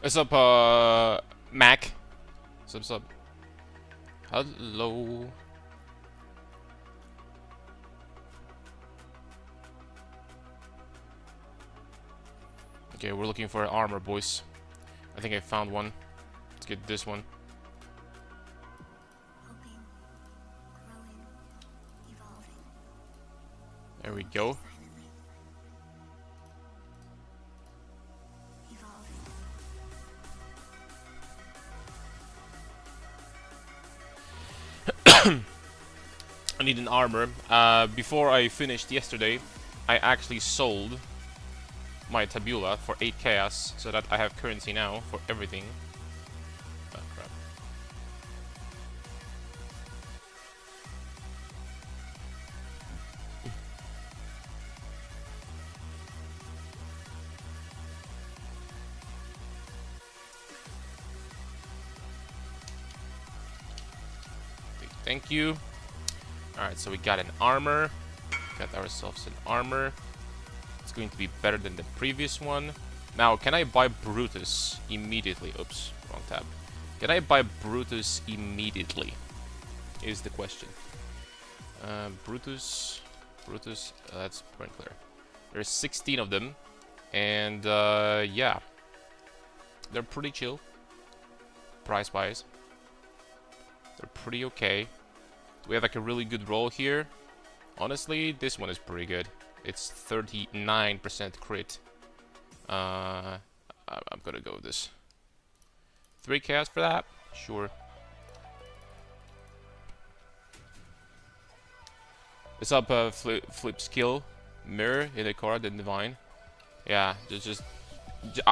What's up, Mac? What's up? Hello. Okay, we're looking for armor, boys. I think I found one. Let's get this one. Hoping, growing, evolving. There we go. Silently. Evolving. I need an armor. Before I finished yesterday, I actually sold my tabula for 8 chaos, so that I have currency now for everything. Oh, crap. Thank you. Alright, so we got an armor. Got ourselves an armor. It's going to be better than the previous one. Now, can I buy Brutus immediately? Oops, wrong tab. Can I buy Brutus immediately? Is the question. Brutus, that's point clear. There's 16 of them, and yeah, they're pretty chill. Price-wise, they're pretty okay. We have like a really good roll here. Honestly, this one is pretty good. It's 39% crit. I'm gonna go with this. 3 chaos for that? Sure. What's up, flip skill? Mirror, hit a card, then divine. Yeah,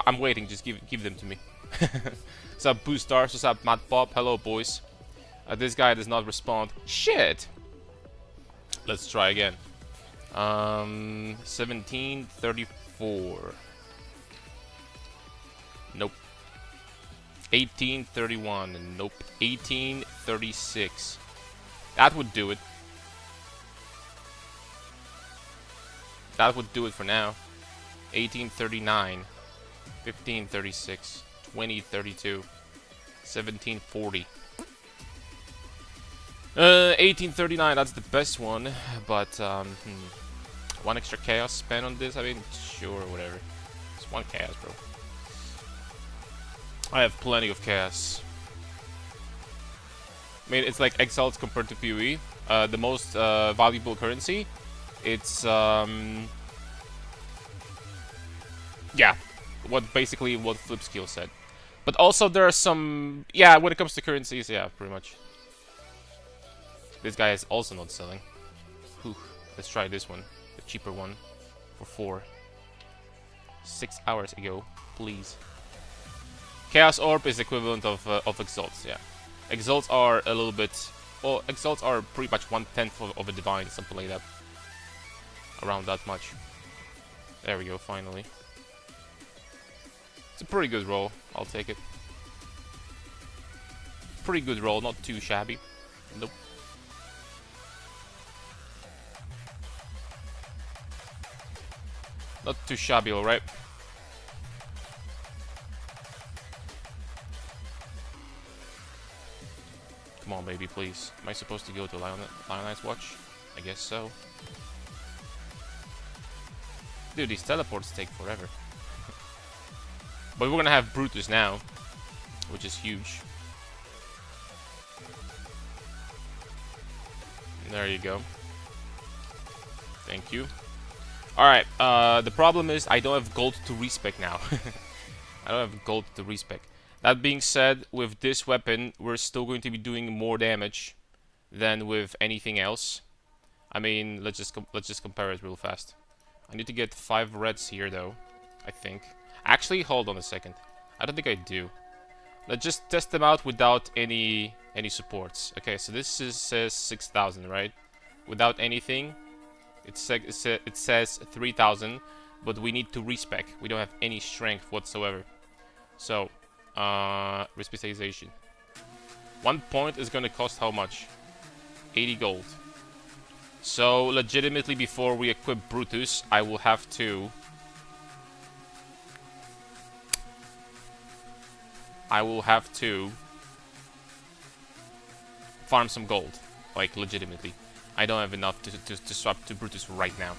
I'm waiting, just give them to me. What's up, Boo Stars? What's up, Matt Pop? Hello, boys. This guy does not respond. Shit! Let's try again. 1734. Nope. 1831. Nope. 1836. That would do it. That would do it for now. 1839. 1536. 2032. 1740. 1839, that's the best one, but, one extra chaos spent on this, I mean, sure, whatever. It's 1 chaos, bro. I have plenty of chaos. I mean, it's like exalts compared to PoE. The most, valuable currency, it's, yeah, basically what Flip Skill said. But also there are some, yeah, when it comes to currencies, yeah, pretty much. This guy is also not selling. Whew. Let's try this one, the cheaper one, for 4. 6 hours ago, please. Chaos Orb is equivalent of Exalts, yeah. Exalts are a little bit... Well, Exalts are pretty much 1/10 of a Divine, something like that. Around that much. There we go, finally. It's a pretty good roll, I'll take it. Pretty good roll, not too shabby. Nope. Not too shabby, alright? Come on, baby, please. Am I supposed to go to Lionized Watch? I guess so. Dude, these teleports take forever. But we're gonna have Brutus now, which is huge. There you go. Thank you. Alright, the problem is I don't have gold to respec now. I don't have gold to respec. That being said, with this weapon, we're still going to be doing more damage than with anything else. I mean, let's just compare it real fast. I need to get 5 reds here, though. I think. Actually, hold on a second. I don't think I do. Let's just test them out without any supports. Okay, so this says 6,000, right? Without anything. It says 3,000, but we need to respec. We don't have any strength whatsoever. So, respecialization. 1 point is gonna cost how much? 80 gold. So, legitimately, before we equip Brutus, I will have to I will have to farm some gold. Like, legitimately. I don't have enough to swap to Brutus right now.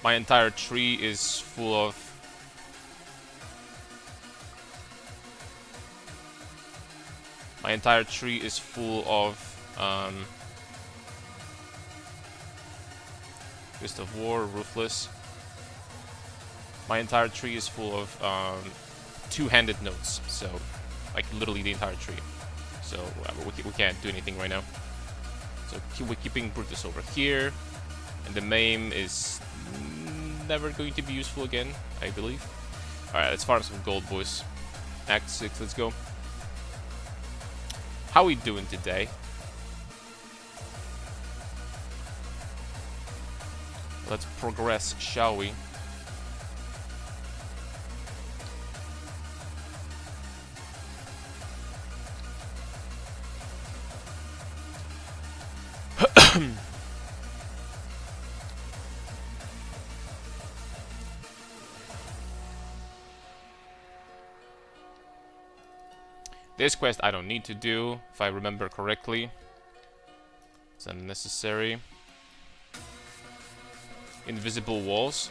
My entire tree is full of... My entire tree is full of... Fist of War, Ruthless. My entire tree is full of two-handed notes, so like literally the entire tree. So we can't do anything right now. So we're keeping Brutus over here, and the Maim is never going to be useful again, I believe. Alright, let's farm some gold, boys. Act 6, let's go. How we doing today? Let's progress, shall we? This quest I don't need to do, if I remember correctly. It's unnecessary. Invisible walls.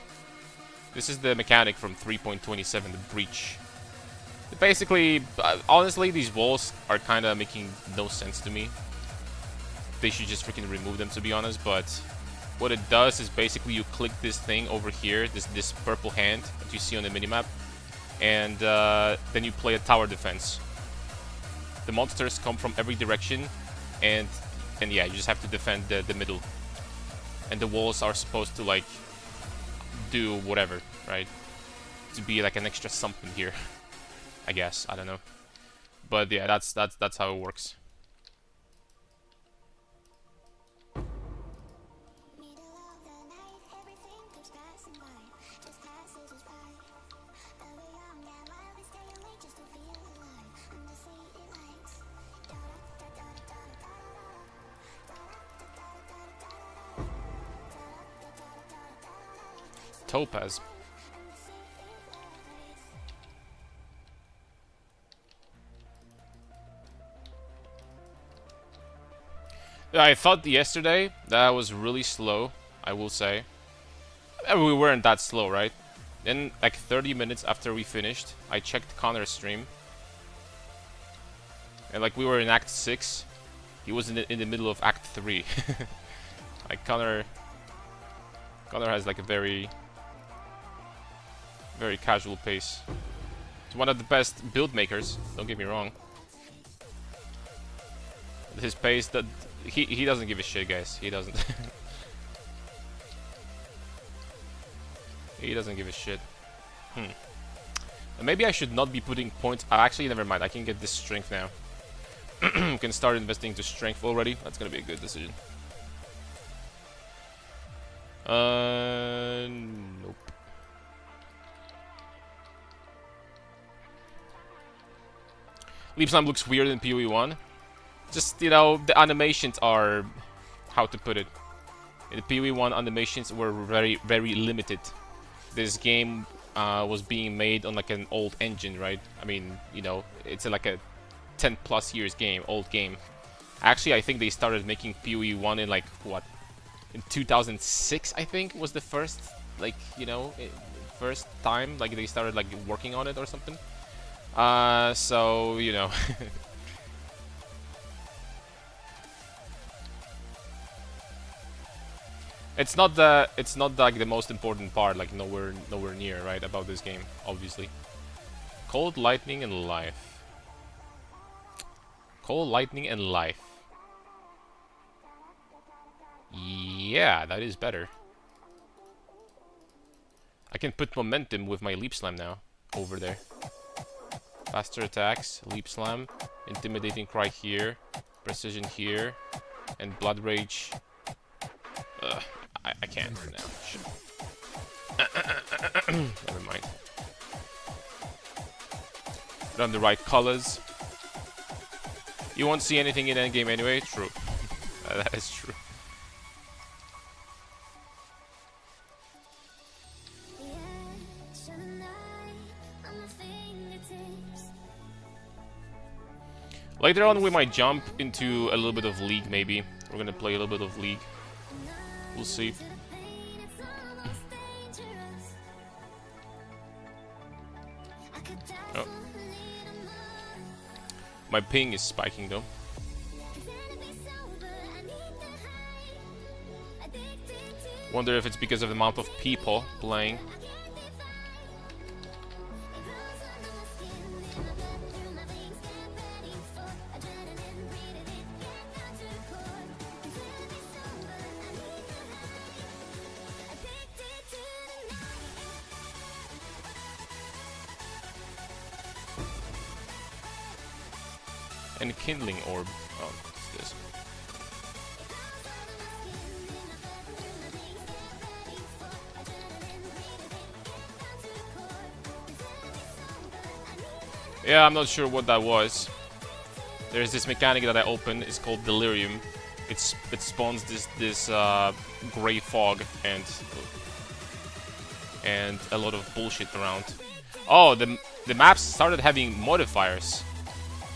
This is the mechanic from 3.27, the breach. Basically, honestly, these walls are kind of making no sense to me. They should just freaking remove them, to be honest, but what it does is basically you click this thing over here, this purple hand that you see on the minimap, and then you play a tower defense. The monsters come from every direction, and yeah, you just have to defend the middle. And the walls are supposed to like do whatever, right? To be like an extra something here, I guess. I don't know, but yeah, that's how it works. Topaz. I thought yesterday that was really slow, I will say. We weren't that slow, right? Then, like 30 minutes after we finished, I checked Connor's stream. And like we were in Act 6, he was in the middle of Act 3. Like Connor has like a very casual pace. He's one of the best build makers, don't get me wrong. His pace, that he doesn't give a shit, guys. He doesn't. He doesn't give a shit. Maybe I should not be putting points. Actually, never mind. I can get this strength now. Can start investing into strength already. That's gonna be a good decision. Nope. Leap Slime looks weird in PoE 1. Just, you know, the animations are... How to put it? In the PoE 1, animations were very limited. This game was being made on like an old engine, right? I mean, you know, it's like a 10 plus years game, old game. Actually, I think they started making PoE 1 in like, what? In 2006, I think, was the first, like, you know, first time, like, they started, like, working on it or something. So, you know. It's not like the most important part, like nowhere near, right, about this game, obviously. Cold, lightning, and life. Cold, lightning, and life. Yeah, that is better. I can put momentum with my Leap Slam now, over there. Faster attacks, Leap Slam, Intimidating Cry here, Precision here, and Blood Rage. I can't now. Shit. Never mind. Run the right colors. You won't see anything in endgame anyway. True. That is true. Later on, we might jump into a little bit of League, maybe. We're gonna play a little bit of League. We'll see. Oh. My ping is spiking, though. Wonder if it's because of the amount of people playing. And kindling orb. Oh, it's this. Yeah, I'm not sure what that was. There's this mechanic that I open. It's called Delirium. It spawns this gray fog and a lot of bullshit around. Oh, the maps started having modifiers.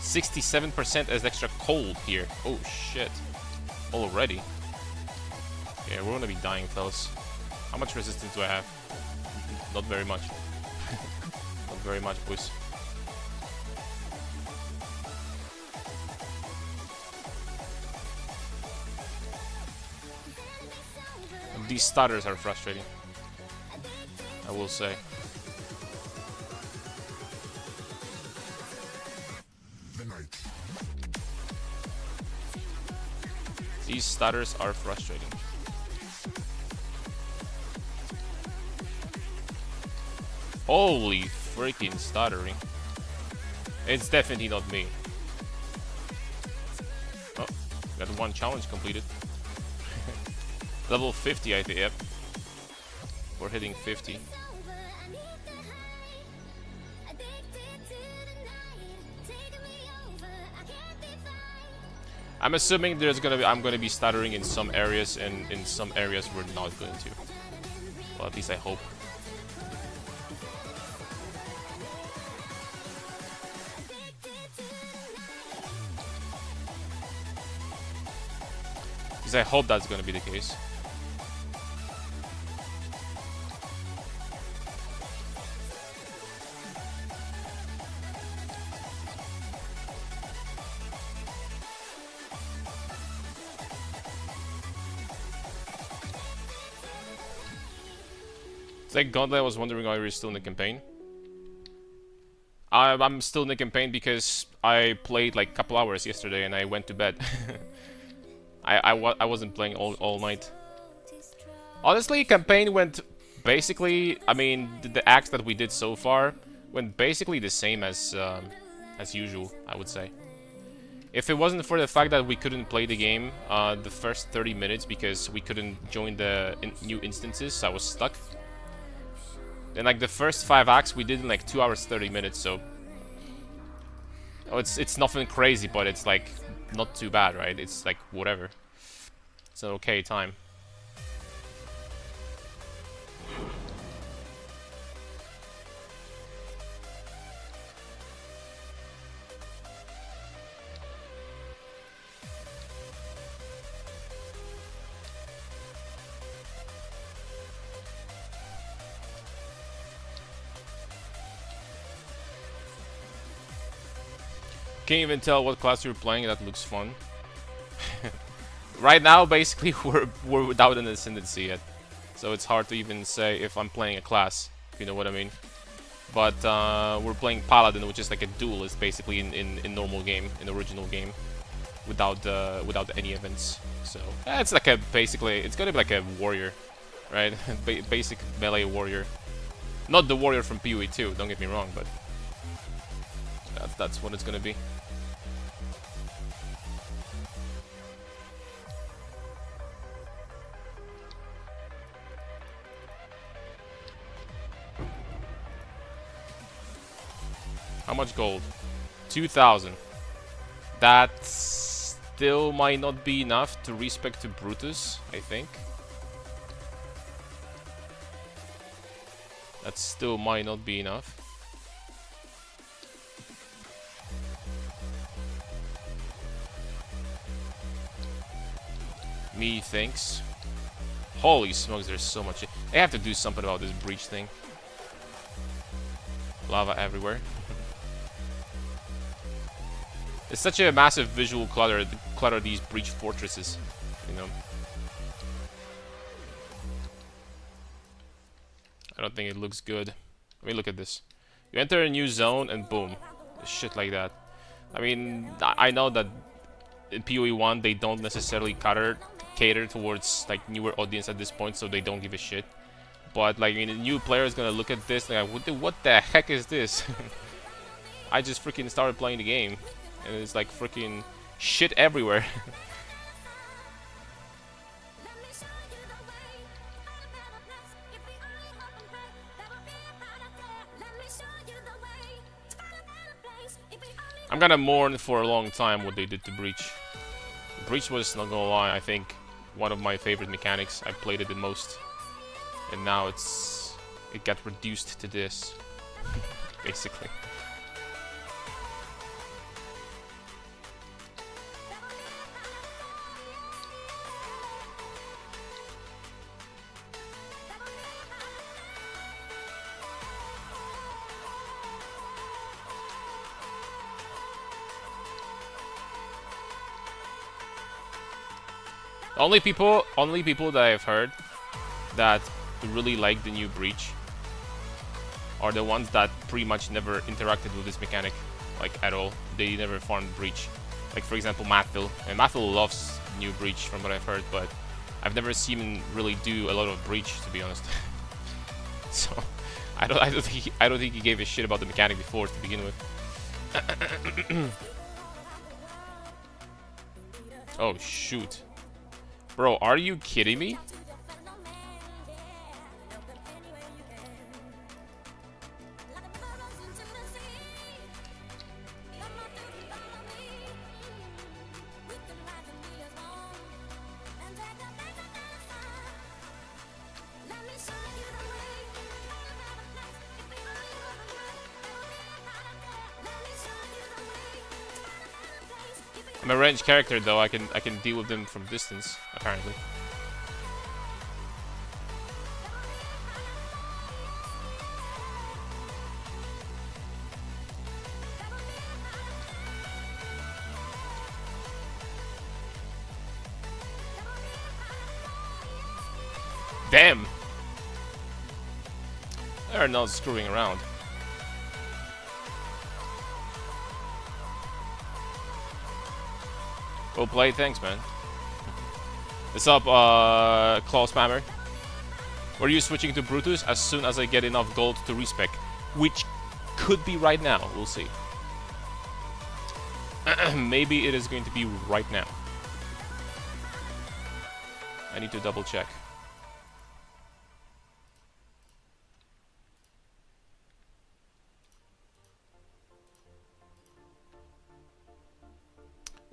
67% as extra cold here. Oh shit. Already. Yeah, we're gonna be dying, fellas. How much resistance do I have? Not very much. Not very much, boys. These stutters are frustrating, I will say. These stutters are frustrating. Holy freaking stuttering. It's definitely not me. Oh, got one challenge completed. Level 50, I think, yep. We're hitting 50. I'm assuming I'm gonna be stuttering in some areas, and in some areas we're not going to. Well, at least I hope. Because I hope that's gonna be the case. It's like Gauntlet, I was wondering why you're still in the campaign. I'm still in the campaign because I played like a couple hours yesterday and I went to bed. I wasn't playing all night. Honestly, campaign went basically, I mean, the acts that we did so far went basically the same as usual, I would say. If it wasn't for the fact that we couldn't play the game the first 30 minutes because we couldn't join the new instances, I was stuck. Then like the first 5 acts we did in like 2 hours 30 minutes, so it's nothing crazy, but it's like not too bad, right? It's like whatever. It's an okay time. Can't even tell what class you're playing. That looks fun. Right now, basically, we're without an ascendancy yet, so it's hard to even say if I'm playing a class, if you know what I mean. But we're playing Paladin, which is like a duelist, basically in normal game, in original game, without any events. So it's like basically it's gonna be like a warrior, right? Basic melee warrior, not the warrior from PoE 2. Don't get me wrong, but that's what it's gonna be. How much gold? 2,000. That still might not be enough to respec to Brutus, I think. That still might not be enough. Methinks. Holy smokes, there's so much. They have to do something about this breach thing. Lava everywhere. It's such a massive visual clutter these breach fortresses, you know. I don't think it looks good. I mean, look at this. You enter a new zone and boom, shit like that. I mean, I know that in PoE 1 they don't necessarily cater towards like newer audience at this point, so they don't give a shit. But like, I mean, a new player is gonna look at this and like, what the heck is this? I just freaking started playing the game, and it's like freaking shit everywhere. I'm gonna mourn for a long time what they did to Breach. Breach was, not gonna lie, I think one of my favorite mechanics. I played it the most, and now it got reduced to this, basically. Only people that I've heard that really like the new Breach are the ones that pretty much never interacted with this mechanic, like at all. They never farmed Breach. Like for example, Mathil. And Mathil loves new Breach from what I've heard, but I've never seen him really do a lot of Breach, to be honest. So I don't think he gave a shit about the mechanic before to begin with. Oh shoot. Bro, are you kidding me? I'm a ranged character though, I can deal with them from distance, apparently. Damn! They're not screwing around. Well played, thanks man. What's up, Claw Spammer? Were you switching to Brutus as soon as I get enough gold to respec? Which could be right now, we'll see. Maybe it is going to be right now. I need to double check.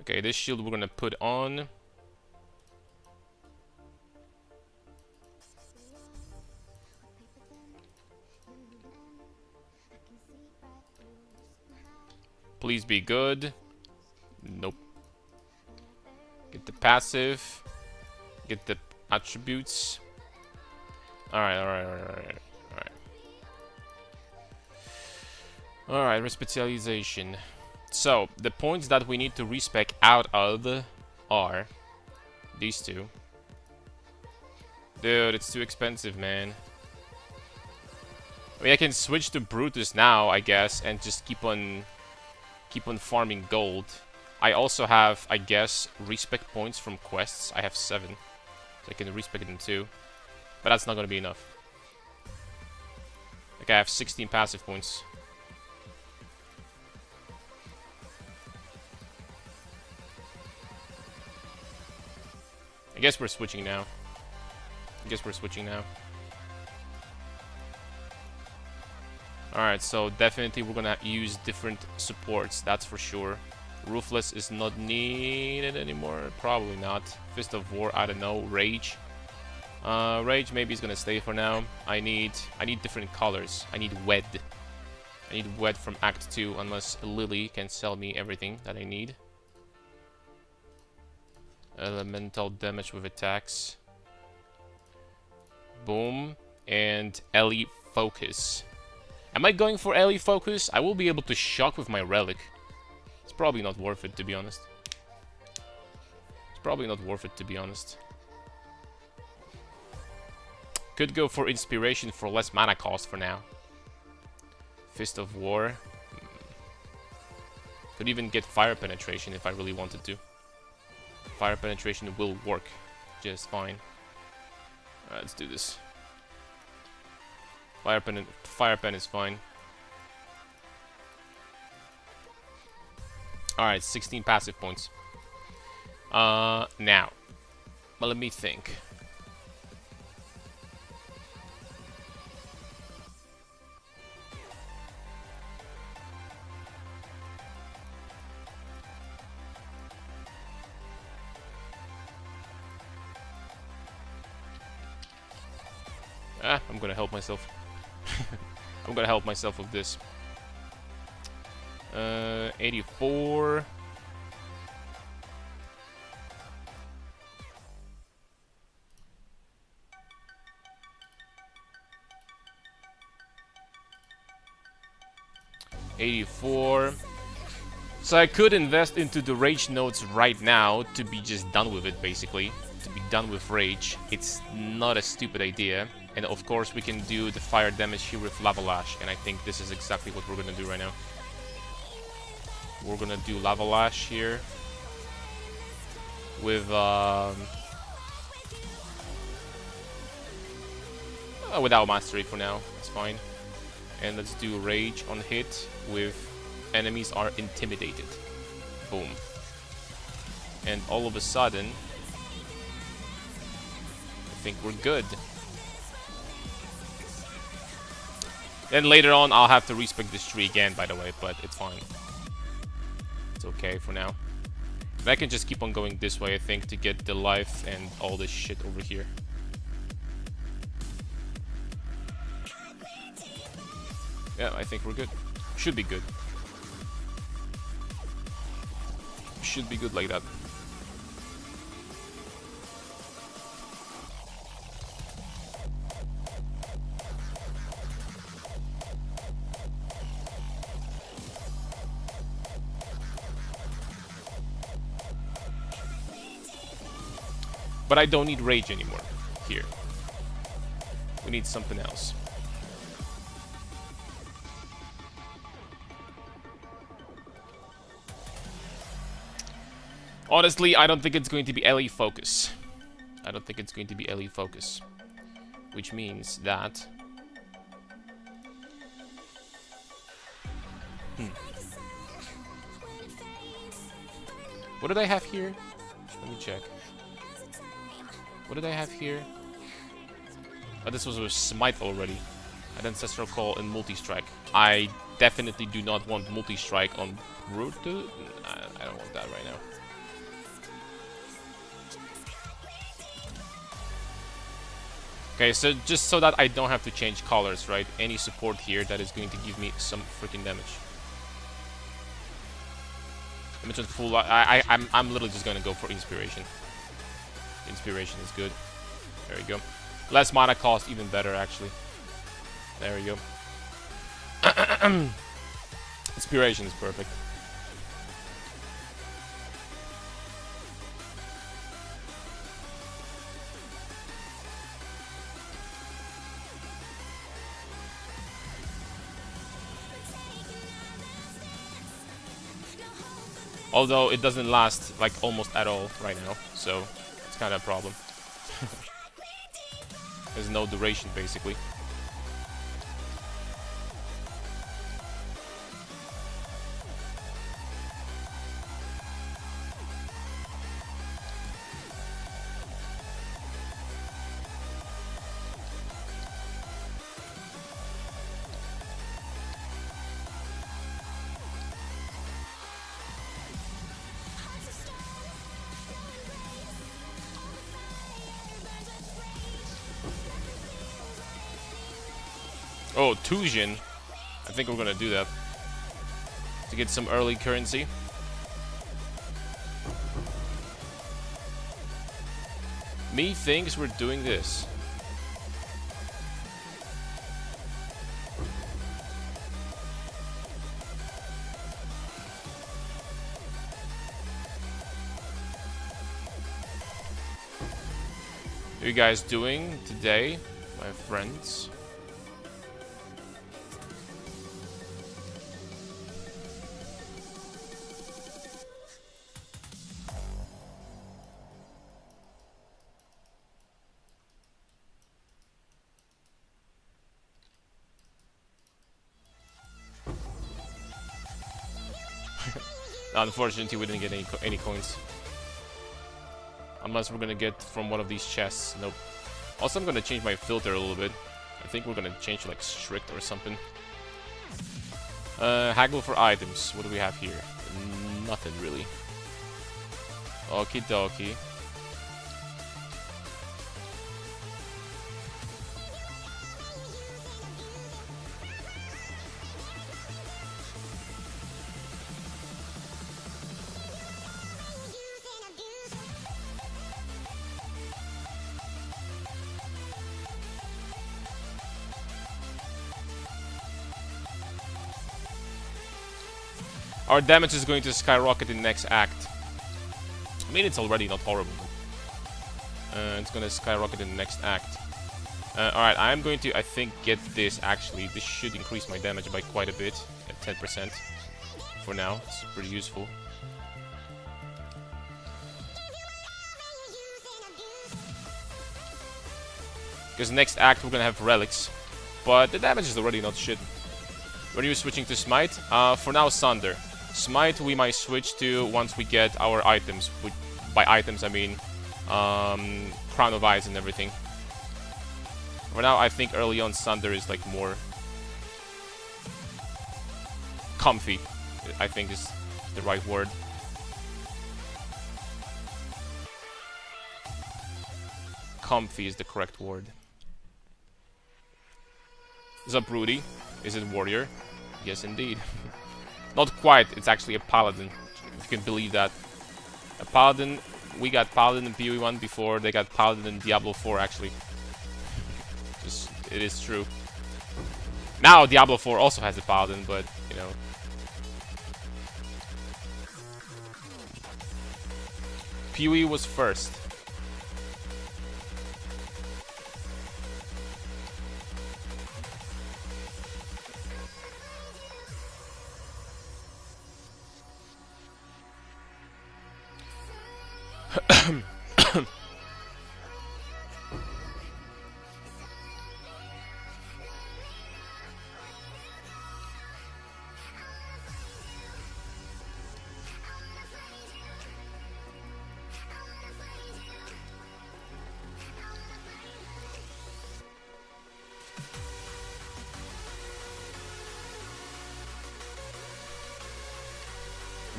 Okay, this shield we're gonna put on. Please be good. Nope. Get the passive. Get the attributes. Alright. Alright, respecialization. So, the points that we need to respec out of are these two. Dude, it's too expensive, man. I mean, I can switch to Brutus now, I guess, and just keep on farming gold. I also have, I guess, respec points from quests. I have 7. So I can respec them too. But that's not gonna be enough. Like, I have 16 passive points. I guess we're switching now. Alright, so definitely we're gonna use different supports, that's for sure. Ruthless is not needed anymore, probably not. Fist of War, I don't know. Rage. Rage maybe is gonna stay for now. I need different colors. I need Wed. I need Wed from Act 2, unless Lily can sell me everything that I need. Elemental damage with attacks. Boom. And Ellie focus. Am I going for Ellie focus? I will be able to shock with my relic. It's probably not worth it, to be honest. It's probably not worth it, to be honest. Could go for inspiration for less mana cost for now. Fist of War. Could even get fire penetration if I really wanted to. Fire penetration will work just fine. Alright, let's do this. Fire pen is fine. Alright, 16 passive points. Now. Well, let me think. I'm gonna help myself. I'm gonna help myself with this. 84. So I could invest into the rage notes right now to be just done with it, basically. To be done with rage. It's not a stupid idea. And of course we can do the fire damage here with Lava Lash. And I think this is exactly what we're gonna do right now. We're gonna do Lava Lash here. With without Mastery for now. It's fine. And let's do Rage on hit with enemies are intimidated. Boom. And all of a sudden, I think we're good. Then later on, I'll have to respec this tree again, by the way, but it's fine. It's okay for now. And I can just keep on going this way, I think, to get the life and all this shit over here. Yeah, I think we're good. Should be good. Should be good like that. But I don't need rage anymore here. We need something else. Honestly, I don't think it's going to be LE focus. I don't think it's going to be LE focus. Which means that... What did I have here? Let me check. What did I have here? Oh, this was a Smite already. An Ancestral Call and Multi-Strike. I definitely do not want Multi-Strike on Brute. I don't want that right now. Okay, so just so that I don't have to change colors, right? Any support here that is going to give me some freaking damage. Damage on full. I'm literally just gonna go for Inspiration. Inspiration is good. There we go. Less mana cost, even better actually. There we go. Inspiration is perfect. Although it doesn't last like almost at all right now, so it's kind of a problem. There's no duration basically. Oh, Tujin. I think we're gonna do that to get some early currency. Me thinks we're doing this. What are you guys doing today, my friends? Unfortunately, we didn't get any coins. Unless we're gonna get from one of these chests. Nope. Also, I'm gonna change my filter a little bit. I think we're gonna change to like strict or something. Haggle for items. What do we have here? Nothing really. Okie dokie. Our damage is going to skyrocket in the next act. I mean, it's already not horrible. It's going to skyrocket in the next act. Alright, I'm going to, I think, get this actually. This should increase my damage by quite a bit. At 10%. For now. It's pretty useful. Because next act we're going to have relics. But the damage is already not shit. When are you switching to Smite? For now, Sunder. Smite we might switch to once we get our items. By items I mean Crown of Ice and everything. For now I think early on Sunder is like more comfy, I think is the right word. Comfy is the correct word. Is that Broody? Is it Warrior? Yes indeed. Not quite, it's actually a Paladin, if you can believe that. A Paladin, we got Paladin in PoE 1 before they got Paladin in Diablo 4 actually. Just, it is true. Now Diablo 4 also has a Paladin, but, you know. PoE was first.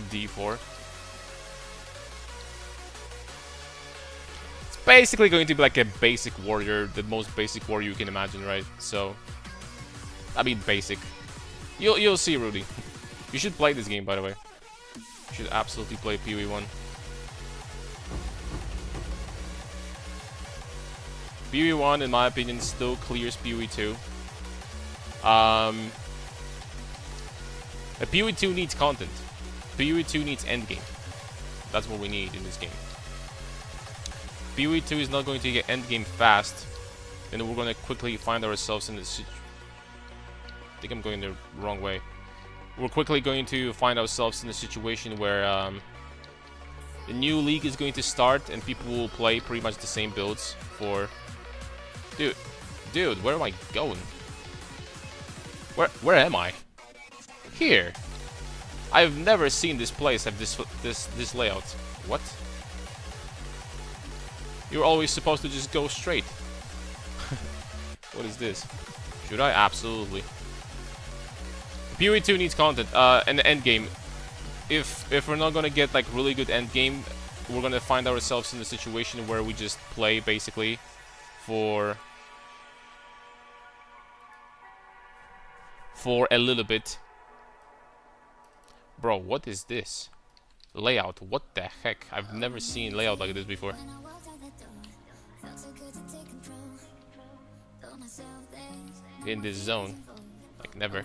D4. It's basically going to be like a basic warrior, the most basic warrior you can imagine, right? So, I mean basic. You'll see, Rudy. You should play this game, by the way. You should absolutely play PoE 1. PoE 1, in my opinion, still clears PoE 2. PoE 2 needs content. PoE 2 needs endgame. That's what we need in this game. PoE 2 is not going to get endgame fast, and we're going to quickly find ourselves in this. I think I'm going the wrong way. We're quickly going to find ourselves in a situation where a new league is going to start, and people will play pretty much the same builds for. Dude, where am I going? Where am I? Here. I've never seen this place have this layout. What? You're always supposed to just go straight. What is this? Should I? Absolutely. PoE 2 needs content. And the end game. If we're not gonna get like really good end game, we're gonna find ourselves in a situation where we just play basically for a little bit. Bro, what is this? Layout, what the heck? I've never seen layout like this before. in this zone. Like, never.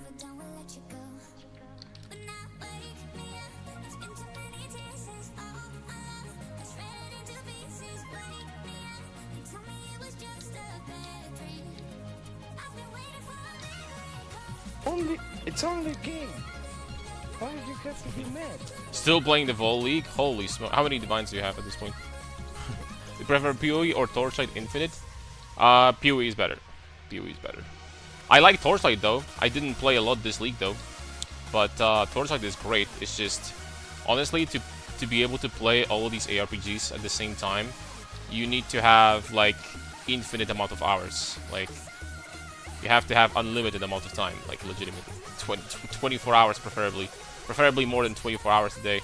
It's only a game. Why do you have to be mad? Still playing the Vol League? Holy smoke. How many divines do you have at this point? You prefer PoE or Torchlight Infinite? PoE is better. PoE is better. I like Torchlight though. I didn't play a lot this league though. But Torchlight is great. It's just, honestly, to be able to play all of these ARPGs at the same time, you need to have like infinite amount of hours. Like, you have to have unlimited amount of time, like legitimately. 24 hours preferably. Preferably more than 24 hours a day.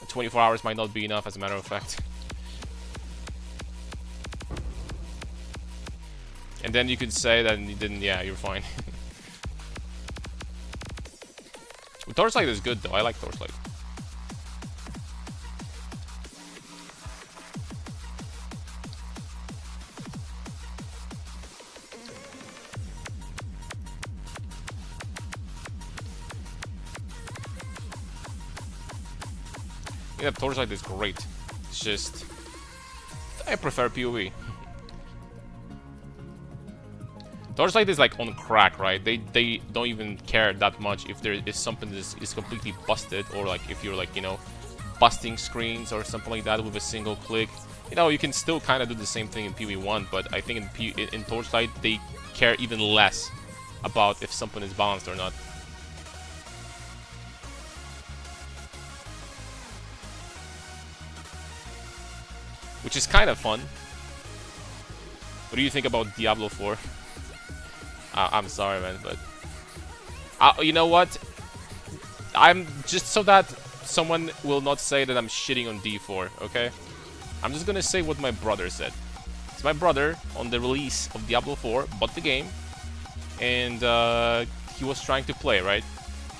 24 hours might not be enough, as a matter of fact. And then you could say that you didn't, yeah, you're fine. Torchlight is good though, I like Torchlight. Yeah, Torchlight is great. It's just, I prefer PoE. Torchlight is like on crack, right? They don't even care that much if there is something that is completely busted, or like if you're like, you know, busting screens or something like that with a single click. You know, you can still kind of do the same thing in PoE1, but I think in Torchlight they care even less about if something is balanced or not. Which is kind of fun. What do you think about Diablo 4? I'm sorry, man, but you know what? I'm just so that someone will not say that I'm shitting on D4, okay? I'm just gonna say what my brother said. It's my brother, on the release of Diablo 4, bought the game, and he was trying to play, right?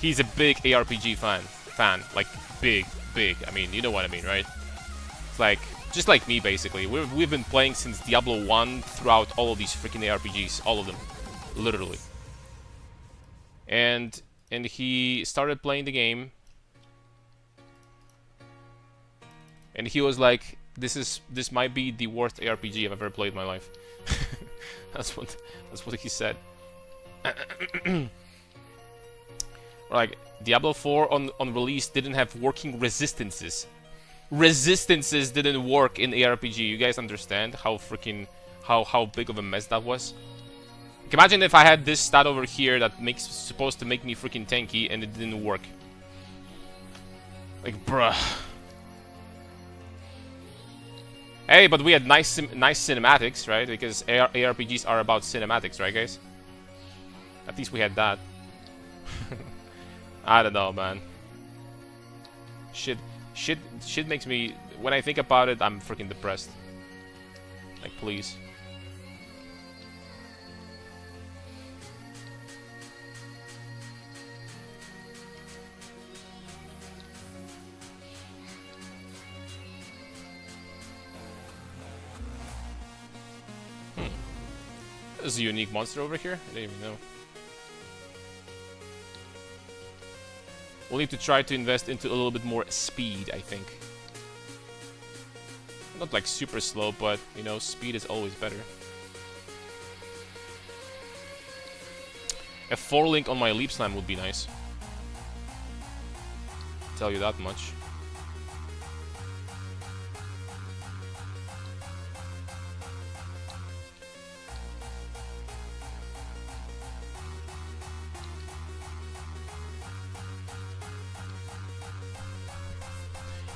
He's a big ARPG fan, like big. I mean, you know what I mean, right? It's like, just like me, basically. We've been playing since Diablo 1 throughout all of these freaking ARPGs, all of them, literally. And he started playing the game, and he was like, "This might be the worst ARPG I've ever played in my life." that's what he said. Like, Diablo 4 on release didn't have working resistances. Resistances didn't work in ARPG. You guys understand how freaking how big of a mess that was? Like, imagine if I had this stat over here that supposed to make me freaking tanky and it didn't work. Like, bruh. Hey, but we had nice cinematics, right? Because ARPGs are about cinematics, right, guys? At least we had that. I don't know, man. Shit makes me... When I think about it, I'm freaking depressed. Like, please. There's a unique monster over here? I didn't even know. We'll need to try to invest into a little bit more speed, I think. Not like super slow, but, you know, speed is always better. A 4-link on my Leap Slam would be nice. Tell you that much.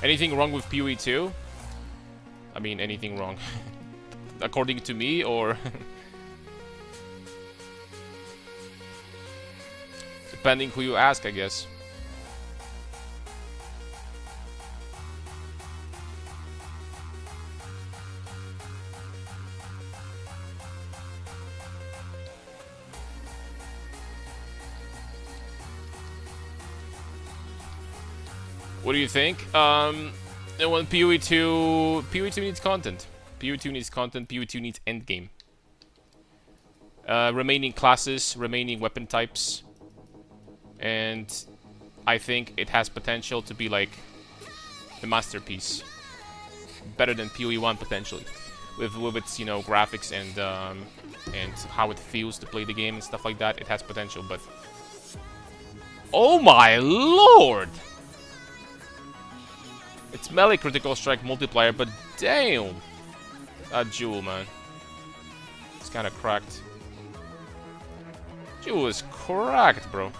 Anything wrong with PoE 2? I mean, anything wrong. According to me, or... Depending who you ask, I guess. What do you think? And when PoE 2 needs content. PoE 2 needs content. PoE 2 needs endgame. remaining classes, remaining weapon types, and I think it has potential to be like the masterpiece, better than PoE 1 potentially, with its graphics and how it feels to play the game and stuff like that. It has potential, but oh my lord! It's melee critical strike multiplier, but damn! That Jewel, man. It's kinda cracked. Jewel is cracked, bro.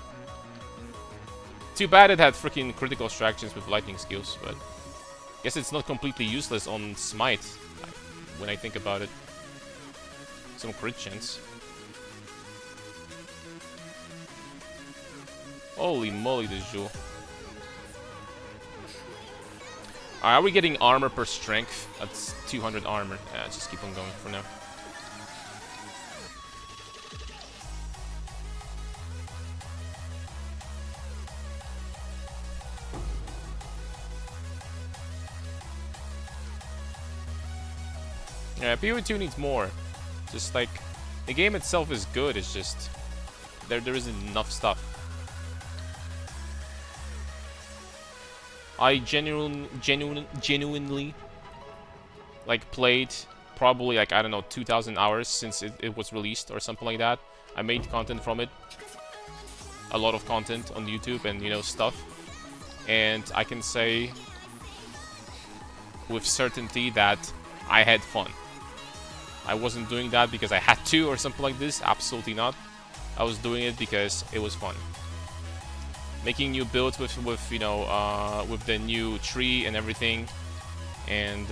Too bad it had freaking critical extractions with lightning skills, but guess it's not completely useless on Smite, when I think about it. Some crit chance. Holy moly, this Jewel. Are we getting armor per strength? That's 200 armor. Yeah, just keep on going for now. Yeah, PoE2 needs more. Just like, the game itself is good, it's just there isn't enough stuff. I genuinely like played probably like, I don't know, 2,000 hours since it was released or something like that. I made content from it. A lot of content on YouTube and stuff. And I can say with certainty that I had fun. I wasn't doing that because I had to or something like this. Absolutely not. I was doing it because it was fun. Making new builds with the new tree and everything, and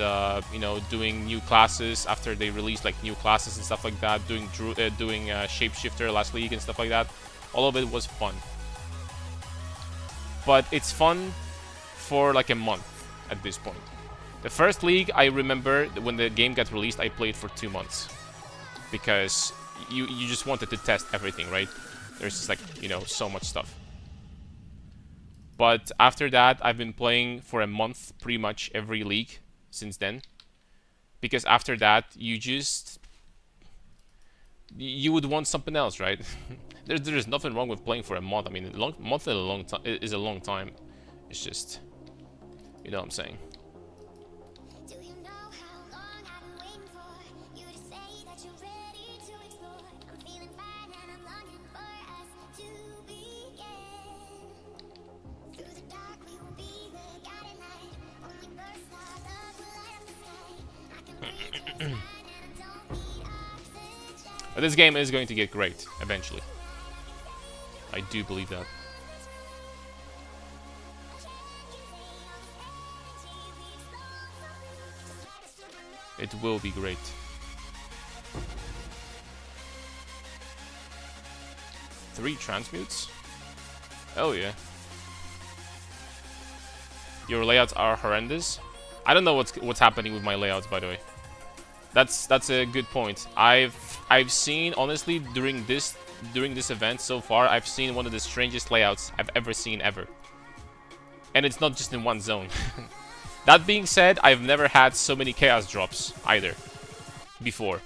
doing new classes after they released like new classes and stuff like that. Doing shapeshifter last league and stuff like that. All of it was fun. But it's fun for like a month at this point. The first league, I remember when the game got released, I played for 2 months because you just wanted to test everything, right? There's just like so much stuff. But after that, I've been playing for a month pretty much every league since then. Because after that, you would want something else, right? There's nothing wrong with playing for a month. I mean, month is a long time. It's just, you know what I'm saying. Do you know how long I've been waiting for you to say that you're ready to explore? I'm feeling fine and I'm longing for us to begin. Through the dark we will be the guiding light. Only burst our love will light up the sky. I can breathe just fine and I don't need oxygen. But this game is going to get great eventually. I do believe that. It will be great. Three transmutes? Oh yeah. Your layouts are horrendous. I don't know what's happening with my layouts, by the way. That's a good point. I've seen, honestly, during this event so far, I've seen one of the strangest layouts I've ever seen ever. And it's not just in one zone. That being said, I've never had so many chaos drops either before.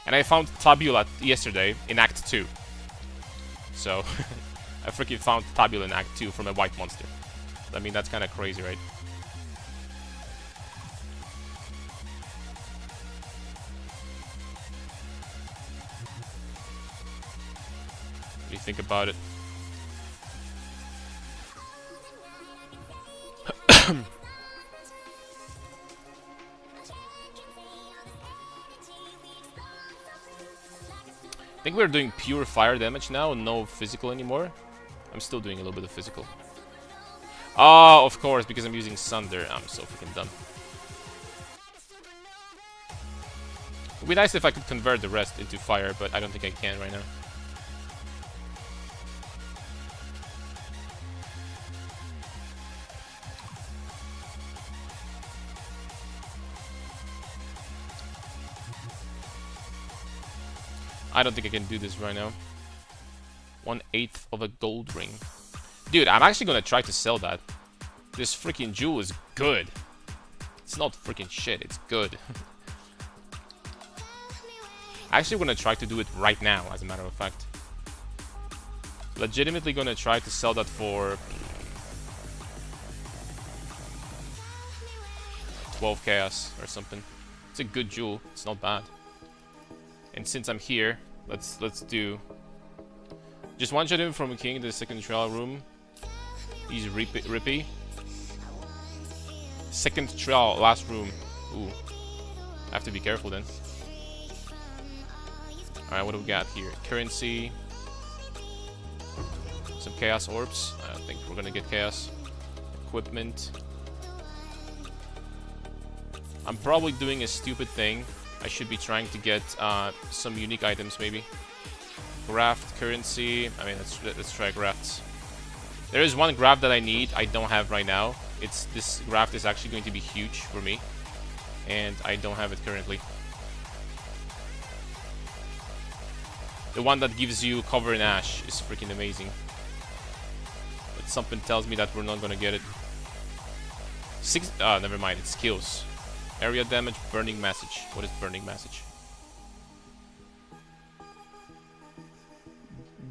And I found Tabula yesterday in Act 2. So, I freaking found Tabula in Act 2 from a white monster. I mean, that's kind of crazy, right? What do you think about it? I think we're doing pure fire damage now, no physical anymore. I'm still doing a little bit of physical. Oh, of course, because I'm using Sunder. I'm so freaking dumb. It would be nice if I could convert the rest into fire, but I don't think I can right now. I don't think I can do this right now. 1/8 of a gold ring. Dude, I'm actually gonna try to sell that. This freaking jewel is good. It's not freaking shit, it's good. Actually, gonna try to do it right now, as a matter of fact. Legitimately gonna try to sell that for 12 chaos or something. It's a good jewel. It's not bad. And since I'm here, let's do just one shot in from a king in the second trial room. He's rippy. Second trial, last room. Ooh, I have to be careful then. All right, what do we got here? Currency. Some chaos orbs. I don't think we're gonna get chaos. Equipment. I'm probably doing a stupid thing. I should be trying to get some unique items, maybe. Graft, currency. I mean, let's try grafts. There is one graft that I need. I don't have right now. This graft is actually going to be huge for me, and I don't have it currently. The one that gives you cover in ash is freaking amazing. But something tells me that we're not gonna get it. Never mind. It skills. Area damage, burning message. What is burning message?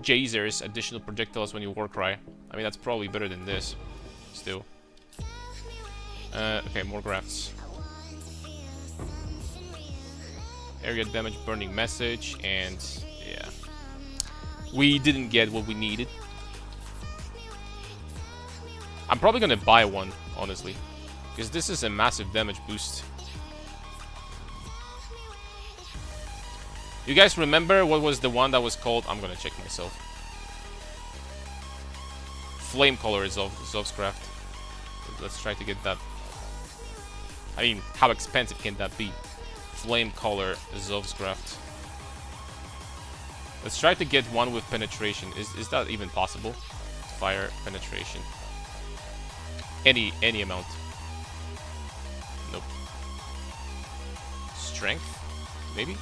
Jasers, additional projectiles when you war cry. I mean, that's probably better than this. Still. Okay, more grafts. Area damage, burning message, and yeah. We didn't get what we needed. I'm probably gonna buy one, honestly. Because this is a massive damage boost. You guys remember what was the one that was called? I'm gonna check myself. Flame color is Zov's craft. Let's try to get that. I mean, how expensive can that be? Flame color Zov's craft. Let's try to get one with penetration. Is that even possible? Fire penetration. Any amount. Nope. Strength? Maybe?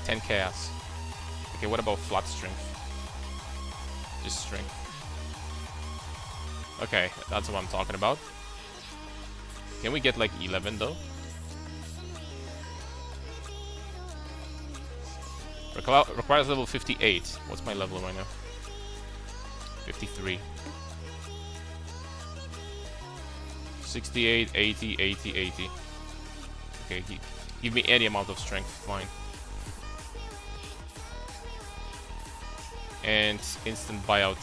10 chaos. Okay, what about flat strength? Just strength. Okay, that's what I'm talking about. Can we get like 11 though? Requires level 58. What's my level right now? 53. 68, 80, 80, 80. Okay, give me any amount of strength, fine. And instant buyout.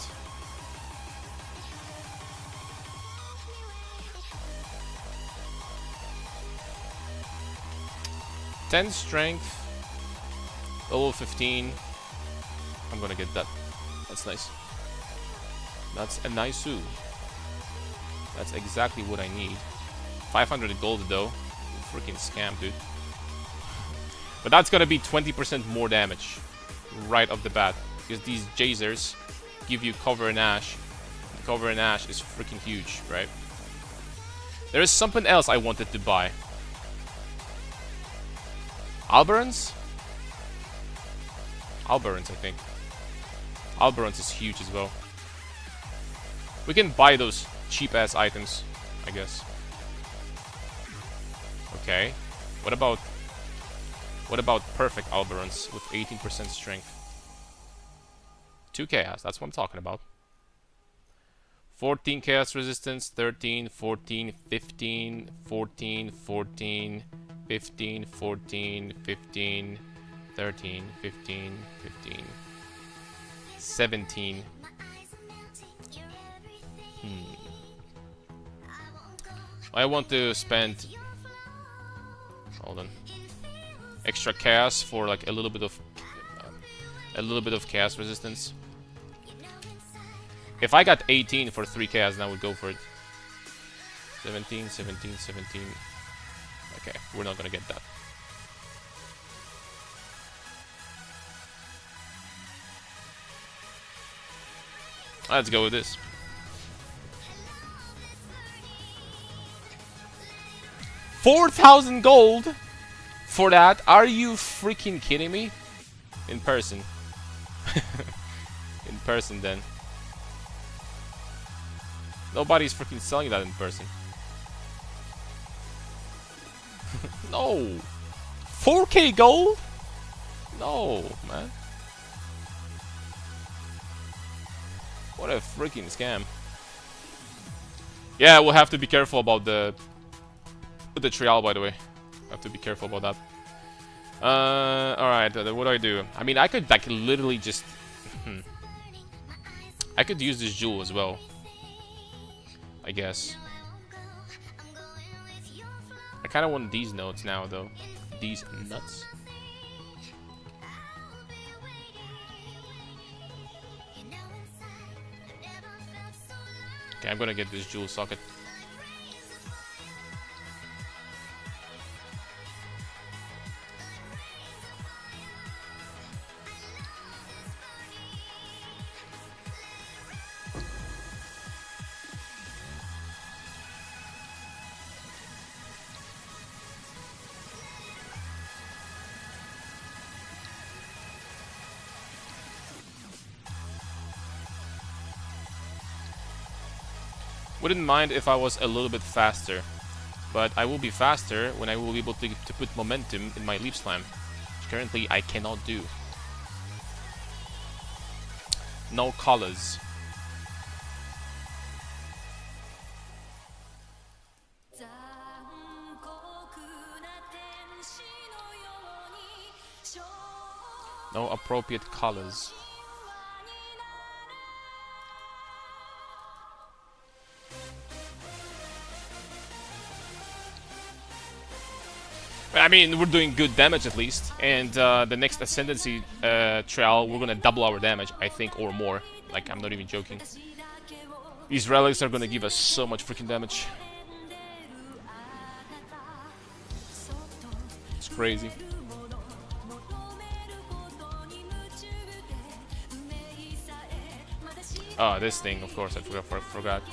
Ten strength, level 15. I'm gonna get that. That's nice. That's a nice suit. That's exactly what I need. 500 gold though. Freaking scam, dude. But that's gonna be 20% more damage right off the bat. Because these Jasers give you cover in ash. And cover in ash is freaking huge, right? There is something else I wanted to buy. Alberans? Alberans, I think. Alberans is huge as well. We can buy those cheap-ass items, I guess. Okay. What about perfect Alberans with 18% strength? 2 chaos, that's what I'm talking about. 14 chaos resistance, 13, 14, 15, 14, 14, 15, 14, 15, 13, 15, 15, 17. I want to spend, hold on, extra chaos for like a little bit of chaos resistance. If I got 18 for 3 chaos, then I would go for it. 17, 17, 17. Okay, we're not gonna get that. Let's go with this. $4,000 gold for that? Are you freaking kidding me? In person. In person then. Nobody's freaking selling that in person. No. 4K gold? No, man. What a freaking scam. Yeah, we'll have to be careful about the trial, by the way. Have to be careful about that. Alright, what do? I mean, I could like literally just I could use this jewel as well, I guess. I kind of want these notes now, though. These nuts. Okay, I'm gonna get this jewel socket. Wouldn't mind if I was a little bit faster, but I will be faster when I will be able to put momentum in my leaf slam, which currently I cannot do. No colors. No appropriate colors. I mean, we're doing good damage at least, and the next Ascendancy trial, we're gonna double our damage, I think, or more. Like, I'm not even joking. These relics are gonna give us so much freaking damage. It's crazy. Oh, this thing, of course, I forgot.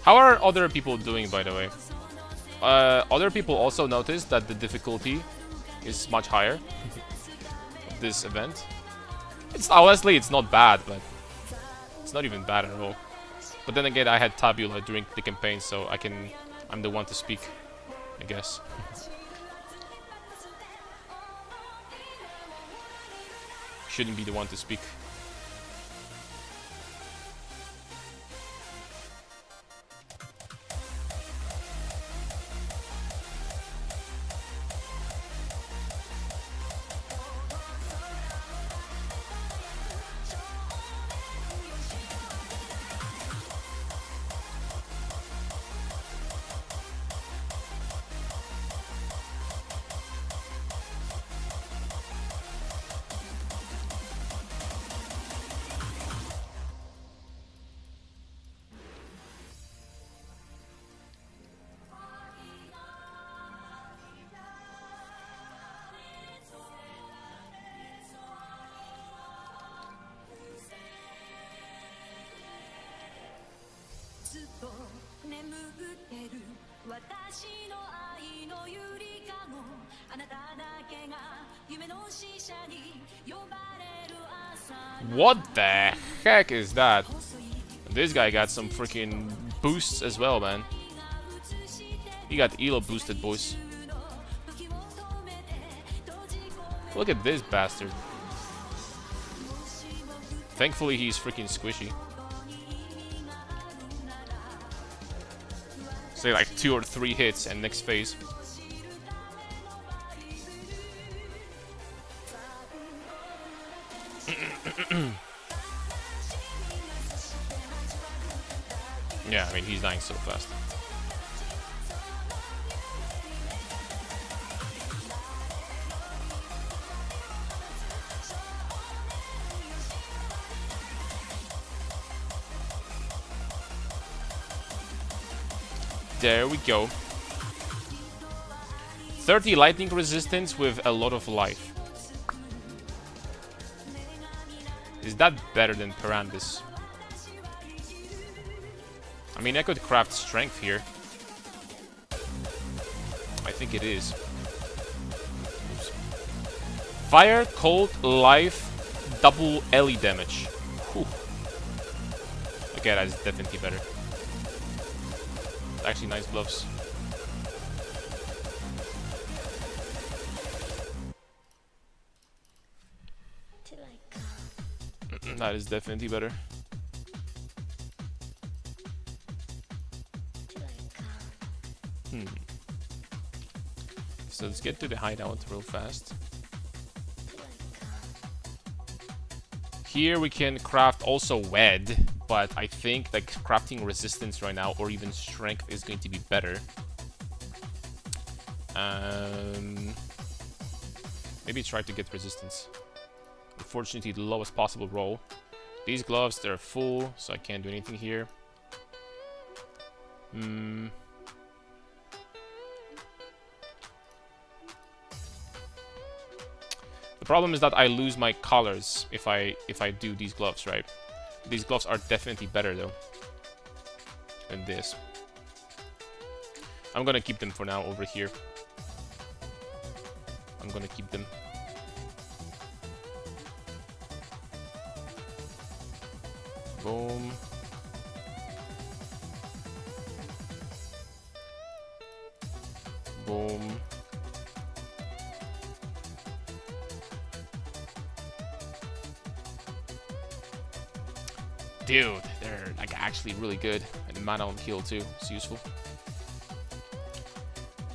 How are other people doing, by the way? Other people also noticed that the difficulty is much higher of this event. It's honestly, it's not bad, but it's not even bad at all. But then again, I had Tabula during the campaign, so I'm the one to speak, I guess. Shouldn't be the one to speak. What the heck is that? This guy got some freaking boosts as well, man. He got Elo boosted, boys. Look at this bastard. Thankfully, he's freaking squishy. Say like 2 or 3 hits and next phase. Yeah, I mean, he's dying so fast. There we go. 30 lightning resistance with a lot of life. Is that better than Perandis? I mean, I could craft strength here. I think it is. Oops. Fire, cold, life, double LE damage. Whew. Okay, that's definitely better. actually nice gloves. That is definitely better. So let's get to the hideout real fast. Here we can craft also wed, but I think like crafting resistance right now or even strength is going to be better. Maybe try to get resistance. Unfortunately, the lowest possible roll. These gloves, they're full, so I can't do anything here. The problem is that I lose my colors if I do these gloves, right? These gloves are definitely better though than this. I'm gonna keep them for now over here. I'm gonna keep them. Boom. Boom. Dude, they're like actually really good. And the mana on kill too. It's useful.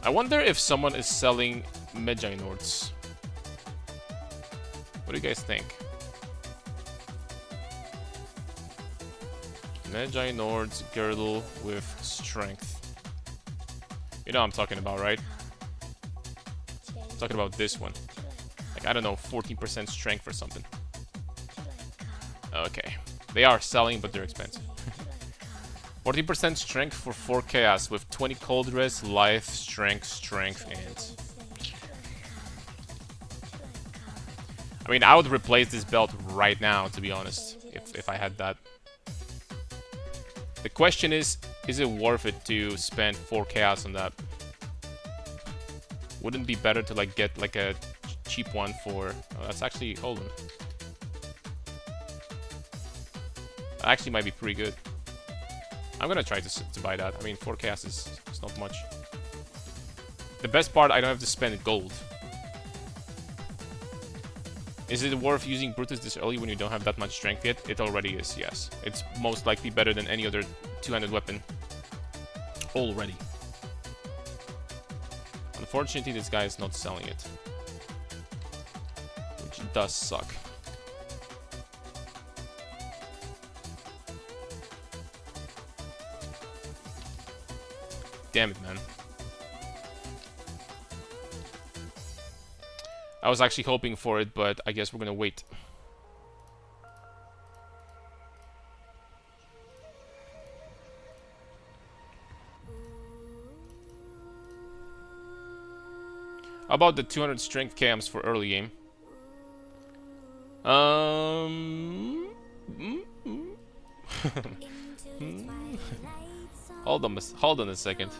I wonder if someone is selling Magi Nords. What do you guys think? Magi Nords girdle with strength. You know what I'm talking about, right? I'm talking about this one. Like, I don't know, 14% strength or something. Okay. They are selling, but they're expensive. 40% strength for 4 chaos with 20 cold res, life, strength, and... I mean, I would replace this belt right now, to be honest, if I had that. The question is it worth it to spend 4 chaos on that? Wouldn't it be better to like get like a cheap one for... Oh, that's actually... Hold on. That actually might be pretty good. I'm gonna try to buy that. I mean, 4 chaos is not much. The best part, I don't have to spend gold. Is it worth using Brutus this early when you don't have that much strength yet? It already is, yes. It's most likely better than any other two-handed weapon. Already. Unfortunately, this guy is not selling it. Which does suck. Damn it, man. I was actually hoping for it, but I guess we're gonna wait. How about the 200 strength cams for early game? Hold on a second.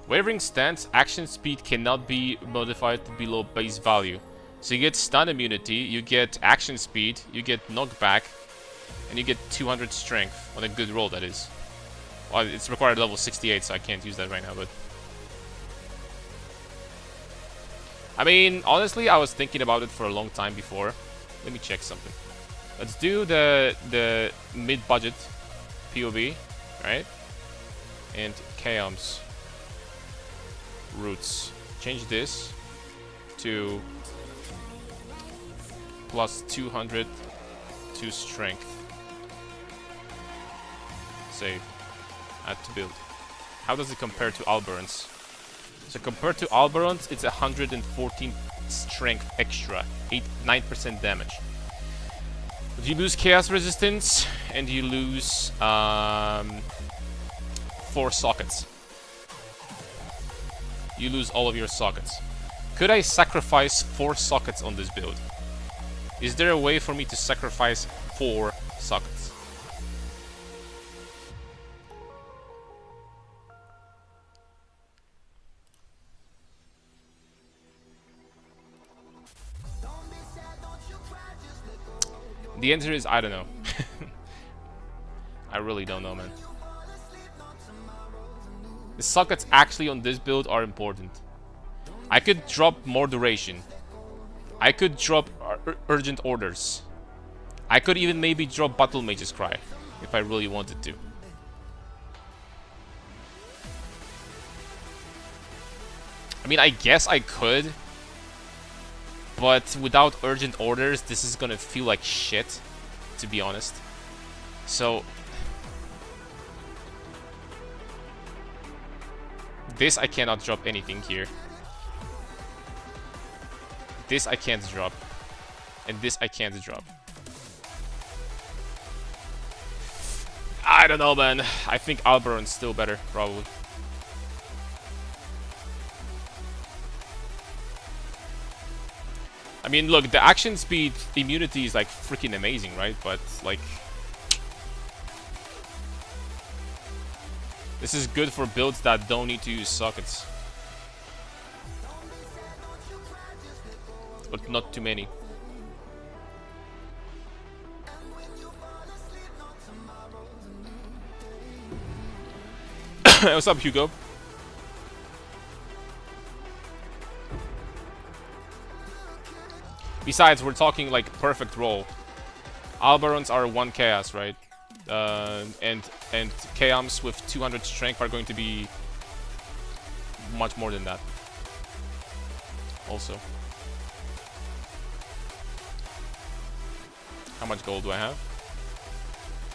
Wavering stance, action speed cannot be modified below base value. So you get stun immunity, you get action speed, you get knockback, and you get 200 strength on a good roll, that is. Well, it's required level 68, so I can't use that right now, but... I mean, honestly, I was thinking about it for a long time before. Let me check something. Let's do the mid-budget POV, right? And Chaos Roots. Change this to plus 200 to strength. Save. Add to build. How does it compare to Alberans? So compared to Alberans, it's 114 strength extra, 9% damage. But you lose chaos resistance and you lose 4 sockets. You lose all of your sockets. Could I sacrifice 4 sockets on this build? Is there a way for me to sacrifice 4 sockets? The answer is I don't know. I really don't know, man. The sockets actually on this build are important. I could drop more duration. I could drop urgent orders. I could even maybe drop Battle Mage's Cry if I really wanted to. I mean, I guess I could, but without urgent orders, this is gonna feel like shit, to be honest. So this I cannot drop anything here. This I can't drop. And this I can't drop. I don't know, man. I think Alberon's still better, probably. I mean, look, the action speed immunity is like freaking amazing, right? But like, this is good for builds that don't need to use sockets. But not too many. What's up, Hugo? Besides, we're talking like perfect roll. Alberons are 1 chaos, right? And Chaos with 200 strength are going to be much more than that. Also. How much gold do I have?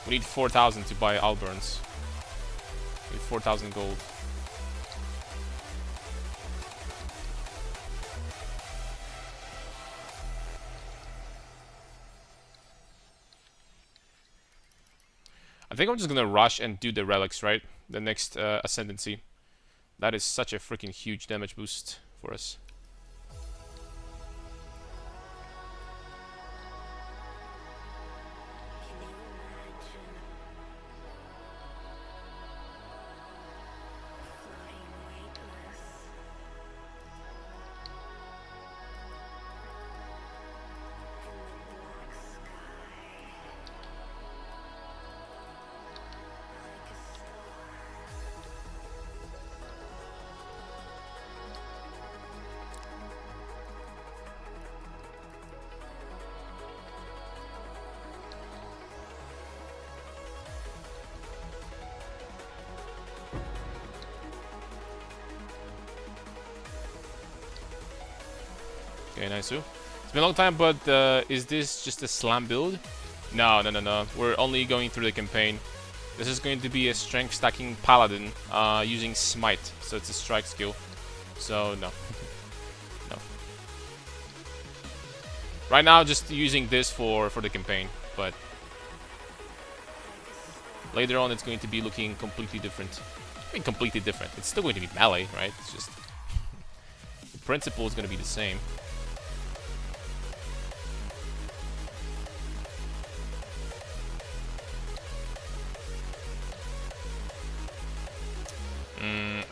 We need 4,000 to buy Alberons. We need 4,000 gold. I think I'm just gonna rush and do the relics, right? The next ascendancy. That is such a freaking huge damage boost for us. Okay, nice. It's been a long time, but is this just a slam build? No. We're only going through the campaign. This is going to be a strength stacking Paladin using Smite, so it's a strike skill. So, no. No. Right now, just using this for the campaign, but later on it's going to be looking completely different. I mean, completely different. It's still going to be melee, right? It's just... the principle is going to be the same.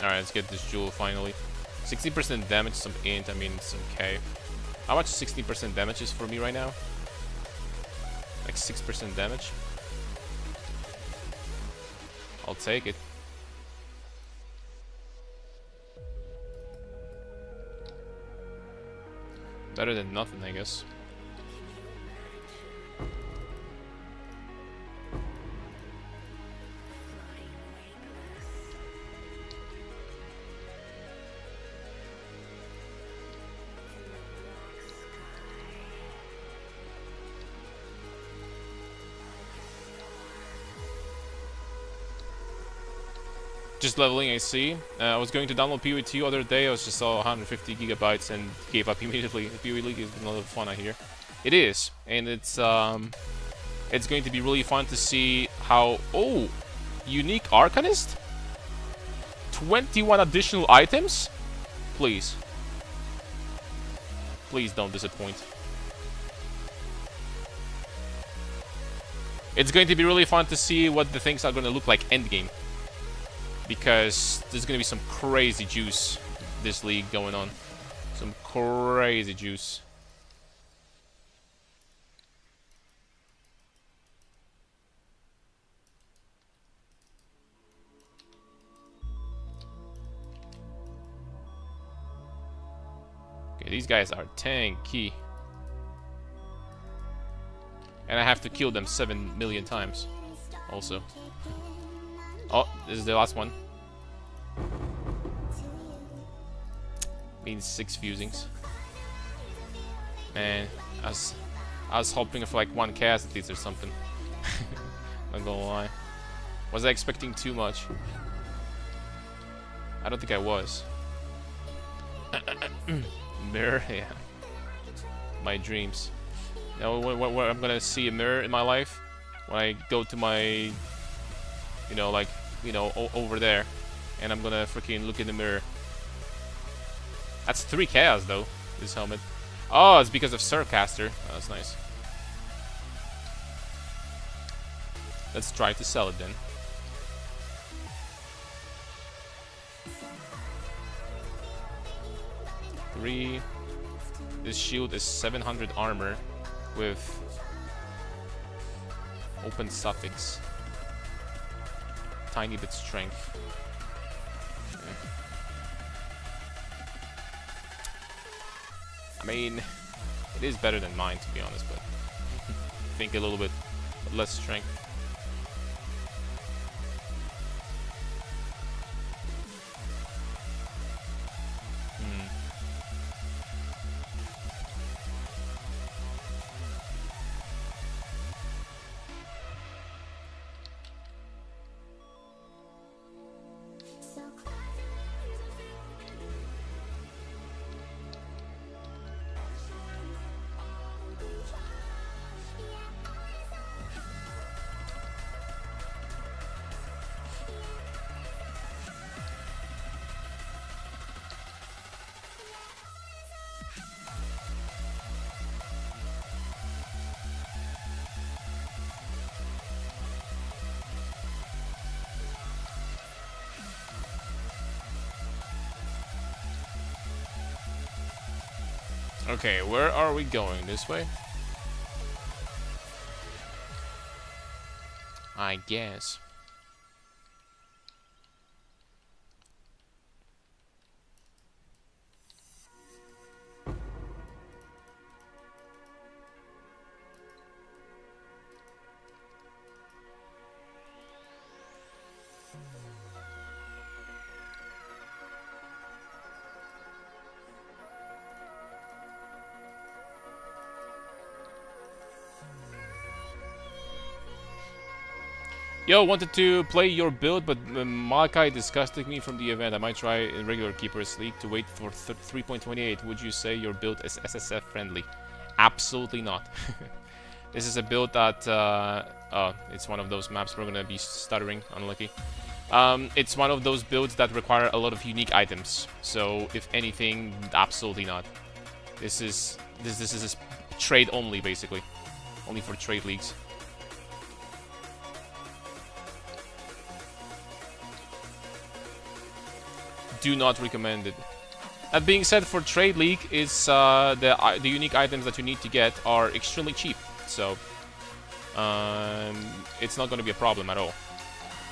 Alright, let's get this jewel finally. 60% damage, some int, I mean, some K. How much 60% damage is for me right now? Like 6% damage? I'll take it. Better than nothing, I guess. Just leveling, I see. I was going to download PoE the other day. I was just saw 150 gigabytes and gave up immediately. The PoE League is a lot of fun, I hear. It is, and it's going to be really fun to see how. Oh, unique Arcanist. 21 additional items. Please, please don't disappoint. It's going to be really fun to see what the things are going to look like endgame. Because there's going to be some crazy juice this league going on. Some crazy juice. These guys are tanky. And I have to kill them 7 million times. Also. Oh, this is the last one. Means 6 fusings. Man, I was hoping for like 1 chaos at least or something. Not gonna lie. Was I expecting too much? I don't think I was. Mirror, yeah. My dreams. Now, when I'm gonna see a mirror in my life, when I go to my, you know, like, you know, over there, and I'm gonna freaking look in the mirror. That's 3 chaos though. This helmet. Oh, it's because of Surcaster. Oh, that's nice. Let's try to sell it then. Three. This shield is 700 armor with open suffix. Tiny bit strength. Okay. I mean, it is better than mine to be honest, but I think a little bit less strength. Okay, where are we going? This way? I guess. Yo, wanted to play your build, but Malachi disgusted me from the event. I might try in regular Keepers League to wait for 3.28. Would you say your build is SSF friendly? Absolutely not. This is a build that... oh, it's one of those maps we're gonna be stuttering. Unlucky. It's one of those builds that require a lot of unique items. So, if anything, absolutely not. This is trade only, basically. Only for trade leagues. Do not recommend it. That being said, for Trade League, is the unique items that you need to get are extremely cheap, so it's not going to be a problem at all,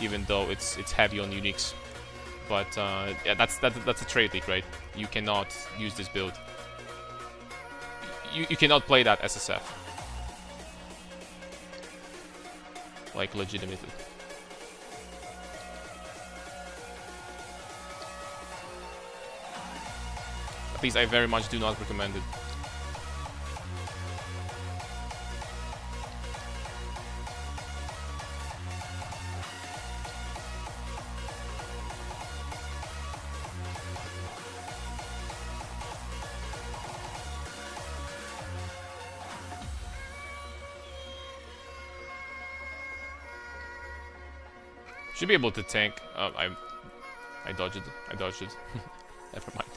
even though it's heavy on uniques. But yeah, that's a Trade League, right? You cannot use this build. You cannot play that SSF, like legitimately. At least I very much do not recommend it. Should be able to tank. I dodged it. I dodged it. Never mind.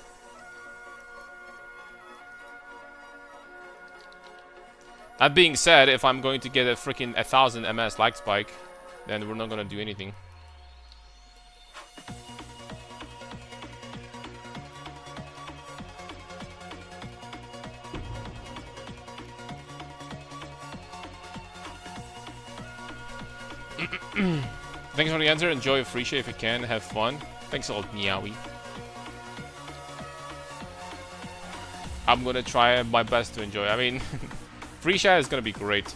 That being said, if I'm going to get a freaking 1000 MS lag spike, then we're not gonna do anything. Thanks for the answer. Enjoy Phrecia if you can. Have fun. Thanks a lot, Meowie. I'm gonna try my best to enjoy. I mean, Phrecia is gonna be great.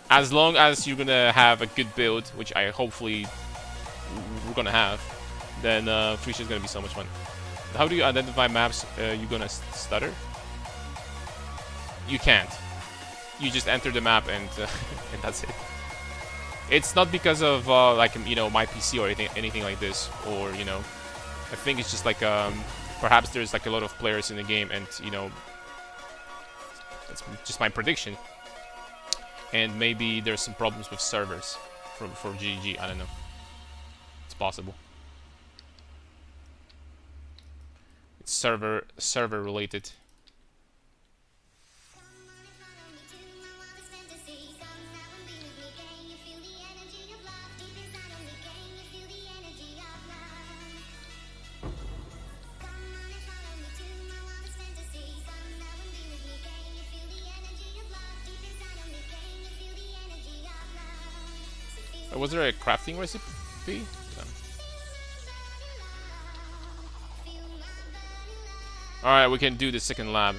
As long as you're gonna have a good build, which I hopefully we're gonna have, then Phrecia is gonna be so much fun. How do you identify maps you're gonna stutter? You can't. You just enter the map and and that's it. It's not because of like my PC or anything like this, or I think it's just like perhaps there's like a lot of players in the game, and that's just my prediction. And maybe there's some problems with servers for GG. I don't know. It's possible. It's server related. Was there a crafting recipe? No. Alright, we can do the second lab.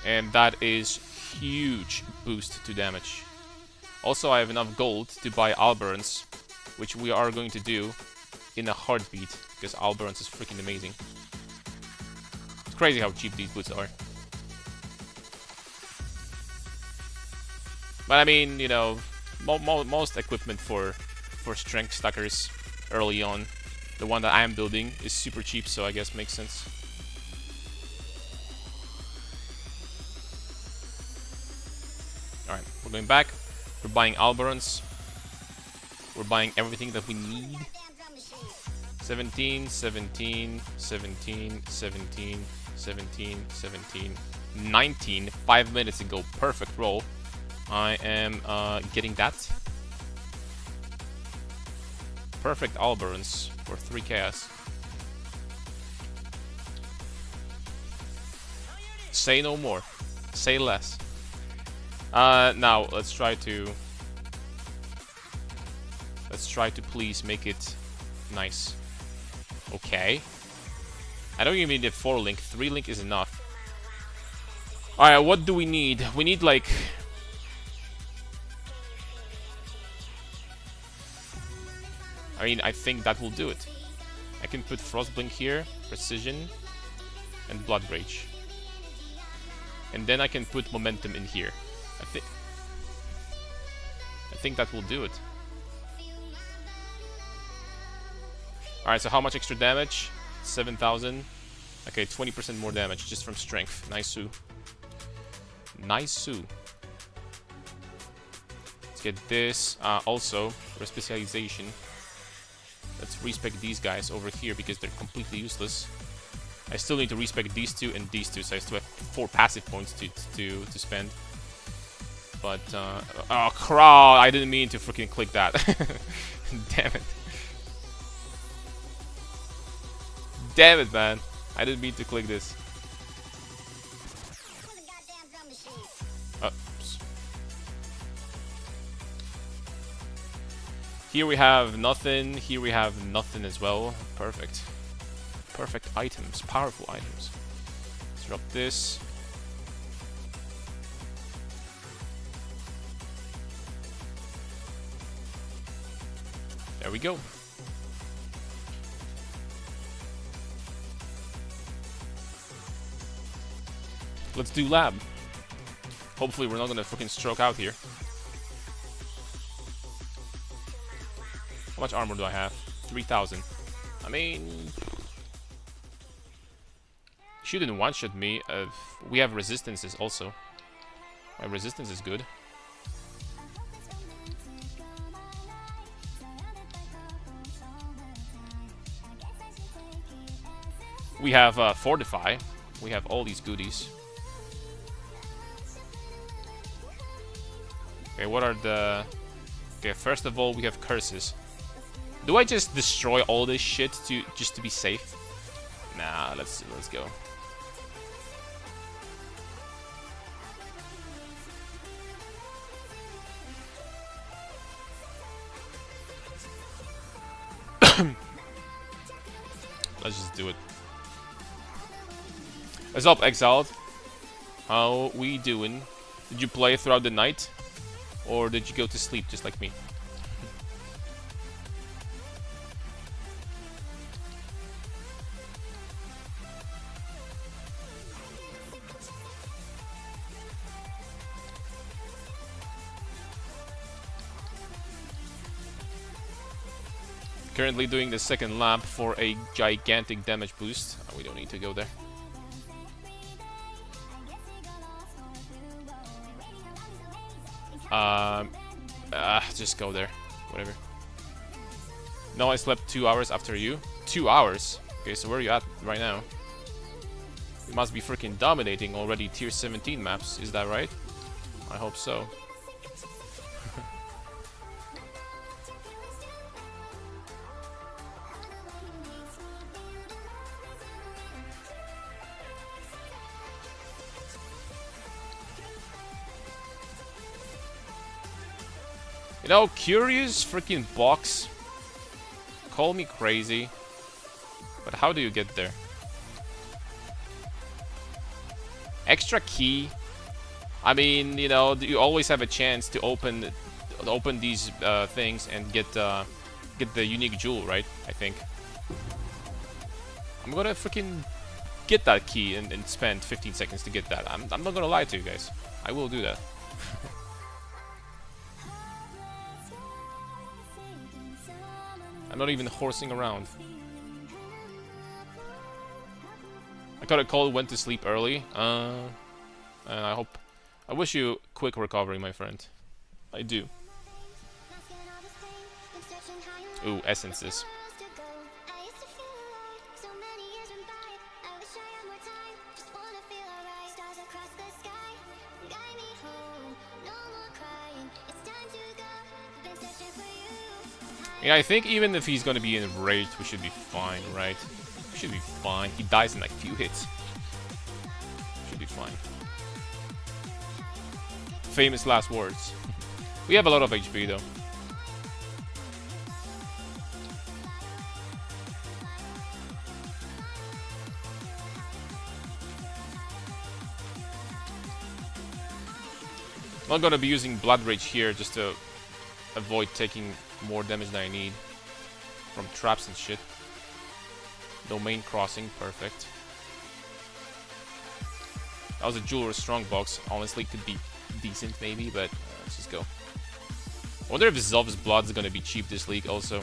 And that is huge boost to damage. Also, I have enough gold to buy Alberans, which we are going to do in a heartbeat, because Alberans is freaking amazing. It's crazy how cheap these boots are. But I mean, most equipment for strength stackers early on, the one that I am building, is super cheap, so I guess makes sense. Alright, we're going back. We're buying Alberans. We're buying everything that we need. 17, 17, 17, 17, 17, 17, 19. 5 minutes ago, perfect roll. I am getting that. Perfect Alberans for 3 chaos. Say no more. Say less. Now let's try to please make it nice. Okay. I don't even need a 4-link. 3-link is enough. Alright, what do we need? We need like... I mean, I think that will do it. I can put Frostblink here, Precision, and Blood Rage. And then I can put Momentum in here. I think that will do it. Alright, so how much extra damage? 7,000. Okay, 20% more damage just from strength. Nice-oo. Nice-oo. Let's get this. Also, Respecialization. Let's respec these guys over here because they're completely useless. I still need to respec these two and these two, so I still have 4 passive points to spend. But, oh, crawl! I didn't mean to freaking click that. Damn it. Damn it, man. I didn't mean to click this. Oops. Here we have nothing. Here we have nothing as well. Perfect. Perfect items. Powerful items. Let's drop this. There we go. Let's do lab. Hopefully we're not gonna freaking stroke out here. How much armor do I have? 3,000. I mean... shouldn't one-shot me. We have resistances also. My resistance is good. We have Fortify. We have all these goodies. Okay, what are the... okay, first of all, we have curses. Do I just destroy all this shit just to be safe? Nah, let's go. Let's just do it. What's up, Exiled? How we doing? Did you play throughout the night? Or did you go to sleep just like me? Currently doing the second lap for a gigantic damage boost. We don't need to go there. Just go there. Whatever. No, I slept 2 hours after you. 2 hours? Okay, so where are you at right now? You must be freaking dominating already tier 17 maps, is that right? I hope so. You know, curious freaking box. Call me crazy. But how do you get there? Extra key. I mean, you know, you always have a chance to open these things and get the unique jewel, right? I think. I'm gonna freaking get that key and spend 15 seconds to get that. I'm not gonna lie to you guys. I will do that. I'm not even horsing around. I got a call, went to sleep early. And I wish you quick recovery, my friend. I do. Ooh, essences. Yeah, I think even if he's gonna be enraged, we should be fine, right? We should be fine. He dies in like few hits. Should be fine. Famous last words. We have a lot of HP though. I'm not gonna be using Blood Rage here just to avoid taking more damage than I need from traps and shit. Domain crossing, perfect. That was a jeweler strongbox. Honestly, could be decent maybe, but let's just go. I wonder if Zov's blood is gonna be cheap this league also.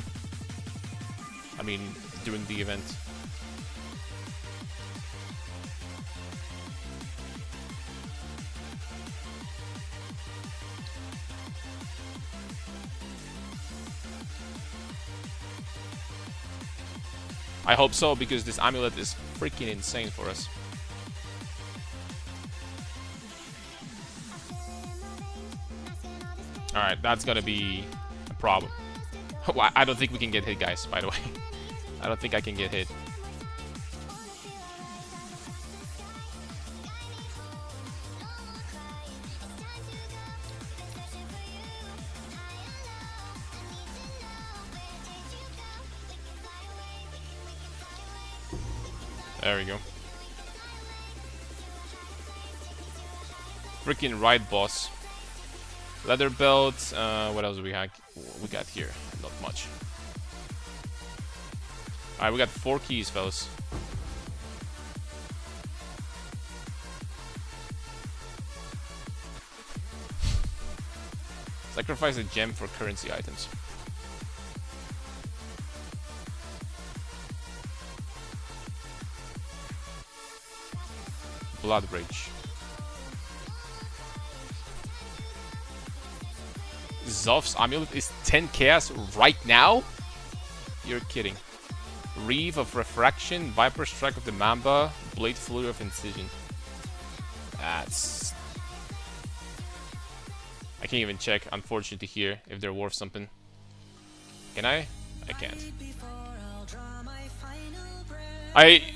I mean, during the event. I hope so, because this amulet is freaking insane for us. Alright, that's gonna be a problem. I don't think we can get hit, guys, by the way. I don't think I can get hit. There we go. Freaking right, boss. Leather belt. What else do we got here? Not much. Alright, we got 4 keys, fellas. Sacrifice a gem for currency items. Blood Rage. Zov's amulet is 10 chaos right now? You're kidding. Reeve of Refraction, Viper Strike of the Mamba, Blade Flurry of Incision. That's... I can't even check, unfortunately, here if they're worth something. Can I? I can't.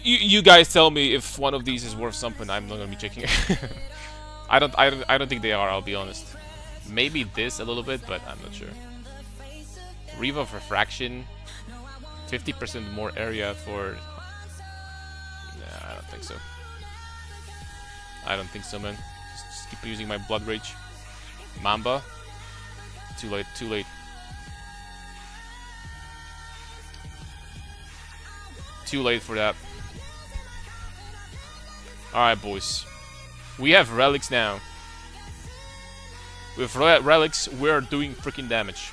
You guys tell me if one of these is worth something. I'm not gonna be checking it. I don't think they are, I'll be honest. Maybe this a little bit, but I'm not sure. Reeve of Refraction, 50% more area for... Nah, I don't think so. I don't think so, man. Just keep using my Blood Rage. Mamba. Too late, too late. Too late for that. Alright, boys. We have relics now. With relics, we're doing freaking damage.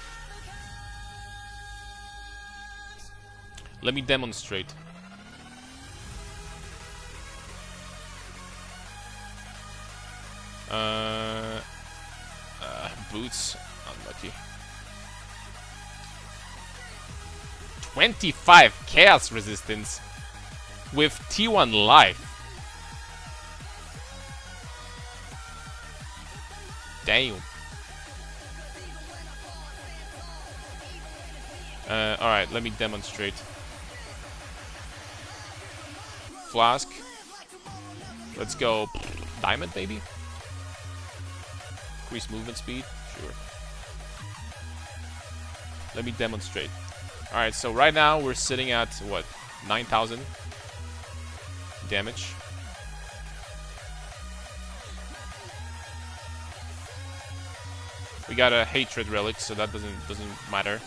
Let me demonstrate. Boots. Unlucky. 25 chaos resistance with T1 life. Damn. Alright, let me demonstrate. Flask. Let's go. Diamond, maybe? Increase movement speed? Sure. Let me demonstrate. Alright, so right now we're sitting at, what, 9,000 damage. We got a Hatred Relic, so that doesn't matter.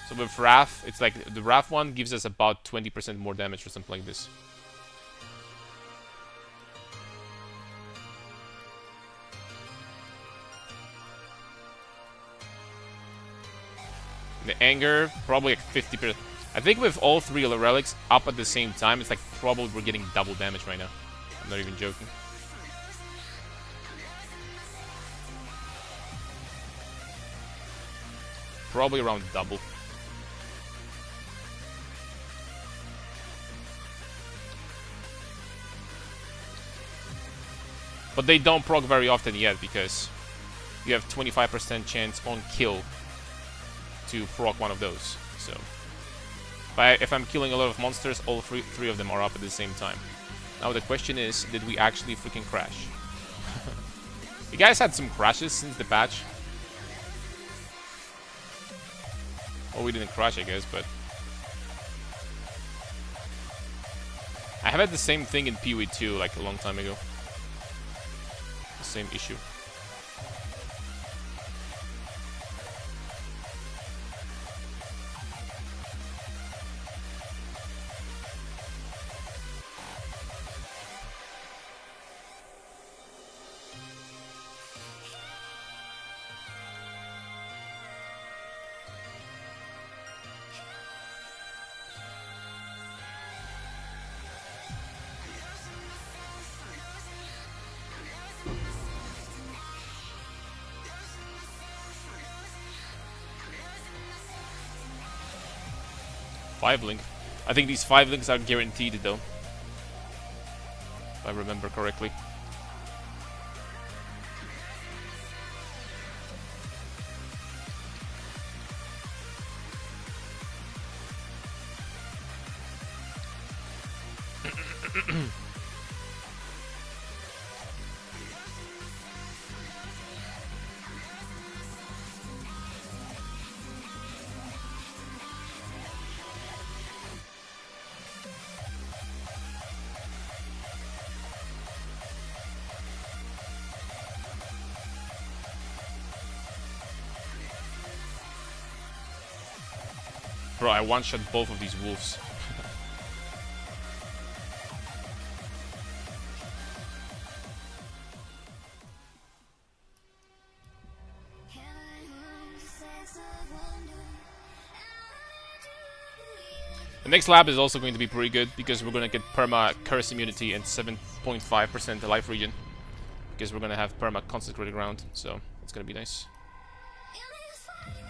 So with Wrath, it's like the Wrath one gives us about 20% more damage or something like this. The Anger, probably like 50%. I think with all three relics up at the same time, it's like probably we're getting double damage right now. I'm not even joking. Probably around double. But they don't proc very often yet because you have 25% chance on kill to proc one of those. So, but if I'm killing a lot of monsters, all three of them are up at the same time. Now the question is, did we actually freaking crash? You guys had some crashes since the patch. Well, we didn't crash, I guess, but I have had the same thing in PoE 2 like a long time ago. The same issue. Five link. I think these 5 links are guaranteed though. If I remember correctly. Bro, I one-shot both of these wolves. The next lab is also going to be pretty good because we're going to get perma curse immunity and 7.5% life regen. Because we're going to have perma consecrated ground, so it's going to be nice.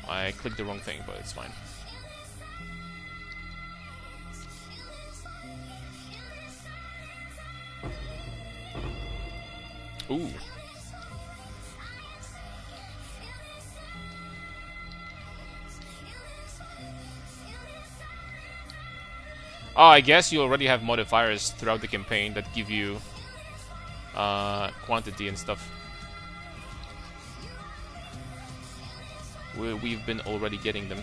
I clicked the wrong thing, but it's fine. Ooh. Oh, I guess you already have modifiers throughout the campaign that give you quantity and stuff. We've been already getting them.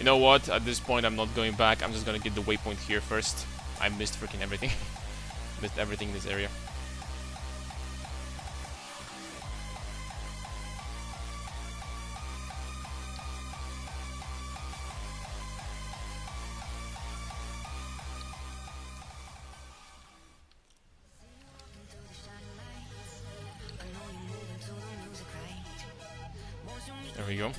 You know what? At this point, I'm not going back. I'm just gonna get the waypoint here first. I missed freaking everything. Missed everything in this area. There we go.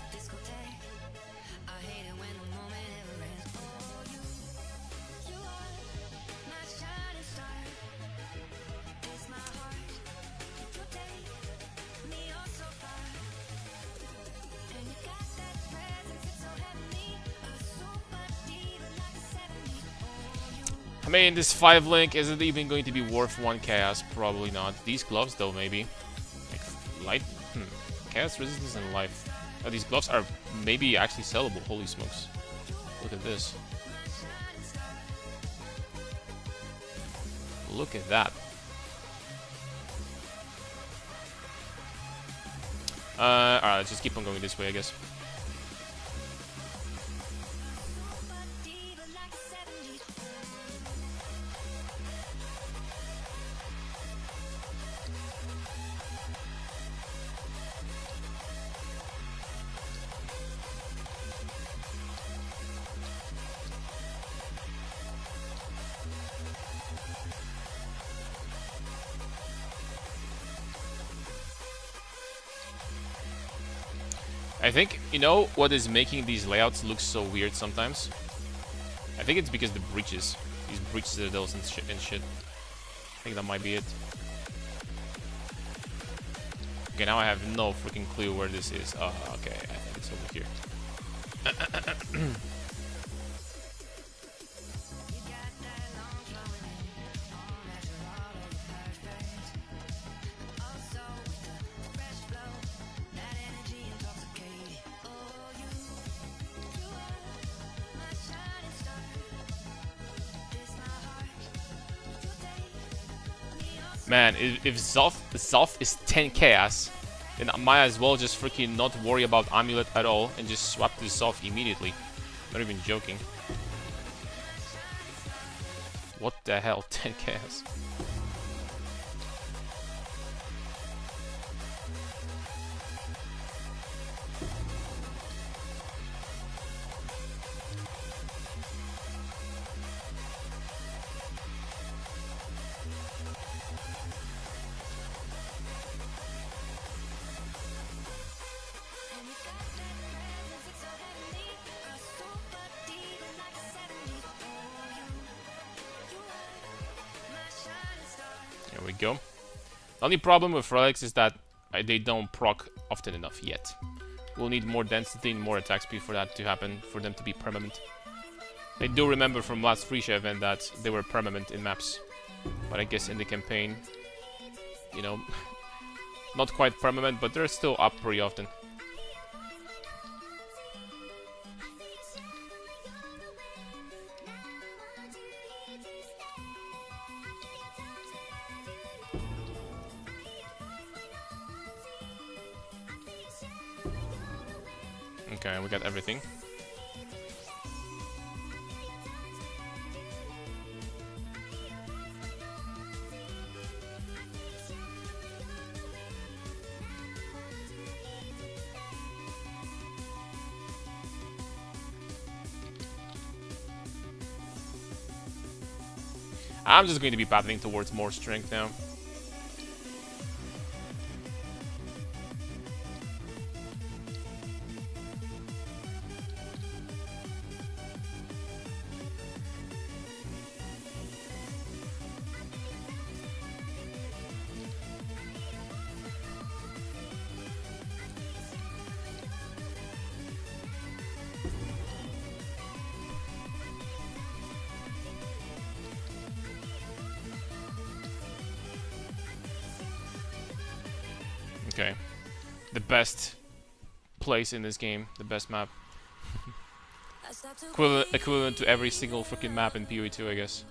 I mean, this 5 link isn't even going to be worth 1 chaos. Probably not. These gloves, though, maybe. Like, light? Chaos resistance and life. Oh, these gloves are maybe actually sellable. Holy smokes. Look at this. Look at that. Alright, let's just keep on going this way, I guess. I think, you know what is making these layouts look so weird sometimes? I think it's because the breaches. These breach citadels and shit. I think that might be it. Okay, now I have no freaking clue where this is. Oh, okay, I think it's over here. Man, if Zoth is 10 chaos, then I might as well just freaking not worry about Amulet at all and just swap this Zoth immediately. Not even joking. What the hell, 10 chaos? There we go. The only problem with relics is that they don't proc often enough yet. We'll need more density and more attack speed for that to happen, for them to be permanent. I do remember from last Phrecia event that they were permanent in maps. But I guess in the campaign, you know, not quite permanent, but they're still up pretty often. Okay, we got everything. I'm just going to be battling towards more strength now. Okay. The best place in this game, the best map. Equivalent to every single freaking map in PoE2, I guess.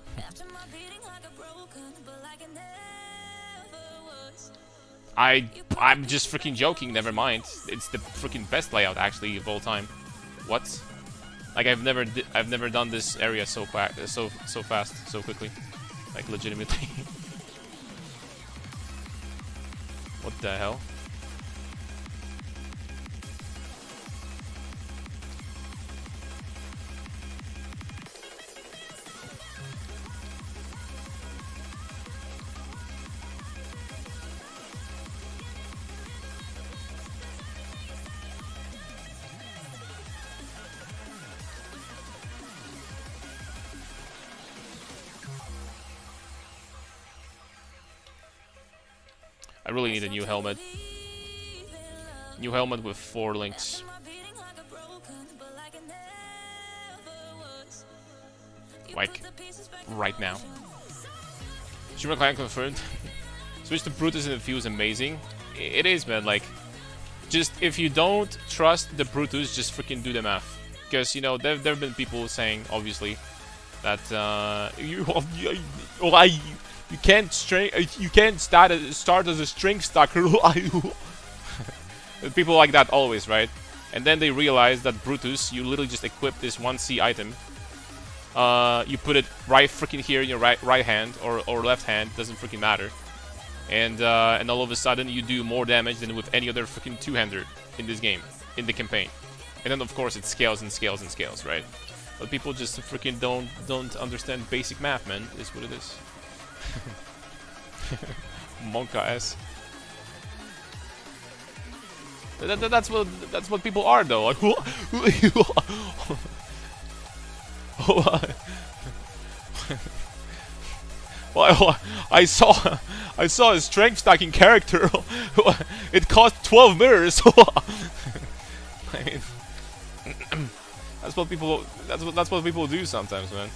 I'm just freaking joking, never mind. It's the freaking best layout actually of all time. What? Like I've never done this area so fast, so quickly. Like legitimately. What the hell? I really need a new helmet. New helmet with 4 links. Like, right now. Shima Clan confirmed. Switch to Brutus and the Fuse, amazing. It is, man, like... Just, if you don't trust the Brutus, just freaking do the math. Because, you know, there have been people saying, obviously, that, you can't start as a strength stacker. People like that always, right? And then they realize that Brutus, you literally just equip this 1C item. You put it right freaking here in your right hand or left hand, doesn't freaking matter. And all of a sudden you do more damage than with any other freaking two-hander in this game, in the campaign. And then of course it scales and scales and scales, right? But people just freaking don't understand basic math, man. Is what it is. Monka S. That's what people are, though. Like, well, I saw a strength stacking character. It cost 12 mirrors. I mean, that's what people do sometimes, man.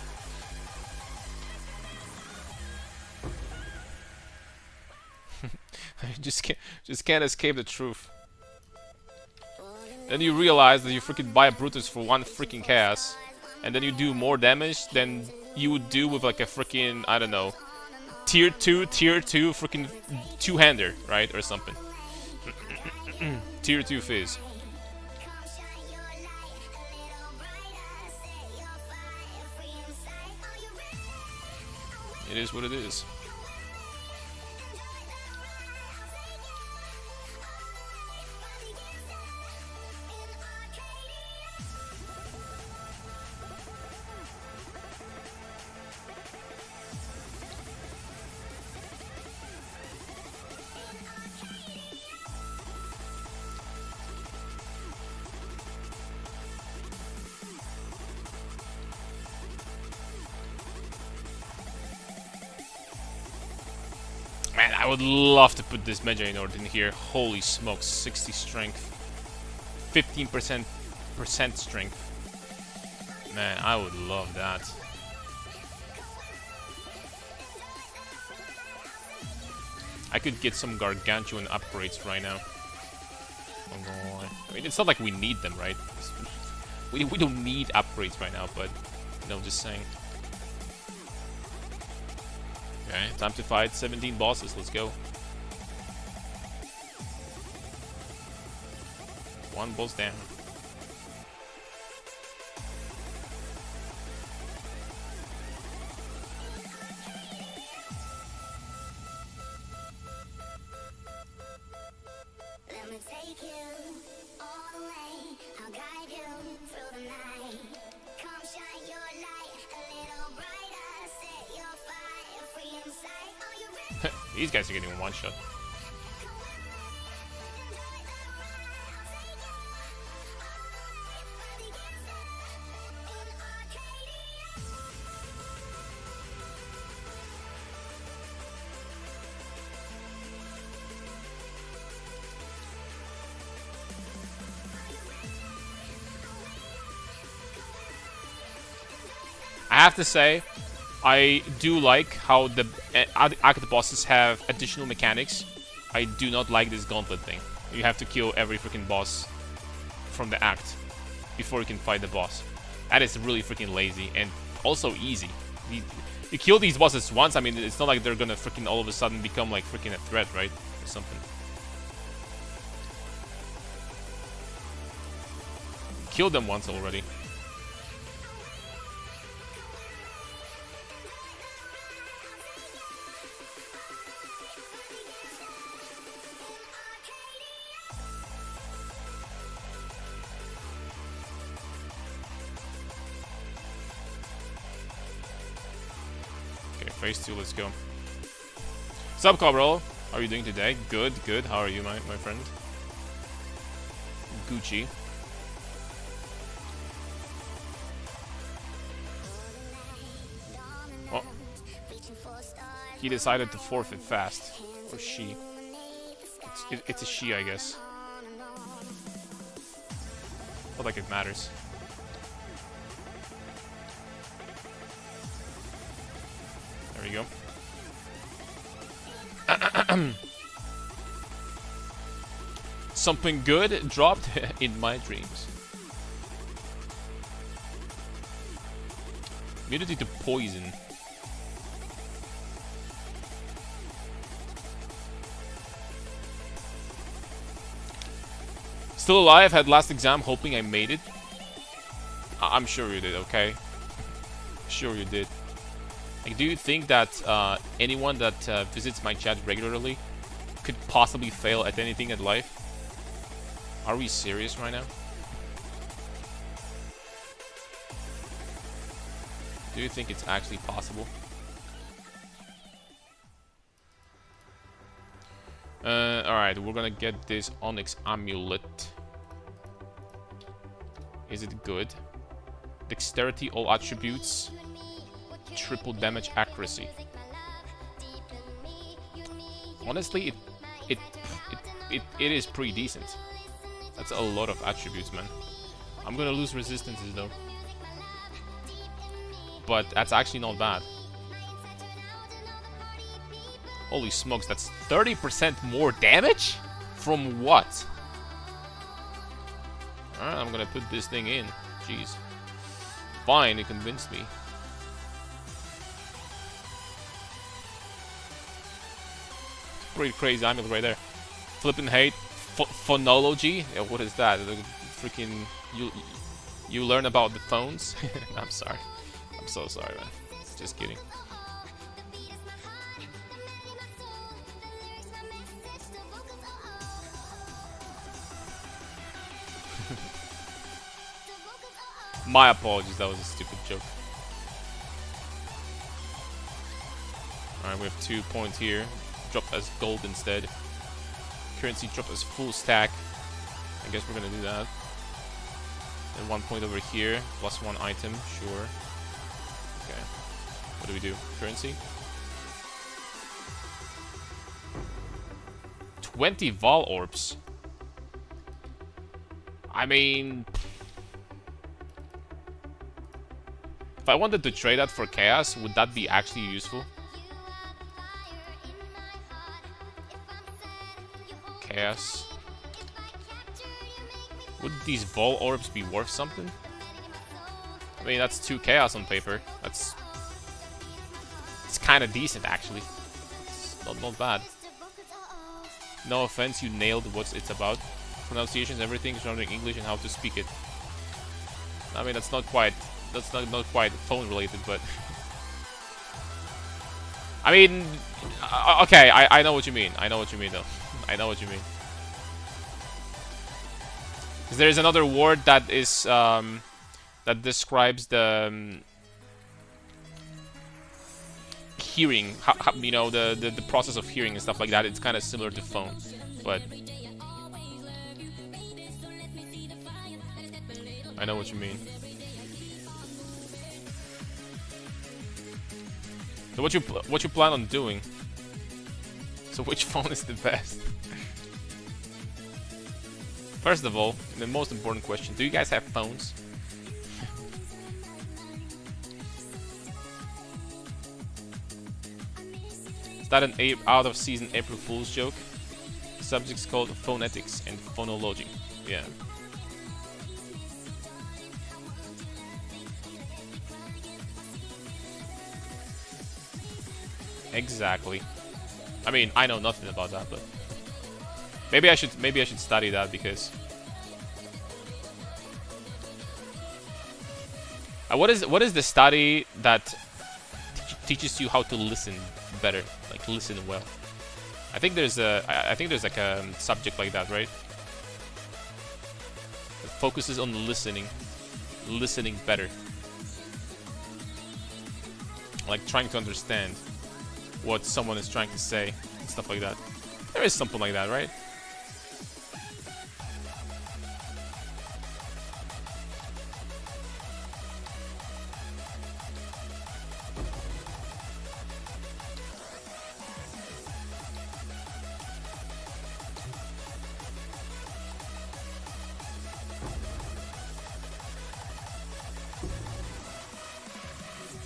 just can't escape the truth. Then you realize that you freaking buy a Brutus for 1 freaking chaos, and then you do more damage than you would do with like a freaking, I don't know, tier 2 freaking two-hander, right, or something. Tier 2 Fizz. It is what it is. Man, I would love to put this Mega Nord in here. Holy smokes, 60 strength. 15% strength. Man, I would love that. I could get some gargantuan upgrades right now. I'm gonna lie. I mean, it's not like we need them, right? We don't need upgrades right now, but, you know, just saying. Okay, time to fight 17 bosses, let's go. 1 boss down. Let me take you all the way. I'll guide you through the night. Come shine your light a little brighter. Set your fire free inside. Are you ready? These guys are getting 1-shot. I have to say, I do like how the act bosses have additional mechanics. I do not like this gauntlet thing. You have to kill every freaking boss from the act before you can fight the boss. That is really freaking lazy and also easy. You kill these bosses once, I mean, it's not like they're gonna freaking all of a sudden become like freaking a threat, right? Or something. Kill them once already. phase 2, let's go. Sup, Cabral? How are you doing today? Good, good. How are you, my friend? Gucci. Oh. He decided to forfeit fast. Or she. It's a she, I guess. Not like it matters. There we go. Something good dropped in my dreams. Immunity to poison. Still alive, had last exam, hoping I made it. I'm sure you did, okay? Sure you did. Like, do you think that anyone that visits my chat regularly could possibly fail at anything in life? Are we serious right now? Do you think it's actually possible? Alright, we're gonna get this Onyx Amulet. Is it good? Dexterity, all attributes. Triple damage accuracy. Honestly, it is pretty decent. That's a lot of attributes, man. I'm gonna lose resistances though. But that's actually not bad. Holy smokes, that's 30% more damage? From what? Alright, I'm gonna put this thing in. Jeez. Fine, it convinced me. Pretty crazy amulet right there. Flippin' hate. Phonology? Yeah, what is that? Freaking... You learn about the phones? I'm sorry. I'm so sorry, man. Just kidding. My apologies, that was a stupid joke. Alright, we have 2 points here. Drop as gold instead. Currency drop as full stack. I guess we're gonna do that. And 1 point over here. Plus 1 item, sure. Okay. What do we do? Currency? 20 Vol Orbs. I mean... if I wanted to trade that for Chaos, would that be actually useful? Chaos. Would these Vol Orbs be worth something? I mean, that's 2 Chaos on paper. It's kind of decent, actually. It's not bad. No offense, you nailed what it's about. Pronunciations, everything surrounding English and how to speak it. I mean, that's not quite phone related, but I mean, okay, I know what you mean. I know what you mean, though. I know what you mean. Because there is another word that is that describes the hearing, you know, the process of hearing and stuff like that. It's kind of similar to phone, but I know what you mean. So what you plan on doing? So which phone is the best? First of all, the most important question: do you guys have phones? Is that an out of season April Fool's joke? The subject's called phonetics and phonology. Yeah. Exactly. I mean, I know nothing about that, but maybe I should study that, because what is the study that teaches you how to listen better, like listen well? I think there's like a subject like that, right? It focuses on listening better. like trying to understand what someone is trying to say and stuff like that. There is something like that, right?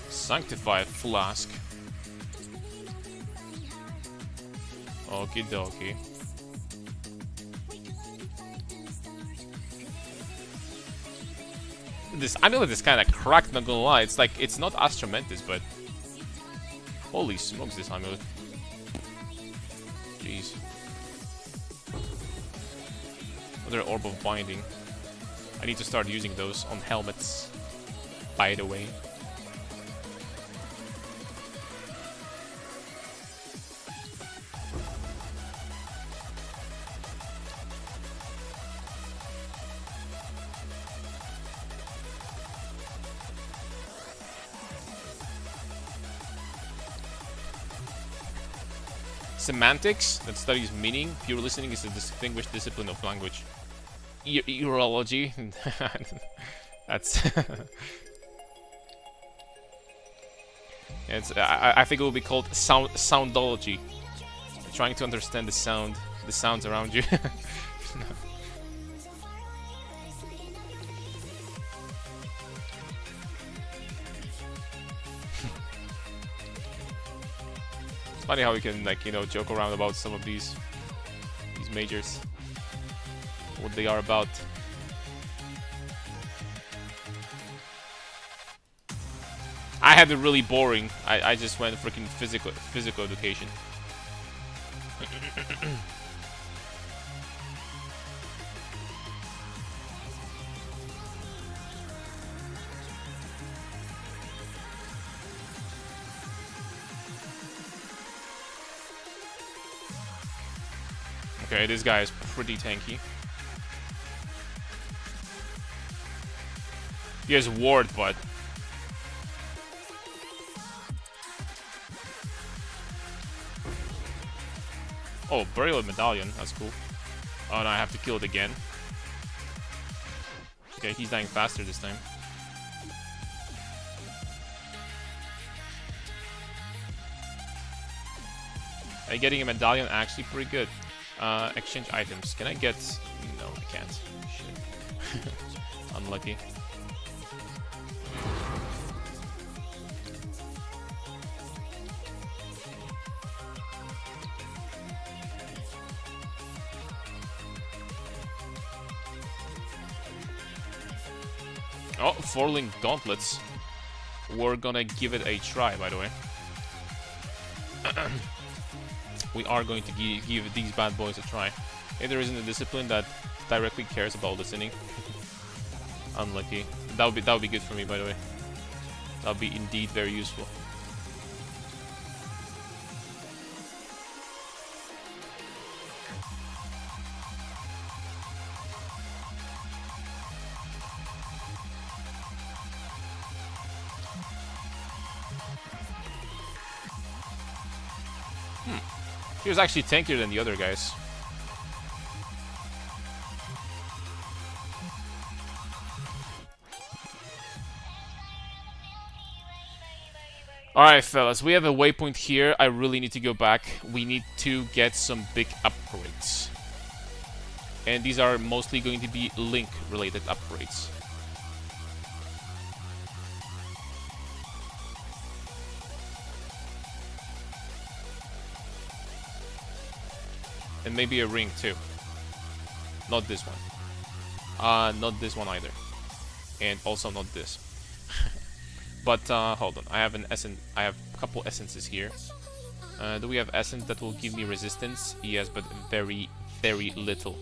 Sanctified flask. Okie dokie. This amulet is kind of cracked, not gonna lie. It's like, it's not as tremendous, but holy smokes, this amulet. Jeez. Another orb of binding. I need to start using those on helmets, by the way. Semantics, that studies meaning. Pure listening is a distinguished discipline of language. Urology. That's... I think it will be called soundology. Trying to understand the sounds around you. It's funny how we can, like, you know, joke around about some of these majors, what they are about. I had it really boring. I just went freaking physical education. Okay, this guy is pretty tanky. He has ward, but oh, burial medallion. That's cool. Oh, no, I have to kill it again. Okay, he's dying faster this time. Getting a medallion actually pretty good. Exchange items. Can I get... No, I can't. Shit. Unlucky. Oh, 4-link gauntlets. We're gonna give it a try, by the way. We are going to give these bad boys a try. If there isn't a discipline that directly cares about listening. Unlucky. That would be good for me, by the way. That would be indeed very useful. He was actually tankier than the other guys. Alright, fellas, we have a waypoint here. I really need to go back. We need to get some big upgrades. And these are mostly going to be link-related upgrades. And maybe a ring too. Not this one. Not this one either. And also not this. But hold on. I have an essence. I have a couple essences here. Do we have essence that will give me resistance? Yes, but very, very little.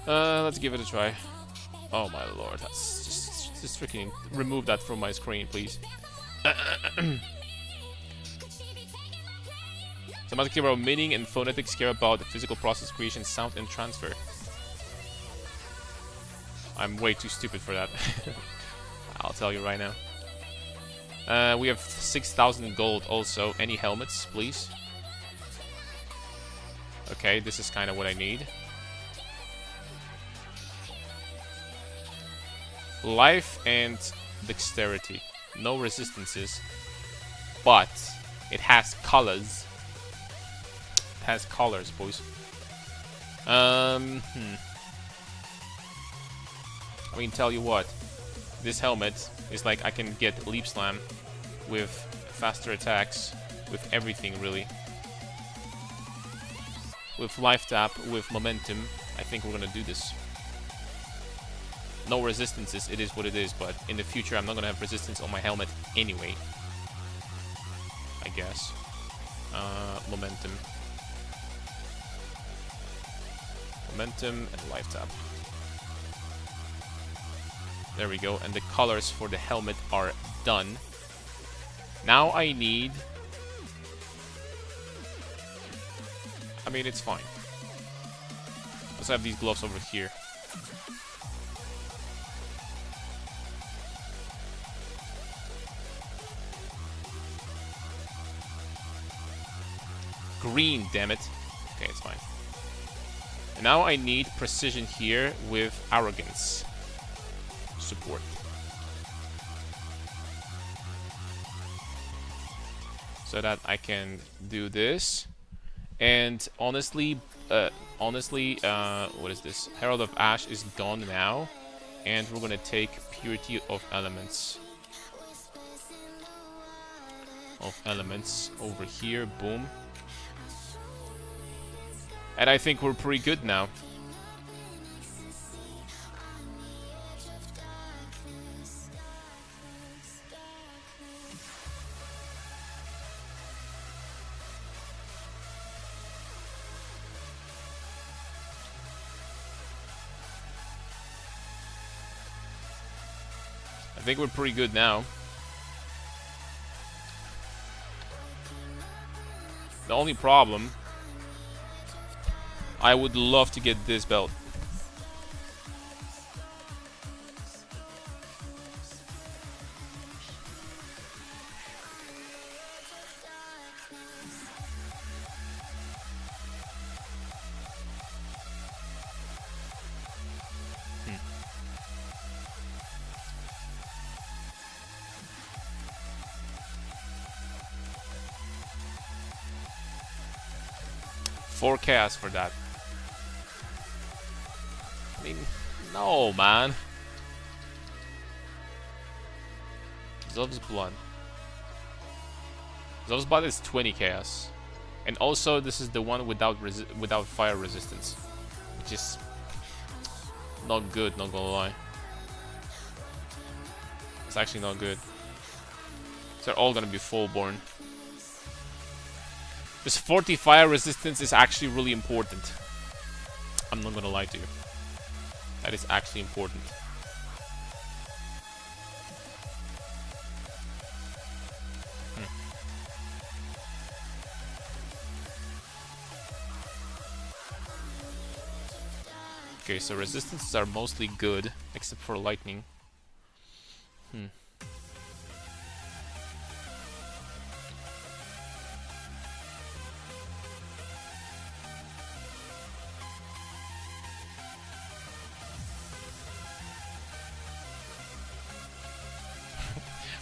Let's give it a try. Oh my lord, that's just freaking remove that from my screen, please. Semantic care about meaning and phonetics care about the physical process, creation, sound, and transfer. I'm way too stupid for that. I'll tell you right now. We have 6,000 gold also. Any helmets, please? Okay, this is kind of what I need. Life and dexterity. No resistances. But it has colors. It has colors, boys. I mean, tell you what. This helmet is like I can get Leap Slam with faster attacks, with everything really. With Life Tap, with Momentum, I think we're gonna do this. No resistances, it is what it is, but in the future I'm not gonna have resistance on my helmet anyway. I guess. Momentum. Momentum and Life Tap. There we go, and the colors for the helmet are done. Now I need... I mean, it's fine. Let's have these gloves over here. Green, damn it. Okay, it's fine. And now I need precision here with arrogance support. So that I can do this. And honestly, what is this? Herald of Ash is gone now. And we're gonna take Purity of Elements. Over here, boom. And I think we're pretty good now. I think we're pretty good now. The only problem, I would love to get this belt. Forecast for that. I mean, no, man. Zov's Blood. Zov's Blood is 20 chaos. And also, this is the one without fire resistance. Which is not good, not gonna lie. It's actually not good. So they're all gonna be full-born. This 40 fire resistance is actually really important. I'm not gonna lie to you. That is actually important. Okay, so resistances are mostly good, except for lightning.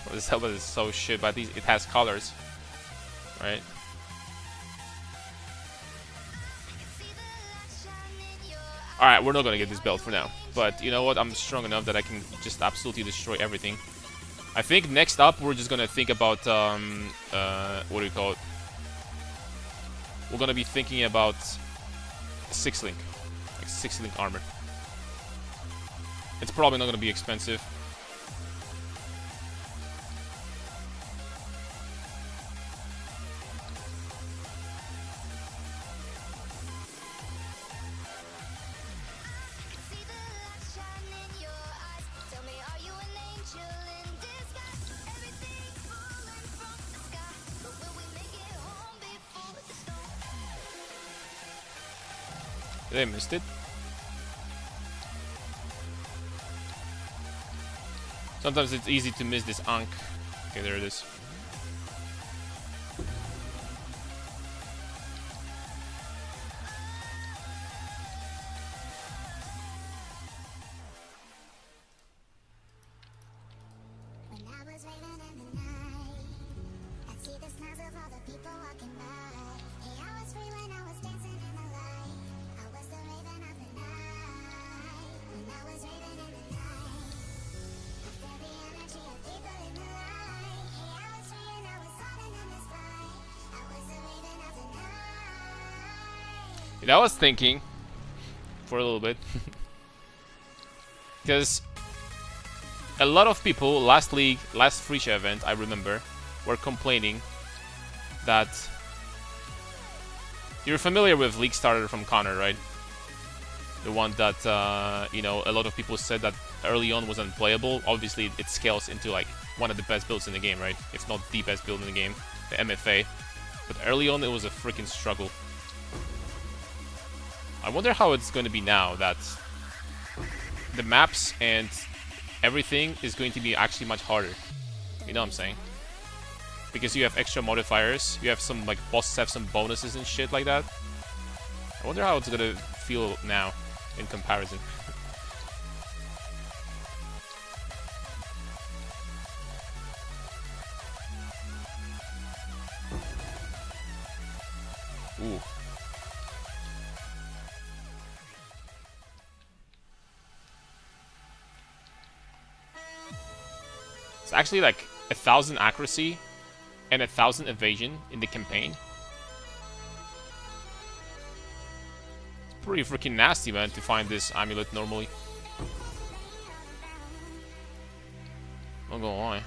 Well, this helmet is so shit, but at least it has colors, right? Alright, we're not gonna get this belt for now. But you know what? I'm strong enough that I can just absolutely destroy everything. I think next up, we're just gonna think about, what do you call it? We're gonna be thinking about 6-link. Like 6-link armor. It's probably not gonna be expensive. They missed it. Sometimes it's easy to miss this Ankh Okay, there it is. When I was raving in the night, I'd see the smiles of all the people walking by. Hey, I was free when I was dancing in the light. I was the raven of the night. When I was raving in the night, I felt the energy of people in the light. Hey, I was free and I was soaring in the sky. I was the raven of the night. And I was thinking for a little bit because a lot of people last Phrecia event, I remember, were complaining that you're familiar with League Starter from Connor, right? The one that you know, a lot of people said that early on was unplayable. Obviously, it scales into like one of the best builds in the game, right? If not the best build in the game, the MFA. But early on, it was a freaking struggle. I wonder how it's going to be now that the maps and everything is going to be actually much harder. You know what I'm saying? Because you have extra modifiers, you have some like bosses have some bonuses and shit like that. I wonder how it's gonna feel now in comparison. Ooh. It's actually like 1,000 accuracy and 1,000 evasion in the campaign. It's pretty freaking nasty, man, to find this amulet normally. Not gonna lie.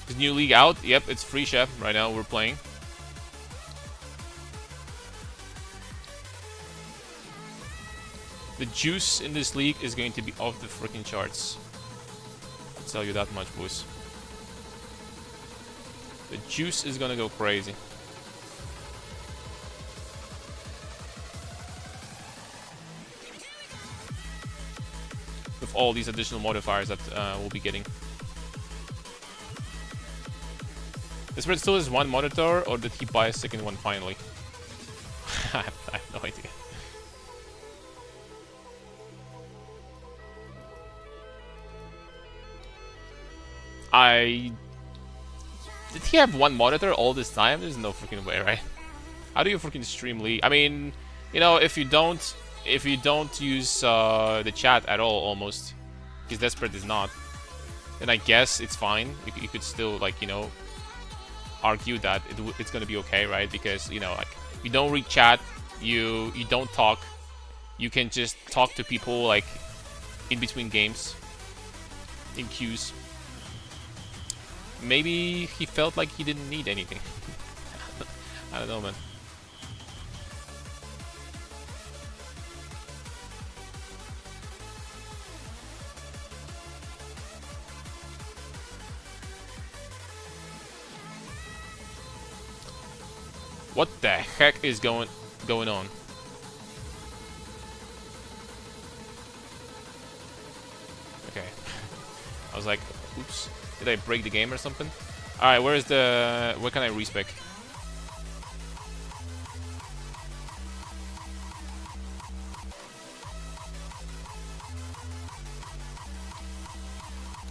Is new league out? Yep, it's Phrecia right now. We're playing. The juice in this league is going to be off the freaking charts. I'll tell you that much, boys. The juice is gonna go crazy. With all these additional modifiers that we'll be getting. This red still has one monitor, or did he buy a second one finally? I have no idea. Did he have one monitor all this time? There's no freaking way, right? How do you freaking stream League? I mean, you know, if you don't use the chat at all, almost, because Desperate is not, then I guess it's fine. You could still, like, you know, argue that it's gonna be okay, right? Because, you know, like, you don't read chat, you don't talk, you can just talk to people like in between games, in queues. Maybe he felt like he didn't need anything. I don't know, man. What the heck is going on? Okay. I was like, oops. Did I break the game or something? Alright, where can I respec?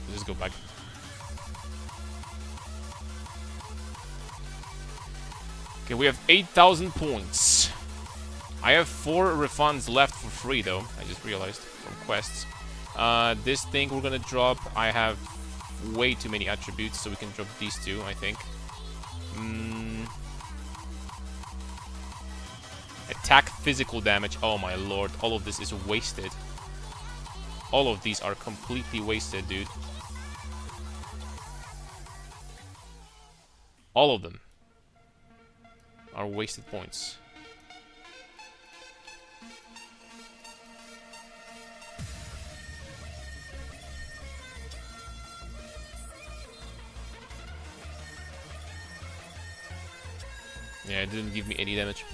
Let's just go back. Okay, we have 8,000 points. I have 4 refunds left for free, though. I just realized from quests. This thing we're gonna drop. I have way too many attributes, so we can drop these two, I think. Attack physical damage. Oh my lord, all of this is wasted. All of these are completely wasted, dude. All of them are wasted points. Yeah, it didn't give me any damage.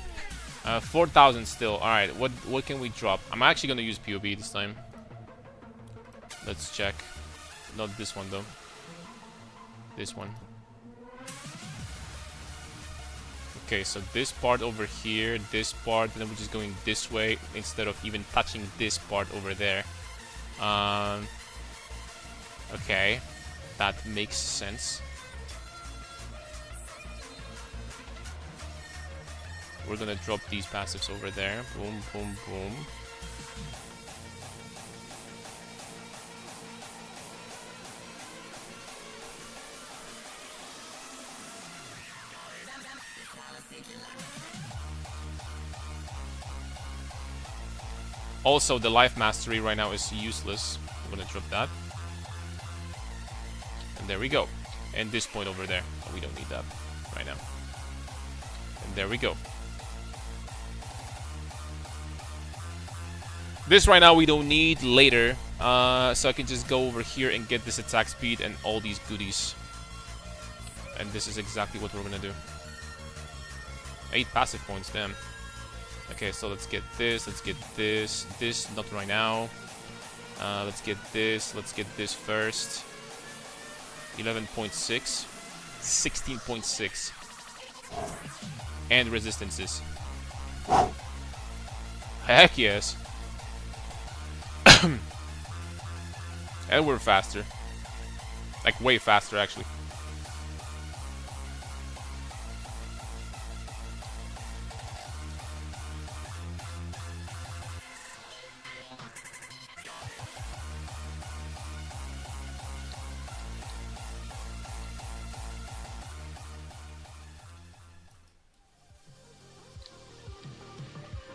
4,000 still. Alright, what can we drop? I'm actually gonna use POB this time. Let's check. Not this one though. This one. Okay, so this part over here, this part, then we're just going this way instead of even touching this part over there. Okay, that makes sense. We're gonna drop these passives over there. Boom, boom, boom. Also, the life mastery right now is useless. I'm gonna drop that. And there we go. And this point over there. Oh, we don't need that right now. And there we go. This right now we don't need later. So I can just go over here and get this attack speed and all these goodies. And this is exactly what we're gonna do. 8 passive points, damn. Okay, so let's get this, this, not right now. Let's get this first. 11.6, 16.6. And resistances. Heck yes. And we're faster. Like, way faster, actually.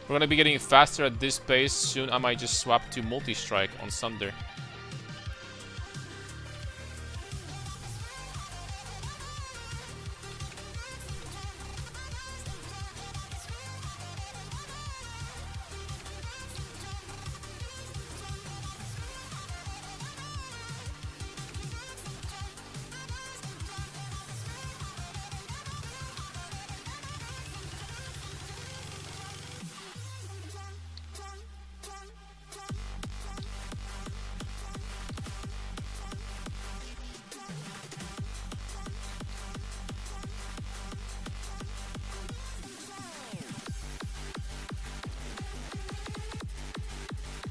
We're gonna be getting faster at this pace. Soon I might just swap to multi-strike on Sunder.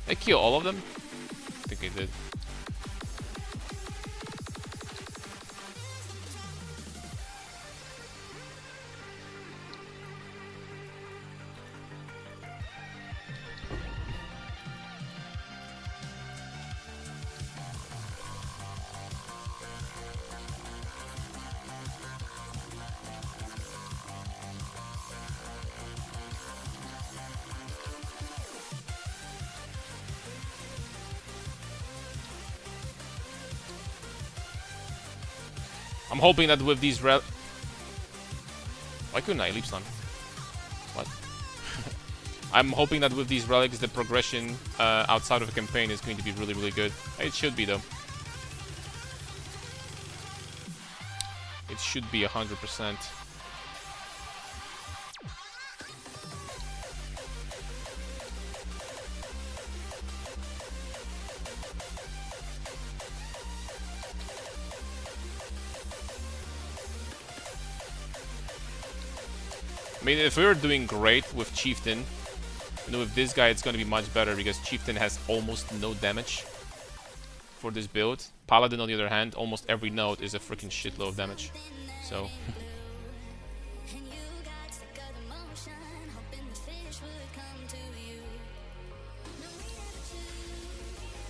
Did I kill all of them? I think I did. I'm hoping that with these Why couldn't I leap stun? What? I'm hoping that with these relics, the progression outside of the campaign is going to be really, really good. It should be, though. It should be 100%. I mean, if we were doing great with Chieftain, with this guy it's going to be much better because Chieftain has almost no damage for this build. Paladin, on the other hand, almost every node is a freaking shitload of damage. So...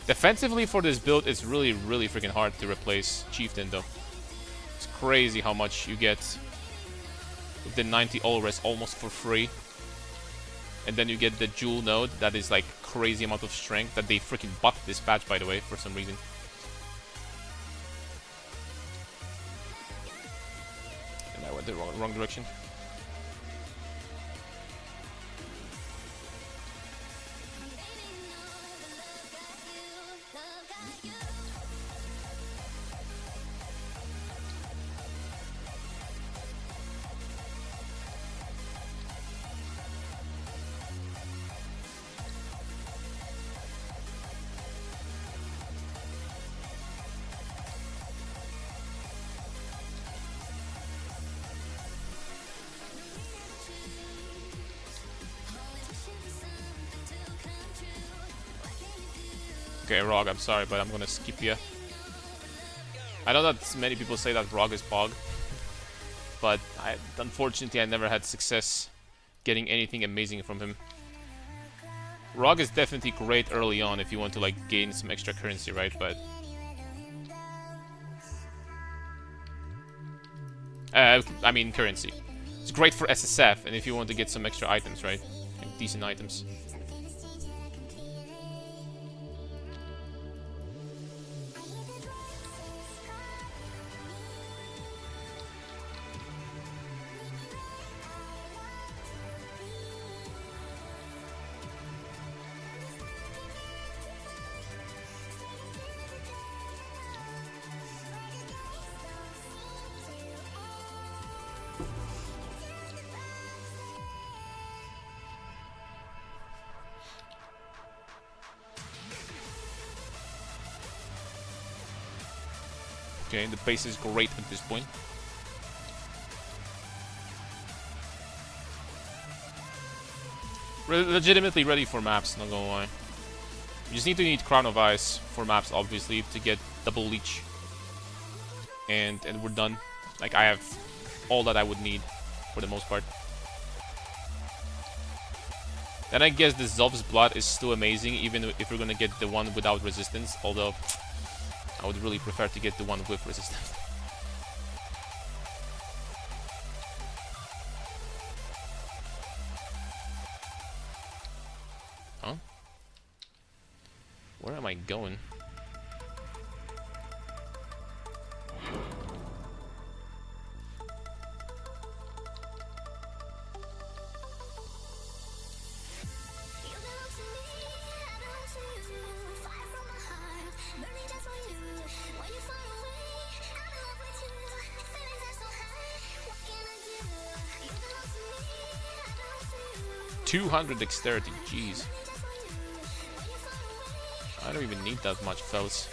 Defensively for this build, it's really, really freaking hard to replace Chieftain, though. It's crazy how much you get with the 90 all res almost for free. And then you get the Jewel node that is like crazy amount of strength that they freaking buffed this patch, by the way, for some reason. And I went went the wrong direction. Okay, Rog, I'm sorry, but I'm gonna skip you. I know that many people say that Rog is Bog, but unfortunately I never had success getting anything amazing from him. Rog is definitely great early on if you want to like gain some extra currency, right? But I mean currency. It's great for SSF, and if you want to get some extra items, right? Like decent items. Okay, the pace is great at this point. Legitimately ready for maps, not gonna lie. You just need Crown of Ice for maps, obviously, to get double leech. And we're done. Like, I have all that I would need, for the most part. Then I guess the Zov's Blood is still amazing, even if we're gonna get the one without resistance, although I would really prefer to get the one with resistance. Huh? Where am I going? .200 dexterity, jeez. I don't even need that much, fellas.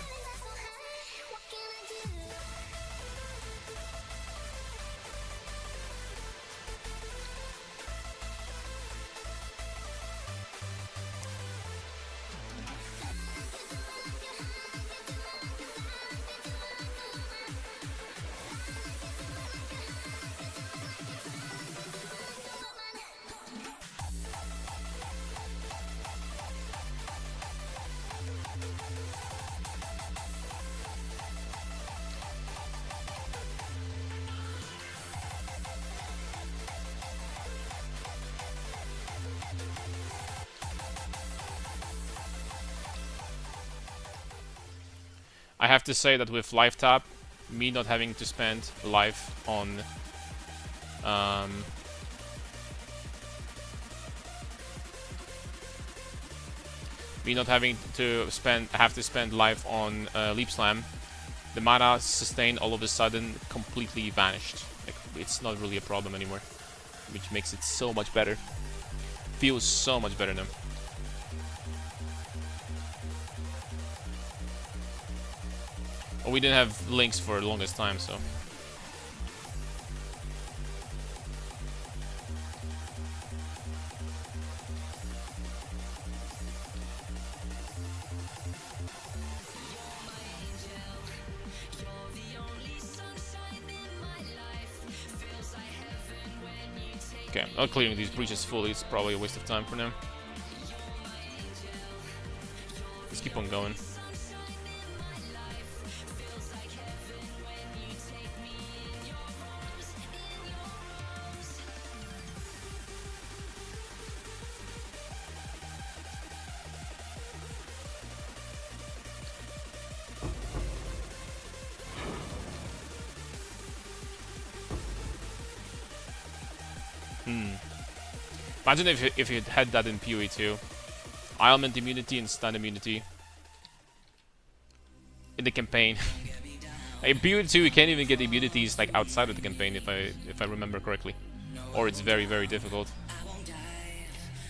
I have to say that with life tap, me not having to spend life on me not having to spend life on Leap Slam, the mana sustain all of a sudden completely vanished. Like, it's not really a problem anymore, which makes it so much better. Feels so much better now. We didn't have links for the longest time, so. Okay, not clearing these breaches fully, it's probably a waste of time for now. Let's keep on going. Imagine if you had that in PoE too. Ailment immunity and stun immunity in the campaign. In PoE 2 you can't even get immunities like outside of the campaign if I remember correctly, or it's very difficult.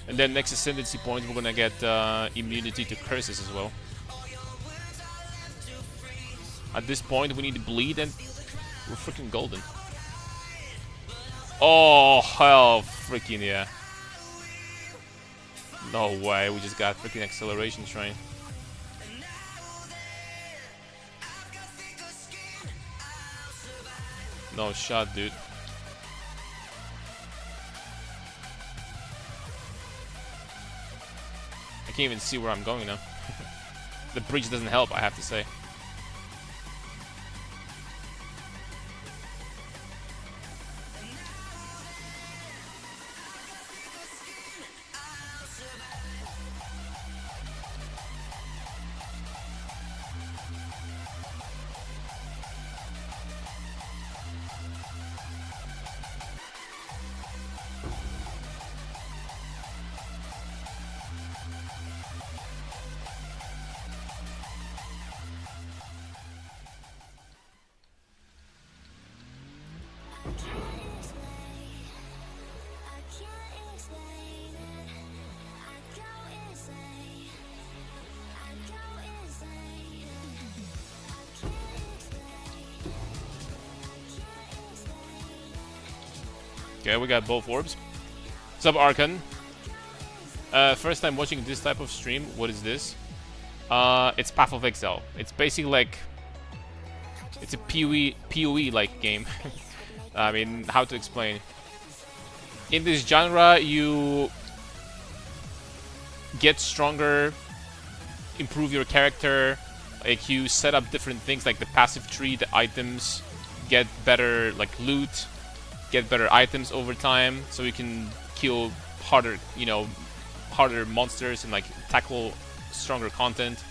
And then next ascendancy point we're gonna get immunity to curses as well. At this point we need to bleed and we're freaking golden. Oh hell freaking yeah. No way, we just got freaking acceleration shrine. No shot, dude. I can't even see where I'm going now. The bridge doesn't help, I have to say. Okay, we got both orbs. Sub Archon. First time watching this type of stream. What is this? It's Path of Exile. It's basically like it's a PoE like game. I mean, how to explain? In this genre, you get stronger, improve your character. Like you set up different things, like the passive tree, the items, get better like loot, get better items over time, so you can kill harder, harder monsters and like tackle stronger content.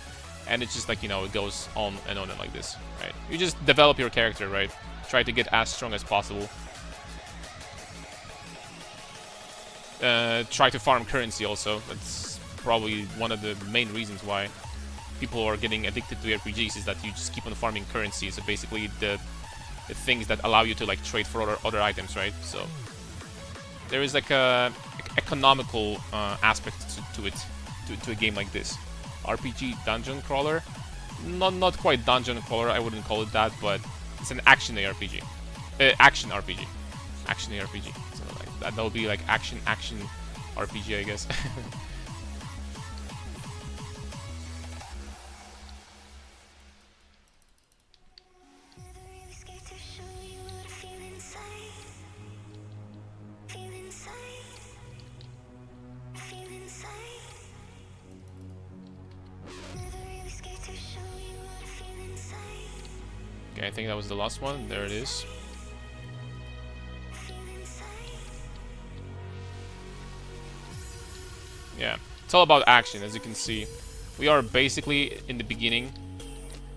And it's just like, it goes on and like this, right? You just develop your character, right? Try to get as strong as possible. Try to farm currency also. That's probably one of the main reasons why people are getting addicted to RPGs, is that you just keep on farming currency. So basically the things that allow you to like trade for other items, right? So there is like a economical aspect to it, to a game like this. RPG dungeon crawler, not quite dungeon crawler, I wouldn't call it that, but it's an action ARPG, action RPG, something like that. That would be like action RPG, I guess. Okay, I think that was the last one. There it is. Yeah, it's all about action, as you can see. We are basically in the beginning,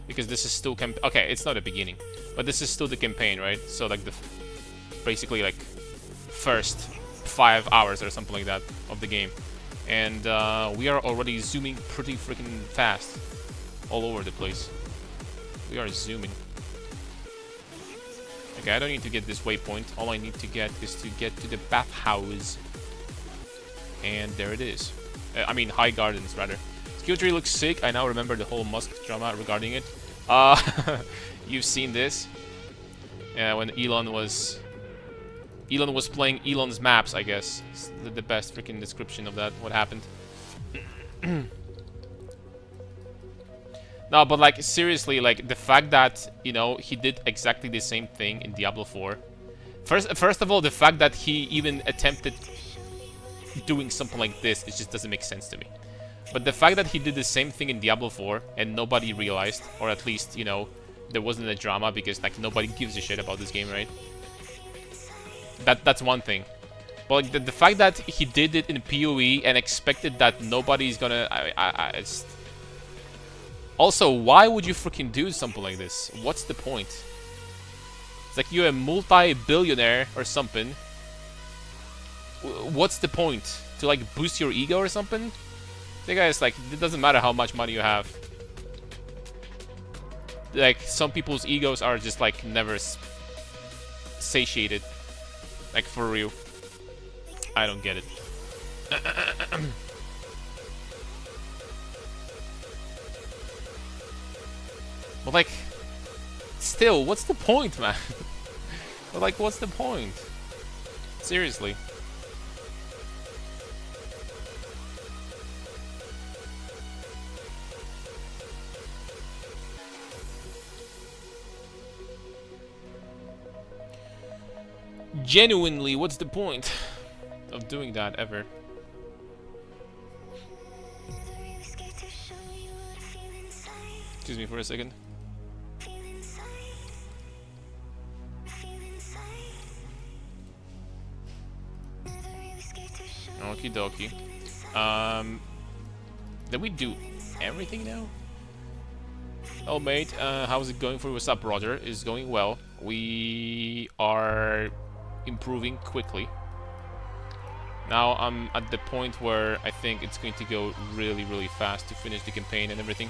because this is still okay, it's not the beginning, but this is still the campaign, right? So like basically like first 5 hours or something like that of the game, and we are already zooming pretty freaking fast all over the place. We are zooming. Okay, I don't need to get this waypoint. All I need to get is to get to the bathhouse. And there it is. I mean, High Gardens, rather. Skill tree looks sick. I now remember the whole Musk drama regarding it. You've seen this. When Elon was playing Elon's maps, I guess. It's the best freaking description of that, what happened. No, but like seriously, like the fact that, he did exactly the same thing in Diablo 4. First of all, the fact that he even attempted doing something like this, it just doesn't make sense to me. But the fact that he did the same thing in Diablo 4 and nobody realized, or at least, there wasn't a drama because like nobody gives a shit about this game, right? That's one thing. But like, the fact that he did it in PoE and expected that nobody's gonna, it's... Also, why would you freaking do something like this? What's the point? It's like you're a multi-billionaire or something, what's the point? To like boost your ego or something? The guy is like, it doesn't matter how much money you have. Like, some people's egos are just like never satiated. Like, for real. I don't get it. But like, still, what's the point, man? But like, what's the point? Seriously. Genuinely, what's the point of doing that ever? Excuse me for a second. Okie dokie. Did we do everything now? Oh mate, how's it going for you? What's up, Roger? It's going well. We are improving quickly. Now I'm at the point where I think it's going to go really, really fast to finish the campaign and everything.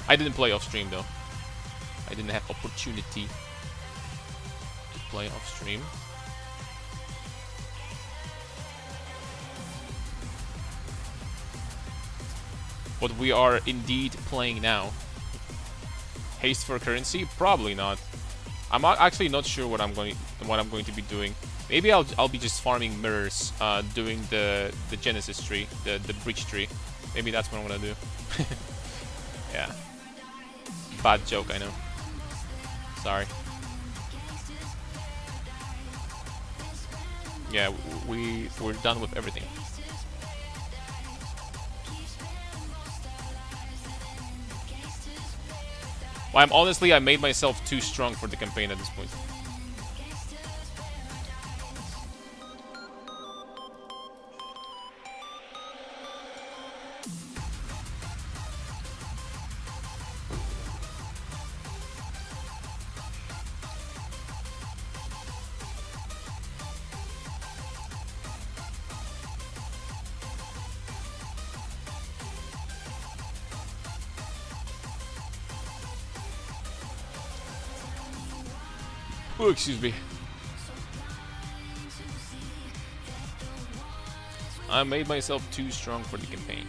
I didn't play off stream though. I didn't have opportunity to play off stream. But we are indeed playing now. Haste for currency? Probably not. I'm actually not sure what I'm going to be doing. Maybe I'll be just farming mirrors, doing the Genesis tree, the bridge tree. Maybe that's what I'm gonna do. Yeah. Bad joke, I know. Sorry. Yeah, we're done with everything. Well, honestly, I made myself too strong for the campaign at this point. Oh, excuse me. I made myself too strong for the campaign.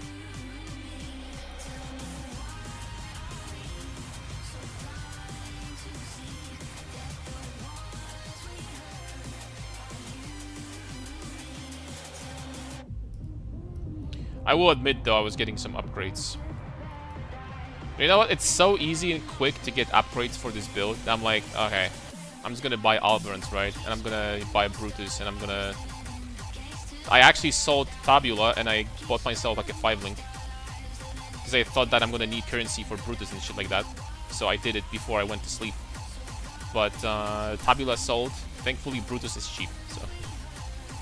I will admit though, I was getting some upgrades. You know what? It's so easy and quick to get upgrades for this build. I'm like, okay, I'm just gonna buy Alberans, right? And I'm gonna buy Brutus, and I'm gonna... I actually sold Tabula, and I bought myself like a 5-link. Because I thought that I'm gonna need currency for Brutus and shit like that. So I did it before I went to sleep. But Tabula sold. Thankfully, Brutus is cheap. So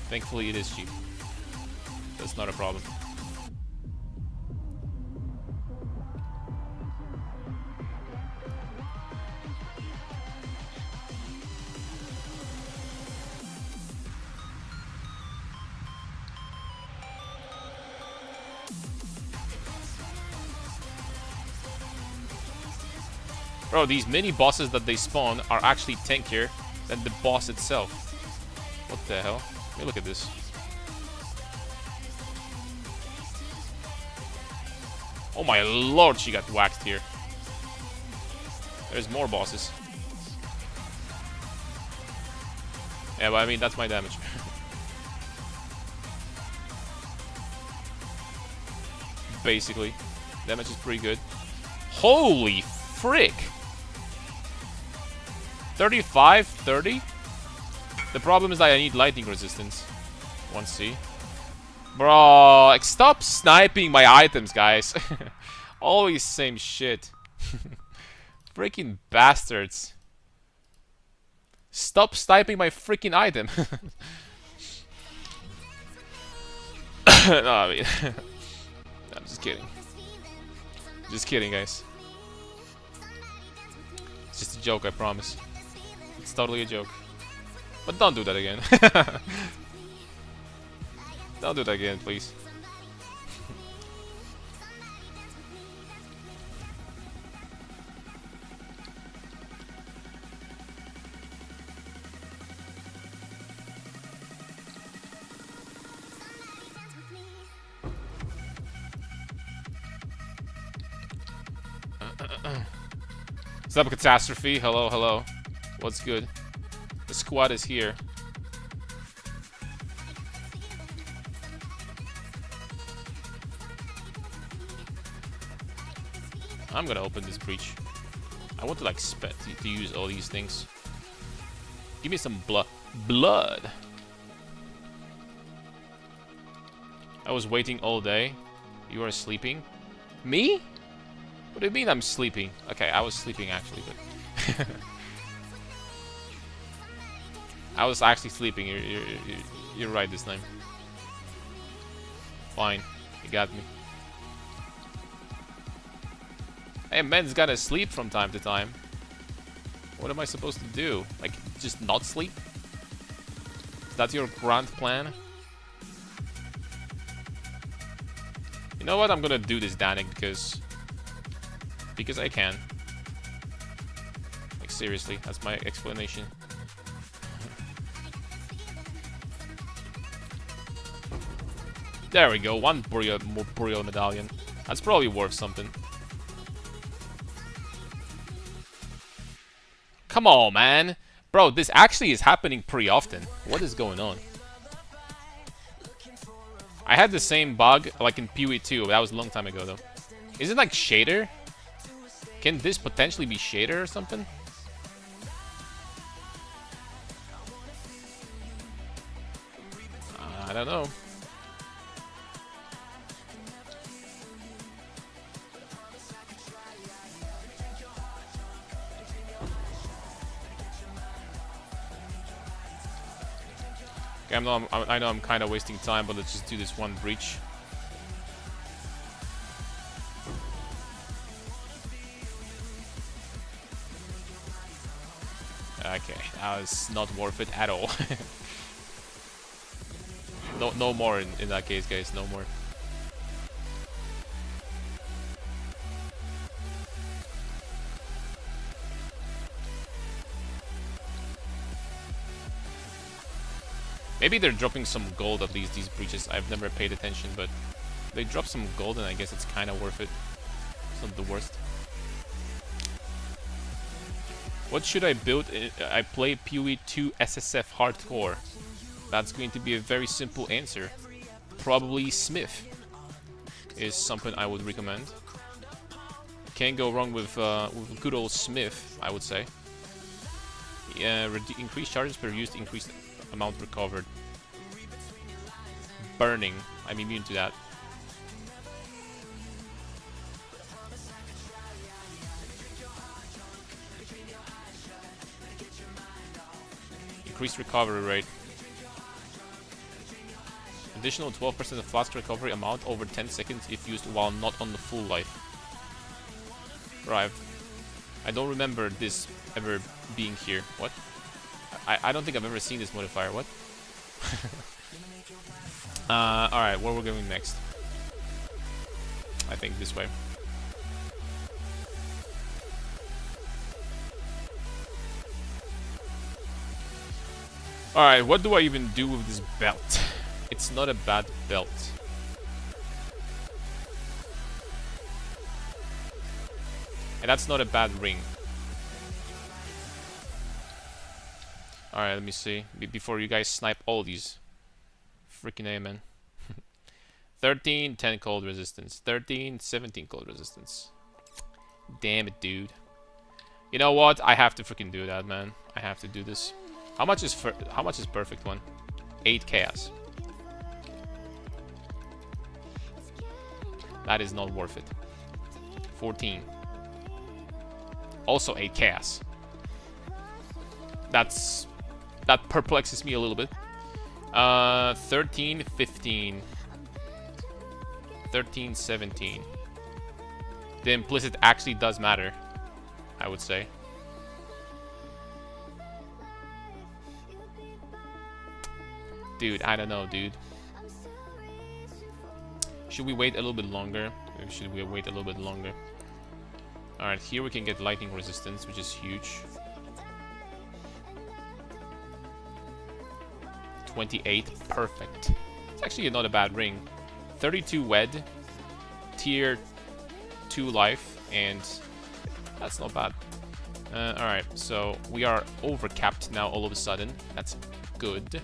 thankfully, it is cheap. That's not a problem. Bro, these mini bosses that they spawn are actually tankier than the boss itself. What the hell? Let me look at this. Oh my lord, she got whacked here. There's more bosses. Yeah, but I mean, that's my damage. Basically. Damage is pretty good. Holy frick! 35, 30? The problem is that I need lightning resistance. 1C. Bro, like, stop sniping my items, guys. Always same shit. Freaking bastards. Stop sniping my freaking item. No, I mean... I'm just kidding. Just kidding, guys. It's just a joke, I promise. It's totally a joke. But don't do that again. Don't do that again, please. What's up, Catastrophe? Hello, hello. What's good? The squad is here. I'm gonna open this breach. I want to like to use all these things. Give me some blood. I was waiting all day. You are sleeping? Me? What do you mean I'm sleeping? Okay, I was sleeping actually, but I was actually sleeping. You're right this time. Fine, you got me. Hey, man's gotta sleep from time to time. What am I supposed to do? Like, just not sleep? Is that your grand plan? You know what? I'm gonna do this, Danik, because I can. Like, seriously, that's my explanation. There we go, one Boreal medallion. That's probably worth something. Come on, man. Bro, this actually is happening pretty often. What is going on? I had the same bug, like in PoE 2, but that was a long time ago, though. Is it like shader? Can this potentially be shader or something? I don't know. Okay, I know I'm kind of wasting time, but let's just do this one breach. Okay, that was not worth it at all. No more in that case, guys. No more. Maybe they're dropping some gold, at least, these breaches. I've never paid attention, but they drop some gold, and I guess it's kind of worth it. It's not the worst. What should I build? I play PoE 2 SSF Hardcore. That's going to be a very simple answer. Probably Smith is something I would recommend. Can't go wrong with good old Smith, I would say. Yeah, increased charges per used, increased amount recovered. Burning. I'm immune to that. Increased recovery rate. Additional 12% of flask recovery amount over 10 seconds if used while not on the full life. Right. I don't remember this ever being here. What? I don't think I've ever seen this modifier. What? Alright, where we're going next? I think this way. Alright, what do I even do with this belt? It's not a bad belt. And that's not a bad ring. Alright, let me see. Before you guys snipe all these. Freaking A, man. 13, 10 cold resistance. 13, 17 cold resistance. Damn it, dude. You know what? I have to freaking do that, man. I have to do this. How much is perfect one? 8 chaos. That is not worth it. 14. Also 8 chaos. That perplexes me a little bit. 13, 15. 13, 17. The implicit actually does matter, I would say. Dude, I don't know, dude. Should we wait a little bit longer? Or should we wait a little bit longer? Alright, here we can get lightning resistance, which is huge. 28, perfect. It's actually not a bad ring. 32 wed, tier 2 life, and that's not bad. Alright, so we are overcapped now all of a sudden. That's good.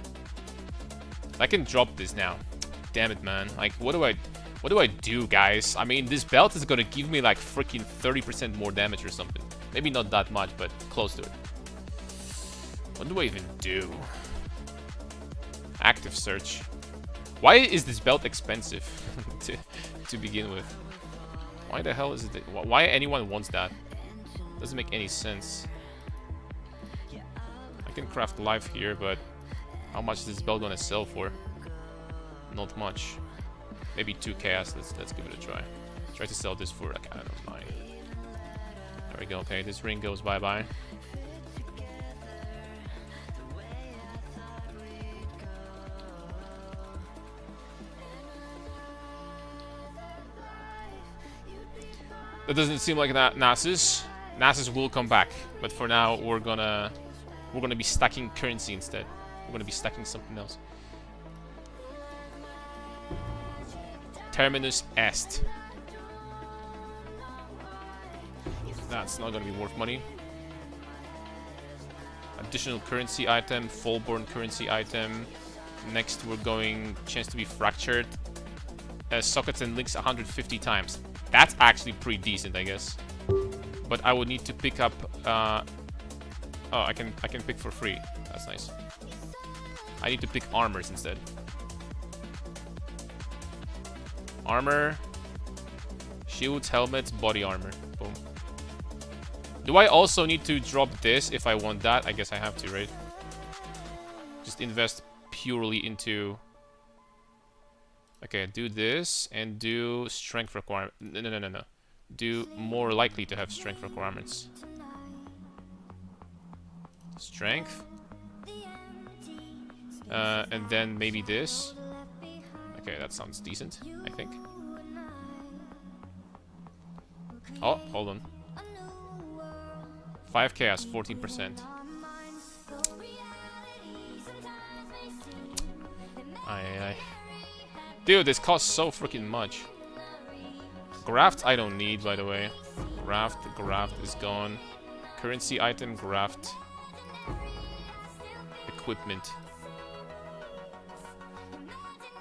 I can drop this now. Damn it, man. Like, what do I do, guys? I mean, this belt is gonna give me like freaking 30% more damage or something. Maybe not that much, but close to it. What do I even do? Active search. Why is this belt expensive to begin with? Why the hell is it? Why anyone wants that? Doesn't make any sense. I can craft life here, but how much is this belt gonna sell for? Not much. Maybe 2 chaos. Let's give it a try. Try to sell this for like, I don't know, 9. There we go. Okay, this ring goes bye-bye. That doesn't seem like Nasus. Nasus will come back, but for now we're gonna be stacking currency instead. We're gonna be stacking something else. Terminus Est. That's not gonna be worth money. Additional currency item, Fallborn currency item. Next we're going chance to be fractured. Sockets and links 150 times. That's actually pretty decent, I guess. But I would need to pick up. Oh, I can pick for free. That's nice. I need to pick armors instead. Armor, shields, helmets, body armor. Boom. Do I also need to drop this if I want that? I guess I have to, right? Just invest purely into. Okay, do this and do strength requirement. No. Do more likely to have strength requirements. Strength. And then maybe this. Okay, that sounds decent, I think. Oh, hold on. 5 chaos, 14%. Aye. Dude, this costs so freaking much. Graft I don't need, by the way. Graft is gone. Currency item, graft. Equipment.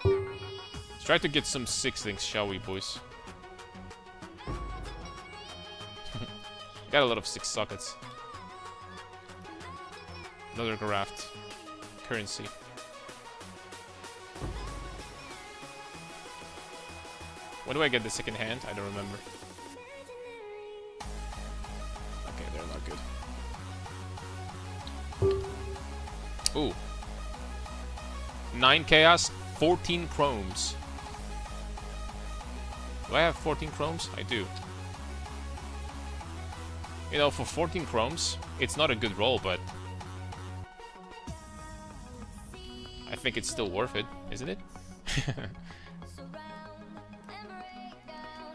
Let's try to get some 6 things, shall we, boys? Got a lot of 6 sockets. Another graft. Currency. When do I get the second hand? I don't remember. Okay, they're not good. Ooh. 9 chaos, 14 chromes. Do I have 14 chromes? I do. You know, for 14 chromes, it's not a good roll, but I think it's still worth it, isn't it?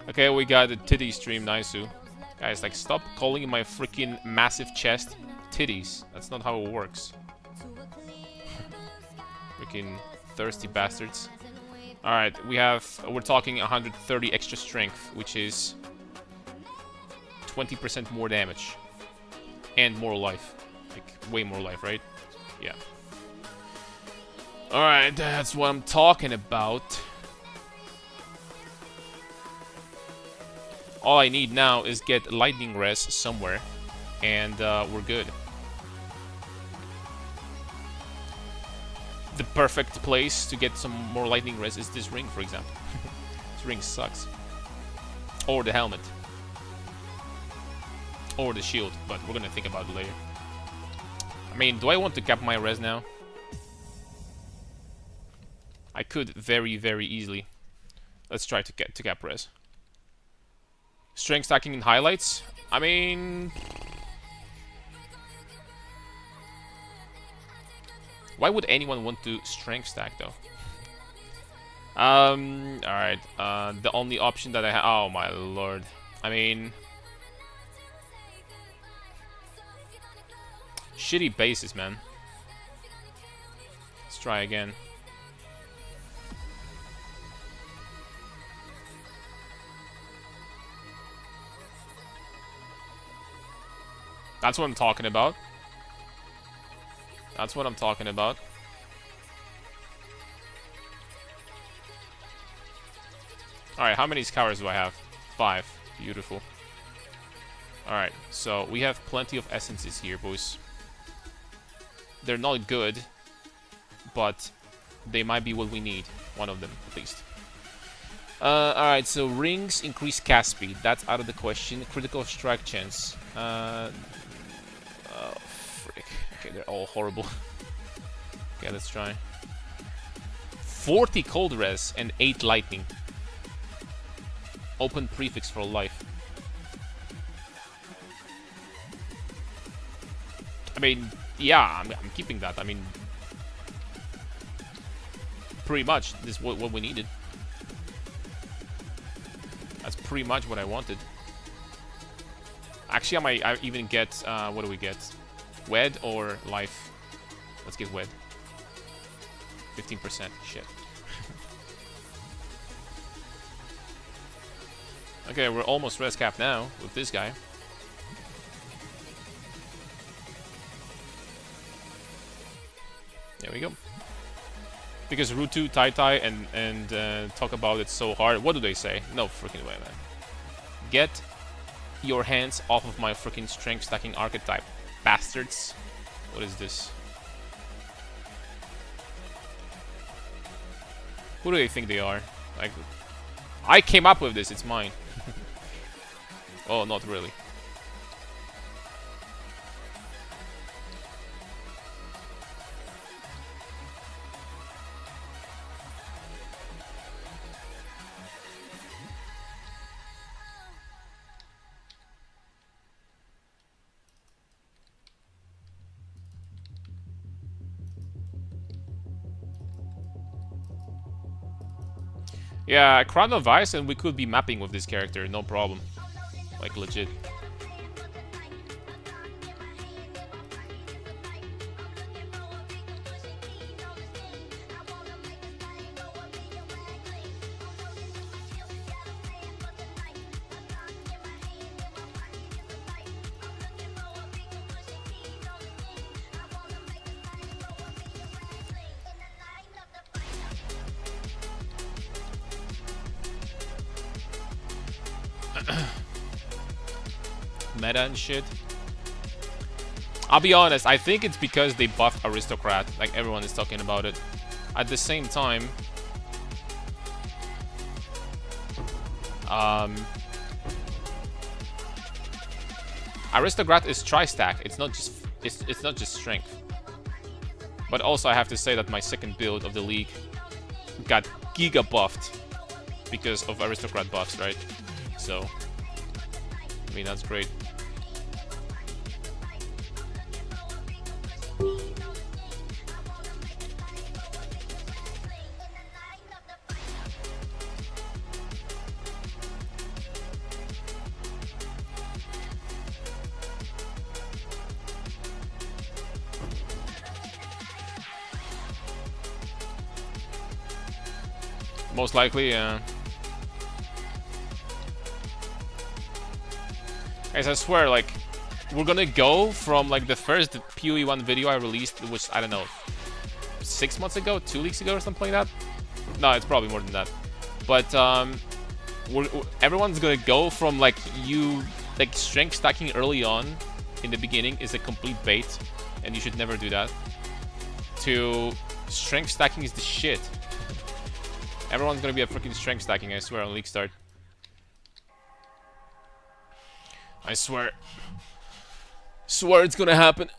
Okay, we got the titty stream, Naisu. Guys, like, stop calling my freaking massive chest titties. That's not how it works. Freaking thirsty bastards. Alright, we're talking 130 extra strength, which is 20% more damage. And more life. Like, way more life, right? Yeah. Alright, that's what I'm talking about. All I need now is get lightning res somewhere, and we're good. The perfect place to get some more lightning res is this ring, for example. This ring sucks. Or the helmet. Or the shield, but we're gonna think about it later. I mean, do I want to cap my res now? I could very, very easily. Let's try to cap res. Strength stacking in highlights. I mean, Why would anyone want to strength stack though? Alright. The only option that I have. Oh my lord. I mean. Shitty bases, man. Let's try again. That's what I'm talking about. That's what I'm talking about. Alright, how many scours do I have? 5. Beautiful. Alright, so we have plenty of essences here, boys. They're not good, but they might be what we need. One of them, at least. Alright, so rings increase cast speed. That's out of the question. Critical strike chance. Oh, frick. Okay, they're all horrible. Okay, let's try. 40 cold res and 8 lightning. Open prefix for life. I mean, yeah, I'm keeping that. I mean, pretty much this is what we needed. That's pretty much what I wanted. Actually, I might even get, what do we get? Wed or life? Let's get wed. 15%. Shit. Okay, we're almost res cap now with this guy. There we go. Because Rutu, Tai Tai, and talk about it so hard. What do they say? No freaking way, man. Get your hands off of my freaking strength stacking archetype, bastards. What is this? Who do they think they are? Like, I came up with this. It's mine. Oh, not really. Yeah, Crown of Ice, and we could be mapping with this character, no problem. Like, legit. Meta and shit. I'll be honest, I think it's because they buffed Aristocrat, like everyone is talking about it. At the same time, Aristocrat is tri-stack. It's not just strength. But also I have to say that my second build of the league got giga buffed because of Aristocrat buffs, right? So I mean, that's great. Most likely, Guys, I swear, like, we're gonna go from, like, the first PoE1 video I released, which, I don't know, 6 months ago, 2 weeks ago or something like that? No, it's probably more than that. But, everyone's gonna go from, like, strength stacking early on, in the beginning, is a complete bait, and you should never do that, to strength stacking is the shit. Everyone's gonna be a freaking strength stacking, I swear, on League Start. I swear. Swear it's gonna happen.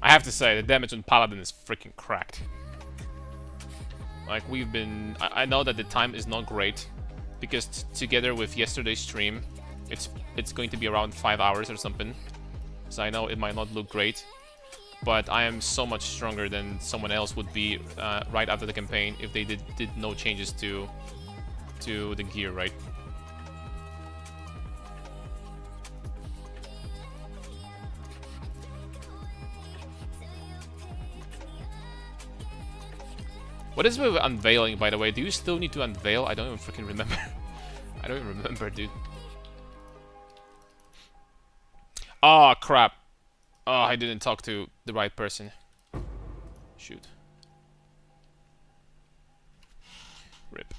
I have to say, the damage on Paladin is freaking cracked. Like, we've been... I know that the time is not great, because together with yesterday's stream, it's going to be around 5 hours or something. So I know it might not look great, but I am so much stronger than someone else would be right after the campaign if they did no changes to the gear, right? What is with unveiling, by the way? Do you still need to unveil? I don't even freaking remember. I don't even remember, dude. Oh, crap. Oh, I didn't talk to the right person. Shoot. Rip.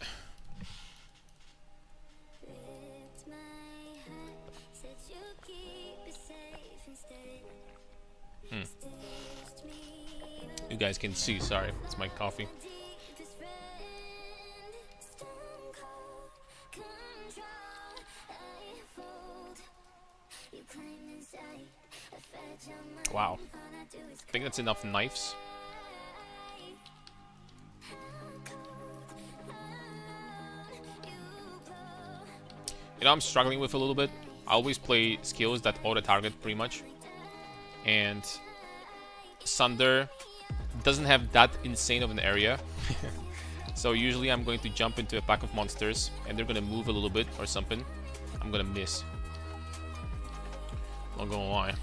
You guys can see, sorry, it's my coffee. Wow. I think that's enough knives. You know, I'm struggling with a little bit. I always play skills that auto-target pretty much. And Sunder doesn't have that insane of an area. So usually I'm going to jump into a pack of monsters and they're gonna move a little bit or something. I'm gonna miss. Not gonna lie.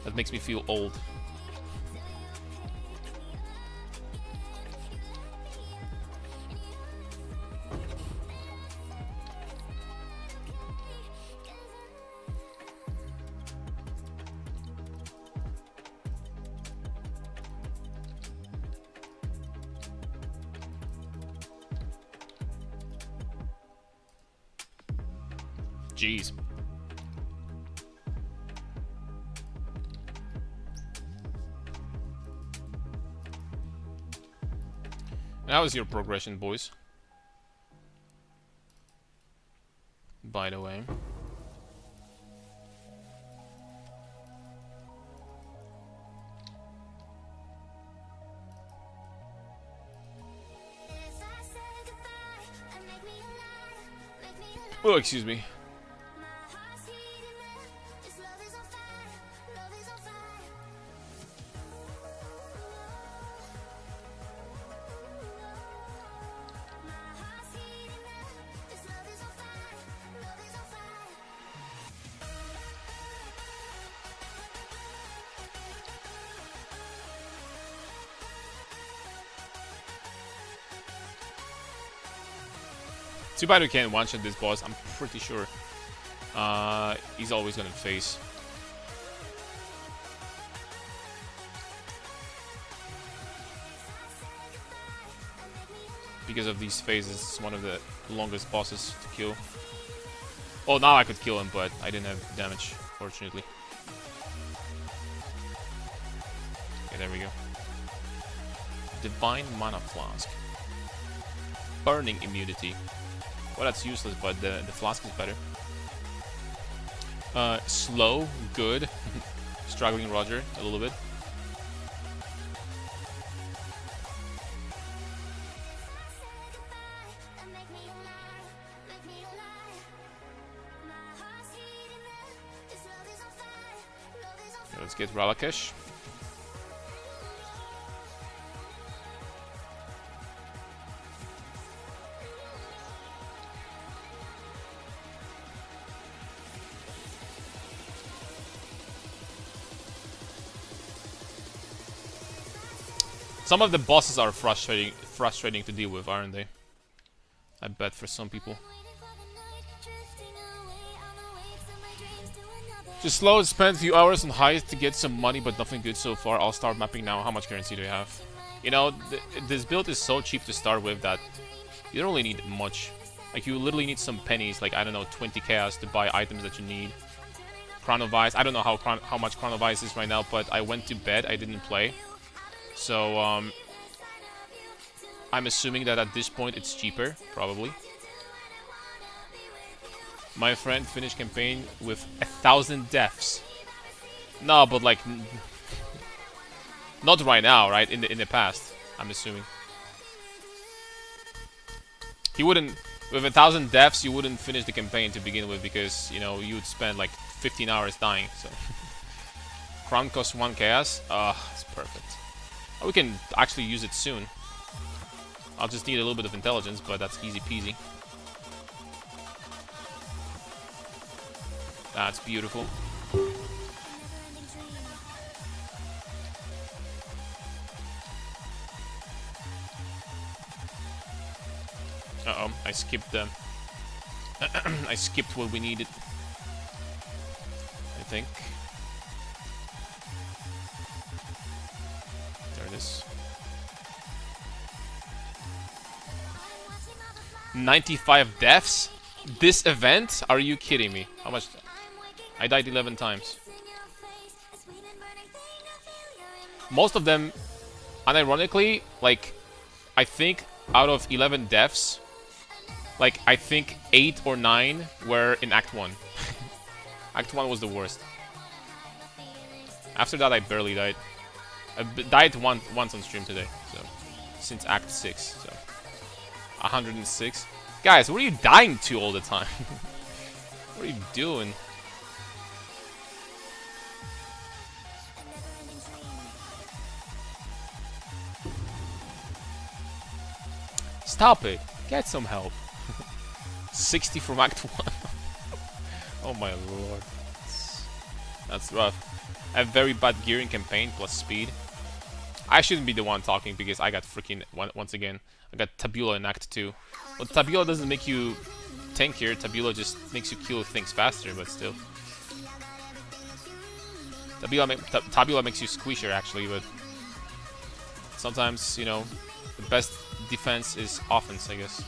That makes me feel old. Jeez. How was your progression, boys? By the way. Oh, excuse me. Too bad we can't one-shot this boss. I'm pretty sure he's always gonna face. Because of these phases, it's one of the longest bosses to kill. Oh, now I could kill him, but I didn't have damage, fortunately. Okay, there we go. Divine Mana Flask. Burning immunity. Well, that's useless, but the flask is better. Slow, good. Struggling Roger a little bit. Let's get Ralakesh. Some of the bosses are frustrating to deal with, aren't they? I bet for some people. Just slow, spend a few hours on highs to get some money, but nothing good so far. I'll start mapping now. How much currency do you have? You know, this build is so cheap to start with that you don't really need much. Like, you literally need some pennies, like, I don't know, 20 chaos to buy items that you need. Crown of Ice. I don't know how much Crown of Ice is right now, but I went to bed. I didn't play. So, I'm assuming that at this point it's cheaper, probably. My friend finished campaign with 1,000 deaths. No, but like, not right now, right? In the past, I'm assuming. He wouldn't, with 1,000 deaths, you wouldn't finish the campaign to begin with because, you know, you would spend like 15 hours dying, so. Crown costs 1 chaos. It's perfect. Oh, we can actually use it soon. I'll just need a little bit of intelligence, but that's easy peasy. That's beautiful. Uh-oh, I skipped the... I skipped what we needed. I think. There it is. 95 deaths? This event? Are you kidding me? How much? I died 11 times. Most of them, unironically, like, I think out of 11 deaths, like, I think 8 or 9 were in Act 1. Act 1 was the worst. After that, I barely died. I died once on stream today, so, since Act 6, so. 106. Guys, what are you dying to all the time? What are you doing? Stop it. Get some help. 60 from Act 1. Oh my lord. That's rough. I have very bad gearing campaign plus speed. I shouldn't be the one talking because I got freaking, once again, I got Tabula in Act 2. Well, Tabula doesn't make you tankier, Tabula just makes you kill things faster, but still. Tabula makes you squishier actually, but sometimes, you know, the best defense is offense, I guess.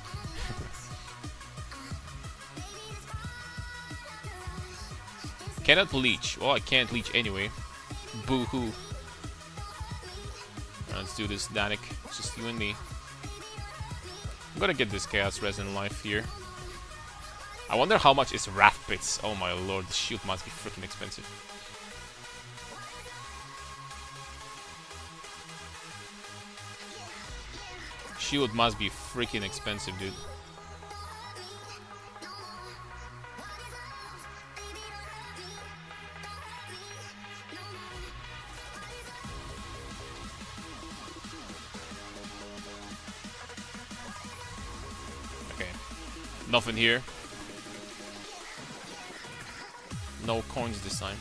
Cannot leech. Well, I can't leech anyway. Boo-hoo. Let's do this, Danik. It's just you and me. I'm gonna get this Chaos Resin Life here. I wonder how much is Wrath Pits. Oh my lord, the shield must be freaking expensive. Shield must be freaking expensive, dude. Okay. Nothing here. No coins this time.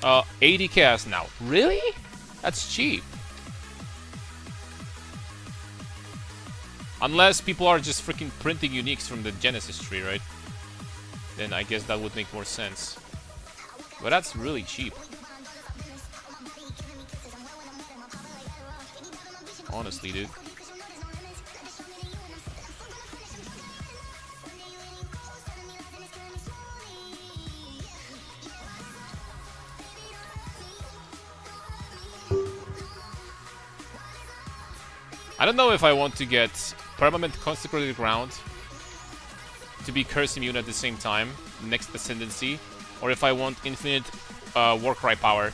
Uh, 80 chaos now. Really? That's cheap. Unless people are just freaking printing uniques from the Genesis tree, right? Then I guess that would make more sense. But that's really cheap. Honestly, dude. I don't know if I want to get Permanent Consecrated Ground to be Curse Immune at the same time, next Ascendancy, or if I want Infinite Warcry Power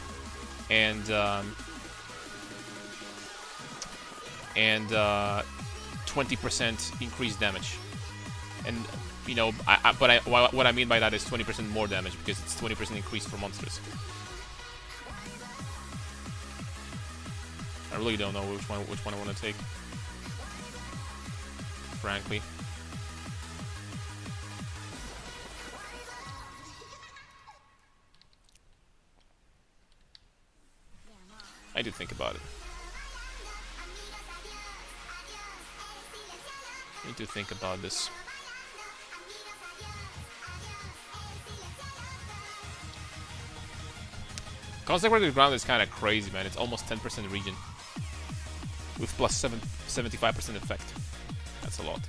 and 20% increased damage. And, you know, what I mean by that is 20% more damage, because it's 20% increase for monsters. I really don't know which one I want to take, frankly. I do think about it. Need to think about this. Consecrated Ground is kind of crazy, man. It's almost 10% regen. With plus 75% effect. That's a lot.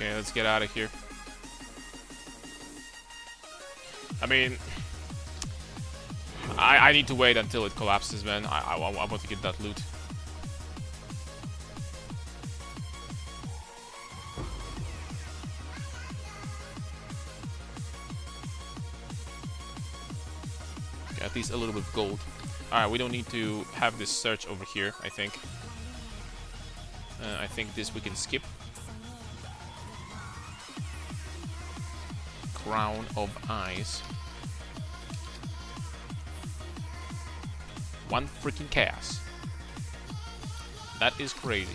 Okay, let's get out of here. I mean, I need to wait until it collapses, man. I want to get that loot. Okay, at least a little bit of gold. Alright, we don't need to have this search over here, I think. I think this we can skip. Crown of Eyes. One freaking chaos. That is crazy.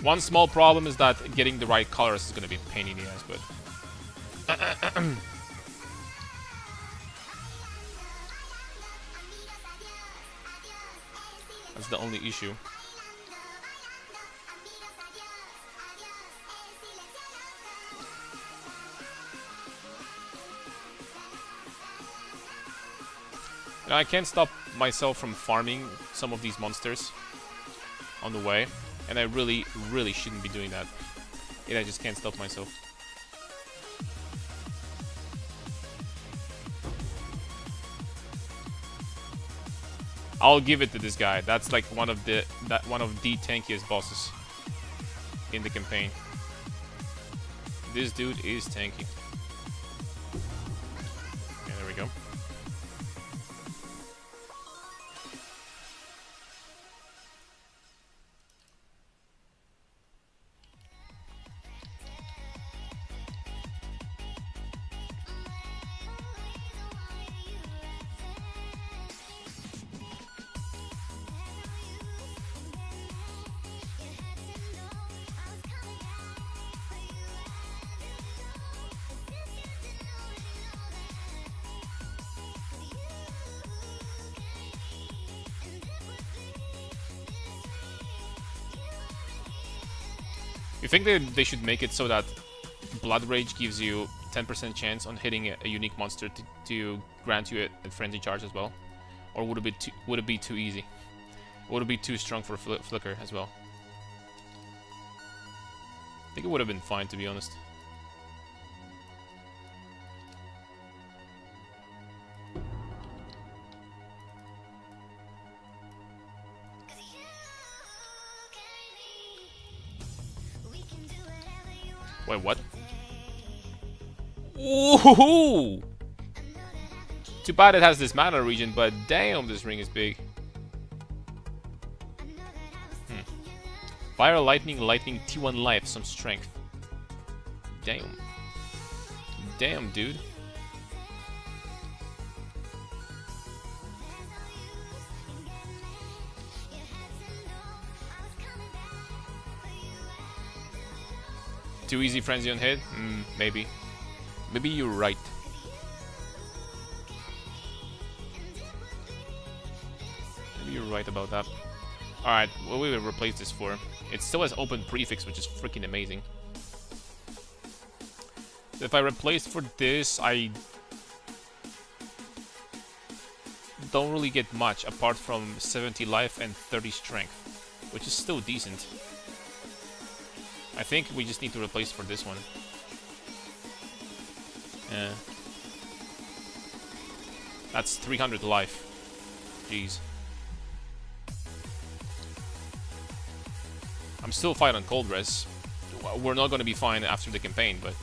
One small problem is that getting the right colors is going to be a pain in the ass, but... That's the only issue. You know, I can't stop myself from farming some of these monsters on the way, and I really shouldn't be doing that. Yet I just can't stop myself. I'll give it to this guy. That's like one of the tankiest bosses in the campaign. This dude is tanky. Okay, there we go. You think they should make it so that Blood Rage gives you 10% chance on hitting a unique monster to grant you a frenzy charge as well? Or would it be too easy? Would it be too strong for Flicker as well? I think it would have been fine, to be honest. Wait, what? Ooh! Too bad it has this mana region, but damn, this ring is big. Fire, lightning, T1 life, some strength. Damn. Damn, dude. Too easy frenzy on hit? Maybe. Maybe you're right. Maybe you're right about that. Alright, what will we replace this for? It still has open prefix, which is freaking amazing. If I replace for this, I don't really get much apart from 70 life and 30 strength, which is still decent. I think we just need to replace for this one. Yeah. That's 300 life. Jeez. I'm still fine on cold res. We're not going to be fine after the campaign, but...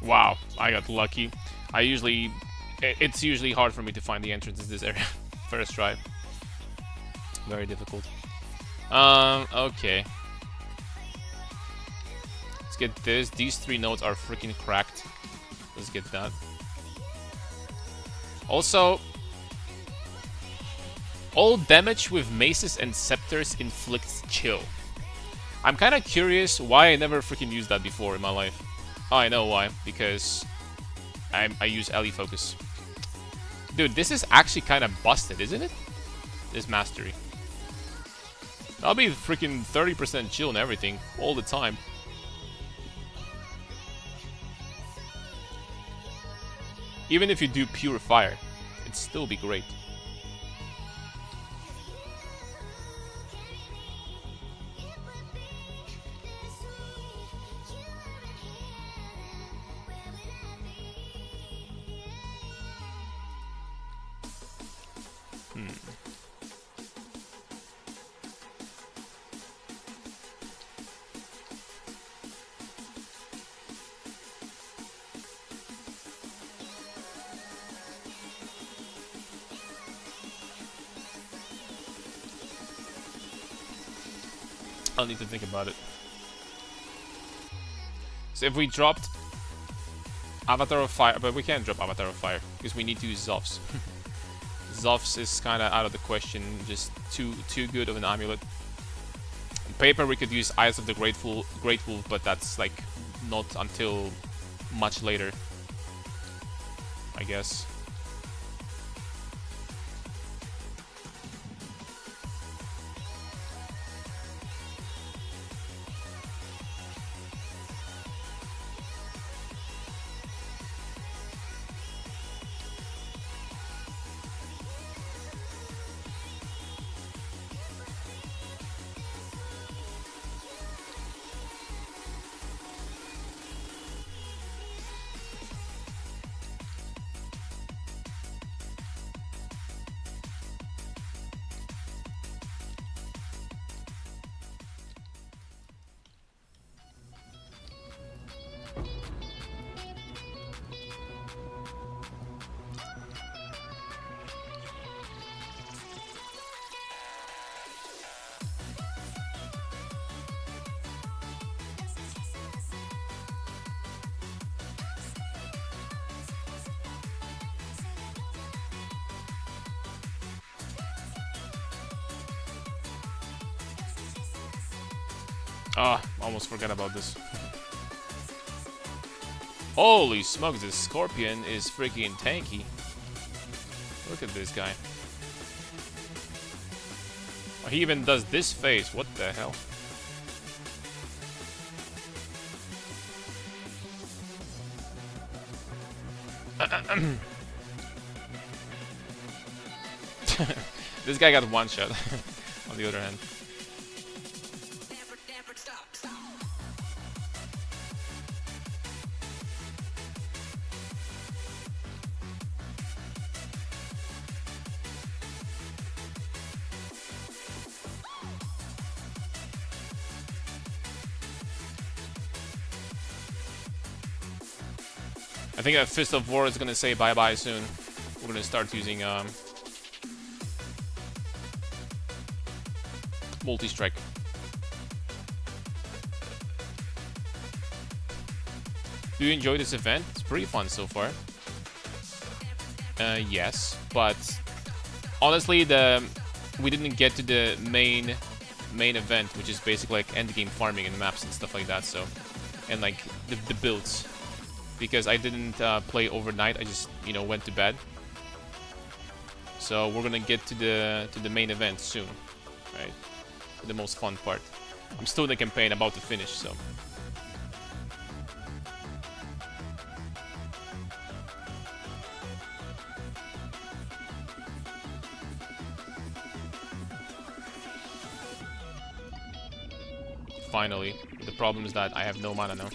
Wow, I got lucky. It's usually hard for me to find the entrance in this area. First try. Very difficult. Okay. get this. These 3 nodes are freaking cracked. Let's get that. Also, all damage with maces and scepters inflicts chill. I'm kind of curious why I never freaking used that before in my life. Oh, I know why. Because I use Ellie focus. Dude, this is actually kind of busted, isn't it? This mastery. I'll be freaking 30% chill and everything all the time. Even if you do pure fire, it'd still be great. I'll need to think about it. So if we dropped Avatar of Fire, but we can't drop Avatar of Fire because we need to use Zophs. Zophs is kind of out of the question, just too good of an amulet. On paper we could use Eyes of the Great Wolf, but that's like not until much later, I guess. Ah, almost forgot about this. Holy smokes, this Scorpion is freaking tanky. Look at this guy. Oh, he even does this phase. What the hell? This guy got one shot on the other hand. I think that Fist of War is gonna say bye-bye soon. We're gonna start using multi-strike. Do you enjoy this event? It's pretty fun so far. Yes, but honestly, we didn't get to the main event, which is basically like endgame farming and maps and stuff like that. So, and like the builds. Because I didn't play overnight, I just went to bed. So we're gonna get to the main event soon, right? The most fun part. I'm still in the campaign, about to finish, so. Finally, the problem is that I have no mana now.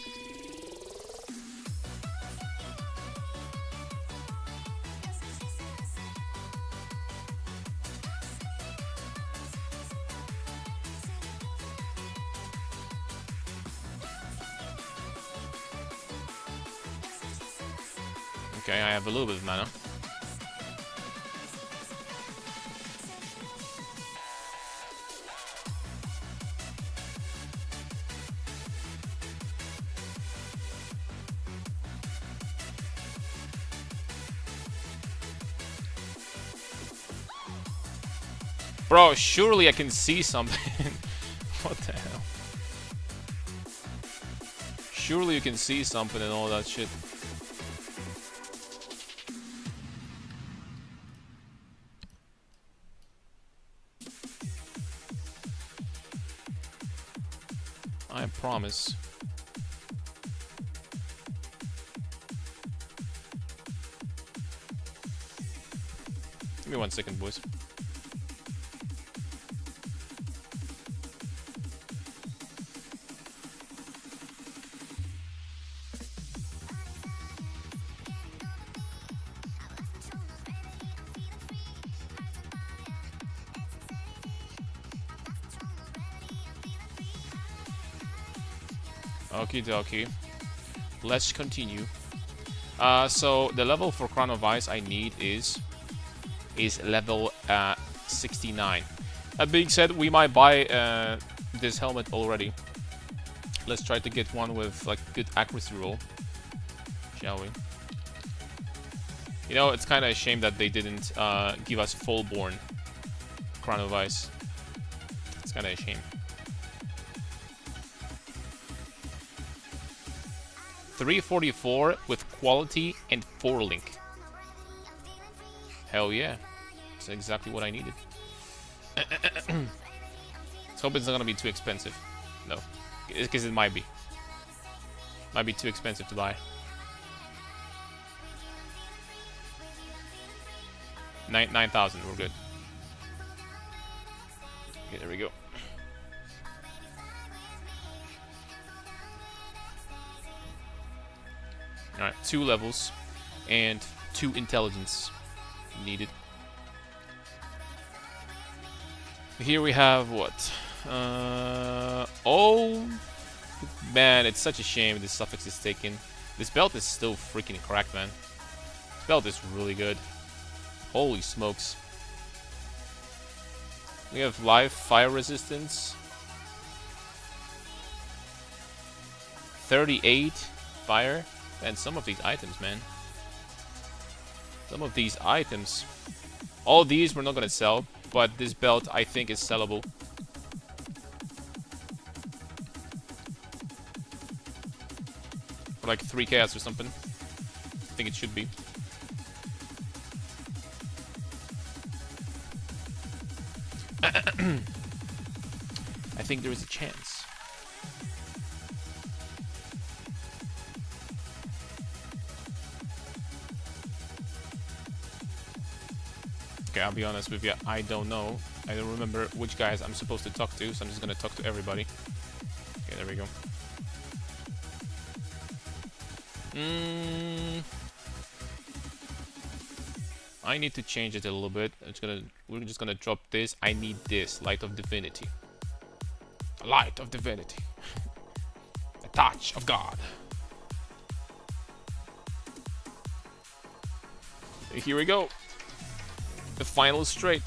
Okay, I have a little bit of mana. Bro, surely I can see something. What the hell? Surely you can see something and all that shit. I promise. Give me 1 second, boys. Okie dokie. Let's continue. So the level for Crown of Ice I need is level 69. That being said, we might buy this helmet already. Let's try to get one with like good accuracy roll, shall we? You know, it's kind of a shame that they didn't give us full-born Crown of Ice. It's kind of a shame. 344 with quality and 4-link. Hell yeah. That's exactly what I needed. Let's hope it's not gonna be too expensive. No. Because it might be. Might be too expensive to buy. 9,000, we're good. Okay, there we go. Alright, 2 levels and 2 intelligence needed. Here we have what? Oh man, it's such a shame this suffix is taken. This belt is still freaking cracked, man. This belt is really good. Holy smokes. We have live fire resistance. 38 fire. And some of these items, man. Some of these items. All these we're not gonna sell, but this belt I think is sellable. For like 3 chaos or something. I think it should be. I think there is a chance. Okay, I'll be honest with you, I don't know. I don't remember which guys I'm supposed to talk to, so I'm just gonna talk to everybody. Okay, there we go. I need to change it a little bit. We're just gonna drop this. I need this, Light of Divinity. Light of Divinity. A touch of God. Here we go. The final straight.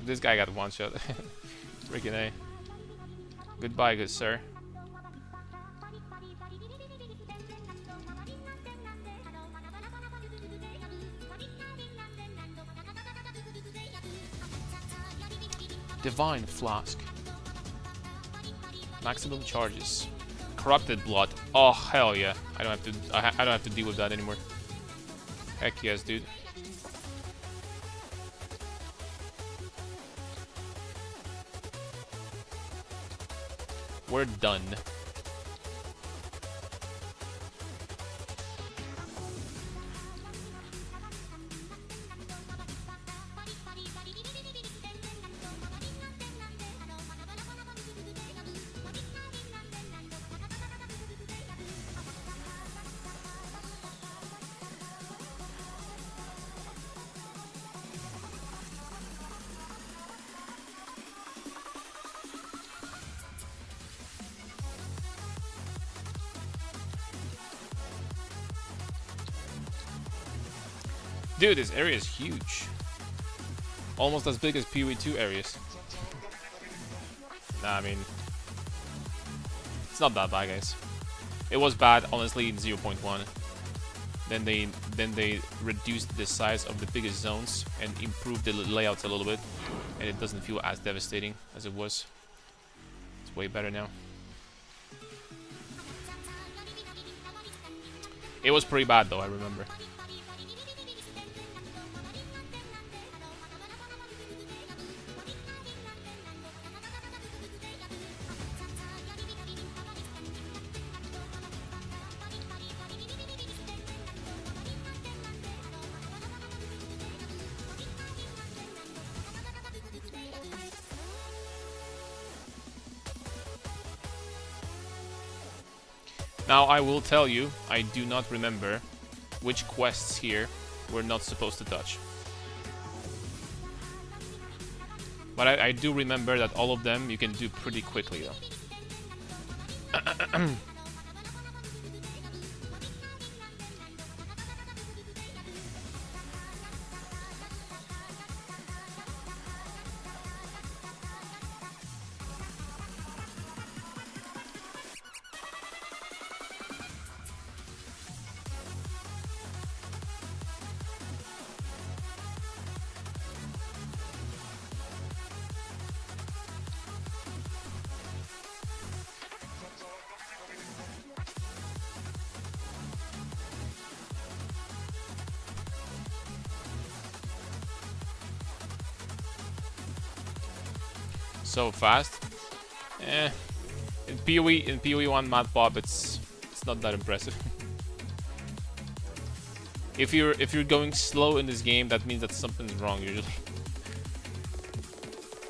This guy got one shot. Freaking A. Goodbye, good sir. Divine Flask. Maximum charges. Corrupted Blood. Oh hell yeah! I don't have to. I don't have to deal with that anymore. Heck yes, dude. We're done. Dude, this area is huge. Almost as big as PoE2 areas. Nah, I mean, it's not that bad, guys. It was bad, honestly, in 0.1. Then they reduced the size of the biggest zones and improved the layouts a little bit, and it doesn't feel as devastating as it was. It's way better now. It was pretty bad though, I remember. Now I will tell you, I do not remember which quests here we're not supposed to touch. But I do remember that all of them you can do pretty quickly though. So fast. In PoE 1 Matpop it's not that impressive. If you're going slow in this game, that means that something's wrong usually.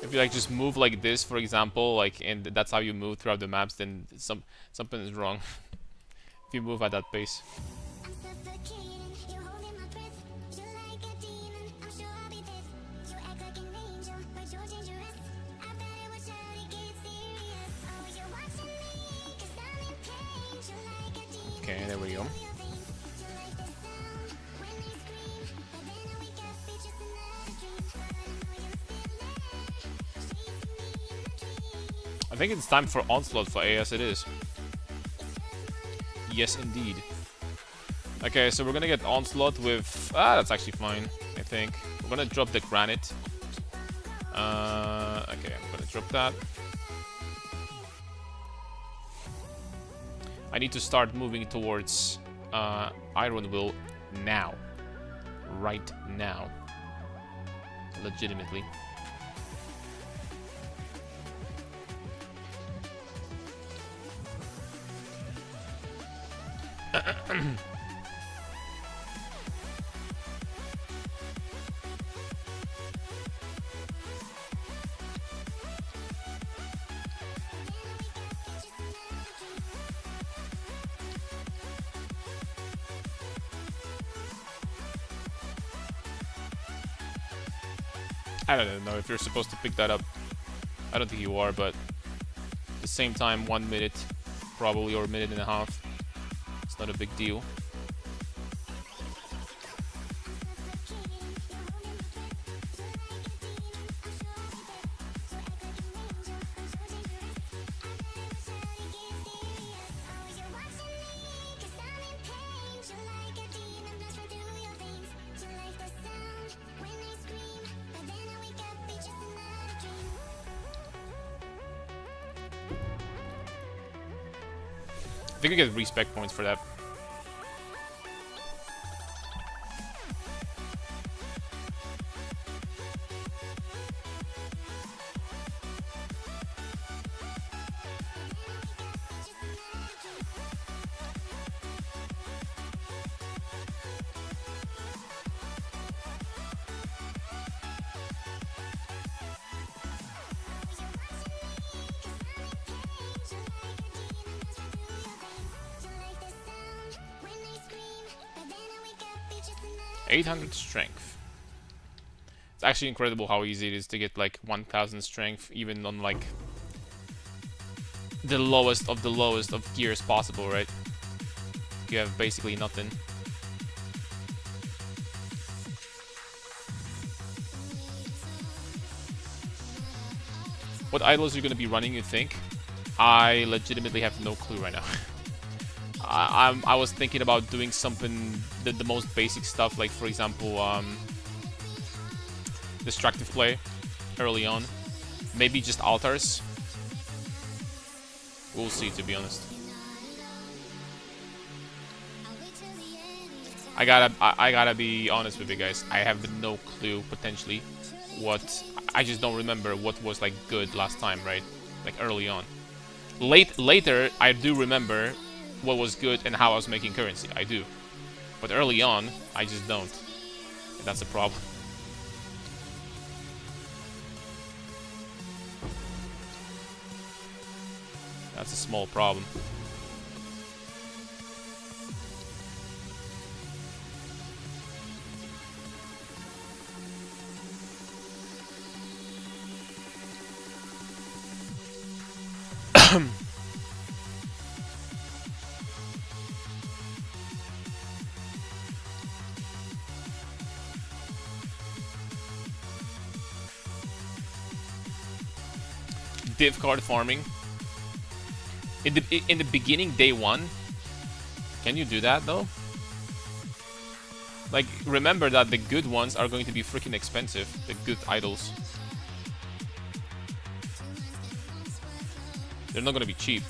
If you like just move like this, for example, like, and that's how you move throughout the maps, then something is wrong. If you move at that pace. I'm suffocating, you're holding my breath. You're like a demon, I'm sure I'll be dead. You act like an angel, but you're dangerous. I better watch out, it gets serious. Oh, you're watching me, 'cause I'm in pain. You're like a demon. Okay, there we go. You're like the sound when they scream, but then I wake up, it's just another dream. I know you feel it, chasing me in the dream. I think it's time for Onslaught for AS it is. Yes, indeed. Okay, so we're gonna get Onslaught with... that's actually fine, I think. We're gonna drop the Granite. Okay, I'm gonna drop that. I need to start moving towards Iron Will now. Right now. Legitimately. I don't know if you're supposed to pick that up. I don't think you are, but at the same time, 1 minute, probably, or a minute and a half. It's not a big deal. I think we get respect points for that. You're 800 strength. It's actually incredible how easy it is to get like 1000 strength, even on like the lowest of gears possible, right? You have basically nothing. What idols are gonna be running, you think? I legitimately have no clue right now. I was thinking about doing something, the most basic stuff, like for example, destructive play early on. Maybe just altars. We'll see, to be honest. I gotta be honest with you guys. I have no clue potentially what. I just don't remember what was like good last time, right? Like early on. Later, I do remember what was good and how I was making currency. I do, but early on, I just don't. And that's a problem. That's a small problem. Div card farming. In the beginning, day one, can you do that though? Like, remember that the good ones are going to be freaking expensive. The good idols. They're not gonna be cheap.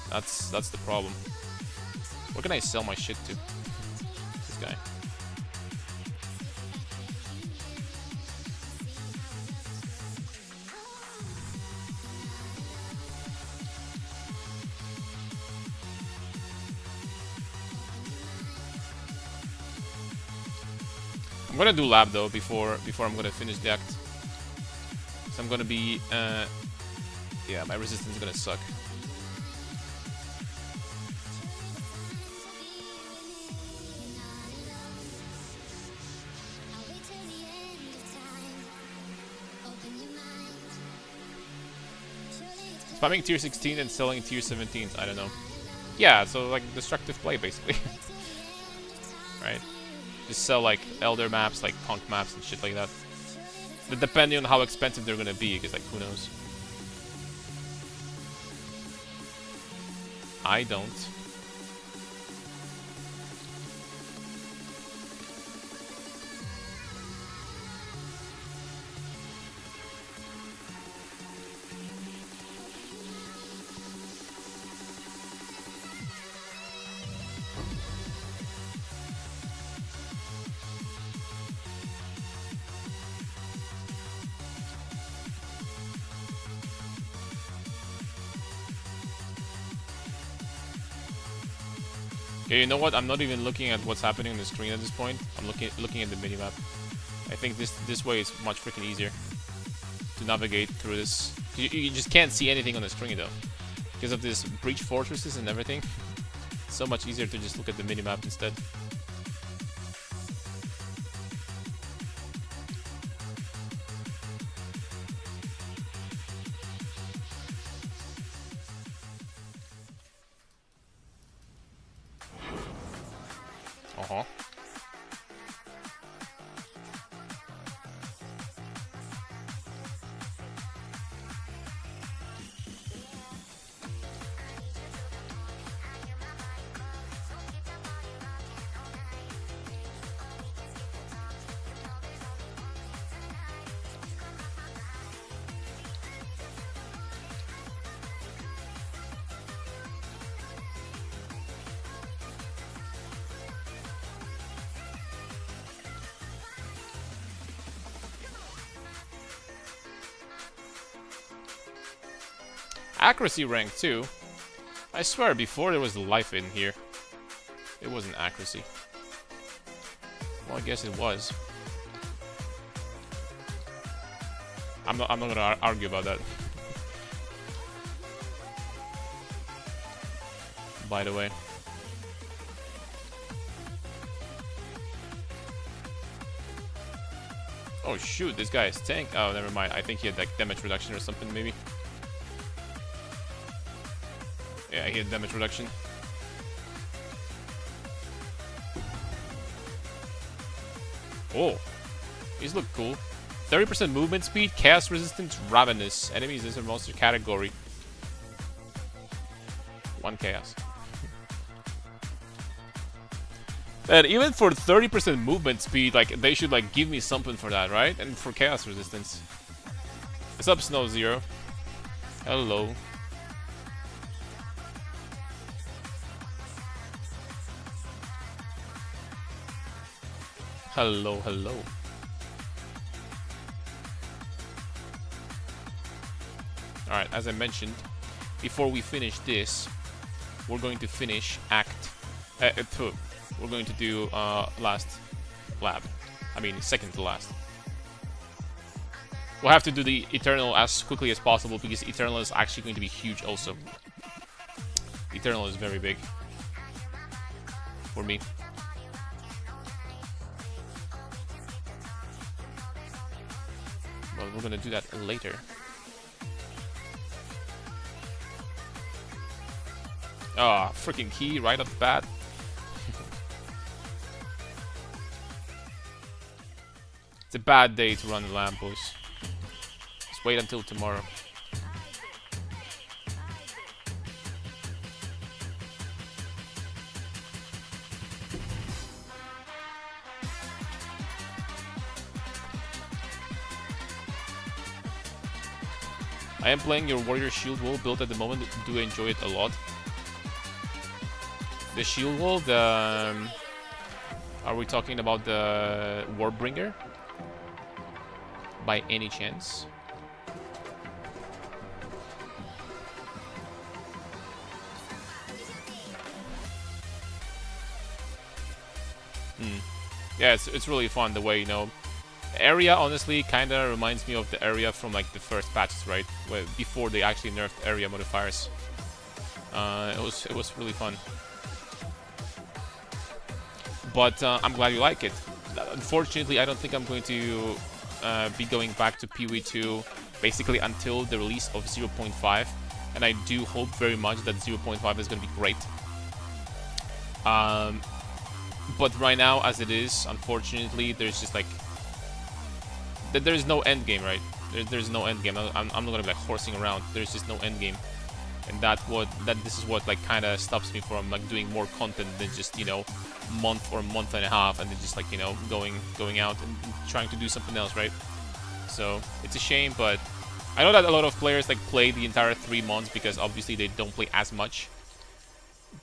That's the problem. Where can I sell my shit to? This guy. I'm gonna do lab though before I'm gonna finish the act. So I'm gonna be yeah, my resistance is gonna suck. Spamming tier 16 and selling tier 17s, I don't know. Yeah, so like destructive play basically. Right? Just sell like elder maps, like punk maps and shit like that. But depending on how expensive they're gonna be, because like who knows. I don't. Okay, you know what? I'm not even looking at what's happening on the screen at this point. I'm looking at the minimap. I think this way is much freaking easier to navigate through this. You just can't see anything on the screen though, because of this breach fortresses and everything. It's so much easier to just look at the minimap instead. Uh-huh. Accuracy rank too. I swear before there was life in here. It wasn't accuracy. Well, I guess it was. I'm not gonna argue about that. By the way. Oh shoot, this guy is tank. Oh, never mind. I think he had like damage reduction or something maybe. Yeah, he had damage reduction. Oh, these look cool. 30% movement speed, chaos resistance, ravenous. Enemies is a monster category. 1 chaos. And even for 30% movement speed, like, they should, like, give me something for that, right? And for chaos resistance. What's up, Snow Zero? Hello. Hello, hello. Alright, as I mentioned, before we finish this, we're going to finish Act 2. We're going to do last lab. I mean, second to last. We'll have to do the Eternal as quickly as possible because Eternal is actually going to be huge also. Eternal is very big. For me. Well, we're gonna do that later. Ah, freaking key right off the bat. It's a bad day to run the lab, boys. Just wait until tomorrow. I am playing your warrior shield wall build at the moment. Do enjoy it a lot. The shield wall, the are we talking about the Warbringer? By any chance? Yeah, it's really fun the way, you know. The area honestly kind of reminds me of the area from like the first patches, right? Where before they actually nerfed area modifiers. It was really fun. But I'm glad you like it. Unfortunately, I don't think I'm going to be going back to PoE2 basically until the release of 0.5, and I do hope very much that 0.5 is going to be great. But right now, as it is, unfortunately, there's just like there's no end game, right? There's no end game. I'm not gonna be like horsing around. There's just no end game, and this is what like kind of stops me from like doing more content than just, you know, month or month and a half, and then just like, you know, going out and trying to do something else, right? So it's a shame, but I know that a lot of players like play the entire 3 months because obviously they don't play as much.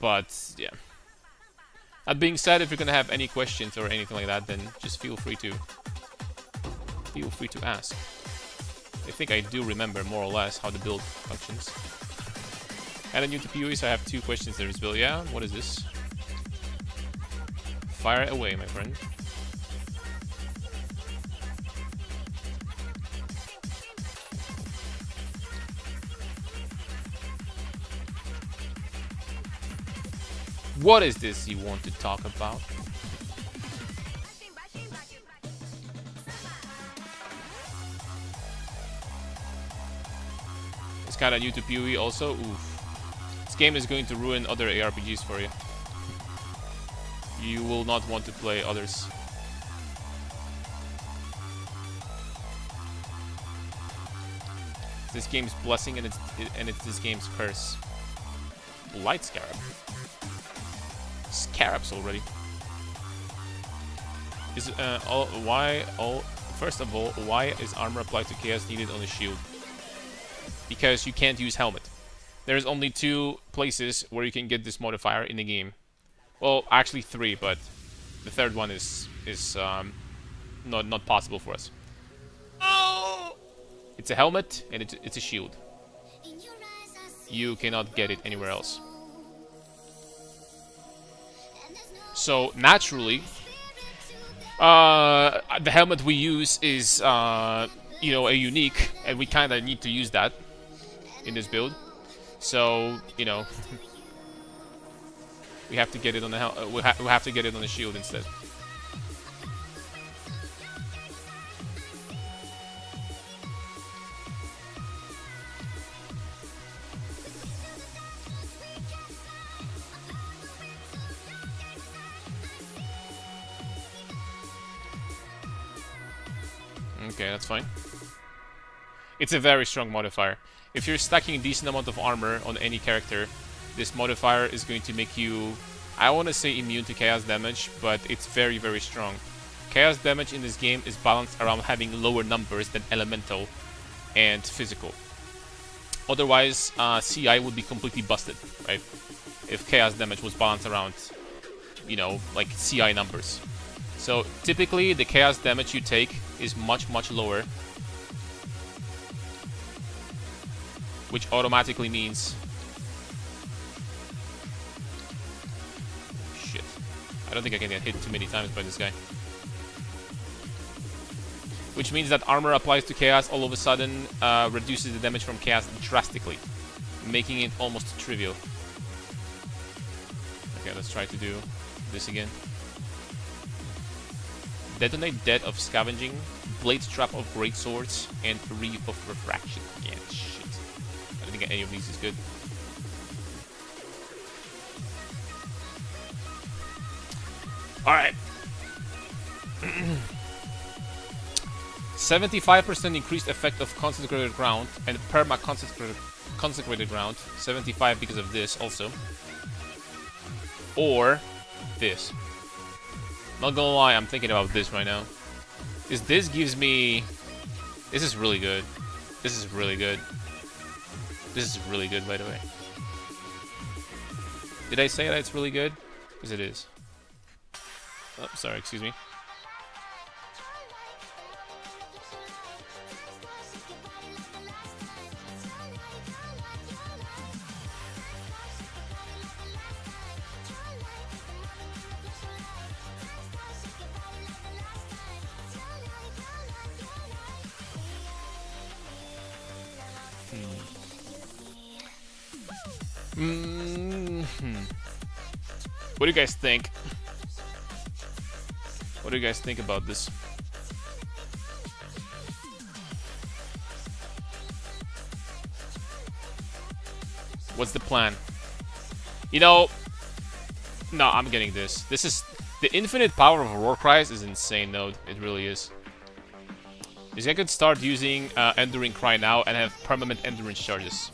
But yeah. That being said, if you're gonna have any questions or anything like that, then just feel free to ask. I think I do remember more or less how the build functions. And then new to PoE, so I have 2 questions there as well. Yeah, what is this? Fire it away, my friend. What is this you want to talk about? It's kind of new to PoE also. Oof. This game is going to ruin other ARPGs for you. You will not want to play others. This game's blessing and it's this game's curse. Light Scarab. Scarabs already. Is first of all, why is armor applied to chaos needed on a shield? Because you can't use helmet. There's only 2 places where you can get this modifier in the game. Well, actually 3, but the third one is not possible for us. Oh! It's a helmet and it's a shield. You cannot get it anywhere else. So naturally, the helmet we use is you know, a unique, and we kind of need to use that in this build. So, you know, we have to get it on the we have to get it on the shield instead. Okay, that's fine. It's a very strong modifier. If you're stacking a decent amount of armor on any character, this modifier is going to make you, I want to say immune to chaos damage, but it's very, very strong. Chaos damage in this game is balanced around having lower numbers than elemental and physical. Otherwise, CI would be completely busted, right? If chaos damage was balanced around, you know, like CI numbers. So typically, the chaos damage you take is much, much lower, which automatically means... Shit. I don't think I can get hit too many times by this guy. Which means that armor applies to chaos all of a sudden reduces the damage from chaos drastically, making it almost trivial. Okay, let's try to do this again. Detonate Dead of Scavenging, Blade Trap of Great Swords, and Reef of Refraction. Yeah, shit. I don't think any of these is good. Alright. 75% increased effect of Consecrated Ground and Consecrated Ground. 75 because of this also. Or this. Not gonna lie, I'm thinking about this right now. Because this gives me... This is really good. This is really good. This is really good, by the way. Did I say that it's really good? Because it is. Oh, sorry, excuse me. What do you guys think? What do you guys think about this? What's the plan? You know, no, I'm getting this. This is the infinite power of War Cries is insane, Node. It really is. This guy could start using Enduring Cry now and have permanent endurance charges.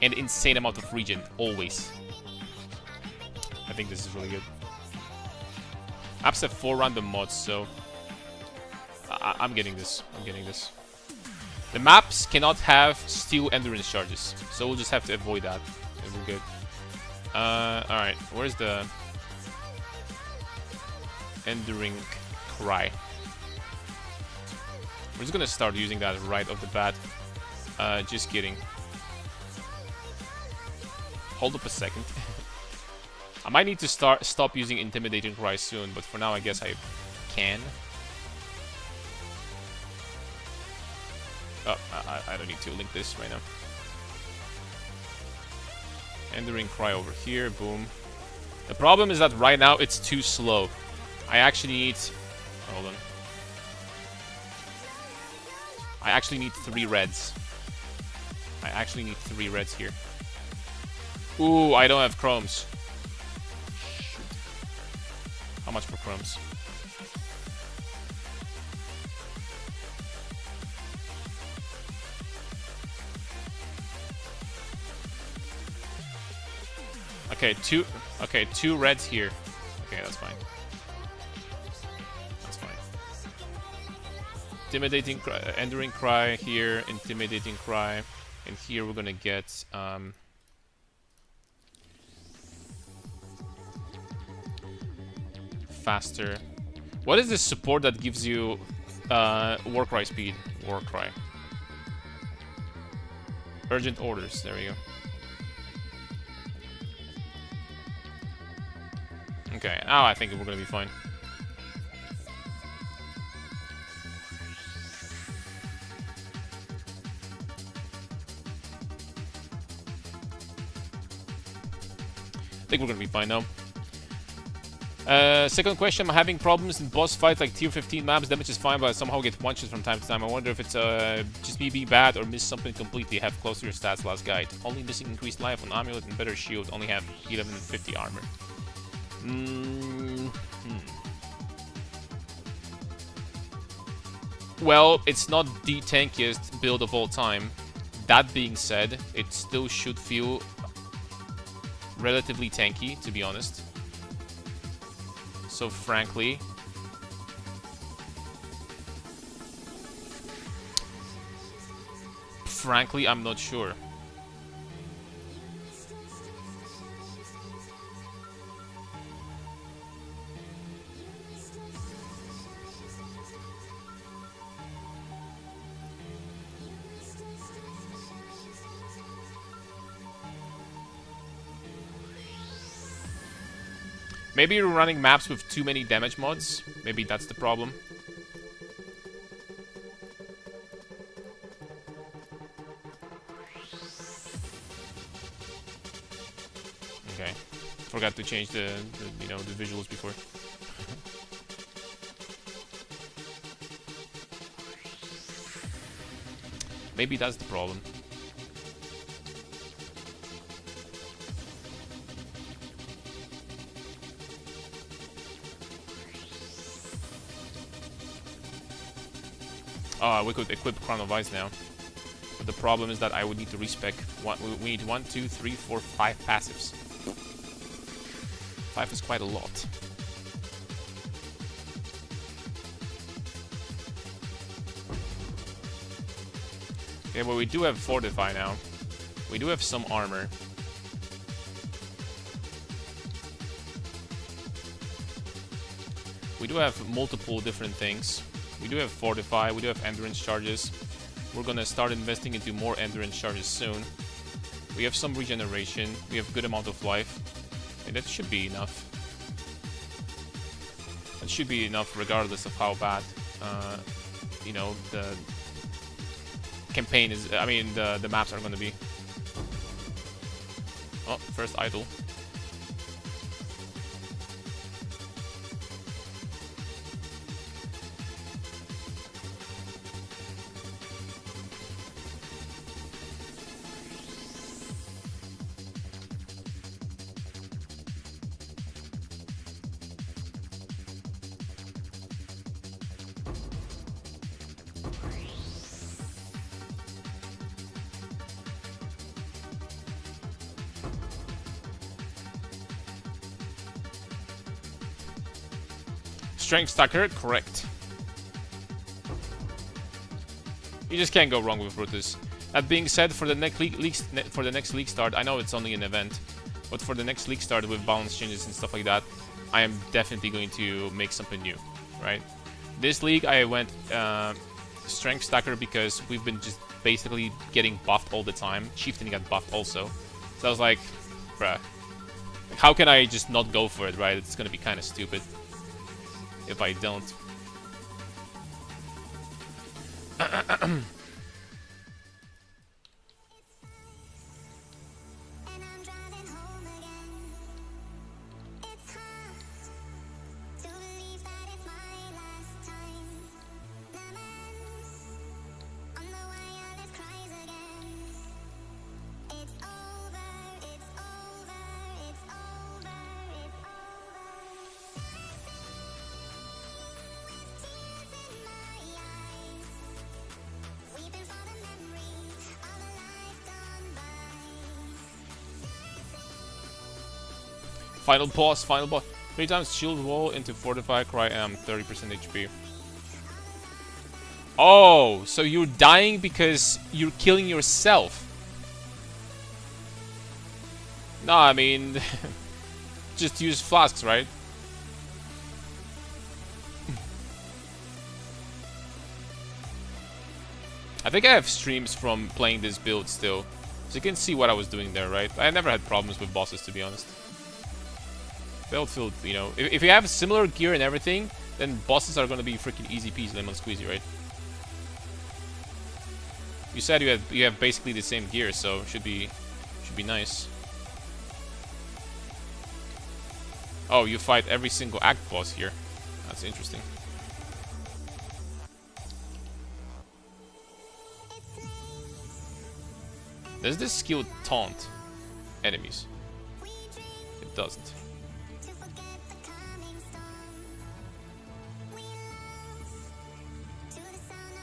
And insane amount of regen, always. I think this is really good. Apps have 4 random mods, so... I'm getting this. I'm getting this. The maps cannot have steel endurance charges, so we'll just have to avoid that. And we're good. Alright, where's the... Enduring Cry? We're just gonna start using that right off the bat. Just kidding. Hold up a second. I might need to stop using Intimidating Cry soon, but for now I guess I can. Oh, I don't need to link this right now. Enduring Cry over here, boom. The problem is that right now it's too slow. I actually need... Hold on. I actually need 3 reds. I actually need 3 reds here. Ooh, I don't have chromes. Shoot. How much for chromes? Okay, 2 reds here. Okay, that's fine. That's fine. Intimidating Cry, Enduring Cry here, Intimidating Cry. And here we're gonna get faster. What is this support that gives you War Cry speed? War Cry. Urgent orders, there we go. Okay, now I think we're gonna be fine. I think we're gonna be fine now. Second question, I'm having problems in boss fights like tier 15 maps. Damage is fine, but I somehow get one-shots from time to time. I wonder if it's just me being bad or miss something completely. Have close to your stats last guide. Only missing increased life on amulet and better shield. Only have 1150 armor. Well, it's not the tankiest build of all time. That being said, it still should feel relatively tanky, to be honest. So frankly, I'm not sure. Maybe you're running maps with too many damage mods. Maybe that's the problem. Okay. Forgot to change the visuals before. Maybe that's the problem. We could equip Crown of Ice now. But the problem is that I would need to respec. We need 1, 2, 3, 4, 5 passives. 5 is quite a lot. Okay, well we do have Fortify now. We do have some armor. We do have multiple different things. We do have Fortify, we do have Endurance charges. We're gonna start investing into more Endurance charges soon. We have some regeneration, we have good amount of life. And that should be enough. That should be enough regardless of how bad, the campaign is, the maps are gonna be. Oh, first idol. Strength stacker, correct. You just can't go wrong with Brutus. That being said, for the next league start, I know it's only an event, but for the next league start with balance changes and stuff like that, I am definitely going to make something new, right? This league I went strength stacker because we've been just basically getting buffed all the time. Chieftain got buffed also, so I was like, bruh, how can I just not go for it, right? It's gonna be kind of stupid if I don't. And I'm driving home again. It's hard to believe that it's my last time. The man on the wireless cries again. It's over, it's over, it's over, it's over. With tears in my eyes, weeping for the memory of a life gone by. Final boss. 3 times shield wall into fortify, cry 30% HP. Oh, so you're dying because you're killing yourself. No, I mean, just use flasks, right? I think I have streams from playing this build still. So you can see what I was doing there, right? I never had problems with bosses, to be honest. Battlefield, if you have similar gear and everything, then bosses are gonna be freaking easy peasy lemon squeezy, right? You said you have basically the same gear, so should be nice. Oh, you fight every single act boss here. That's interesting. Does this skill taunt enemies? It doesn't. To forget the coming storm. We lose to the sound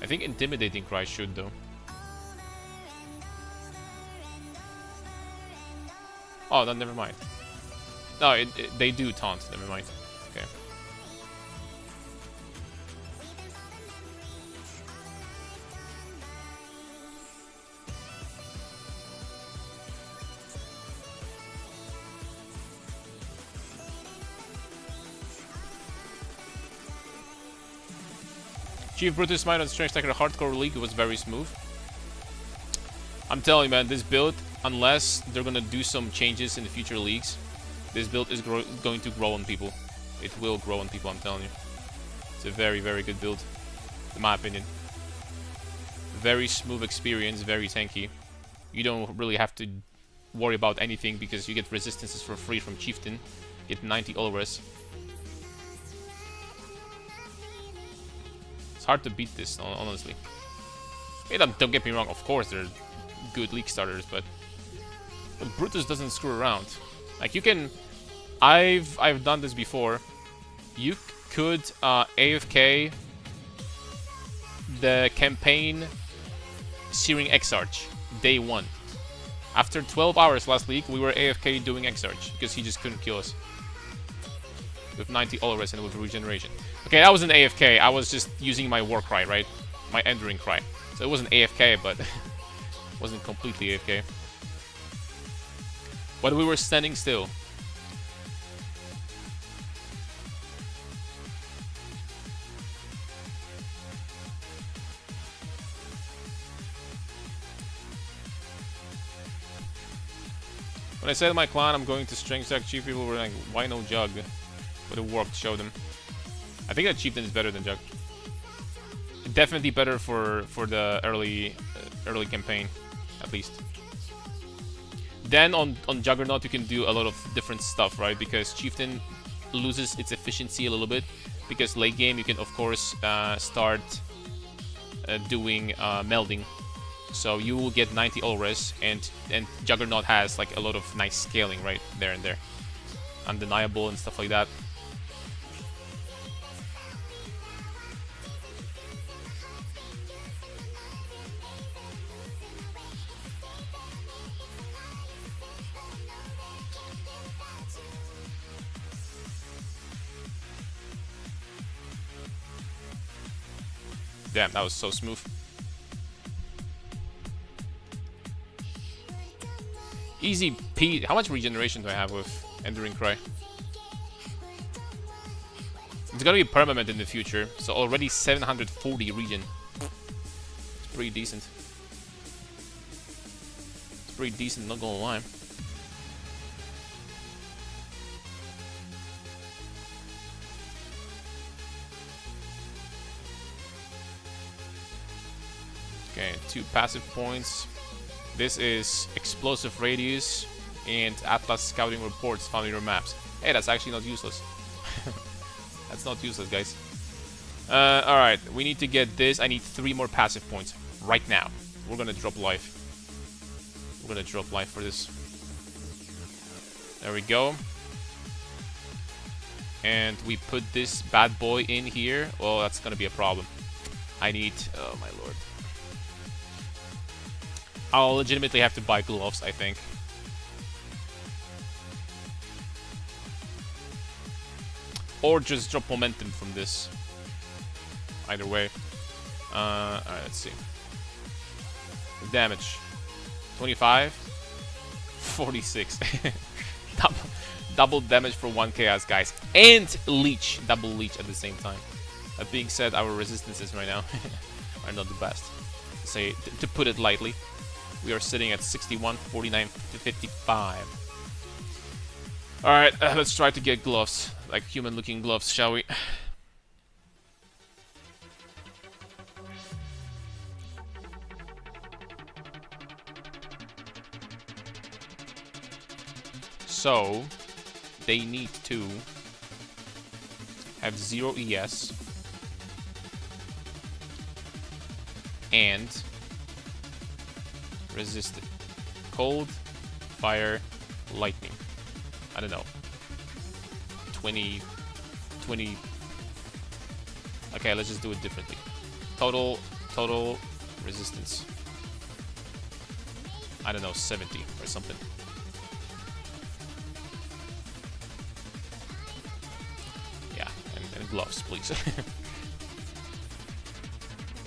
I think Intimidating Cry should, though. Oh, no, never mind. No, they do taunt. Never mind. Okay. Chief Brutus Smite on Strange Attacker Hardcore League was very smooth. I'm telling you, man, this build, unless they're gonna do some changes in the future leagues, this build is going to grow on people. It will grow on people, I'm telling you. It's a very, very good build, in my opinion. Very smooth experience, very tanky. You don't really have to worry about anything because you get resistances for free from Chieftain. Get 90 all res. It's hard to beat this, honestly. Hey, don't get me wrong, of course they're good league starters, but Brutus doesn't screw around. Like, you can... I've done this before. You could AFK the campaign Searing Exarch day 1. After 12 hours last week, we were AFK doing Exarch because he just couldn't kill us. With 90 all res and with regeneration. Okay, that wasn't AFK, I was just using my war cry, right? My Enduring Cry. So it wasn't AFK, but wasn't completely AFK. But we were standing still. When I said to my clan I'm going to strength stack Chief, people were like, why no Jug? But it worked, show them. I think that Chieftain is better than Jug. Definitely better for the early campaign, at least. Then on Juggernaut you can do a lot of different stuff, right? Because Chieftain loses its efficiency a little bit. Because late game you can of course start doing melding. So you will get 90 all res, and Juggernaut has like a lot of nice scaling right there and there. Undeniable and stuff like that. Damn, that was so smooth. Easy P. How much regeneration do I have with Enduring Cry? It's gonna be permanent in the future, so already 740 regen. It's pretty decent. It's pretty decent, not gonna lie. Okay, 2 passive points. This is Explosive Radius and Atlas Scouting Reports found in your maps. Hey, that's actually not useless. That's not useless, guys. Alright, we need to get this. I need 3 more passive points right now. We're gonna drop life. We're gonna drop life for this. There we go. And we put this bad boy in here. Oh, that's gonna be a problem. I need... oh my lord. I'll legitimately have to buy gloves, I think. Or just drop momentum from this. Either way. Alright, let's see. Damage. 25. 46. double damage for 1 chaos, guys. And leech. Double leech at the same time. That being said, our resistances right now are not the best. To put it lightly. We are sitting at 61, 49 to 55. Alright, let's try to get gloves. Like human-looking gloves, shall we? So, they need to have 0 ES and resist it. Cold, fire, lightning. I don't know. 20. Okay, let's just do it differently. Total total resistance? I don't know, 70 or something. Yeah, and gloves, please.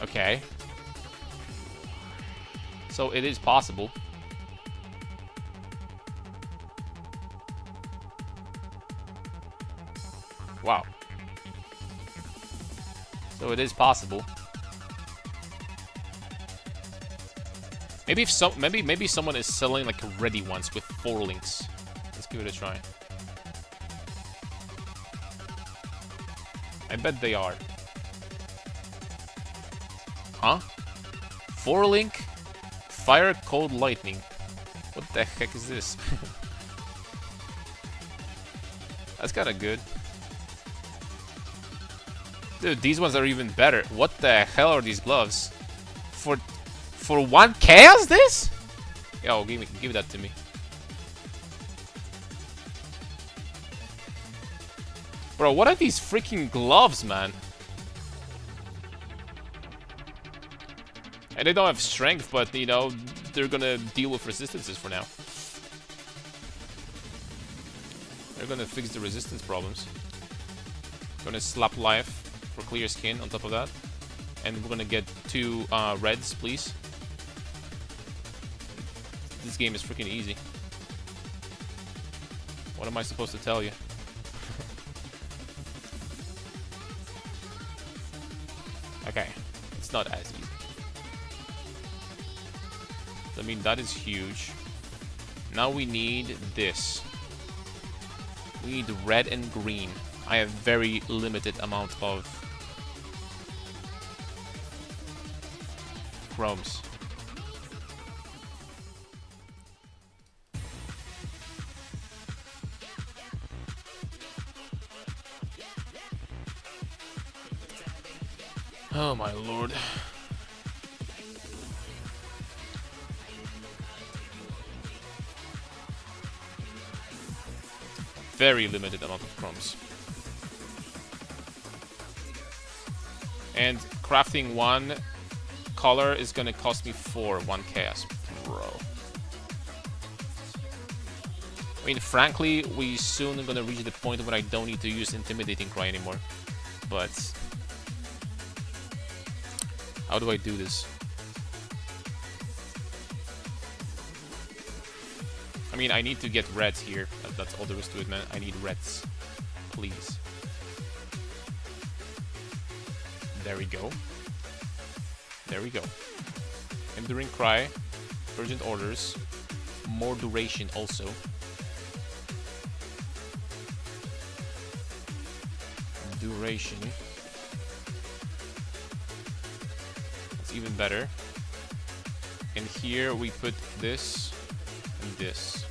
Okay. So it is possible. Wow. So it is possible. Maybe if maybe someone is selling like ready ones with 4 links. Let's give it a try. I bet they are. Huh? 4 link? Fire Cold Lightning. What the heck is this? That's kinda good. Dude, these ones are even better. What the hell are these gloves? For 1 chaos this? Yo, give that to me. Bro, what are these freaking gloves, man? And they don't have strength, but you know, they're gonna deal with resistances for now. They're gonna fix the resistance problems. Gonna slap life for clear skin on top of that. And we're gonna get 2 reds, please. This game is freaking easy. What am I supposed to tell you? Okay, it's not as easy. I mean, that is huge. Now we need this. We need red and green. I have very limited amount of chromes. Oh my lord. Very limited amount of chromes. And crafting 1 color is gonna cost me 1 chaos, bro. I mean, frankly, we soon gonna reach the point where I don't need to use Intimidating Cry anymore. But how do I do this? I mean, I need to get reds here. That's all there is to it, man. I need reds. Please. There we go. There we go. Enduring Cry. Urgent Orders. More duration also. Duration. That's even better. And here we put this and this.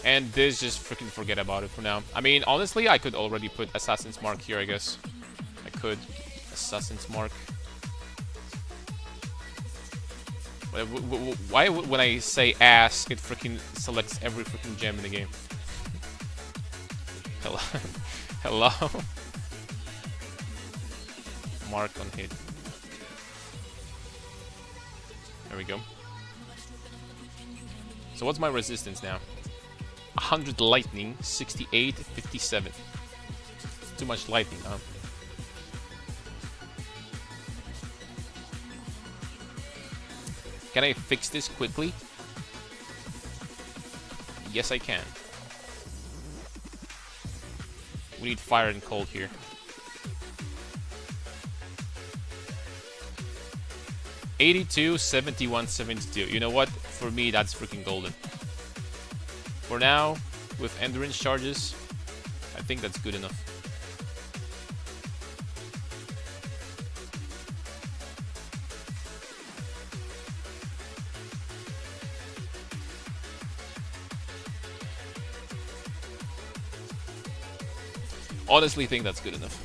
And this, just freaking forget about it for now. I mean, honestly, I could already put Assassin's Mark here, I guess. I could. Assassin's Mark. Why when I say ask, it freaking selects every freaking gem in the game? Hello? Hello? Mark on hit. There we go. So what's my resistance now? 100 lightning, 68, 57. It's too much lightning, huh? Can I fix this quickly? Yes, I can. We need fire and cold here. $82, $71, $72. You know what? For me, that's freaking golden. For now, with endurance charges, I think that's good enough. Honestly, think that's good enough.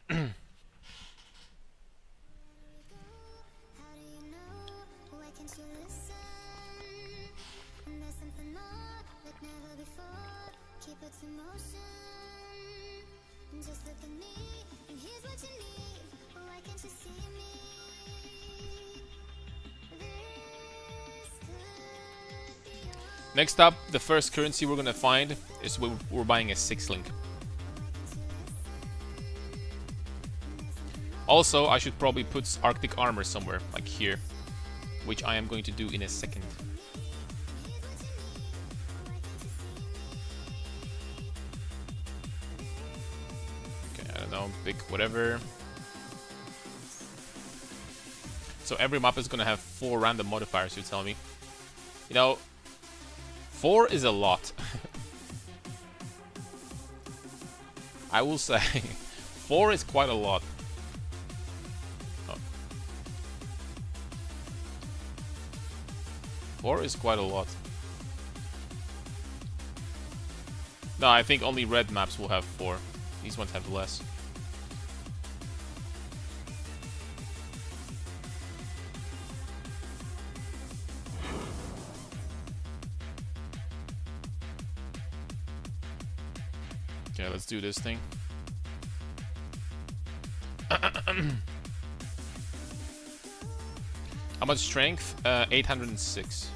How do you know? Why can't you listen? And there's something more that Next up, the first currency we're gonna find is we're buying a 6-link. Also, I should probably put Arctic armor somewhere, like here, which I am going to do in a second. Okay, I don't know, pick whatever. So every map is gonna have 4 random modifiers, you tell me. You know, 4 is a lot. I will say, 4 is quite a lot. Oh. 4 is quite a lot. No, I think only red maps will have 4. These ones have less. Okay, let's do this thing. How much strength? 806.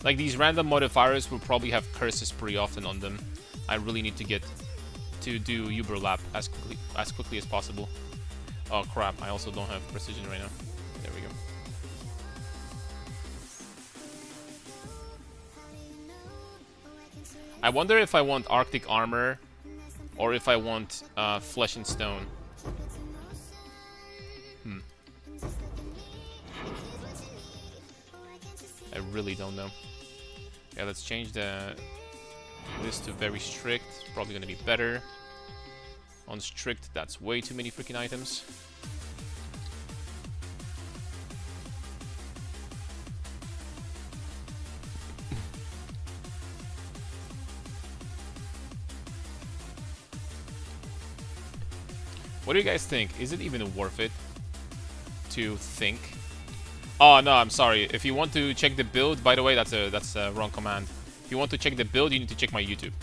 Like, these random modifiers will probably have curses pretty often on them. I really need to get to do Uberlap as quickly as possible. Oh crap, I also don't have precision right now. There we go. I wonder if I want Arctic armor or if I want flesh and stone. I really don't know. Yeah, let's change this to very strict. It's probably gonna be better. On strict, that's way too many freaking items. What do you guys think? Is it even worth it to think? Oh no, I'm sorry. If you want to check the build, by the way, that's a wrong command. If you want to check the build, you need to check my YouTube.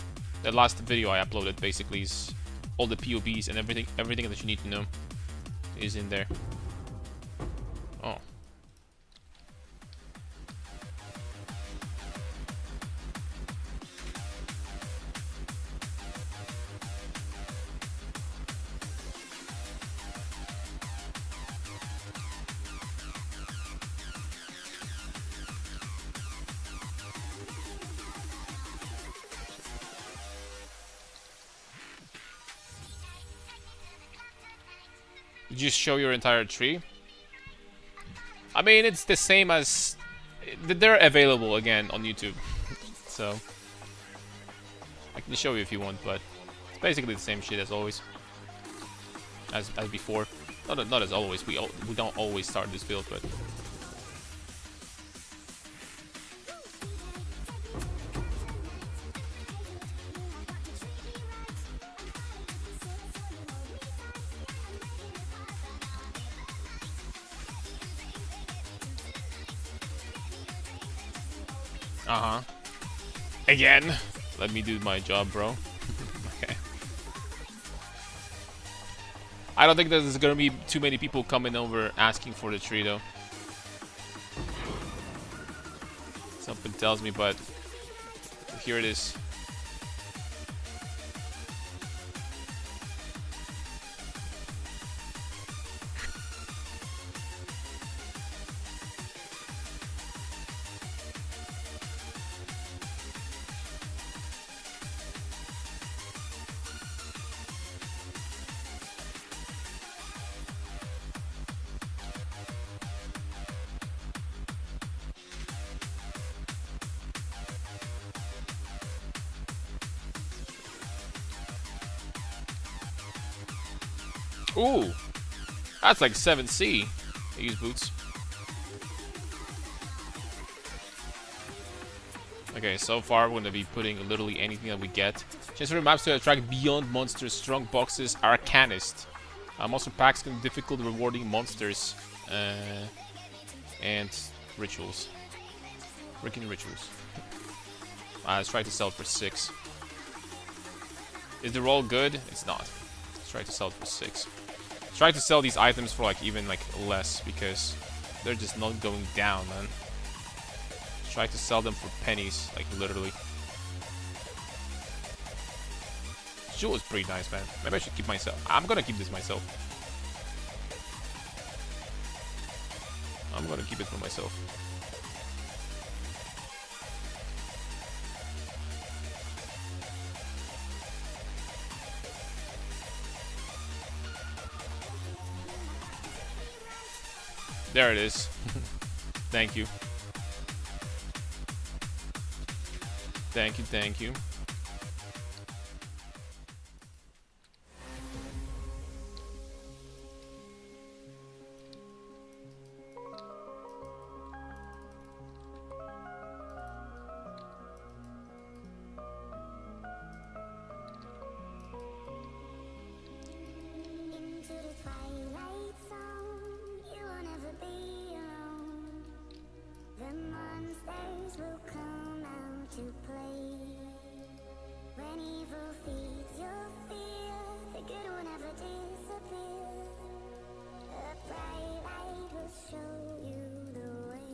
The last video I uploaded basically is all the POBs and everything that you need to know is in there. Oh. Did you show your entire tree? I mean, it's the same as... They're available again on YouTube. So... I can show you if you want, but... It's basically the same shit as always. As before. Not as always, we don't always start this build, but... Uh-huh. Again! Let me do my job, bro. Okay. I don't think that there's gonna be too many people coming over asking for the tree, though. Something tells me, but... Here it is. Ooh, that's like 7C. These boots. Okay, so far we're gonna be putting literally anything that we get. Change for maps to attract beyond monsters, strong boxes, Arcanist. Monster packs can difficult rewarding monsters and rituals. Freaking rituals. Let's try to sell it for 6. Is the roll good? It's not. Let's try to sell it for 6. Try to sell these items for like even like less, because They're just not going down, man. Try to sell them for pennies, like literally. Jewel is pretty nice, man. Maybe I should keep myself. I'm gonna keep this myself. I'm gonna keep it for myself. There it is. Thank you. Thank you, thank you. Into the twilight zone, you will never be alone. The monsters will come out to play. When evil feeds your fear, the good will never disappear. A bright light will show you the way.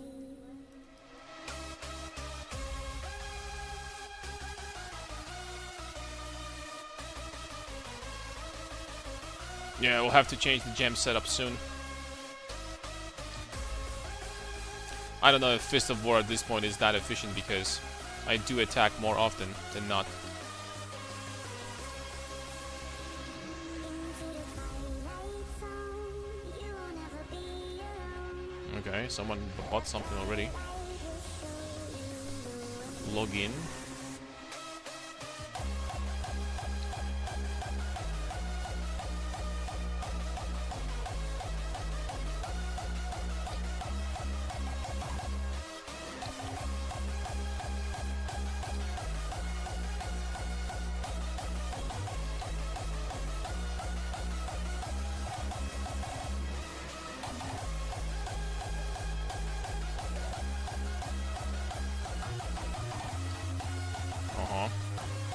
Yeah, we'll have to change the gem setup soon. I don't know if Fist of War at this point is that efficient because I do attack more often than not. Okay, someone bought something already. Log in.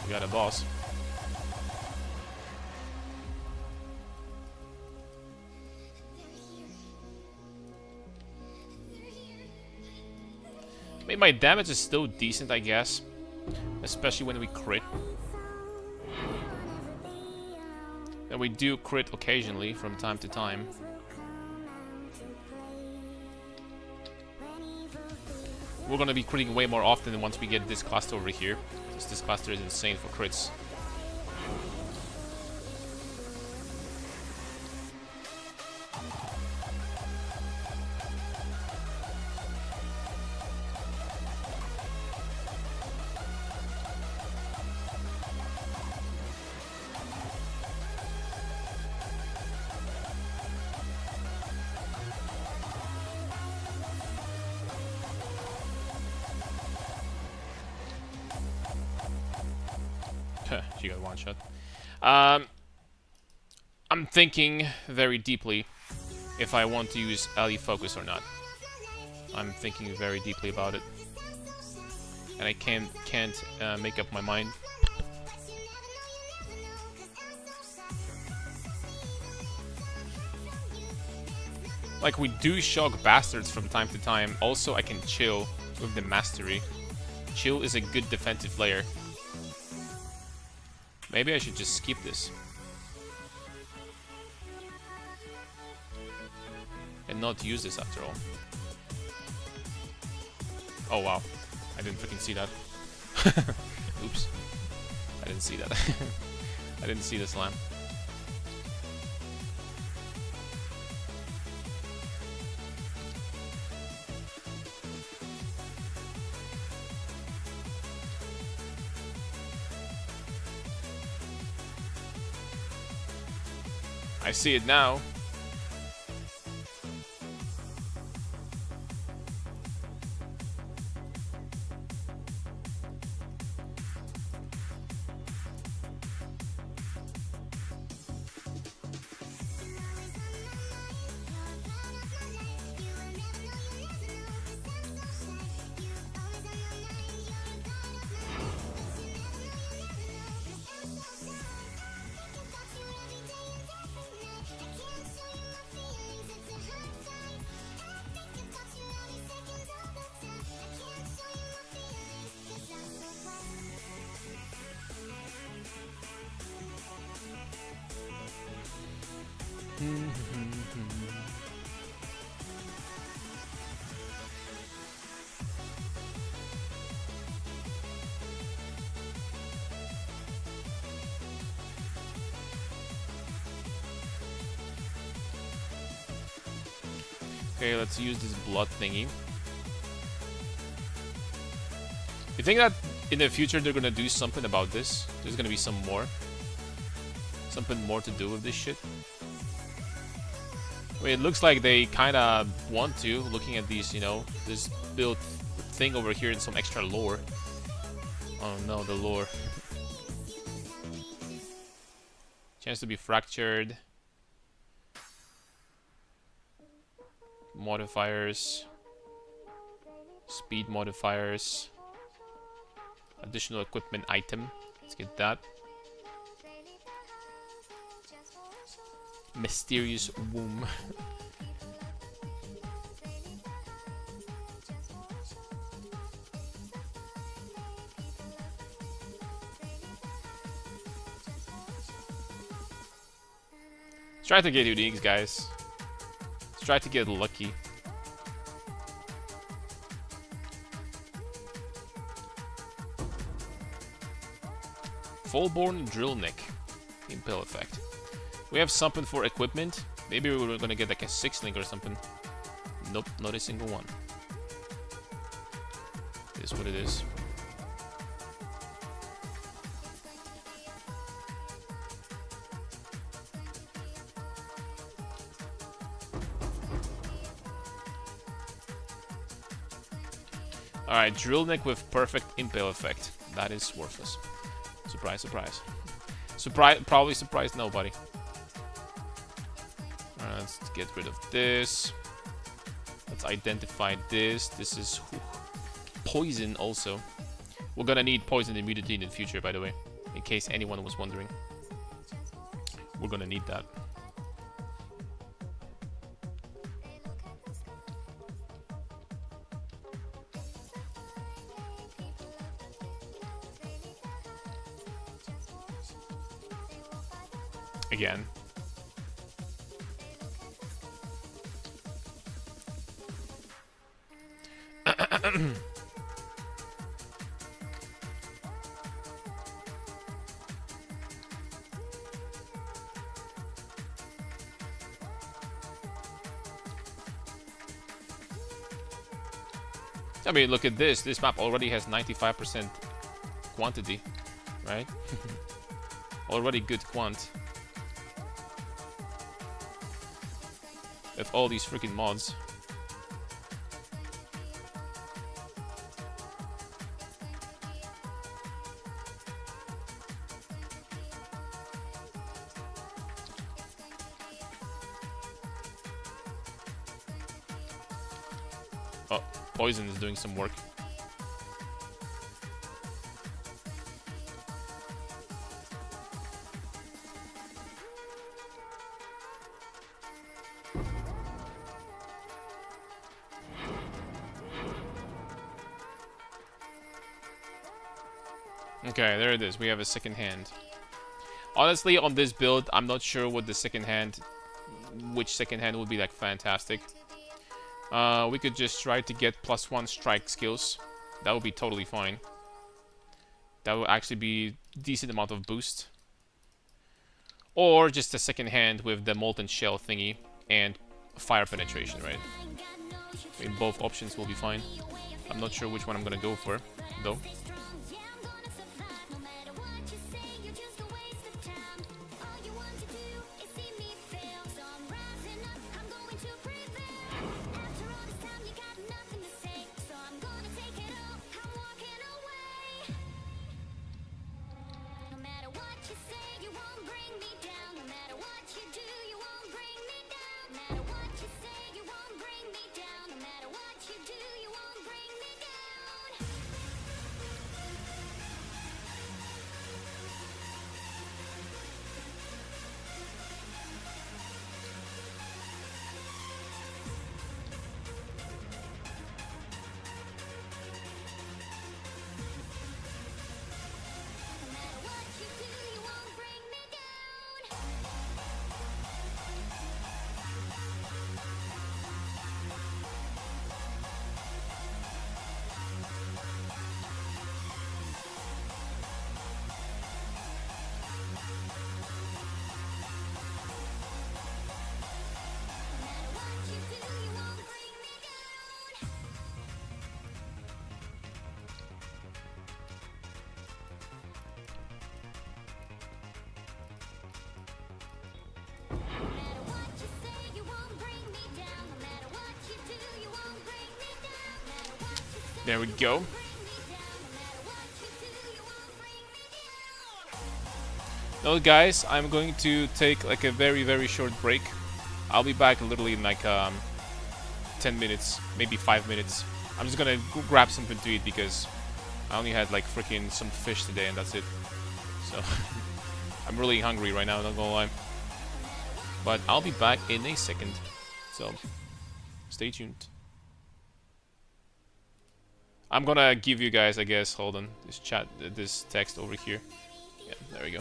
We got a boss. I mean, my damage is still decent, I guess. Especially when we crit. And we do crit occasionally from time to time. We're gonna be critting way more often once we get this cluster over here. Because this cluster is insane for crits. She got one shot. I'm thinking very deeply if I want to use Ali Focus or not. I'm thinking very deeply about it. And I can't make up my mind. Like, we do shock bastards from time to time. Also, I can chill with the mastery. Chill is a good defensive layer. Maybe I should just skip this. And not use this after all. Oh wow. I didn't freaking see that. Oops. I didn't see that. I didn't see the slam. I see it now. Okay, let's use this blood thingy. You think that in the future they're gonna do something about this? There's gonna be some more? Something more to do with this shit? I mean, it looks like they kinda want to, looking at these, you know, this built thing over here and some extra lore. Oh no, the lore. Chance to be fractured. Modifiers. Speed modifiers. Additional equipment item. Let's get that. Mysterious womb. Let's try to get uniques, guys. Let's try to get lucky. Fullborn drill neck. Impale effect. We have something for equipment. Maybe we were gonna get like a 6-link or something. Nope, not a single one. It is what it is. Alright, drill neck with perfect impale effect. That is worthless. Surprise, surprise. Probably surprised nobody. Alright, let's get rid of this. Let's identify this. This is poison also. We're gonna need poison immunity in the future, by the way. In case anyone was wondering. We're gonna need that. Again. I mean, look at this. This map already has 95% quantity, right? Already good quant. With all these freaking mods. Oh, poison is doing some work. Okay, there it is. We have a second hand. Honestly, on this build, I'm not sure what the second hand, which second hand would be like fantastic. We could just try to get +1 strike skills. That would be totally fine. That would actually be a decent amount of boost. Or just a second hand with the molten shell thingy and fire penetration, right? I mean, both options will be fine. I'm not sure which one I'm gonna go for, though. There we go. Now guys, I'm going to take like a very short break. I'll be back literally in like 10 minutes, maybe 5 minutes. I'm just gonna grab something to eat because I only had like freaking some fish today and that's it. So I'm really hungry right now, not gonna lie. But I'll be back in a second. So stay tuned. I'm gonna give you guys, I guess, hold on, this text over here. Yeah, there we go.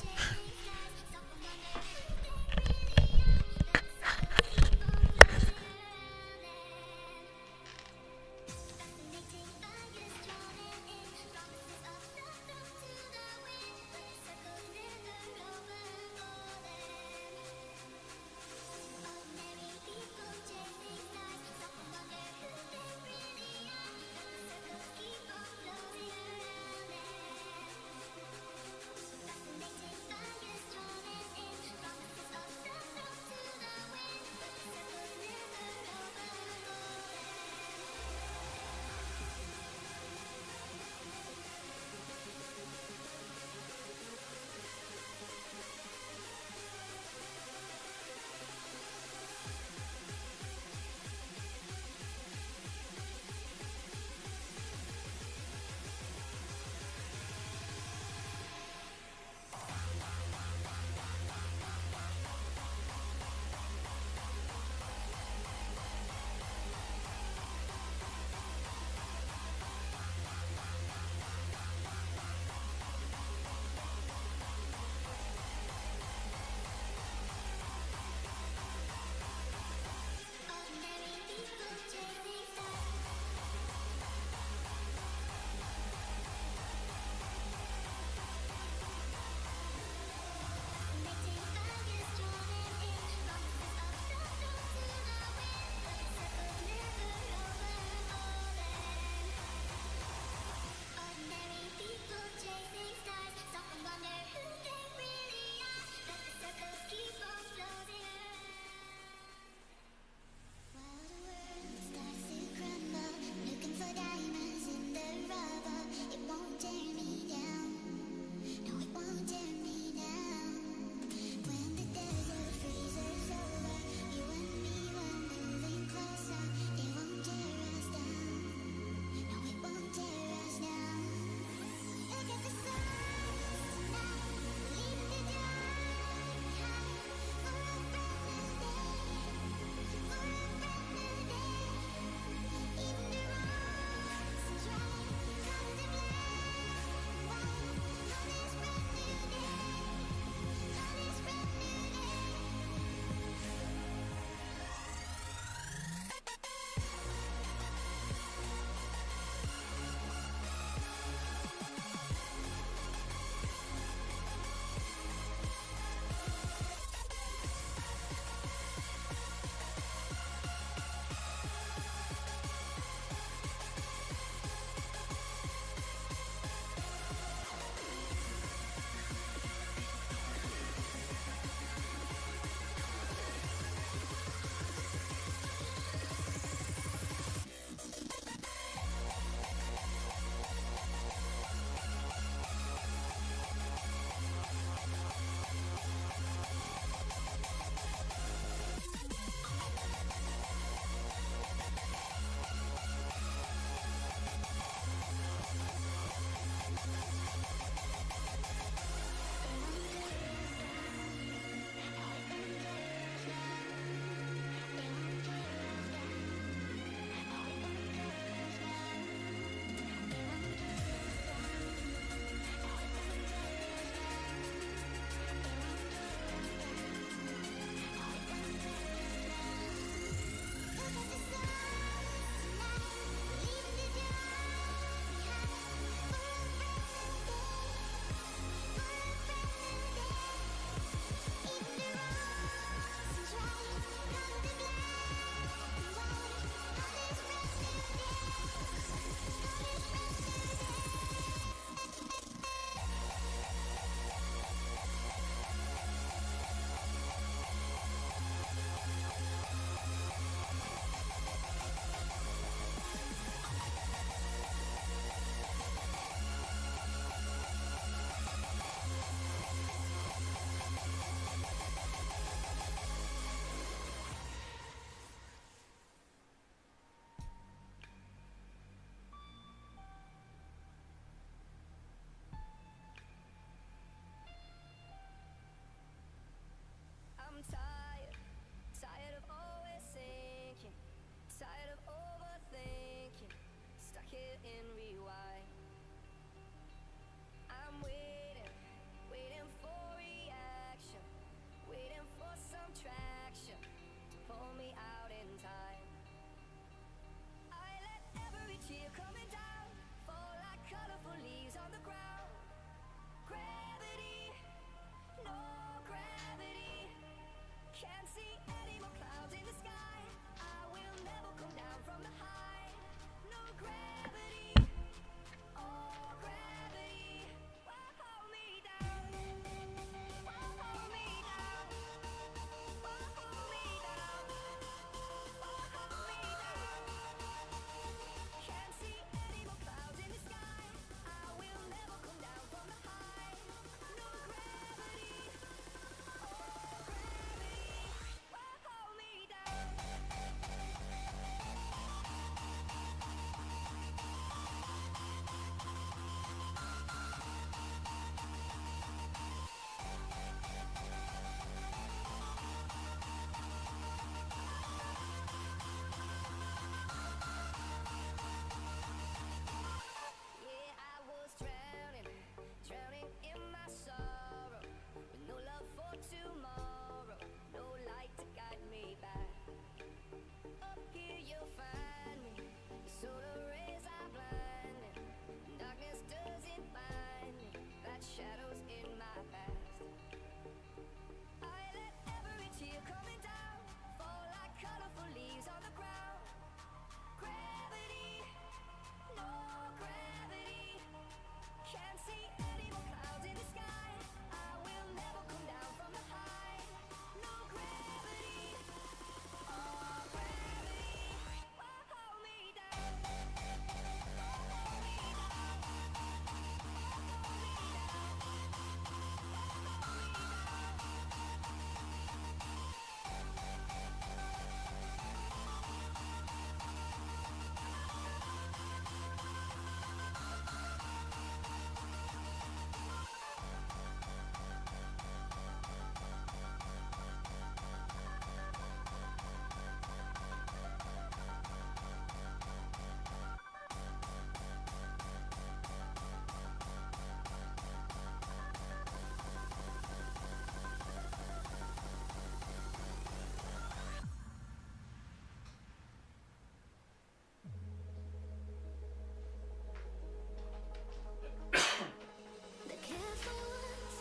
The careful ones,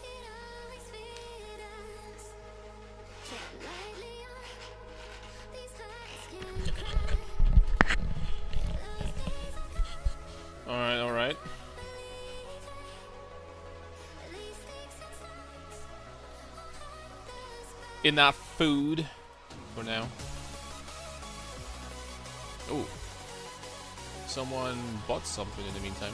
it always fit us. Tread lightly on these hearts can cry. Those days are gone. Alright, alright. These sticks and stones will hold us back. Enough food for now. Oh. Someone bought something in the meantime.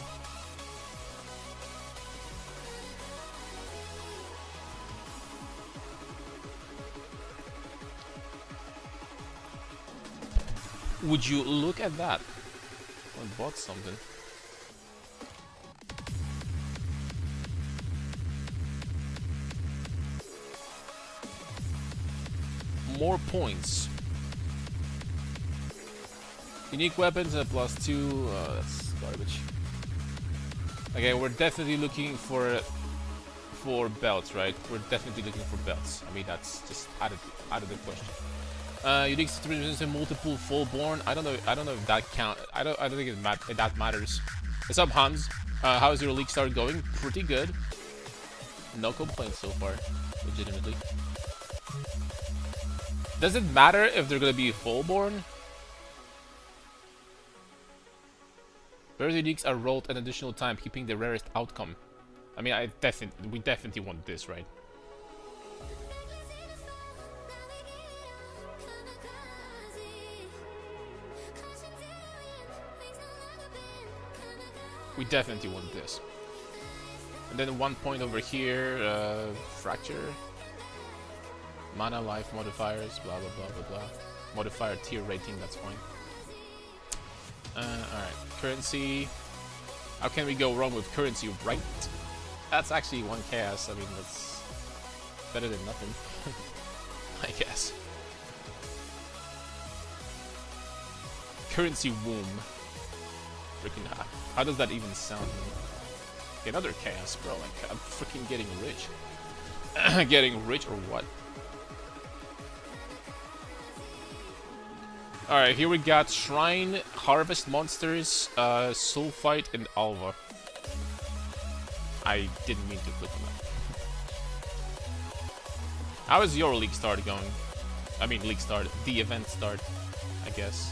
Would you look at that? I bought something. More points. Unique weapons at +2. That's garbage. Okay, we're definitely looking for belts, right? We're definitely looking for belts. I mean, that's just out of the question. Unique situations and multiple full-born. I don't know if that count. I don't think that matters. What's up, Hans? How's your league start going? Pretty good. No complaints so far, legitimately. Does it matter if they're gonna be full-born? Rare uniques are rolled an additional time, keeping the rarest outcome. I mean, we definitely want this, right? We definitely want this. And then 1 point over here, fracture. Mana, life, modifiers, blah blah blah blah blah. Modifier tier rating, that's fine. Alright, currency. How can we go wrong with currency, right? That's actually 1 chaos. I mean, that's better than nothing, I guess. Currency womb. Freaking how does that even sound? Okay, another chaos, bro. Like, I'm freaking getting rich. Getting rich or what? Alright, here we got Shrine, Harvest Monsters, Sulfite, and Alva. I didn't mean to click on How is your league start going? I mean, league start, the event start, I guess.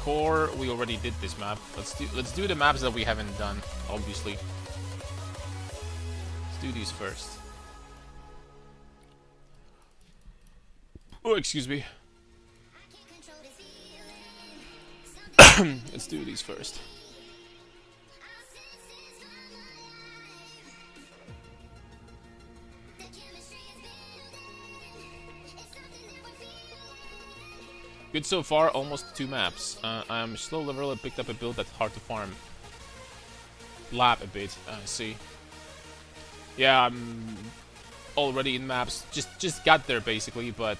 Core, we already did this map. Let's do the maps that we haven't done, obviously. Let's do these first. Oh, excuse me. Let's do these first. Good so far, almost 2 maps. I'm slow level and picked up a build that's hard to farm. Lab a bit, see. Yeah, I'm already in maps. Just got there basically, but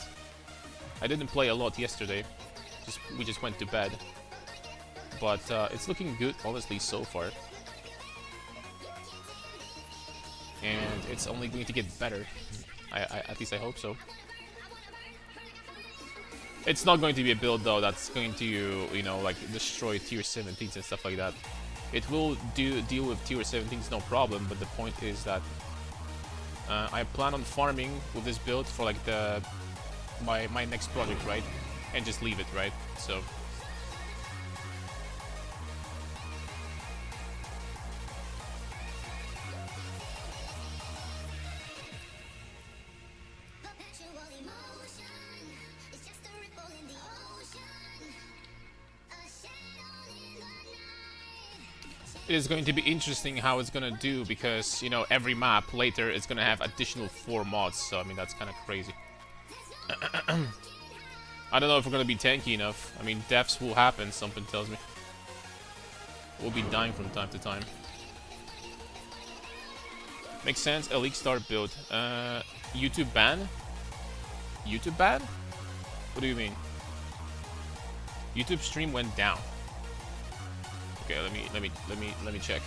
I didn't play a lot yesterday. We just went to bed. But it's looking good, honestly, so far. And it's only going to get better. At least I hope so. It's not going to be a build though that's going to, you know, like destroy tier 17s and stuff like that. It will deal with tier 17s no problem, but the point is that I plan on farming with this build for like my next project, right? And just leave it, right? So it is going to be interesting how it's gonna do, because, you know, every map later is gonna have additional 4 mods, so I mean that's kind of crazy. I don't know if we're gonna be tanky enough. I mean, deaths will happen, something tells me. We'll be dying from time to time. Makes sense, a league start build. YouTube ban? YouTube ban? What do you mean? YouTube stream went down. Okay, let me check.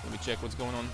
Let me check what's going on.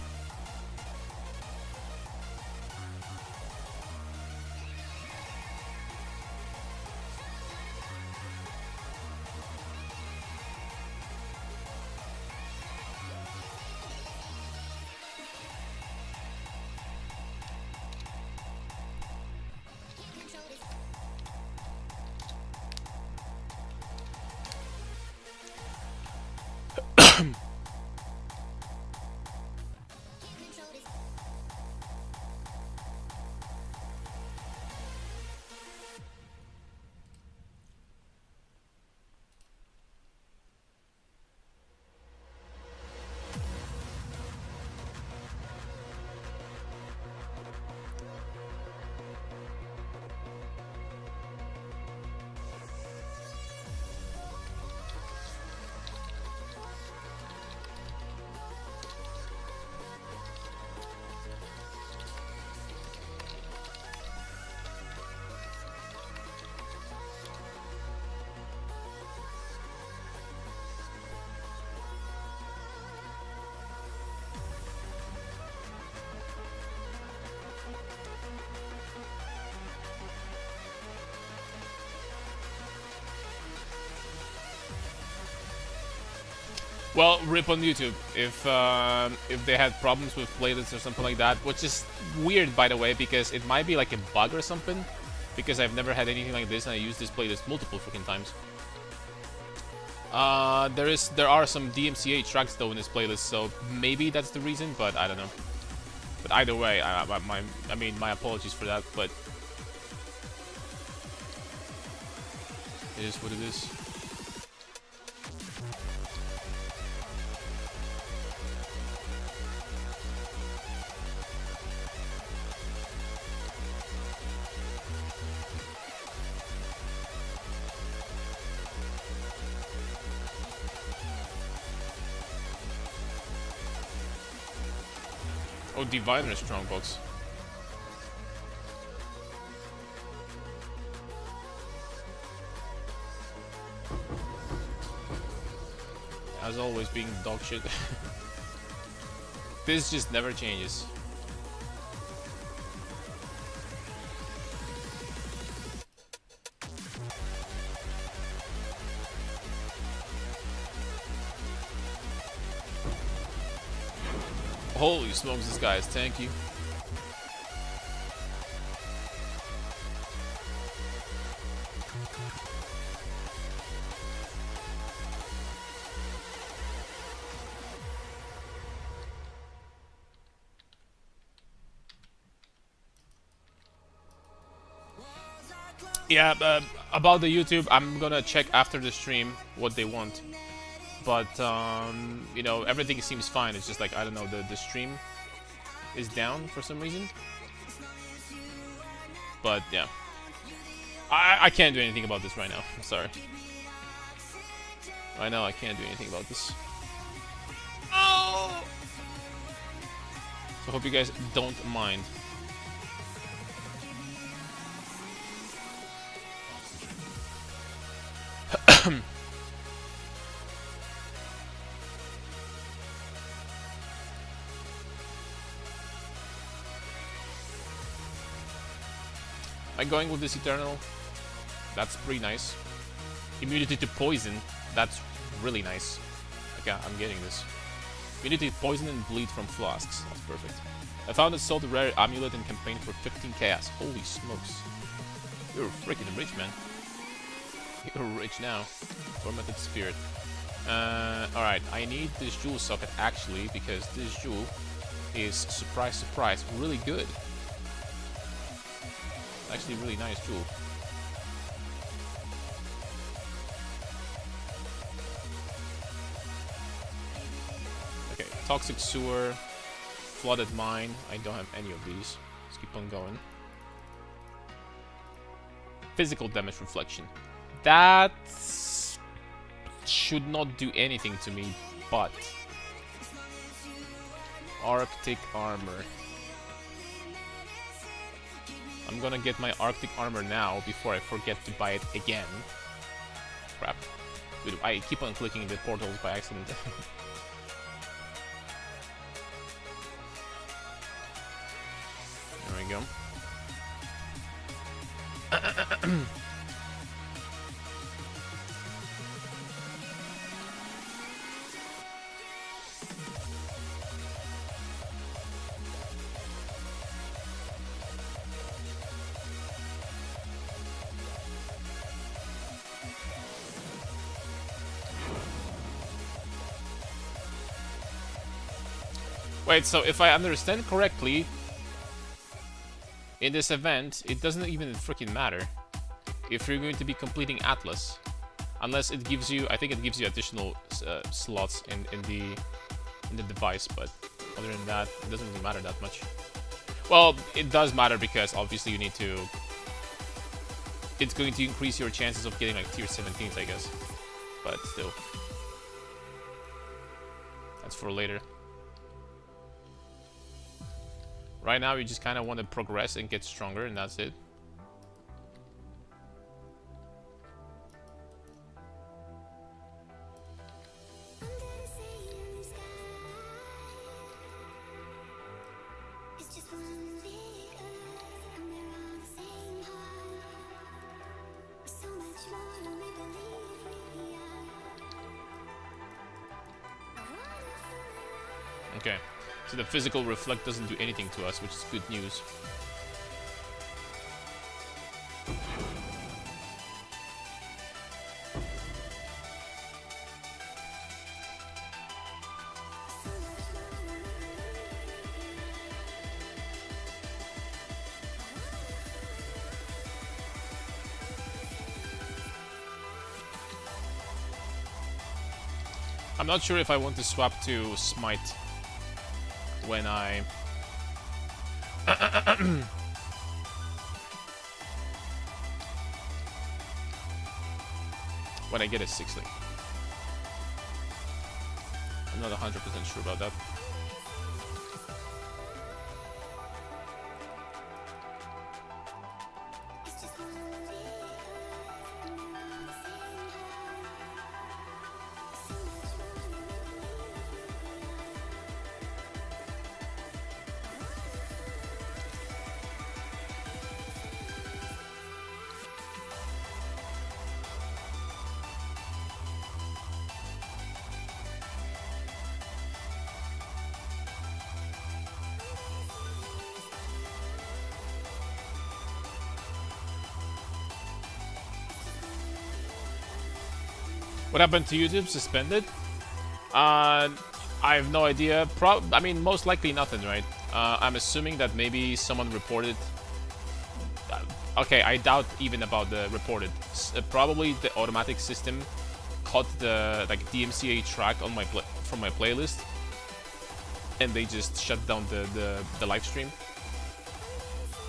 Well, rip on YouTube if they had problems with playlists or something like that, which is weird, by the way, because it might be like a bug or something, because I've never had anything like this and I used this playlist multiple freaking times. There are some DMCA tracks though in this playlist, so maybe that's the reason, but I don't know. But either way, I mean, my apologies for that, but it is what it is. Oh, Diviner Strongbox. As always, being dog shit. This just never changes. Holy smokes, this guy is tanky. Yeah, about the YouTube, I'm gonna check after the stream what they want. But, you know, everything seems fine. It's just like, I don't know, the stream is down for some reason. But, yeah. I can't do anything about this right now. I'm sorry. Right now, I can't do anything about this. Oh! So, hope you guys don't mind. Am I going with this Eternal? That's pretty nice. Immunity to poison. That's really nice. Okay, I'm getting this. Immunity to poison and bleed from flasks. That's perfect. I found a sold rare amulet in campaign for 15 chaos. Holy smokes. You're freaking rich, man. You're rich now. Tormented spirit. Alright, I need this jewel socket actually, because this jewel is, surprise, surprise, really good. Actually, really nice jewel. Okay, toxic sewer, flooded mine. I don't have any of these. Let's keep on going. Physical damage reflection. That should not do anything to me, but Arctic armor. I'm gonna get my Arctic armor now before I forget to buy it again. Crap. Dude, I keep on clicking the portals by accident. There we go. Wait, so if I understand correctly, in this event, it doesn't even freaking matter if you're going to be completing Atlas, unless it gives you, I think it gives you additional slots in the device, but other than that, it doesn't really matter that much. Well, it does matter because obviously you need to. It's going to increase your chances of getting like tier 17s, I guess, but still, that's for later. Right now, you just kind of want to progress and get stronger, and that's it. Okay, so the physical reflect doesn't do anything to us, which is good news. I'm not sure if I want to swap to Smite when I when I get a 6-link. I'm not 100% sure about that. What happened to YouTube? Suspended? I have no idea. I mean, most likely nothing, right? I'm assuming that maybe someone reported. Okay, I doubt even about the reported. Probably the automatic system caught the like DMCA track on my from my playlist, and they just shut down the live stream.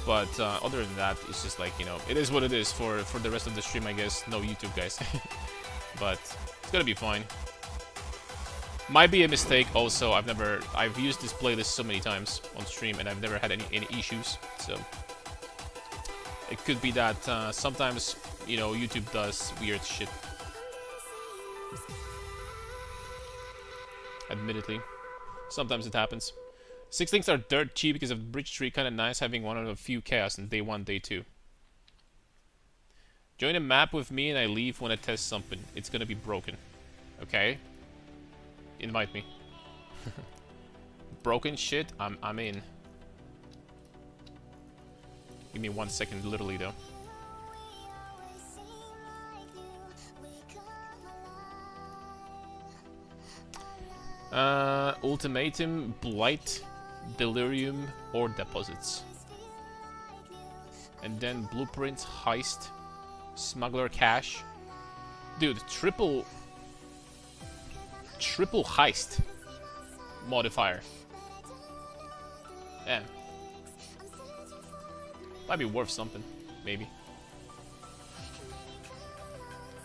But other than that, it's just like, you know, it is what it is for the rest of the stream, I guess. No YouTube, guys. But it's gonna be fine. Might be a mistake also. I've used this playlist so many times on stream and I've never had any issues. So it could be that sometimes, you know, YouTube does weird shit. Admittedly. Sometimes it happens. 6 links are dirt cheap because of the bridge tree. Kinda nice having one of a few chaos in day 1, day 2. Join a map with me and I leave when I test something. It's gonna be broken. Okay? Invite me. Broken shit? I'm in. Give me 1 second, literally though. Ultimatum, Blight, Delirium, or Deposits. And then Blueprint, Heist, Smuggler Cache. Dude, triple heist modifier. Yeah. Might be worth something, maybe.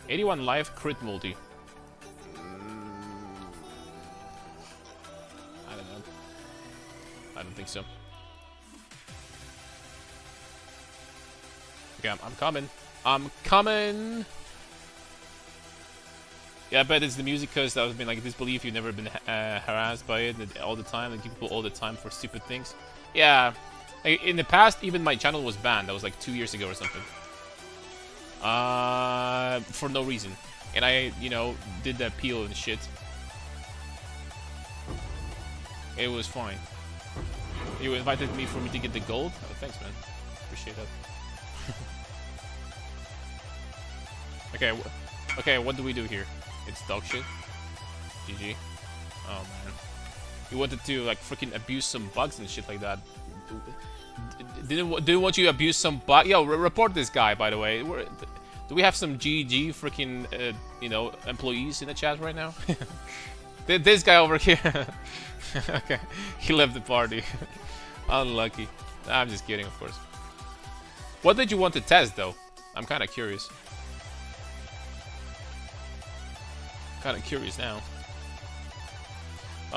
81 life crit multi. I don't know. I don't think so. Okay, I'm coming. I'm coming! Yeah, I bet it's the music because that was been like disbelief. You've never been harassed by it all the time, like people all the time for stupid things. Yeah, like, in the past, even my channel was banned. That was like 2 years ago or something. For no reason, and I, you know, did the appeal and shit. It was fine. You invited me for me to get the gold. Oh, thanks, man. Appreciate that. Okay, okay. What do we do here? It's dog shit. GG. Oh man. You wanted to like freaking abuse some bugs and shit like that. Didn't want you to abuse some bug. Yo, report this guy, by the way. Do we have some GG freaking you know, employees in the chat right now? This guy over here. Okay, he left the party. Unlucky. I'm just kidding, of course. What did you want to test though? I'm kind of curious. Kind of curious now.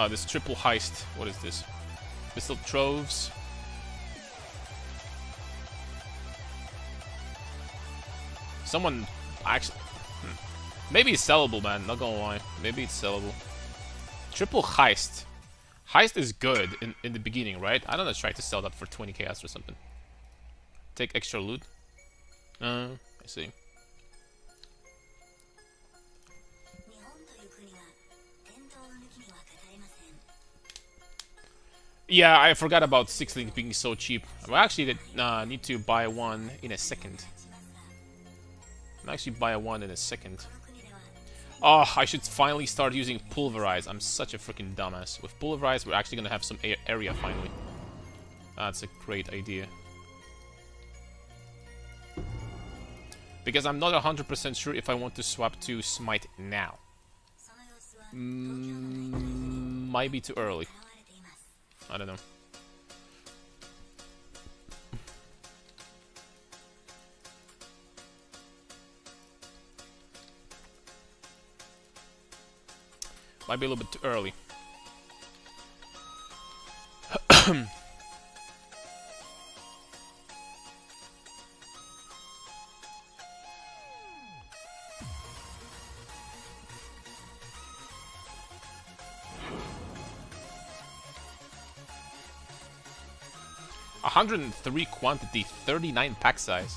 This triple heist. What is this? Pistol troves. Someone actually. Maybe it's sellable, man. Not gonna lie. Maybe it's sellable. Triple heist. Heist is good in the beginning, right? I don't know. Try to sell that for 20 chaos or something. Take extra loot. I see. Yeah, I forgot about 6 link being so cheap. I actually need to buy one in a second. I'll actually buy one in a second. Oh, I should finally start using Pulverize. I'm such a freaking dumbass. With Pulverize, we're actually gonna have some area finally. That's a great idea. Because I'm not 100% sure if I want to swap to Smite now. Might be too early. I don't know. Might be a little bit too early. 103 quantity, 39 pack size.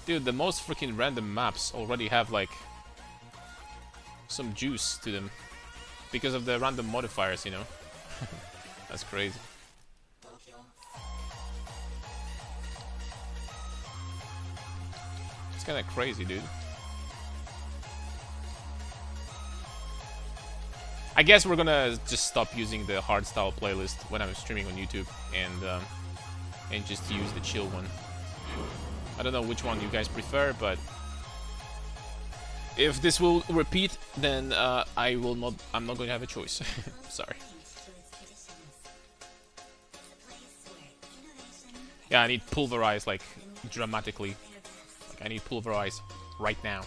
Dude, the most freaking random maps already have like some juice to them because of the random modifiers, you know. That's crazy. It's kind of crazy, dude. I guess we're gonna just stop using the hardstyle playlist when I'm streaming on YouTube and just use the chill one. I don't know which one you guys prefer, but if this will repeat, then I'm not going to have a choice. Sorry. Yeah, I need pulverize like dramatically. Like I need pulverize right now.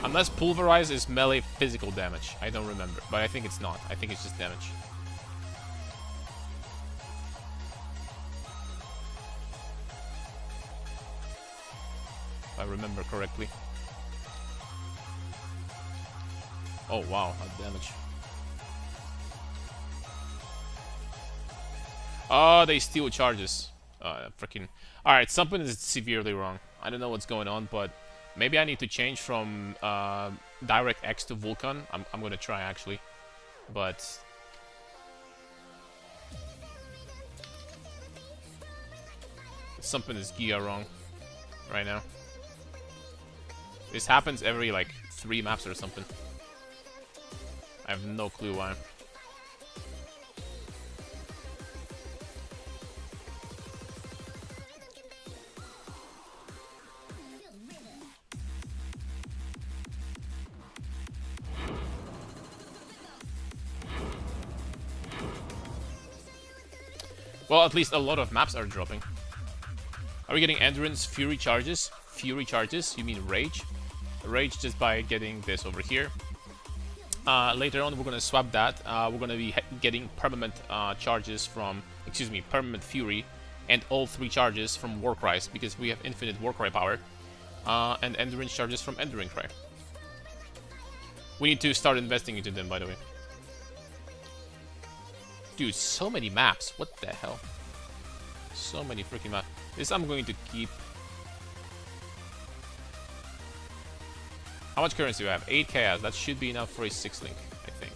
Unless pulverize is melee physical damage. I don't remember, but I think it's not. I think it's just damage. If I remember correctly. Oh wow, that damage. Oh, they steal charges. Freaking. Alright, something is severely wrong. I don't know what's going on, but maybe I need to change from Direct X to Vulcan. I'm gonna try actually. But something is Gia wrong right now. This happens every like 3 maps or something. I have no clue why. Well, at least a lot of maps are dropping. Are we getting Endurance Fury charges? Fury charges? You mean Rage? Rage just by getting this over here. Later on, we're gonna swap that. We're gonna be getting permanent charges from, excuse me, permanent Fury, and all 3 charges from Warcries because we have infinite Warcry power, and Endurance charges from Enduring Cry. We need to start investing into them, by the way. Dude, so many maps. What the hell? So many freaking maps. This I'm going to keep. How much currency do I have? 8 chaos. That should be enough for a 6-link, I think.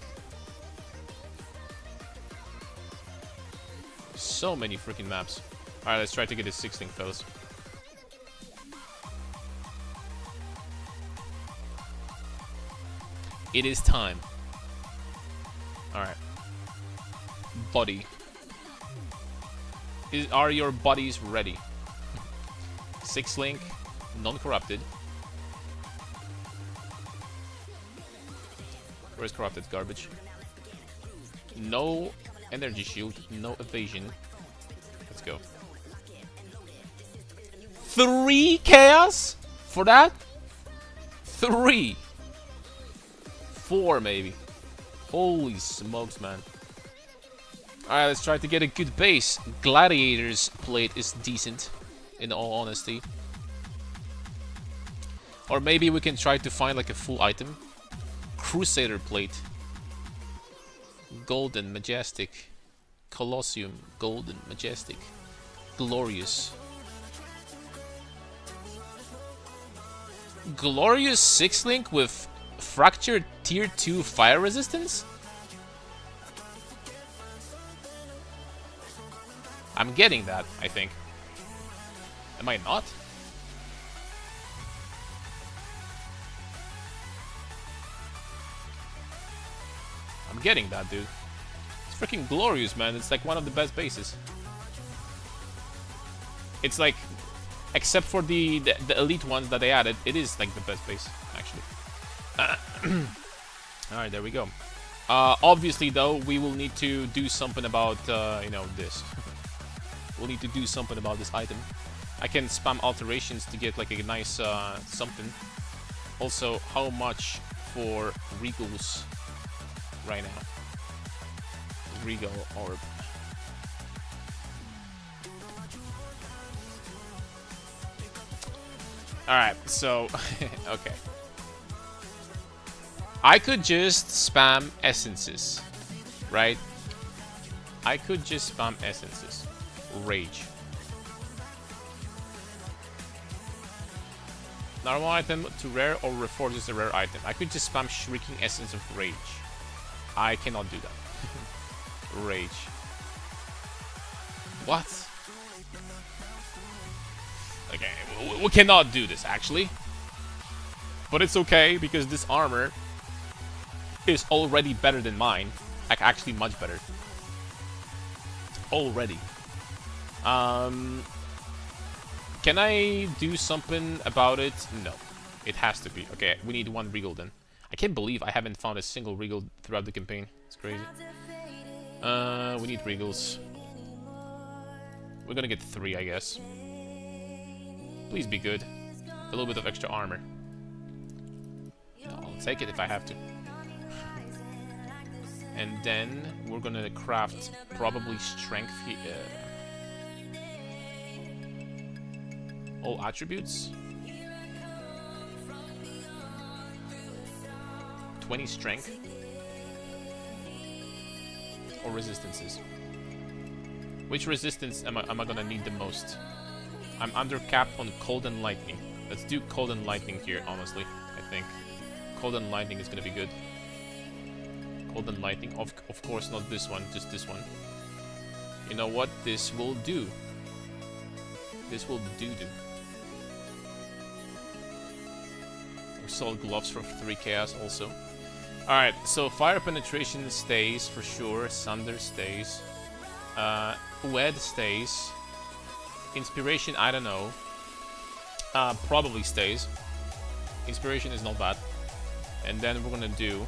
So many freaking maps. Alright, let's try to get a 6-link, fellas. It is time. Alright. Body. Are your bodies ready? 6-link, non-corrupted. Where's corrupted? Garbage. No energy shield, no evasion. Let's go. 3 chaos for that? 3. 4 maybe. Holy smokes, man. Alright, let's try to get a good base. Gladiator's plate is decent, in all honesty. Or maybe we can try to find like a full item. Crusader plate. Golden, majestic. Colosseum, golden, majestic. Glorious. Glorious 6-link with fractured tier 2 fire resistance? I'm getting that, I think. Am I not? I'm getting that, dude. It's freaking glorious, man. It's like one of the best bases. It's like, except for the elite ones that they added, it is like the best base, actually. Alright, there we go. Obviously, though, we will need to do something about, you know, this. We'll need to do something about this item. I can spam alterations to get like a nice something. Also, how much for Regals right now? Regal orb. Alright, so okay. I could just spam essences, right? I could just spam essences. Rage. Normal item to rare or reforges a rare item. I could just spam Shrieking Essence of Rage. I cannot do that. Rage. What? We cannot do this, actually. But it's okay, because this armor is already better than mine. Like, actually much better. Already. Can I do something about it? No. It has to be. Okay, we need 1 regal then. I can't believe I haven't found a single regal throughout the campaign. It's crazy. We need regals. We're gonna get 3, I guess. Please be good. A little bit of extra armor. I'll take it if I have to. And then we're gonna craft probably strength. All attributes. 20 strength. Or resistances. Which resistance am I gonna need the most? I'm under capped on cold and lightning. Let's do cold and lightning here, honestly. I think cold and lightning is gonna be good. Cold and lightning, of course not this one, just this one. You know what? This will do. This will do. Solid gloves for 3 chaos also. Alright, so fire penetration stays for sure. Sunder stays. Wed stays. Inspiration, I don't know. Probably stays. Inspiration is not bad. And then we're gonna do...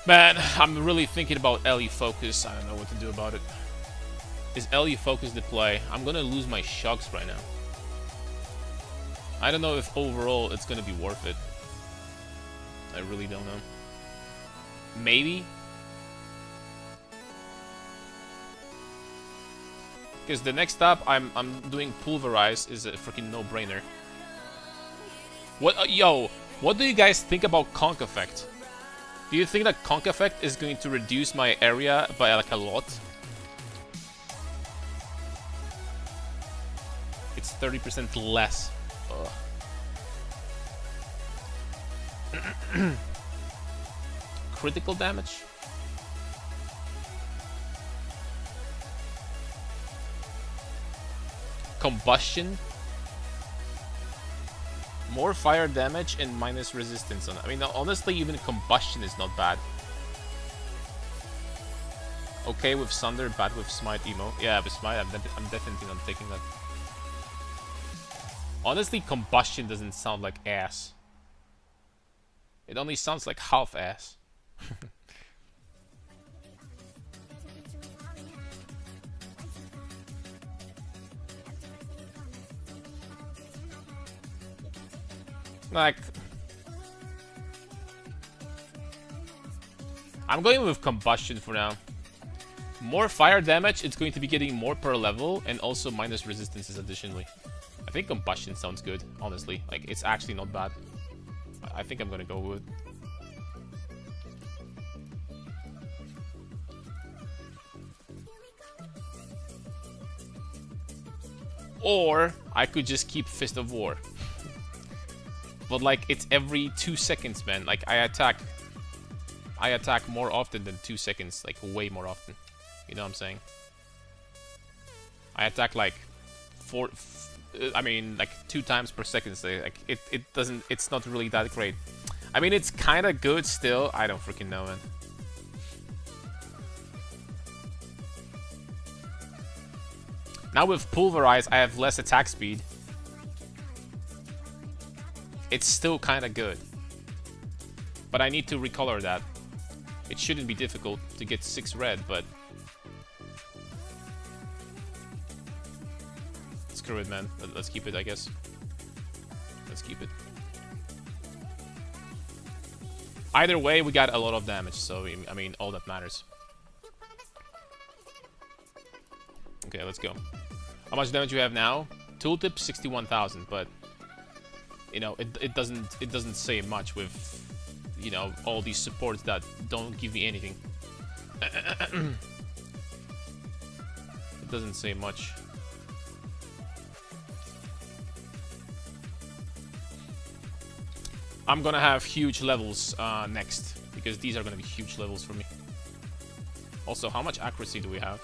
Man, I'm really thinking about LE focus. I don't know what to do about it. Is LE focus the play? I'm gonna lose my shocks right now. I don't know if overall it's gonna be worth it. I really don't know. Maybe? Because the next step I'm doing pulverize is a freaking no-brainer. What yo, what do you guys think about conk effect? Do you think that conk effect is going to reduce my area by like a lot? It's 30% less. Critical damage? Combustion? More fire damage and minus resistance on it. I mean, honestly, even combustion is not bad. Okay with Sunder, bad with Smite emo. Yeah, with Smite, I'm definitely not taking that. Honestly, combustion doesn't sound like ass. It only sounds like half ass. Like, I'm going with combustion for now. More fire damage, it's going to be getting more per level, and also minus resistances additionally. I think combustion sounds good, honestly. Like, it's actually not bad. I think I'm gonna go with it. Or I could just keep Fist of War. But like, it's every 2 seconds, man. Like, I attack more often than 2 seconds. Like, way more often. You know what I'm saying? I attack like like 2 times per second. So like, it's not really that great. I mean, it's kind of good still. I don't freaking know, man. Now with Pulverize, I have less attack speed. It's still kind of good. But I need to recolor that. It shouldn't be difficult to get 6 red, but... Screw it, man. Let's keep it, I guess. Let's keep it. Either way, we got a lot of damage, so, I mean, all that matters. Okay, let's go. How much damage do you have now? Tooltip 61,000, but... You know, it doesn't say much with, you know, all these supports that don't give me anything. It doesn't say much. I'm gonna have huge levels next, because these are gonna be huge levels for me. Also, how much accuracy do we have?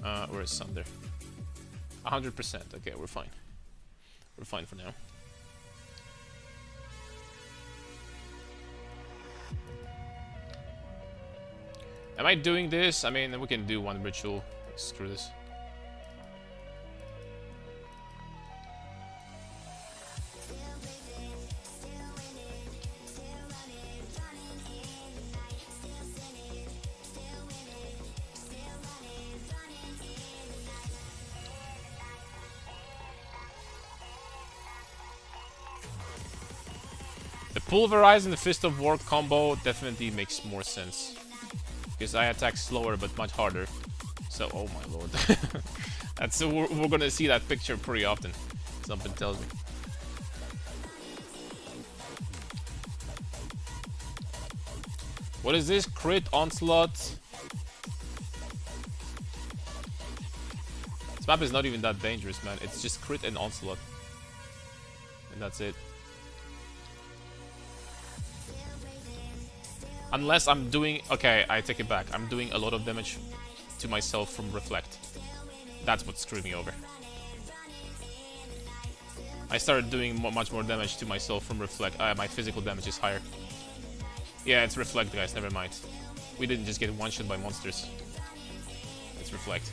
Where is Sunder? 100%. Okay, we're fine. We're fine for now. Am I doing this? I mean, we can do one ritual. Screw this. The Pulverize and the Fist of War combo definitely makes more sense. Because I attack slower but much harder. So, oh my lord. That's we're gonna see that picture pretty often. Something tells me. What is this? Crit Onslaught? This map is not even that dangerous, man. It's just crit and Onslaught. And that's it. Unless I'm doing... Okay, I take it back. I'm doing a lot of damage to myself from Reflect. That's what screwed me over. I started doing much more damage to myself from Reflect. My physical damage is higher. Yeah, it's Reflect, guys. Never mind. We didn't just get one-shot by monsters. It's Reflect.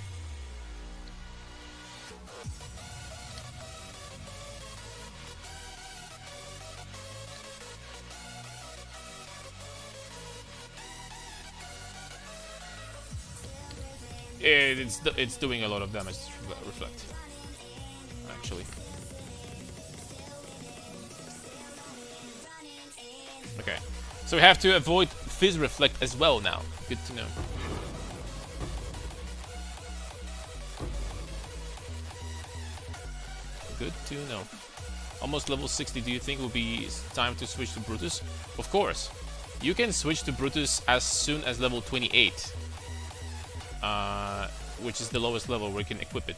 It's doing a lot of damage to Reflect, actually. Okay, so we have to avoid Fizz Reflect as well now. Good to know. Good to know. Almost level 60. Do you think it will be time to switch to Brutus? Of course. You can switch to Brutus as soon as level 28. Which is the lowest level where you can equip it.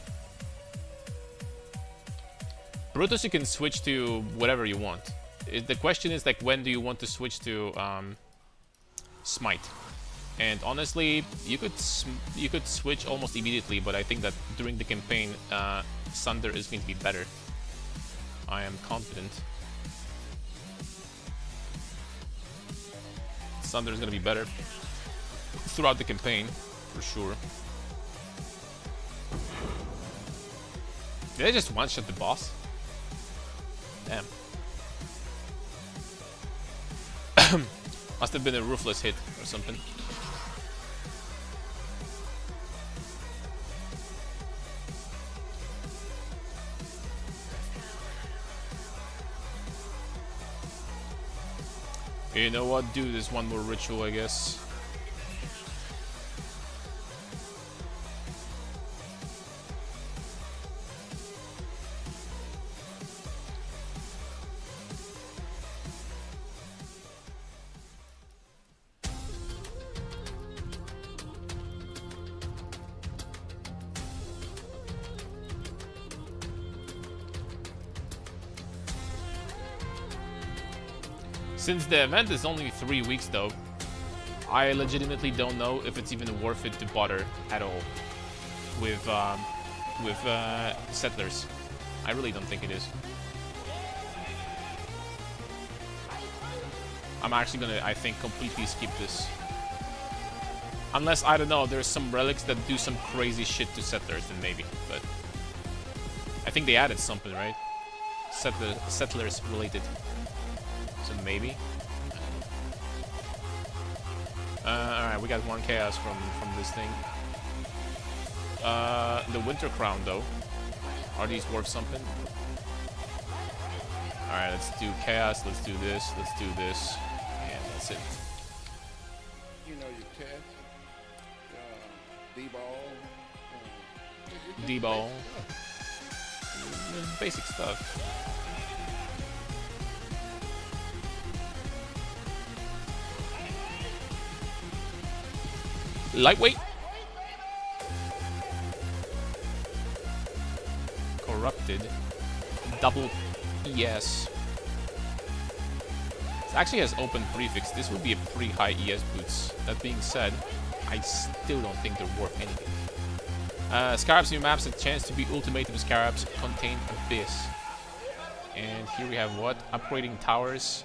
Brutus you can switch to whatever you want. The question is, like, when do you want to switch to Smite? And honestly, you could switch almost immediately, but I think that during the campaign, Sunder is going to be better. I am confident. Sunder is going to be better throughout the campaign, for sure. Did I just one-shot the boss? Damn. Must have been a ruthless hit or something. You know what? Do this one more ritual, I guess. Since the event is only 3 weeks though, I legitimately don't know if it's even worth it to bother at all with Settlers. I really don't think it is. I'm actually gonna, I think, completely skip this. Unless, I don't know, there's some relics that do some crazy shit to Settlers, then maybe, but... I think they added something, right? Settlers related. So maybe. Alright, we got one chaos from this thing. The Winter Crown though. Are these worth something? Alright, let's do chaos, let's do this, let's do this. And that's it. You know your cast, D-ball. D-ball. Basic stuff. Lightweight. Corrupted. Double ES. It actually has open prefix. This would be a pretty high ES boots. That being said, I still don't think they're worth anything. Scarab's new maps a chance to be ultimatum Scarabs contain Abyss. And here we have what? Upgrading towers.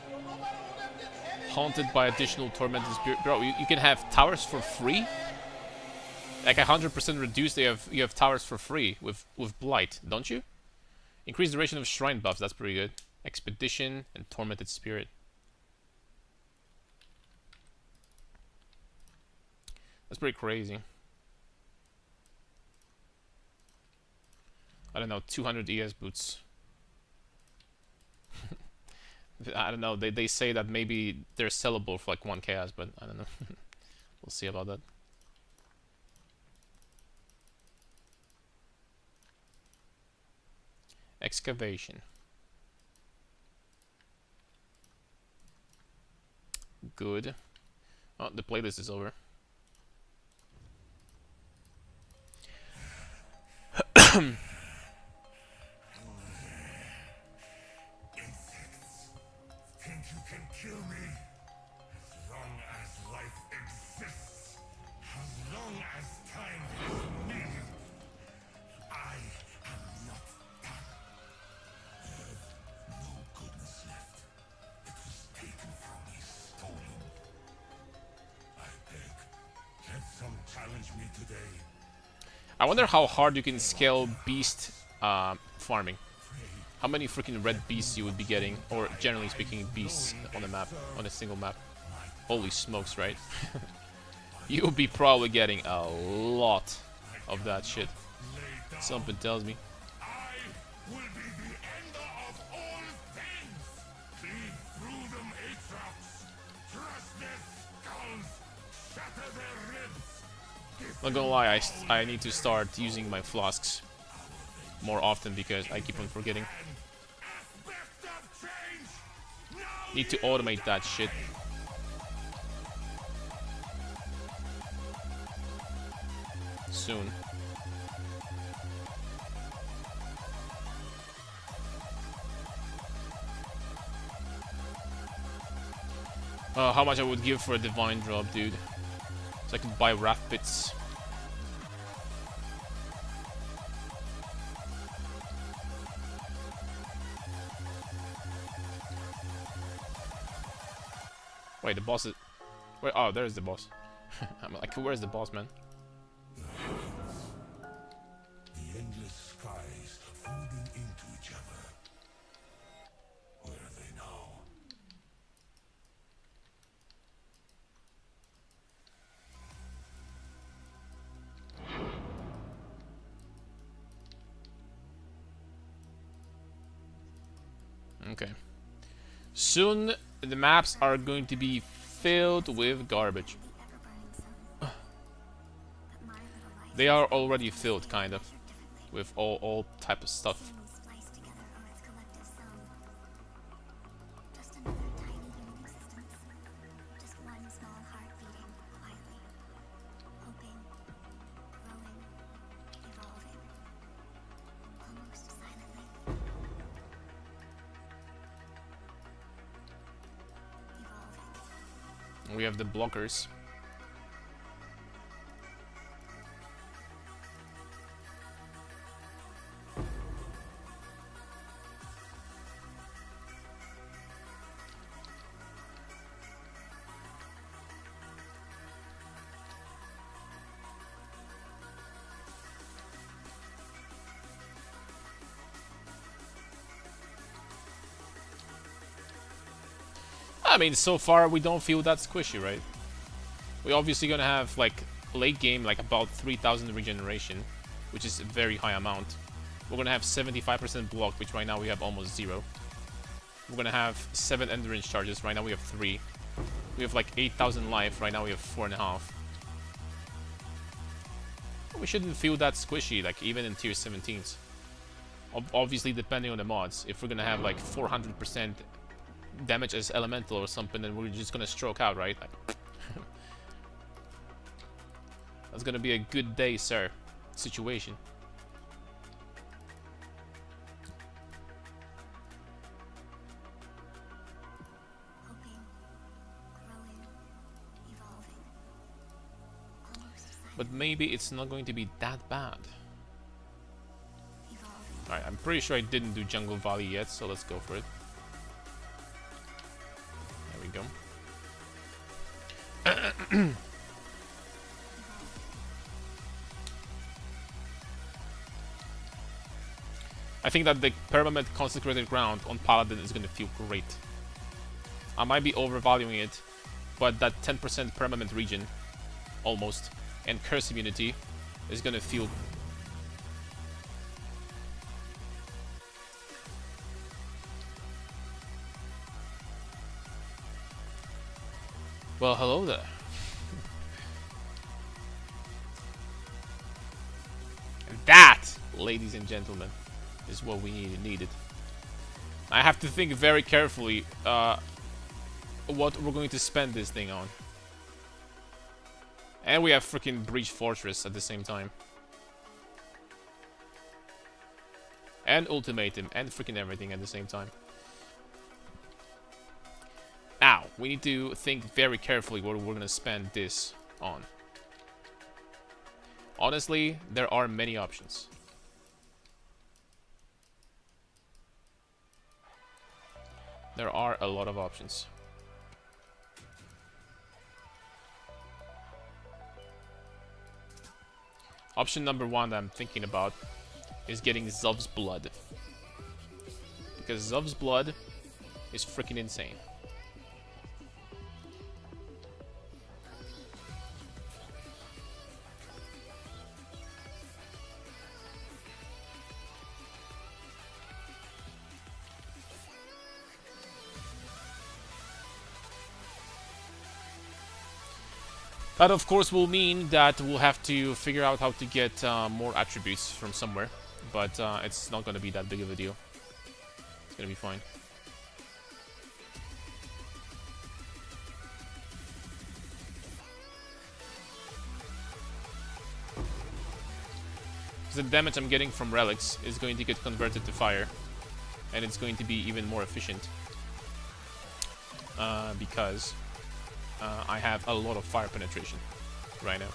Haunted by additional tormented spirit. Bro, you can have towers for free? Like 100% reduced, you have towers for free with Blight, don't you? Increase duration of shrine buffs, that's pretty good. Expedition and tormented spirit. That's pretty crazy. I don't know, 200 ES boots. I don't know, they say that maybe they're sellable for like 1 chaos, but I don't know. We'll see about that. Excavation. Good. Oh, the playlist is over. Insects. Think you can kill me? As long as life exists. As long as time has meaning. I am not done. I have no goodness left. It was taken from me, stolen. I beg, let some challenge me today. I wonder how hard you can scale beast farming. How many freaking red beasts you would be getting, or generally speaking, beasts on a map, on a single map. Holy smokes, right? You'll be probably getting a lot of that shit. Something tells me. I will be the ender of all things. Cleave through them Aatrox. Crush their skulls. Shatter their ribs. Not gonna lie, I need to start using my flasks more often because I keep on forgetting. Aspect of change. Now Need to automate that shit. Soon. How much I would give for a divine drop, dude. So I could buy raft bits. Wait, the boss is... Wait, oh, there's the boss. I'm like, where's the boss, man? the endless skies folding into each other. Where are they now? Okay. Soon, the maps are going to be filled with garbage. They are already filled, kind of, with all type of stuff. Spliced together from its collective sum. Just another tiny human existence. Just one small heart beating quietly. Hoping, growing, evolving. Almost silently. Evolving. We have the blockers. I mean, so far we don't feel that squishy, right? We're obviously gonna have, like, late game, like, about 3000 regeneration, which is a very high amount. We're gonna have 75% block, which right now we have almost 0. We're gonna have 7 endurance charges, right now we have 3. We have, like, 8000 life, right now we have 4.5. We shouldn't feel that squishy, like, even in tier 17s. Obviously, depending on the mods. If we're gonna have, like, 400% damage as elemental or something, then we're just gonna stroke out, right? Like, that's gonna be a good day, sir. Situation. Hoping, growing, evolving. Almost silently. But maybe it's not going to be that bad. Alright, I'm pretty sure I didn't do Jungle Valley yet, so let's go for it. There we go. I think that the permanent consecrated ground on Paladin is going to feel great. I might be overvaluing it, but that 10% permanent region, almost, and curse immunity is going to feel... Well, hello there. And that, ladies and gentlemen, is what we needed. I have to think very carefully what we're going to spend this thing on. And we have freaking Breach Fortress at the same time. And Ultimatum, and freaking everything at the same time. Now, we need to think very carefully what we're gonna spend this on. Honestly, there are many options. There are a lot of options. Option number one that I'm thinking about is getting Zov's Blood. Because Zov's Blood is freaking insane. That of course will mean that we'll have to figure out how to get more attributes from somewhere, but it's not going to be that big of a deal. It's going to be fine. The damage I'm getting from relics is going to get converted to fire, and it's going to be even more efficient because I have a lot of fire penetration right now.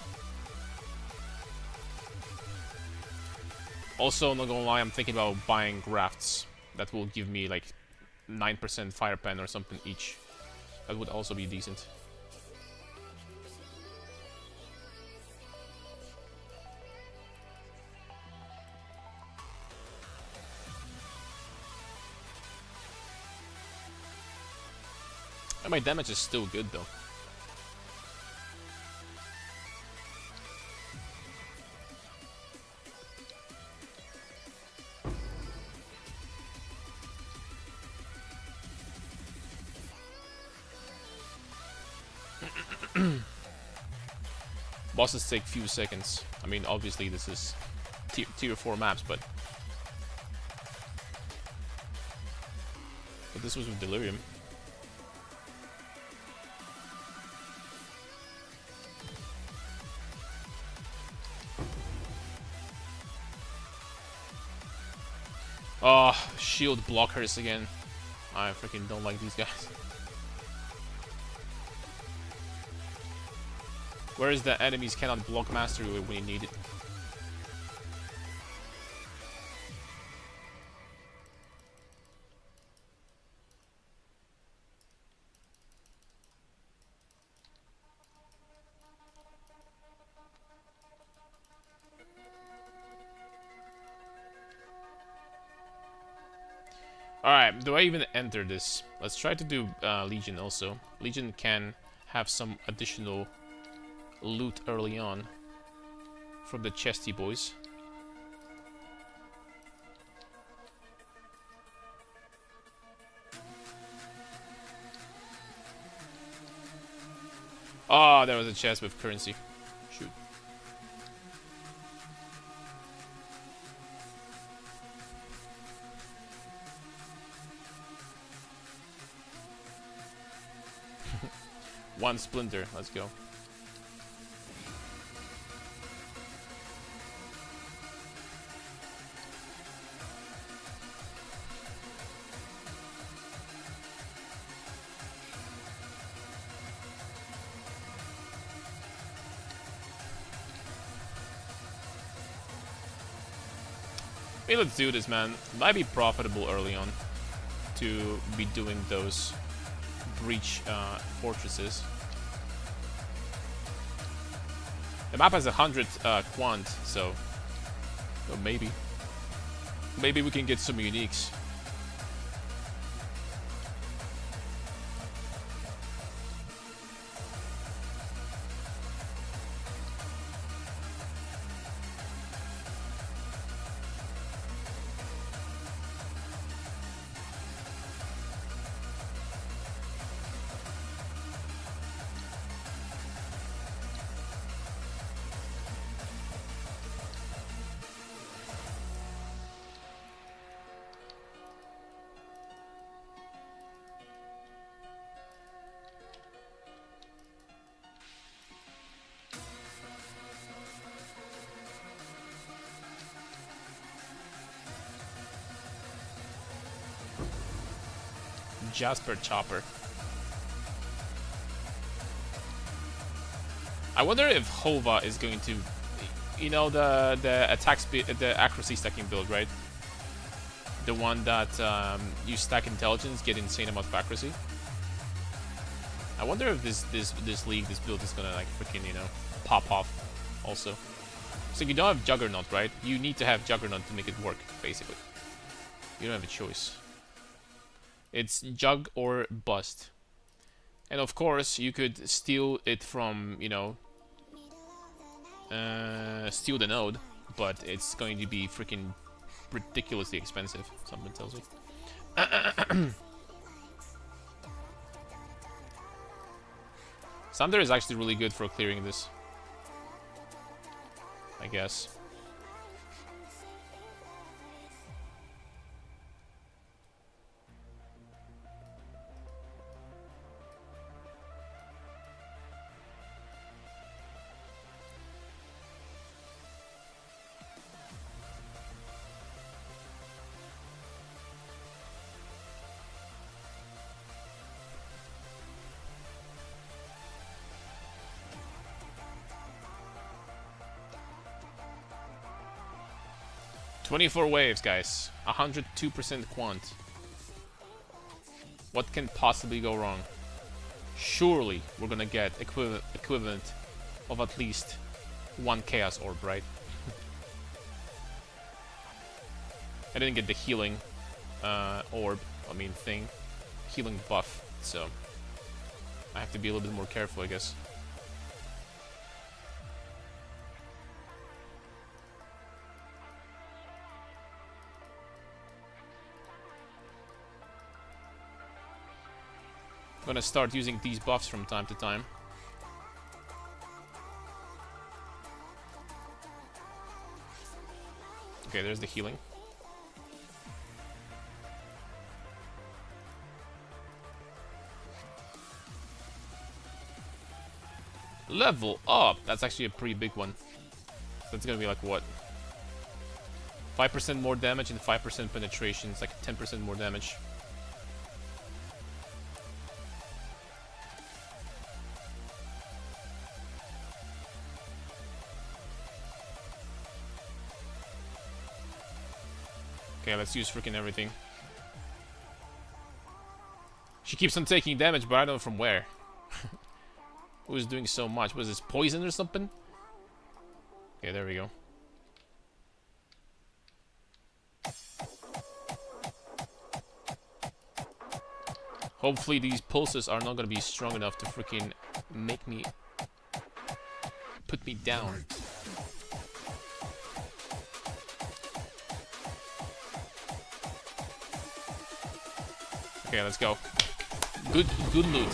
Also, not gonna lie, I'm thinking about buying grafts that will give me like 9% fire pen or something each. That would also be decent. And my damage is still good though. Bosses take few seconds. I mean, obviously this is tier 4 maps, but this was with Delirium. Oh, shield blockers again. I freaking don't like these guys. Where is the enemies cannot block mastery when you need it? Alright, do I even enter this? Let's try to do Legion also. Legion can have some additional loot early on from the chesty boys. Oh, there was a chest with currency. Shoot. One splinter, let's go. Hey, let's do this, man. It might be profitable early on to be doing those breach fortresses. The map has 100 quant, so maybe we can get some uniques. Jasper Chopper. I wonder if Hova is going to, you know, the attack speed, the accuracy stacking build, right? The one that you stack intelligence, get insane amount of accuracy. I wonder if this build is gonna like freaking, you know, pop off. Also, so you don't have Juggernaut, right? You need to have Juggernaut to make it work, basically. You don't have a choice. It's Jug or Bust. And of course, you could steal it from, you know, steal the node, but it's going to be freaking ridiculously expensive, something tells me. Sunder is actually really good for clearing this, I guess. "24 waves, guys. 102% quant. What can possibly go wrong? Surely we're gonna get equivalent of at least one Chaos Orb, right?" I didn't get the healing orb, I mean thing. Healing buff, so I have to be a little bit more careful, I guess. I'm gonna start using these buffs from time to time. Okay, there's the healing. Level up! That's actually a pretty big one. That's gonna be like what? 5% more damage and 5% penetration. It's like 10% more damage. Okay, let's use freaking everything. She keeps on taking damage, but I don't know from where. Who's doing so much? Was this poison or something? Okay, there we go. Hopefully these pulses are not gonna be strong enough to freaking make me... put me down. Okay, let's go. Good loot.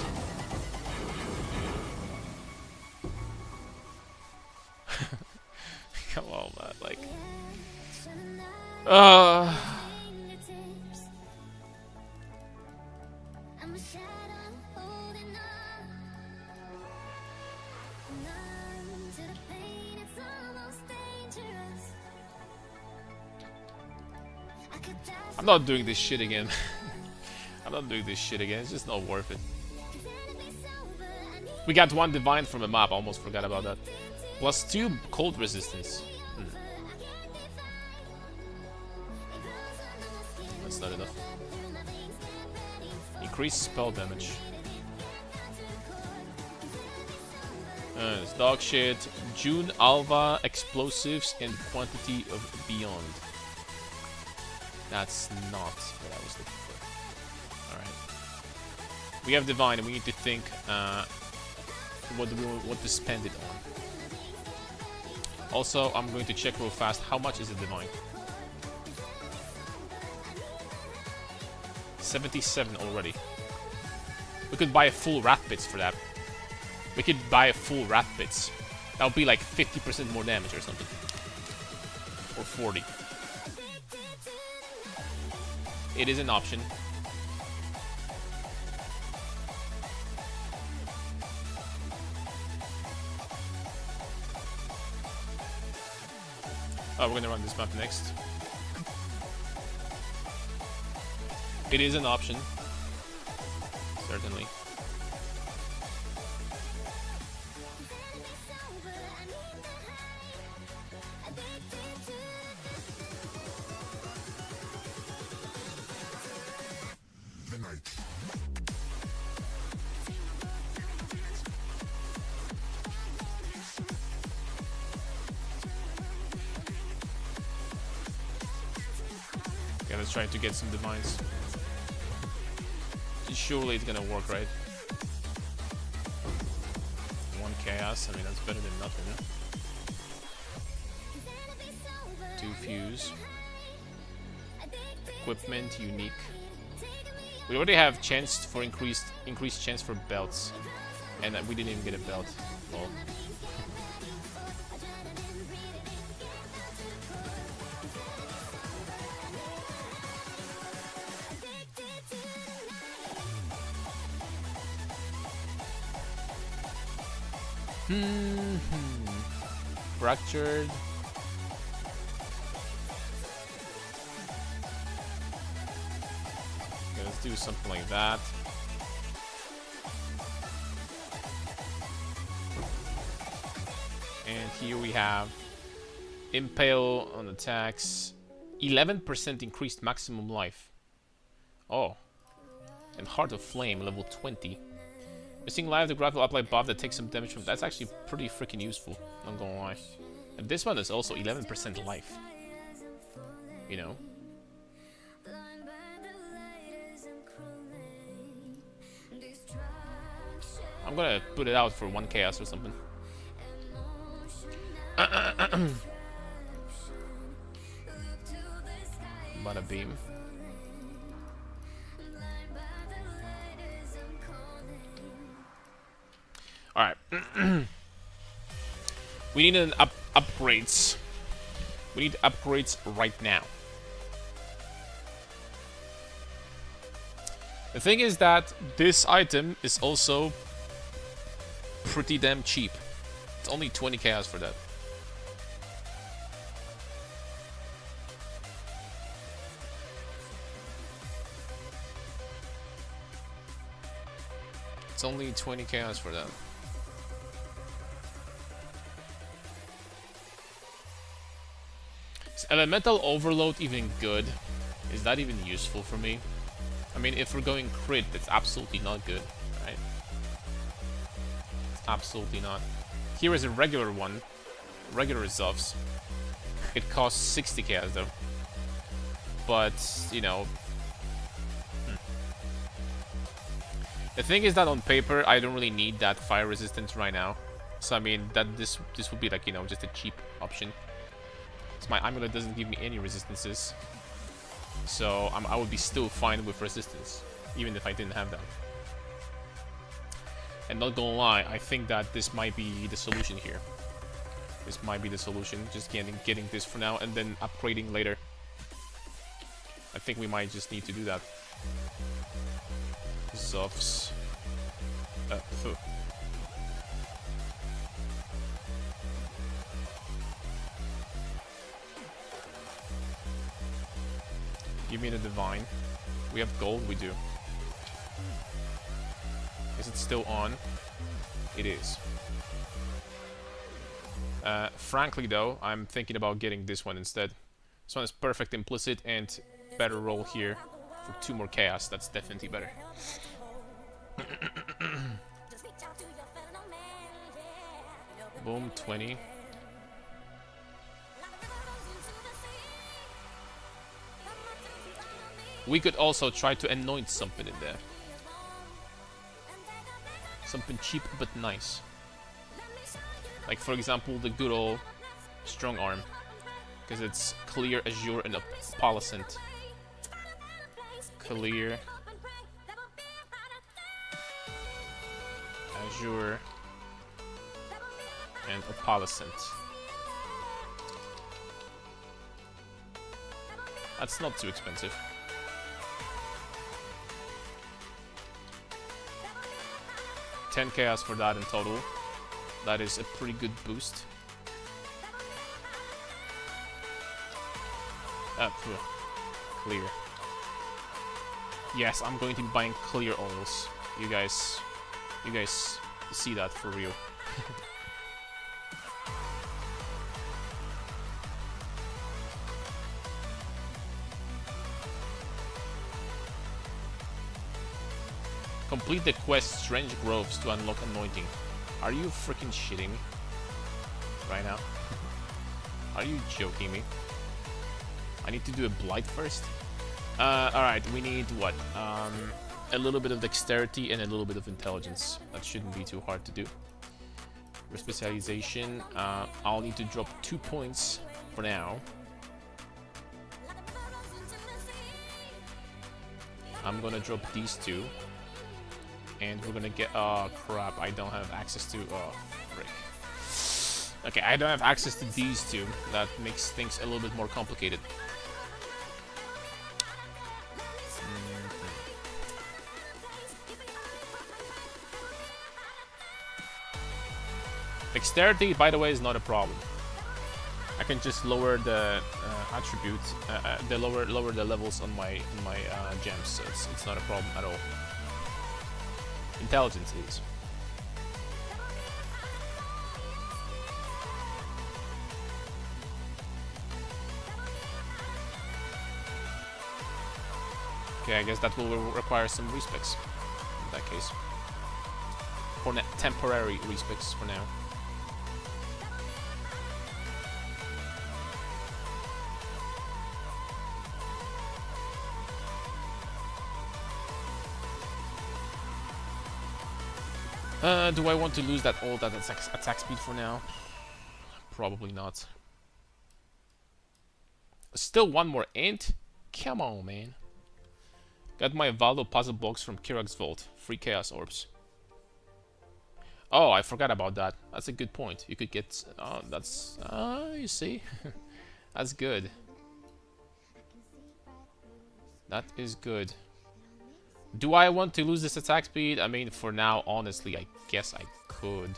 Come on, man. Like, I'm a shadow holding on. Numb to the pain, it's almost dangerous. I could die I'm not doing this shit again. I'm not doing this shit again. It's just not worth it. incredibly sober. I need We got one divine from the map. I almost forgot about that. +2 cold resistance. that's not enough. Increase spell damage. It's dog shit. June Alva explosives and quantity of beyond. That's not what I was looking for. Alright. We have divine and we need to think what do we want to spend it on. Also, I'm going to check real fast how much is a divine. 77 already. We could buy a full rat bits for that. We could buy a full rat bits. That would be like 50% more damage or something. Or 40. It is an option. Oh, we're gonna run this map next. It is an option. Certainly. The night. Okay, let's try to get some divines. Surely it's gonna work, right? 1 chaos, I mean that's better than nothing, huh? 2 fuse. Equipment, unique. We already have chance for increased chance for belts. And we didn't even get a belt. Well. Fractured. Okay, let's do something like that. And here we have Impale on attacks. 11% increased maximum life. Oh. And Heart of Flame, level 20. Missing life, the grapple apply buff that takes some damage from... That's actually pretty freaking useful, not gonna lie. And this one is also 11% life. You know? I'm gonna put it out for 1 chaos or something. Bada beam. Alright. We need an upgrades. We need upgrades right now. The thing is that this item is also pretty damn cheap. It's only 20 chaos for that. It's only 20 chaos for that. Is Elemental Overload even good? Is that even useful for me? I mean, if we're going crit, that's absolutely not good, right? It's absolutely not. Here is a regular one. Regular Zovs. It costs 60 chaos though. But, you know... The thing is that on paper, I don't really need that fire resistance right now. So I mean, that this would be like, you know, just a cheap option. So my amulet doesn't give me any resistances. So I would be still fine with resistance, even if I didn't have that. And not gonna lie, I think that this might be the solution here. This might be the solution, just getting this for now and then upgrading later. I think we might just need to do that. Zofs. Give me the divine. We have gold, we do. Is it still on? It is. Frankly though, I'm thinking about getting this one instead. This one is perfect implicit and better roll here for 2 more chaos. That's definitely better. Boom, 20. We could also try to anoint something in there. Something cheap but nice. Like for example the good old strong arm. Because it's clear, azure, and opalescent. Clear, azure, and opalescent. That's not too expensive. $10 chaos for that in total. That is a pretty good boost. Clear. Yes, I'm going to be buying clear oils. You guys see that for real. Complete the quest Strange Groves to unlock anointing. Are you freaking shitting me? Right now? Are you joking me? I need to do a blight first? Alright, we need what? A little bit of dexterity and a little bit of intelligence. That shouldn't be too hard to do. For specialization, I'll need to drop 2 points for now. I'm gonna drop these 2. And we're gonna get... Oh crap, I don't have access to... Oh, frick. Okay, I don't have access to these 2. That makes things a little bit more complicated. Dexterity, by the way, is not a problem. I can just lower the attributes, lower the levels on my gems, so it's not a problem at all. Intelligence is. Okay, I guess that will require some respecs in that case. For temporary respecs for now. Do I want to lose that all that attack speed for now? Probably not. Still one more int? Come on, man. Got my Valdo puzzle box from Kirak's vault. 3 chaos orbs. Oh, I forgot about that. That's a good point. You could get... Oh, that's... you see? That's good. That is good. Do I want to lose this attack speed? I mean, for now, honestly, I guess I could.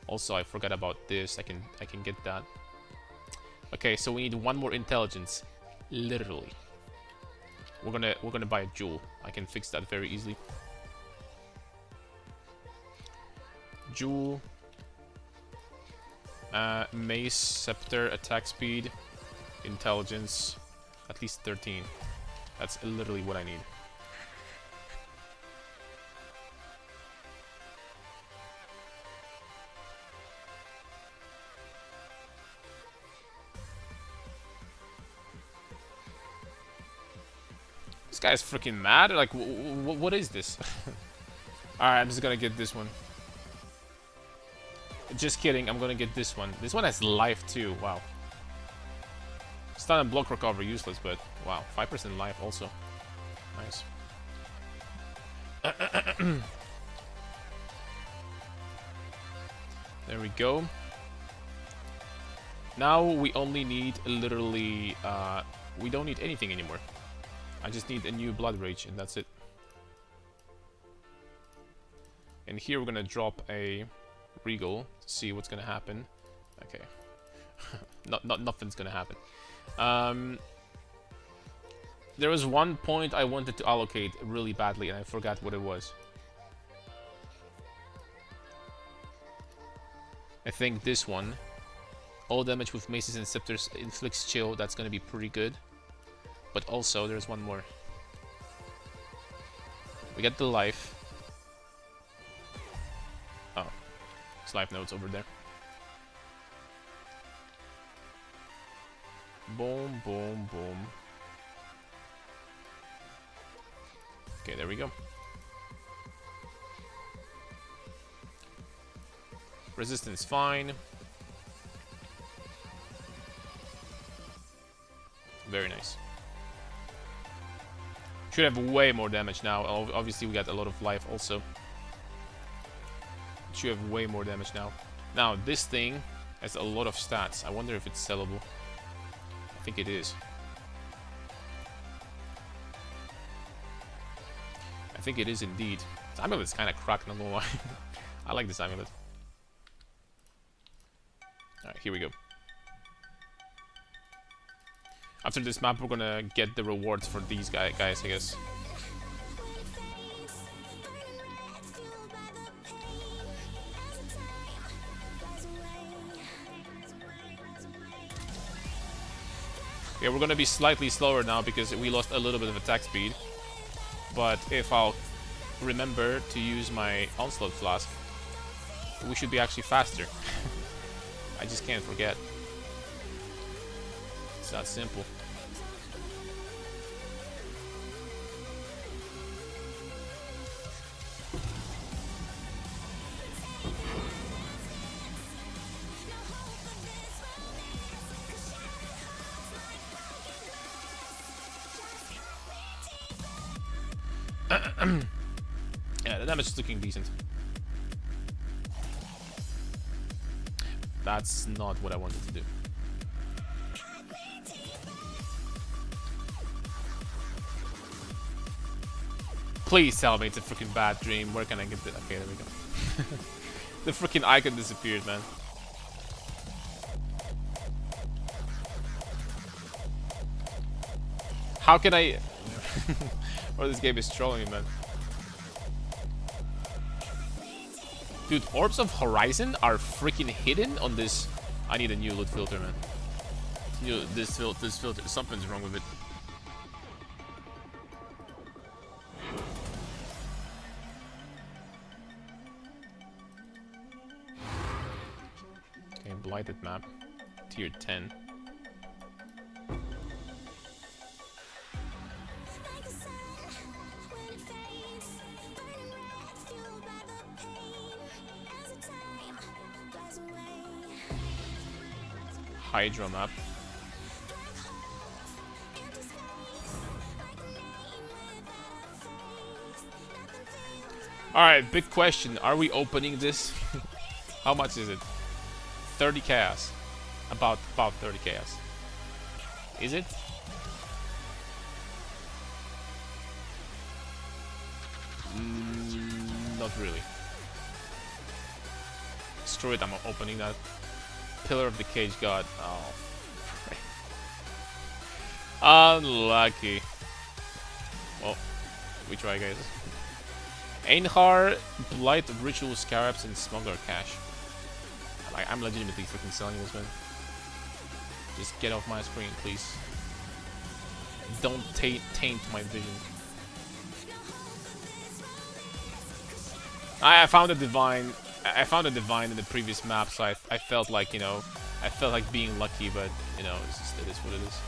Also, I forgot about this. I can get that. Okay, so we need 1 more intelligence. Literally. We're gonna buy a jewel. I can fix that very easily. Jewel. Mace, scepter, attack speed, intelligence, at least 13. That's literally what I need. This guy's freaking mad. Like, what is this? Alright, I'm just gonna get this one. Just kidding, I'm gonna get this one. This one has life too. Wow. Stun and block recovery useless, but wow, 5% life also. Nice. There we go. Now we only need literally... we don't need anything anymore. I just need a new Blood Rage, and that's it. And here we're gonna drop a Regal to see what's gonna happen. Okay. Nothing's gonna happen. There was one point I wanted to allocate really badly, and I forgot what it was. I think this one. All damage with maces and scepters inflicts chill. That's gonna be pretty good. But also, there's one more. We get the life. Oh, it's life nodes over there. Boom, boom, boom. Okay, there we go. Resistance fine. Very nice. Should have way more damage now. Obviously, we got a lot of life also. Should have way more damage now. Now, this thing has a lot of stats. I wonder if it's sellable. I think it is. I think it is indeed. This amulet's kind of cracked, not gonna lie. I like this amulet. Alright, here we go. After this map, we're gonna get the rewards for these guys, I guess. Yeah, we're gonna be slightly slower now because we lost a little bit of attack speed. But if I'll remember to use my onslaught flask, we should be actually faster. I just can't forget. It's that simple. Yeah, the damage is looking decent. That's not what I wanted to do. Please tell me it's a freaking bad dream. Where can I get the... Okay, there we go. The freaking icon disappeared, man. How can I... Or this game is trolling me, man. Dude, Orbs of Horizon are freaking hidden on this... I need a new loot filter, man. This filter, something's wrong with it. Okay, blighted map. Tier 10. Hydro map. Alright, big question. Are we opening this? How much is it? 30 chaos. About 30 chaos. Is it? Not really. Screw it, I'm opening that. Pillar of the Cage God. Oh. Unlucky. Well, we try, guys. Einhar, Blight of Ritual Scarabs, and Smuggler Cash. I'm legitimately freaking selling this, man. Just get off my screen, please. Don't taint my vision. I found a divine. I found a divine in the previous map, so I felt like, you know, I felt like being lucky, but, you know, it's just, it is what it is.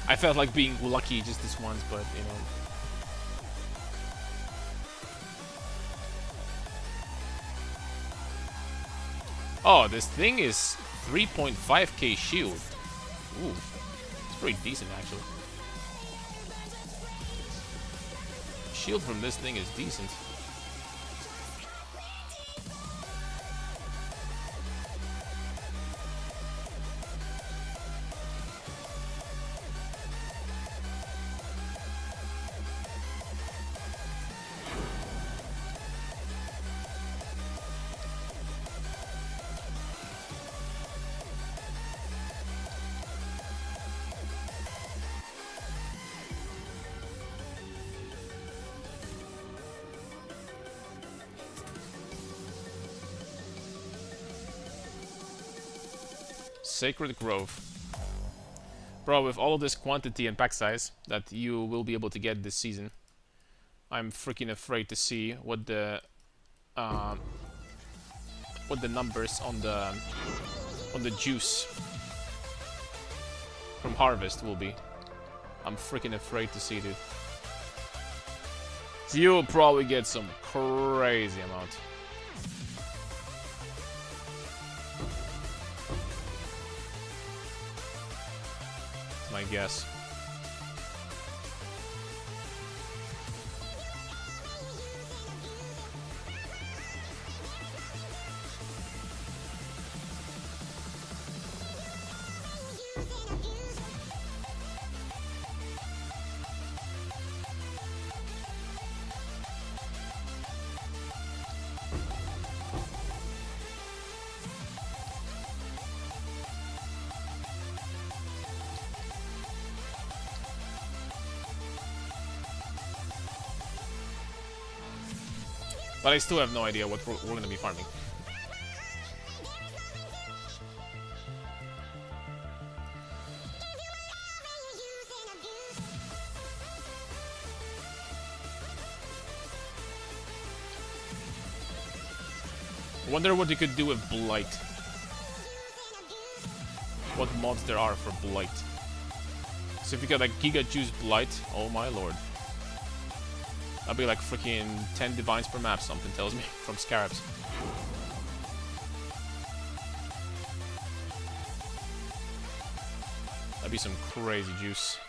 I felt like being lucky just this once, but, you know. Oh, this thing is 3.5k shield. Ooh. Pretty decent, actually. Shield from this thing is decent. Sacred Grove. Bro, with all of this quantity and pack size that you will be able to get this season, I'm freaking afraid to see what the numbers on the juice from Harvest will be. I'm freaking afraid to see, dude. So you'll probably get some crazy amount. That's my guess. But I still have no idea what we're going to be farming. I wonder what you could do with Blight. What mods there are for Blight. So if you got like Giga Juice Blight, oh my lord. That'd be like freaking 10 divines per map, something tells me, from Scarabs. That'd be some crazy juice.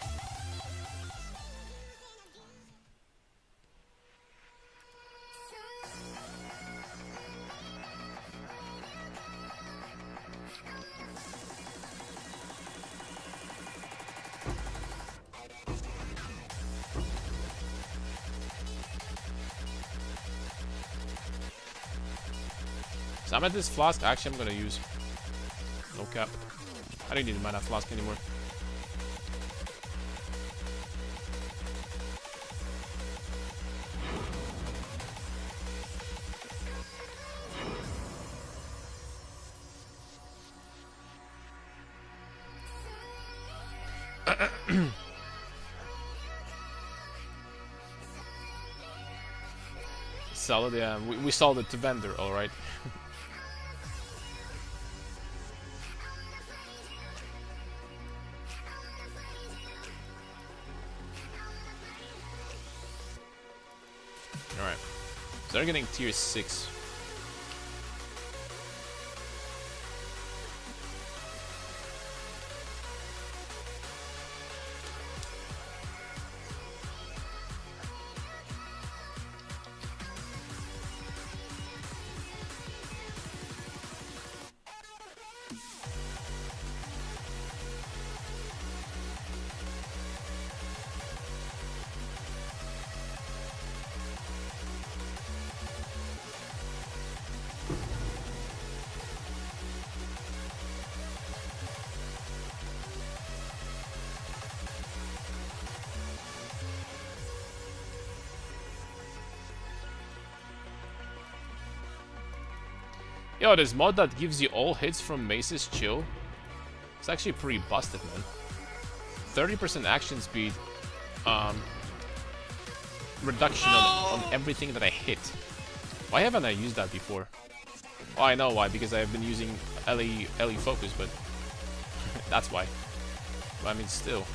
So I'm at this flask. Actually, I'm gonna use. No cap. I don't need a mana flask anymore. Solid, yeah. We sold it to vendor, alright. Alright. So they're getting tier 6. Yo, this mod that gives you all hits from Mace's Chill, it's actually pretty busted, man. 30% action speed, reduction on everything that I hit. Why haven't I used that before? Oh, I know why, because I've been using LE Focus, but that's why. But I mean, still.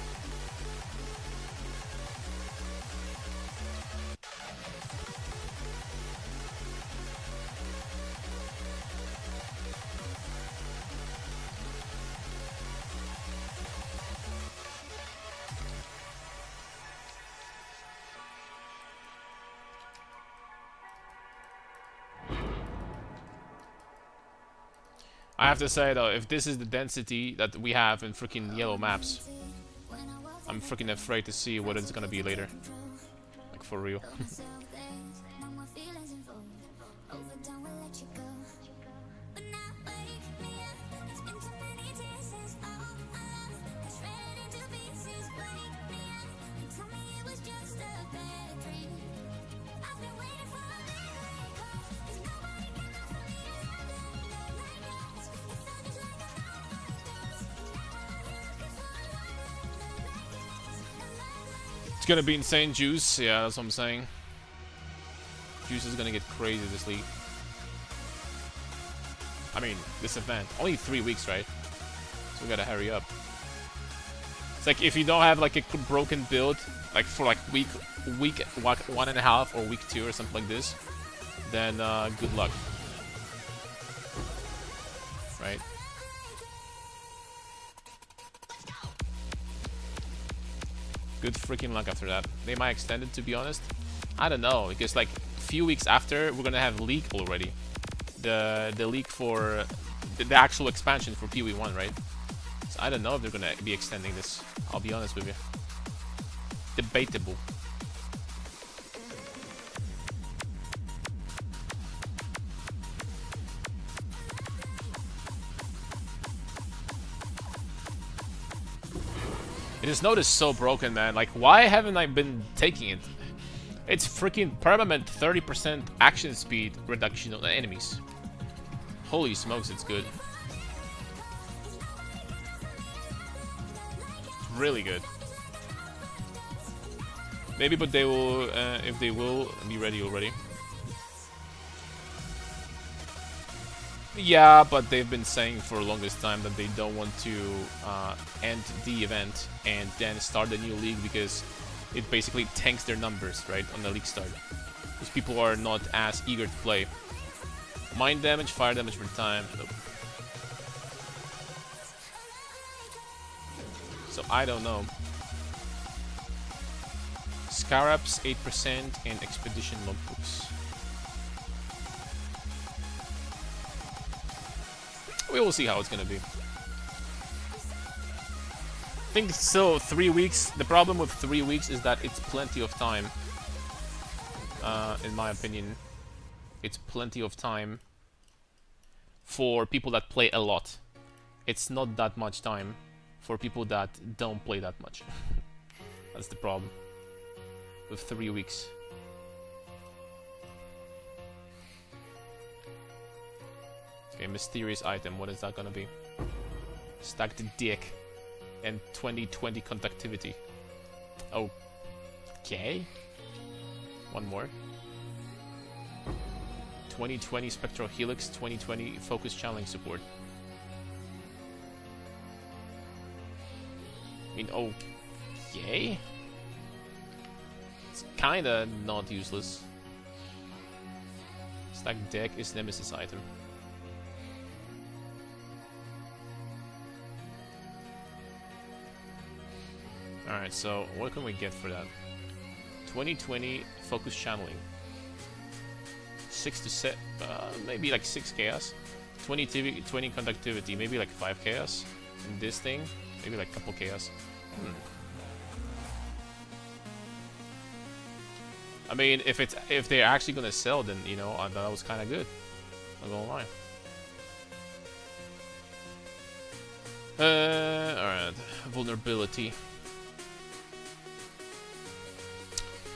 I have to say though, if this is the density that we have in freaking yellow maps, I'm freaking afraid to see what it's gonna be later. Like, for real. It's gonna be insane, Juice. Yeah, that's what I'm saying. Juice is gonna get crazy this league. I mean, this event. Only 3 weeks, right? So we gotta hurry up. It's like if you don't have like a broken build, like for like week 1.5 or week 2 or something like this, then good luck. Right? Good freaking luck after that. They might extend it, to be honest. I don't know, because like a few weeks after, we're gonna have leak already. The leak for the actual expansion for PoE1, right? So I don't know if they're gonna be extending this. I'll be honest with you. Debatable. This node is so broken, man. Like, why haven't I been taking it? It's freaking permanent 30% action speed reduction on the enemies. Holy smokes, it's good. It's really good. Maybe, but they will, if they will, be ready already. Yeah, but they've been saying for the longest time that they don't want to end the event and then start a new league because it basically tanks their numbers, right, on the league start. Because people are not as eager to play. Mind damage, fire damage for time. Nope. So I don't know. Scarabs 8% and expedition logbooks. We will see how it's gonna be. I think so. 3 weeks. The problem with 3 weeks is that it's plenty of time. In my opinion, it's plenty of time for people that play a lot. It's not that much time for people that don't play that much. That's the problem with 3 weeks. Okay, mysterious item. What is that gonna be? Stacked dick and 2020 conductivity. Okay. One more. 2020 spectral helix. 2020 focus channeling support. I mean, okay. It's kinda not useless. Stacked deck is nemesis item. Alright, so what can we get for that? 2020 focus channeling. 6 to set, maybe like 6 chaos. 20 conductivity, maybe like 5 chaos. And this thing, maybe like a couple chaos. I mean, if they're actually gonna sell, then you know that was kind of good. I'm gonna lie. Alright, vulnerability.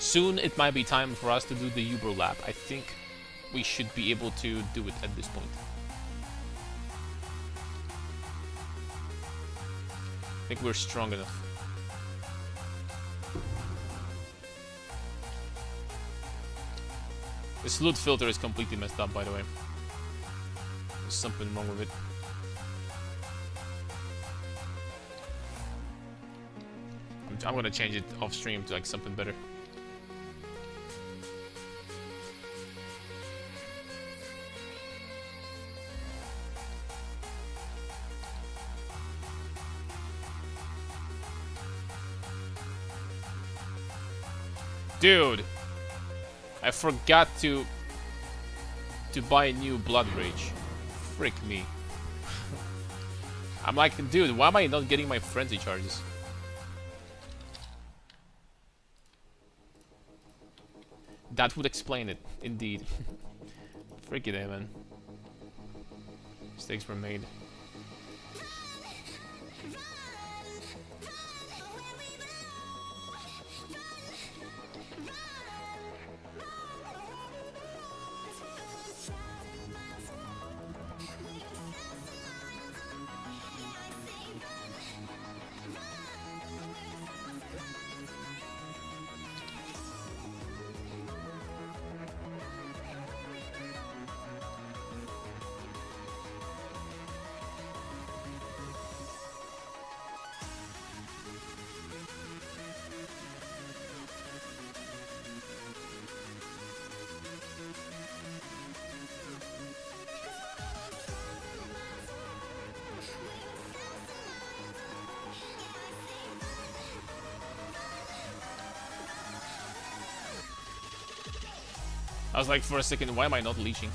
Soon it might be time for us to do the Uber lap. I think we should be able to do it at this point. I think we're strong enough. This loot filter is completely messed up, by the way. There's something wrong with it. I'm gonna change it off stream to like something better. Dude, I forgot to buy a new Blood Rage. Frick me. I'm like, dude, why am I not getting my frenzy charges? That would explain it, indeed. Freaky day, man. Mistakes were made. I was like, for a second, why am I not leeching?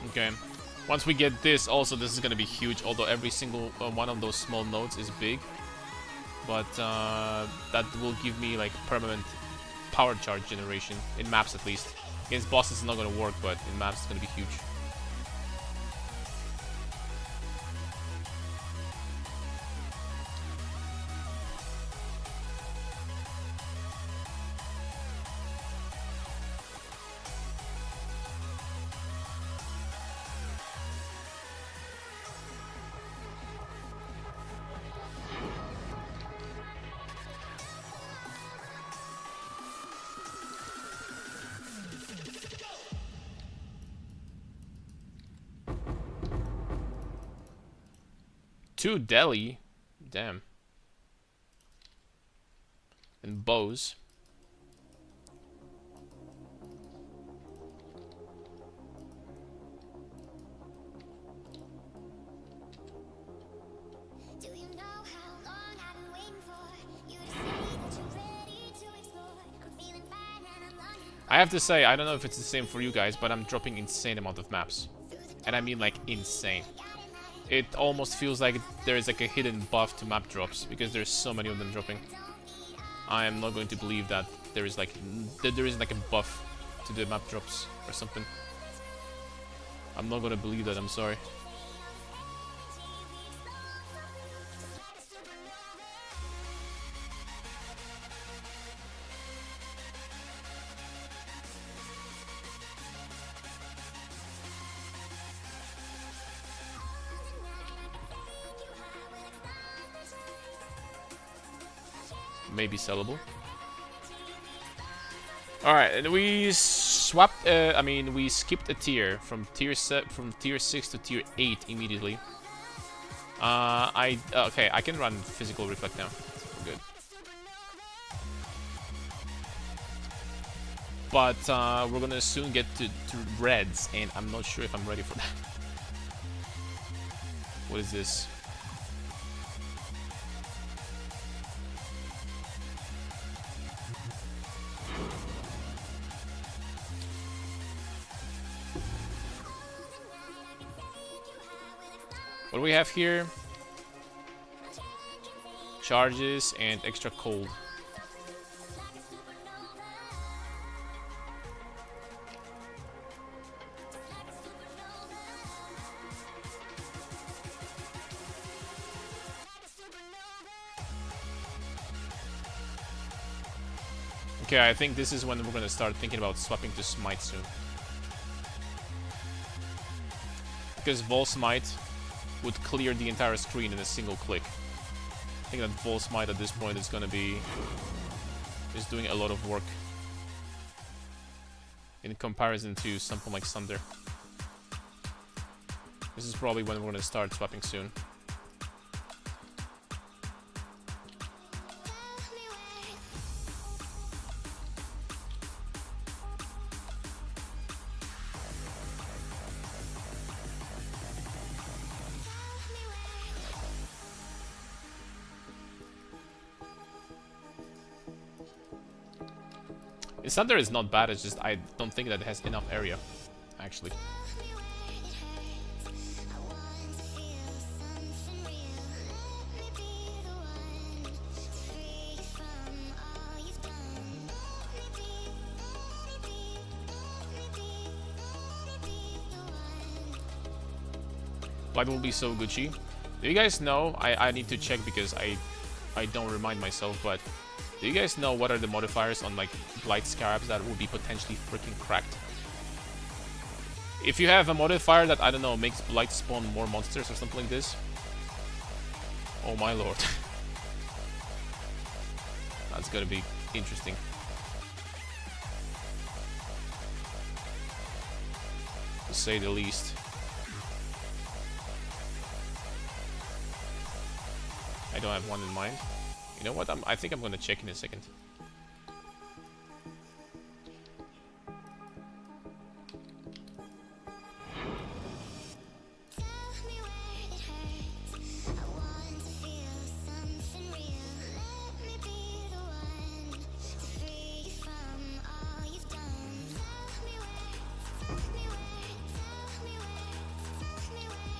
Okay. Once we get this, also, this is gonna be huge, although every single one of those small nodes is big. But that will give me, like, permanent power charge generation, in maps at least. Against bosses it's not gonna work, but in maps it's gonna be huge. To Delhi, damn, and bows. Do you know how long I've been waiting for you to say that you're ready to explore? I'm feeling fine and I'm longing. I have to say, I don't know if it's the same for you guys, but I'm dropping insane amount of maps, and I mean like insane. It almost feels like there is like a hidden buff to map drops because there's so many of them dropping. I am not going to believe that there is like a buff to the map drops or something. I'm not gonna believe that. I'm sorry. Maybe sellable. All right, and we swapped. I mean, we skipped a tier from tier 6 to tier 8 immediately. Okay, I can run physical reflect now. We're good. But we're gonna soon get to reds, and I'm not sure if I'm ready for that. What is this? What do we have here? Charges and extra cold. Okay, I think this is when we're gonna start thinking about swapping to Smite soon. Because Vol Smite would clear the entire screen in a single click. I think that Vol Smite at this point is gonna be doing a lot of work in comparison to something like Sunder. This is probably when we're gonna start swapping soon. Sunder is not bad, it's just I don't think that it has enough area, actually. Light will be so Gucci. Do you guys know? I need to check because I don't remind myself, but do you guys know what are the modifiers on like Blight Scarabs that will be potentially freaking cracked? If you have a modifier that, I don't know, makes Blight spawn more monsters or something like this. Oh my lord. That's gonna be interesting. to say the least. I don't have one in mind. You know what? I think I'm gonna check in a second. Tell me where it hurts. I want to feel something real. Let me be the one to free you from all you've done. Tell me where, tell me where, tell me where, tell me where it hurts. It hurts. Tell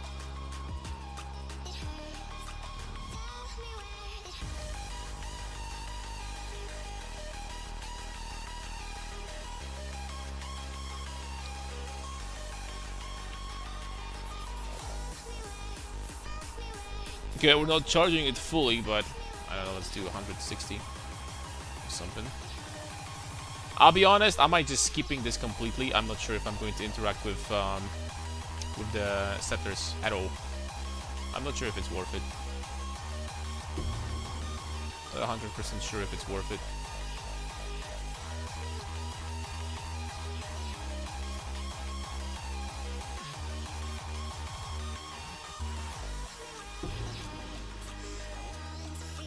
me where it hurts. Okay, we're not charging it fully, but I don't know, let's do 160 or something. I'll be honest, I might just skipping this completely. I'm not sure if I'm going to interact with the settlers at all. I'm not sure if it's worth it. Not 100% sure if it's worth it.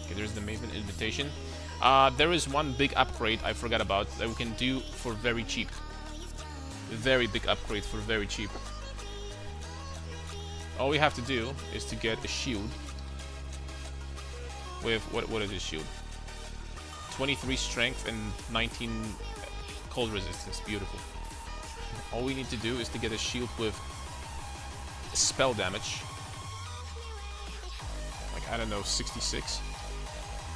Okay, there's the Maven invitation. There is one big upgrade I forgot about that we can do for very cheap. Very big upgrade for very cheap. All we have to do is to get a shield with what is this shield? 23 strength and 19 cold resistance. Beautiful. All we need to do is to get a shield with spell damage. Like, I don't know, 66.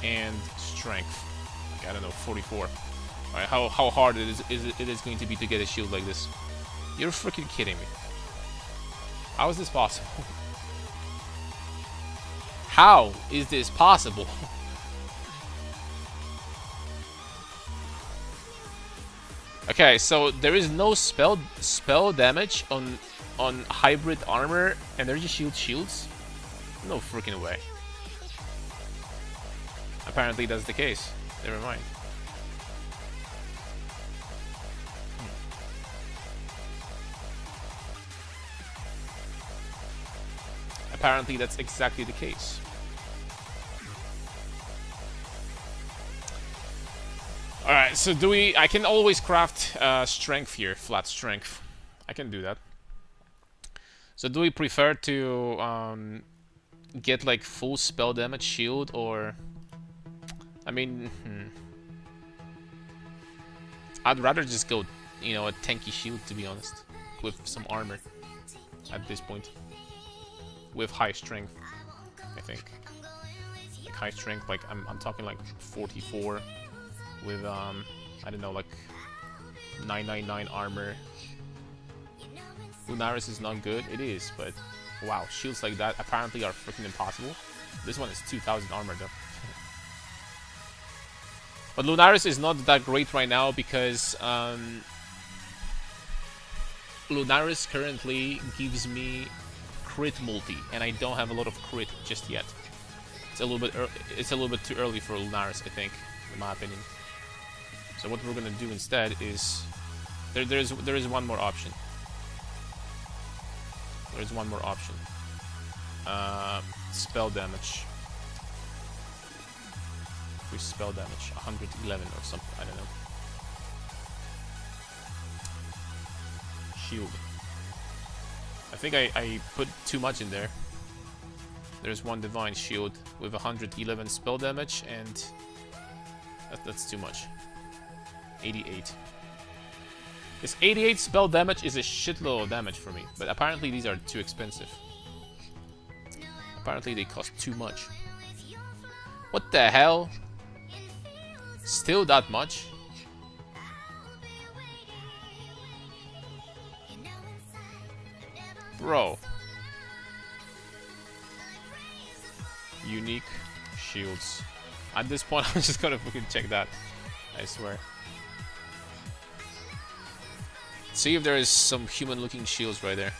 And strength. Like, I don't know, 44. Alright, how hard it is going to be to get a shield like this? You're freaking kidding me. How is this possible? How is this possible? Okay, so there is no spell damage on hybrid armor, energy shields. No freaking way. Apparently that's the case. Never mind. Apparently that's exactly the case. Alright, so do we... I can always craft strength here, flat strength. I can do that. So do we prefer to get like full spell damage shield, or... I mean... I'd rather just go, you know, a tanky shield, to be honest. With some armor at this point. With high strength, I think. Like high strength, like I'm talking like 44 with I don't know, like 999 armor. Lunaris is not good, it is, but wow, shields like that apparently are freaking impossible. This one is 2000 armor though. But Lunaris is not that great right now because Lunaris currently gives me crit multi, and I don't have a lot of crit just yet. It's a little bit too early for Lunaris, I think, in my opinion. So what we're gonna do instead is there is one more option. There is one more option. Spell damage. Increase spell damage, 111 or something. I don't know. Shield. I think I put too much in there. There's one divine shield with 111 spell damage, and that's too much. 88. This 88 spell damage is a shitload of damage for me, but apparently these are too expensive. Apparently they cost too much. What the hell? Still that much? Bro. Unique shields. At this point, I'm just gonna fucking check that. I swear. See if there is some human-looking shields right there.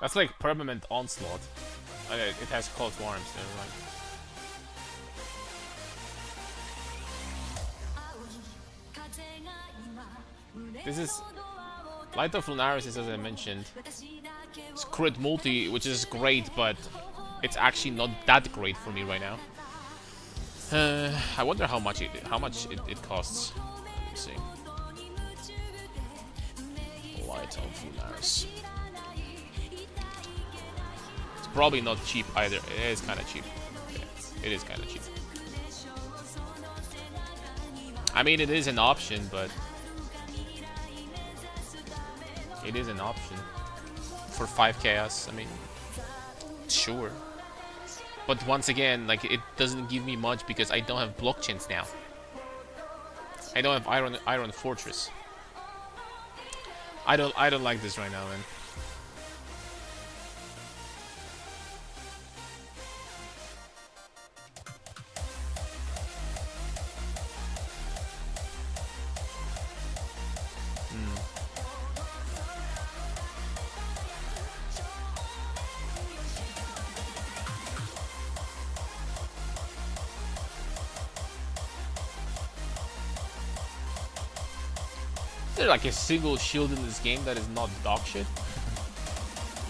That's like permanent onslaught. Okay, it has call to arms. Never mind. This is Light of Lunaris is, as I mentioned, it's crit multi, which is great, but it's actually not that great for me right now. I wonder how much it costs. Let me see. Light of Lunaris. It's probably not cheap either. It is kind of cheap. Yeah, it is kind of cheap. I mean, it is an option, but it is an option for 5 chaos. I mean, sure. But once again, like, it doesn't give me much because I don't have blockchains now. I don't have Iron Fortress. I don't like this right now, man. Is there like a single shield in this game that is not dog shit?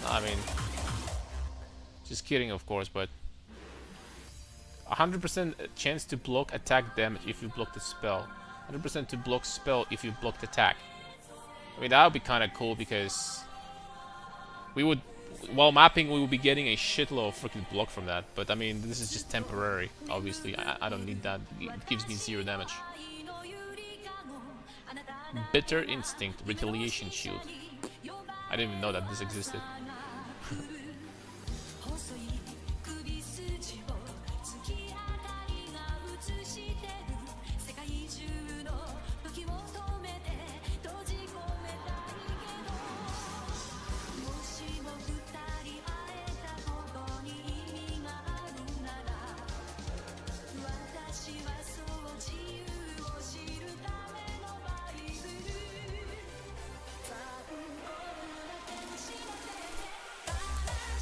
No, I mean, just kidding, of course, but 100% chance to block attack damage if you block the spell. 100% to block spell if you blocked attack. I mean, that would be kind of cool because we would, while mapping, we would be getting a shitload of freaking block from that. But I mean, this is just temporary. Obviously, I don't need that. It gives me 0 damage. Bitter Instinct, Retaliation Shield. I didn't even know that this existed.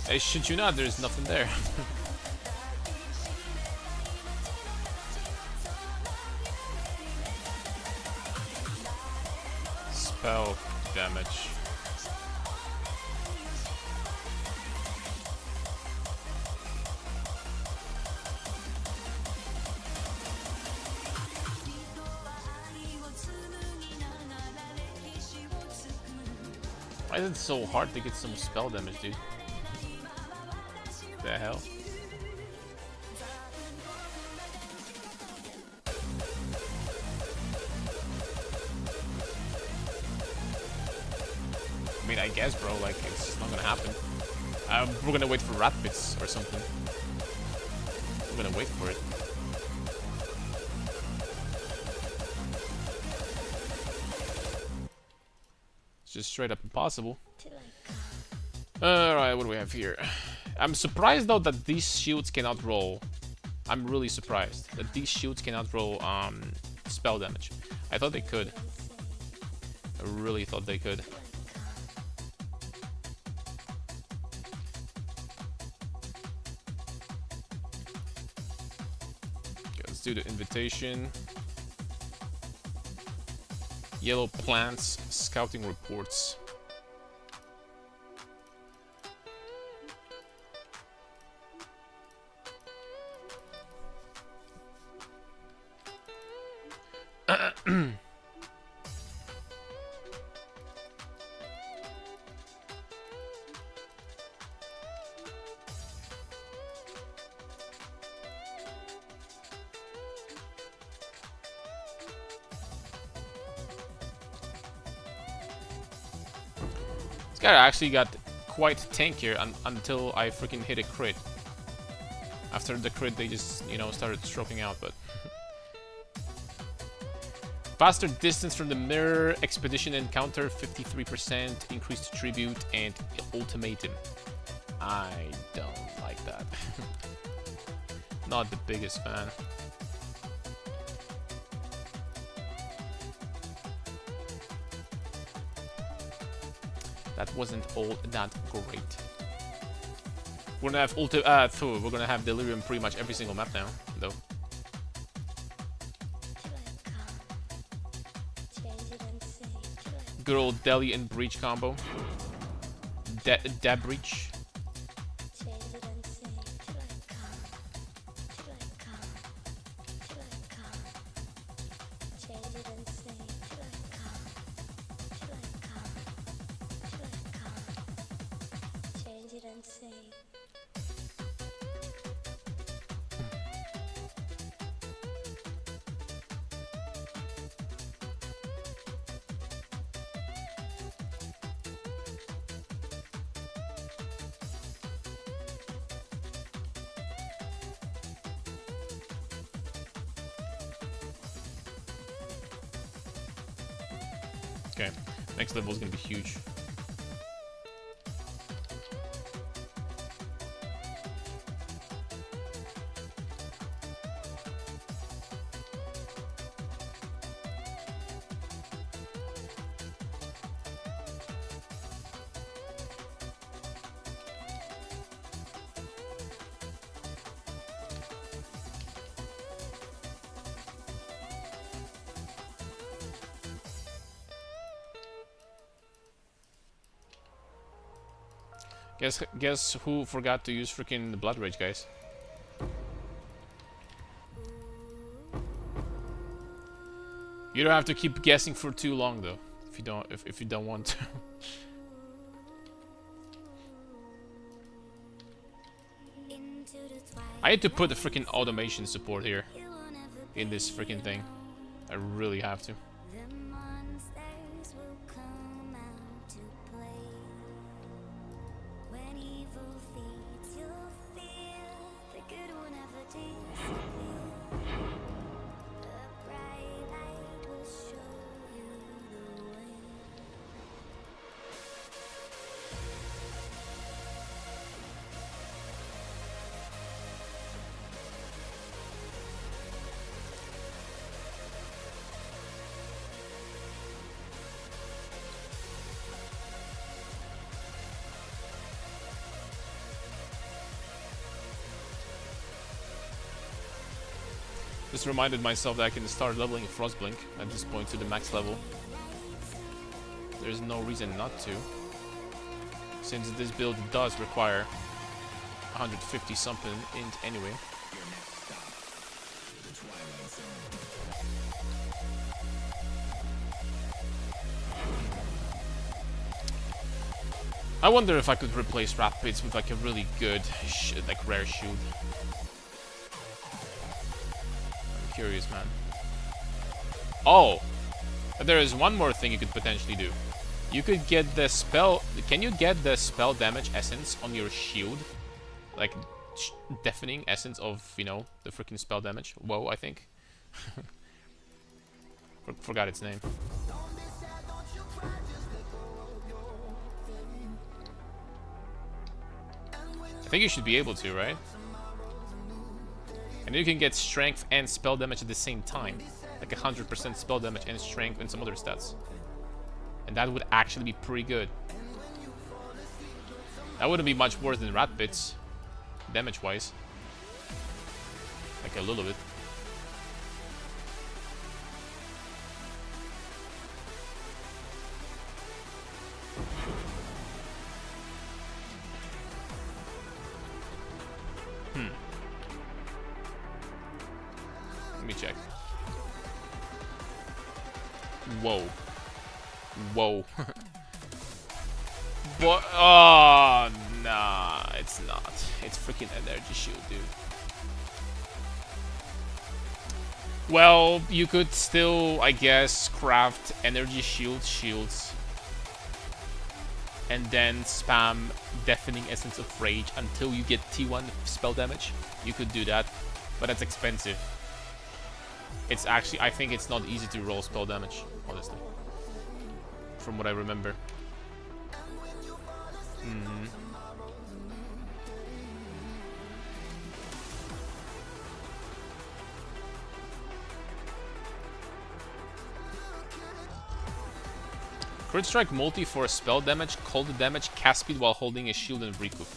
I shit you not, there's nothing there. Spell damage. Why is it so hard to get some spell damage, dude? The hell? I mean, I guess, bro, like, it's just not gonna happen. We're gonna wait for rat pits or something. We're gonna wait for it. It's just straight up impossible. Alright, what do we have here? I'm surprised though that these shields cannot roll. I'm really surprised that these shields cannot roll spell damage. I thought they could. I really thought they could. Okay, let's do the invitation. Yellow plants, scouting reports. This guy actually got quite tankier until I freaking hit a crit. After the crit, they just, you know, started stroking out, but... Faster distance from the mirror, expedition encounter, 53%, increased tribute, and ultimatum. I don't like that. Not the biggest fan. That wasn't all that great. We're gonna have we're gonna have Delirium pretty much every single map now, though. Good old Deli and Breach combo. Dab Breach. Okay, next level is gonna be huge. Guess who forgot to use freaking Blood Rage, guys? You don't have to keep guessing for too long, though. If you don't want to. I had to put the freaking automation support here in this freaking thing. I really have to. Just reminded myself that I can start leveling Frostblink at this point to the max level. There's no reason not to, since this build does require 150 something int anyway. I wonder if I could replace Rapids with like a really good, like rare shield. Curious, man. Oh, there is one more thing you could potentially do. You could get the spell. Can you get the spell damage essence on your shield? Like deafening essence of, you know, the freaking spell damage. Whoa, I think. Forgot its name. I think you should be able to, right? And you can get strength and spell damage at the same time. Like 100% spell damage and strength and some other stats. And that would actually be pretty good. That wouldn't be much worse than Rat Pits, damage-wise. Like a little bit. Let me check. Whoa. Whoa. But, oh, nah, it's not. It's freaking energy shield, dude. Well, you could still, I guess, craft energy shields. And then spam Deafening Essence of Rage until you get T1 spell damage. You could do that, but that's expensive. It's actually, I think it's not easy to roll spell damage, honestly. From what I remember. Crit Strike multi for spell damage, cold damage, cast speed while holding a shield and recoup.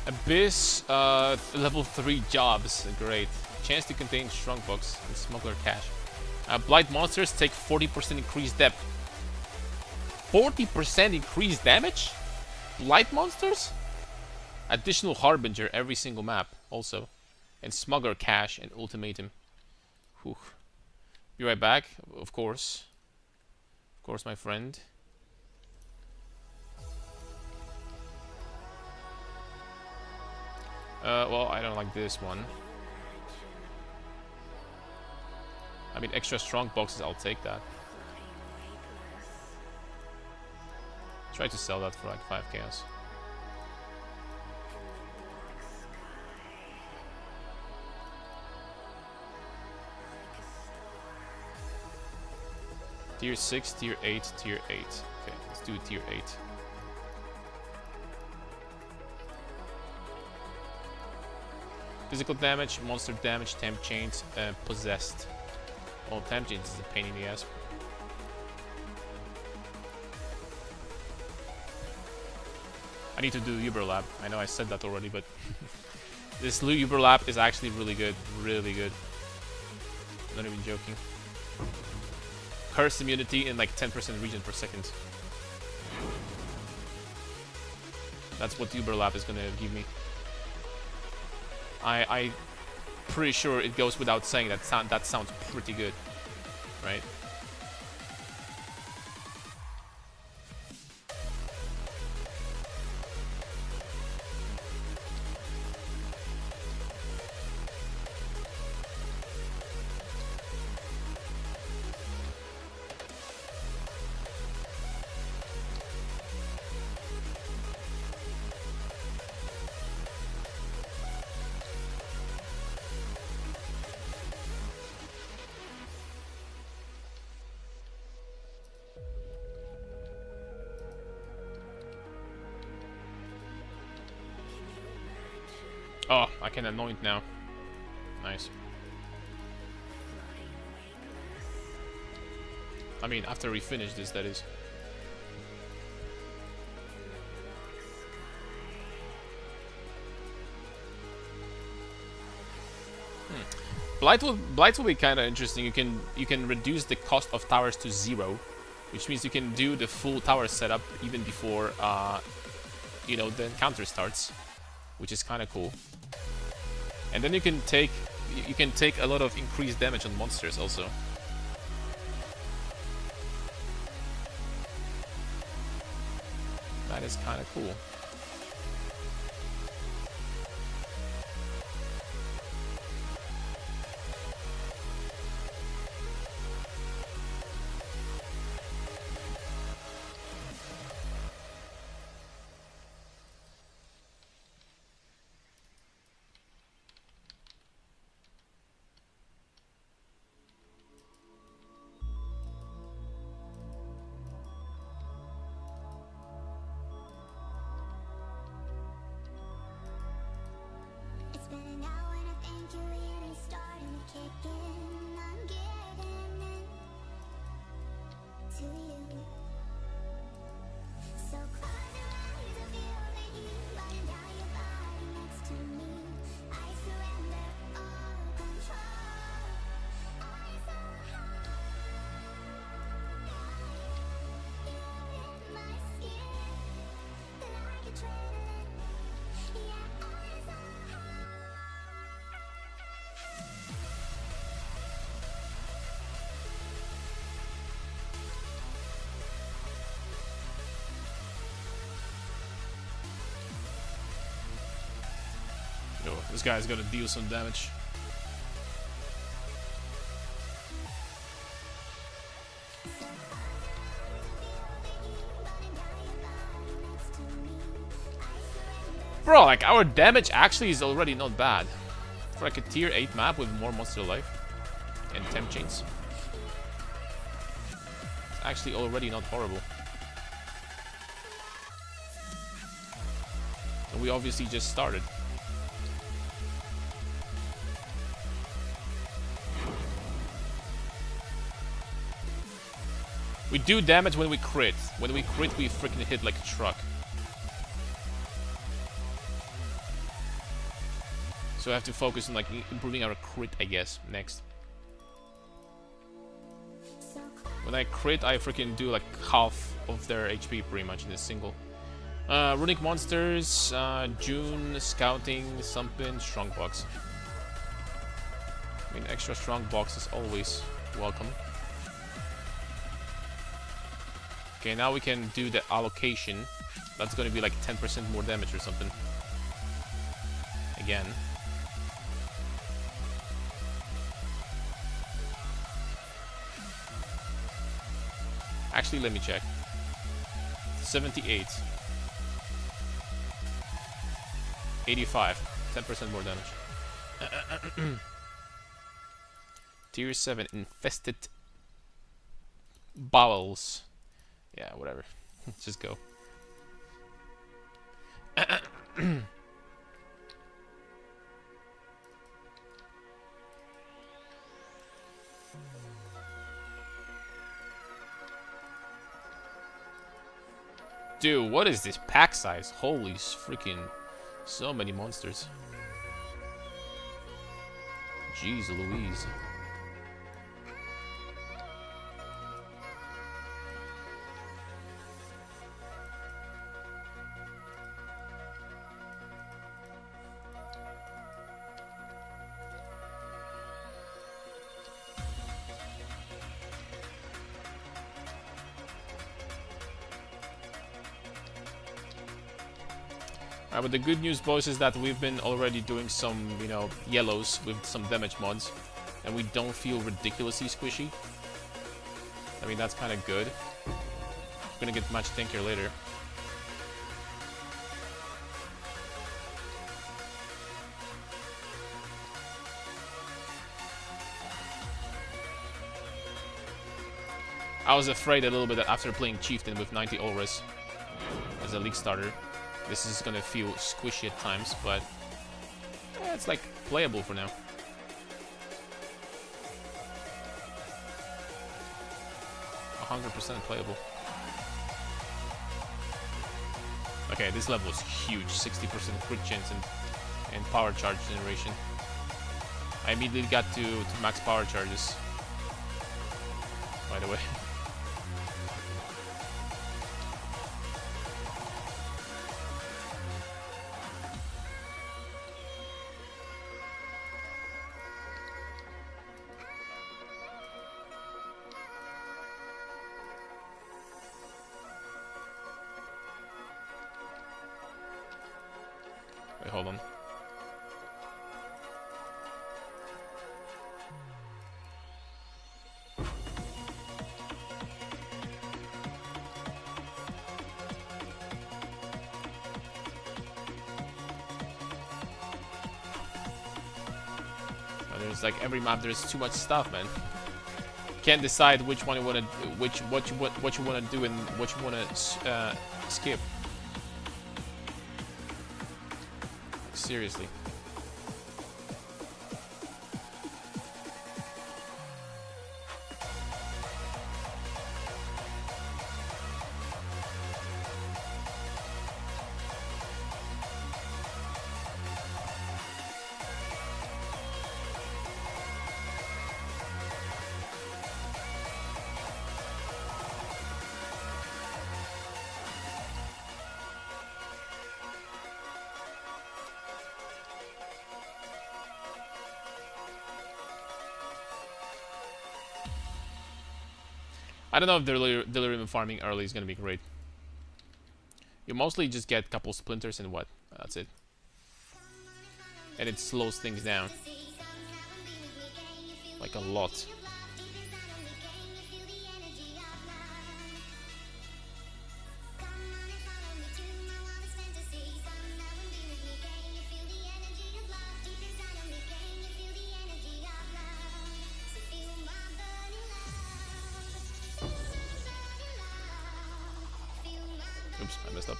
Abyss, level 3 jobs, great. Chance to contain strong box and smuggler cash. Blight monsters take 40% increased depth. 40% increased damage? Blight monsters? Additional Harbinger every single map, also. And smuggler cash and ultimatum. Whew. Be right back, of course. Of course, my friend. Well, I don't like this one. I mean, extra strong boxes, I'll take that. Try to sell that for like 5 chaos. Tier 6, tier 8, tier 8. Okay, let's do tier 8. Physical damage, monster damage, temp chains, possessed. Well, temp chains is a pain in the ass. I need to do Uber Lab. I know I said that already, but this Uber Lab is actually really good. Really good. Not even joking. Curse immunity and like 10% regen per second. That's what Uber Lab is gonna give me. I pretty sure it goes without saying that sounds pretty good, right? Oh, I can anoint now. Nice. I mean, after we finish this, that is. Blight will be kind of interesting. You can reduce the cost of towers to 0, which means you can do the full tower setup even before you know, the encounter starts, which is kind of cool. And then you can take a lot of increased damage on monsters also. That is kind of cool. It's been an hour and I think you're really starting to kick in. I'm giving in to you. So close your eyes and feel the heat running down your body next to me. I surrender all control. I so high, you're in my skin, like adrenaline. Yeah, I so high. Yo, this guy's gonna deal some damage. Bro, like, our damage actually is already not bad. For like a tier 8 map with more monster life and temp chains. It's actually already not horrible. And we obviously just started. We do damage when we crit. When we crit, we freaking hit like a truck. So I have to focus on like improving our crit, I guess, next. When I crit, I freaking do like half of their HP pretty much in a single. Runic monsters, June, scouting, something, strong box. I mean, extra strong box is always welcome. Okay, now we can do the allocation. That's gonna be like 10% more damage or something. Again. Actually, let me check. 78. 85. 10% more damage. Tier 7. Infested bowels. Yeah, whatever. Let's just go. Dude, what is this pack size? Holy freaking... So many monsters. Jeez Louise. Alright, but the good news, boys, is that we've been already doing some, you know, yellows with some damage mods, and we don't feel ridiculously squishy. I mean, that's kind of good. We're gonna get much tankier later. I was afraid a little bit that after playing Chieftain with 90 Ulris as a league starter, this is gonna feel squishy at times, but yeah, it's like playable for now. %100% playable. Okay, this level is huge. 60% crit chance and power charge generation. I immediately got to max power charges. By the way. Wait, hold on. There's like every map. There's too much stuff, man. Can't decide which one you wanna, what you wanna do and what you wanna skip. Seriously. I don't know if delirium farming early is gonna be great. You mostly just get a couple splinters and what? That's it. And it slows things down. Like a lot. Oops, I messed up.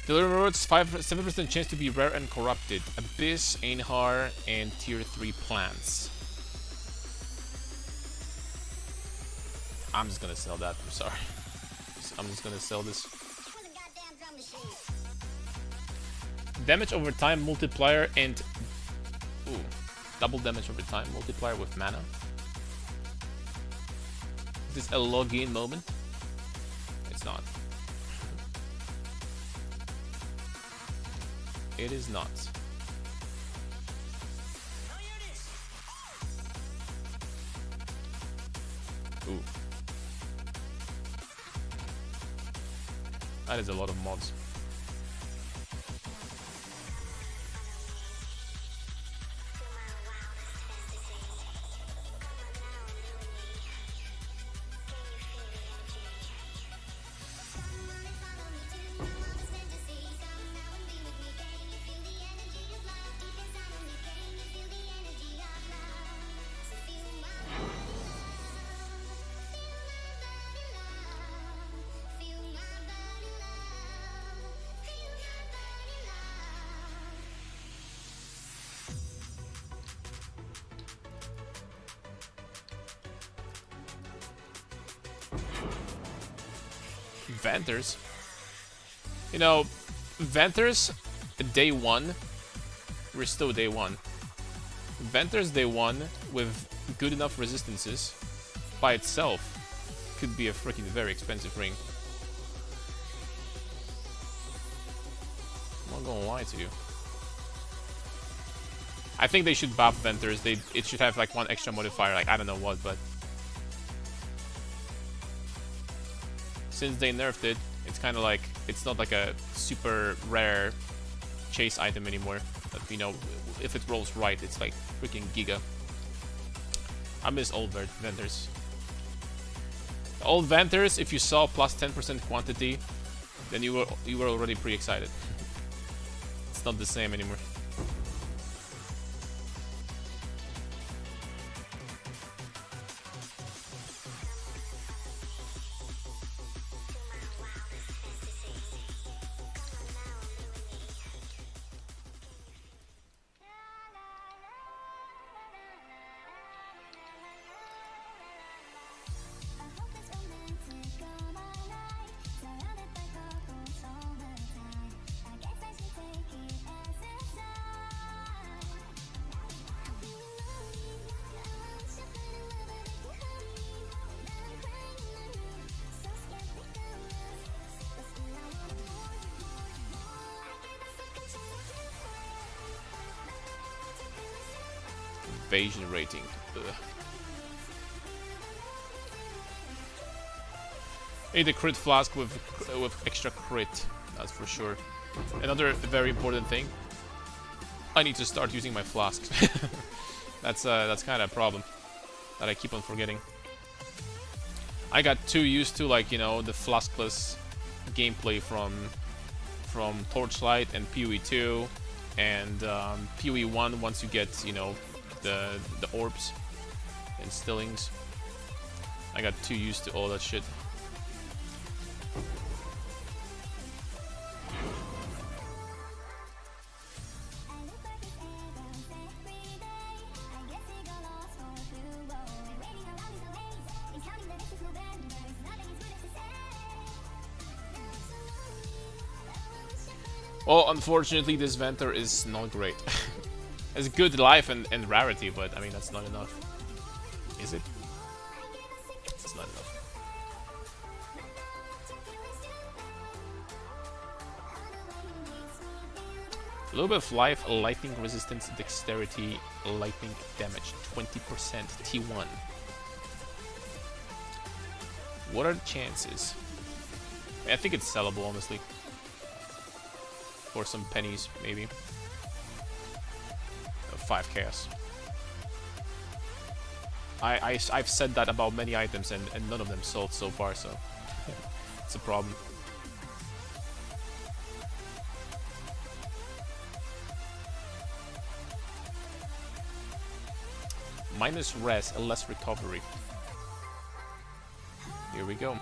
Deliver rewards 7% chance to be rare and corrupted. Abyss, Einhar, and tier 3 plants. I'm just gonna sell that. I'm sorry. I'm just gonna sell this. Damage over time multiplier and ooh, double damage over time multiplier with mana. Is this a login moment? It's not. It is not. Ooh. That is a lot of mods. Venters. You know, Venters day 1. We're still day 1. Venters day 1 with good enough resistances by itself could be a freaking very expensive ring. I'm not gonna lie to you. I think they should buff Venters. It should have like one extra modifier, like I don't know what, but since they nerfed it, it's kind of like, it's not like a super rare chase item anymore. But, you know, if it rolls right, it's like freaking giga. I miss old Venters. Old Venters, if you saw plus 10% quantity, then you were already pretty excited. It's not the same anymore. Evasion rating. Ugh. Need a crit flask with extra crit, that's for sure. Another very important thing, I need to start using my flasks. That's kind of a problem that I keep on forgetting. I got too used to, like, you know, the flaskless gameplay from Torchlight and PoE 2 and PoE 1 once you get, you know, the orbs and stillings. I got too used to all that shit. Well, unfortunately, this Venter is not great. It's good life and rarity, but I mean, that's not enough. Is it? It's not enough. A little bit of life, lightning resistance, dexterity, lightning damage, 20% T1. What are the chances? I think it's sellable, honestly. For some pennies, maybe. 5 chaos. I've said that about many items and none of them sold so far, so it's a problem. Minus res, less recovery. Here we go.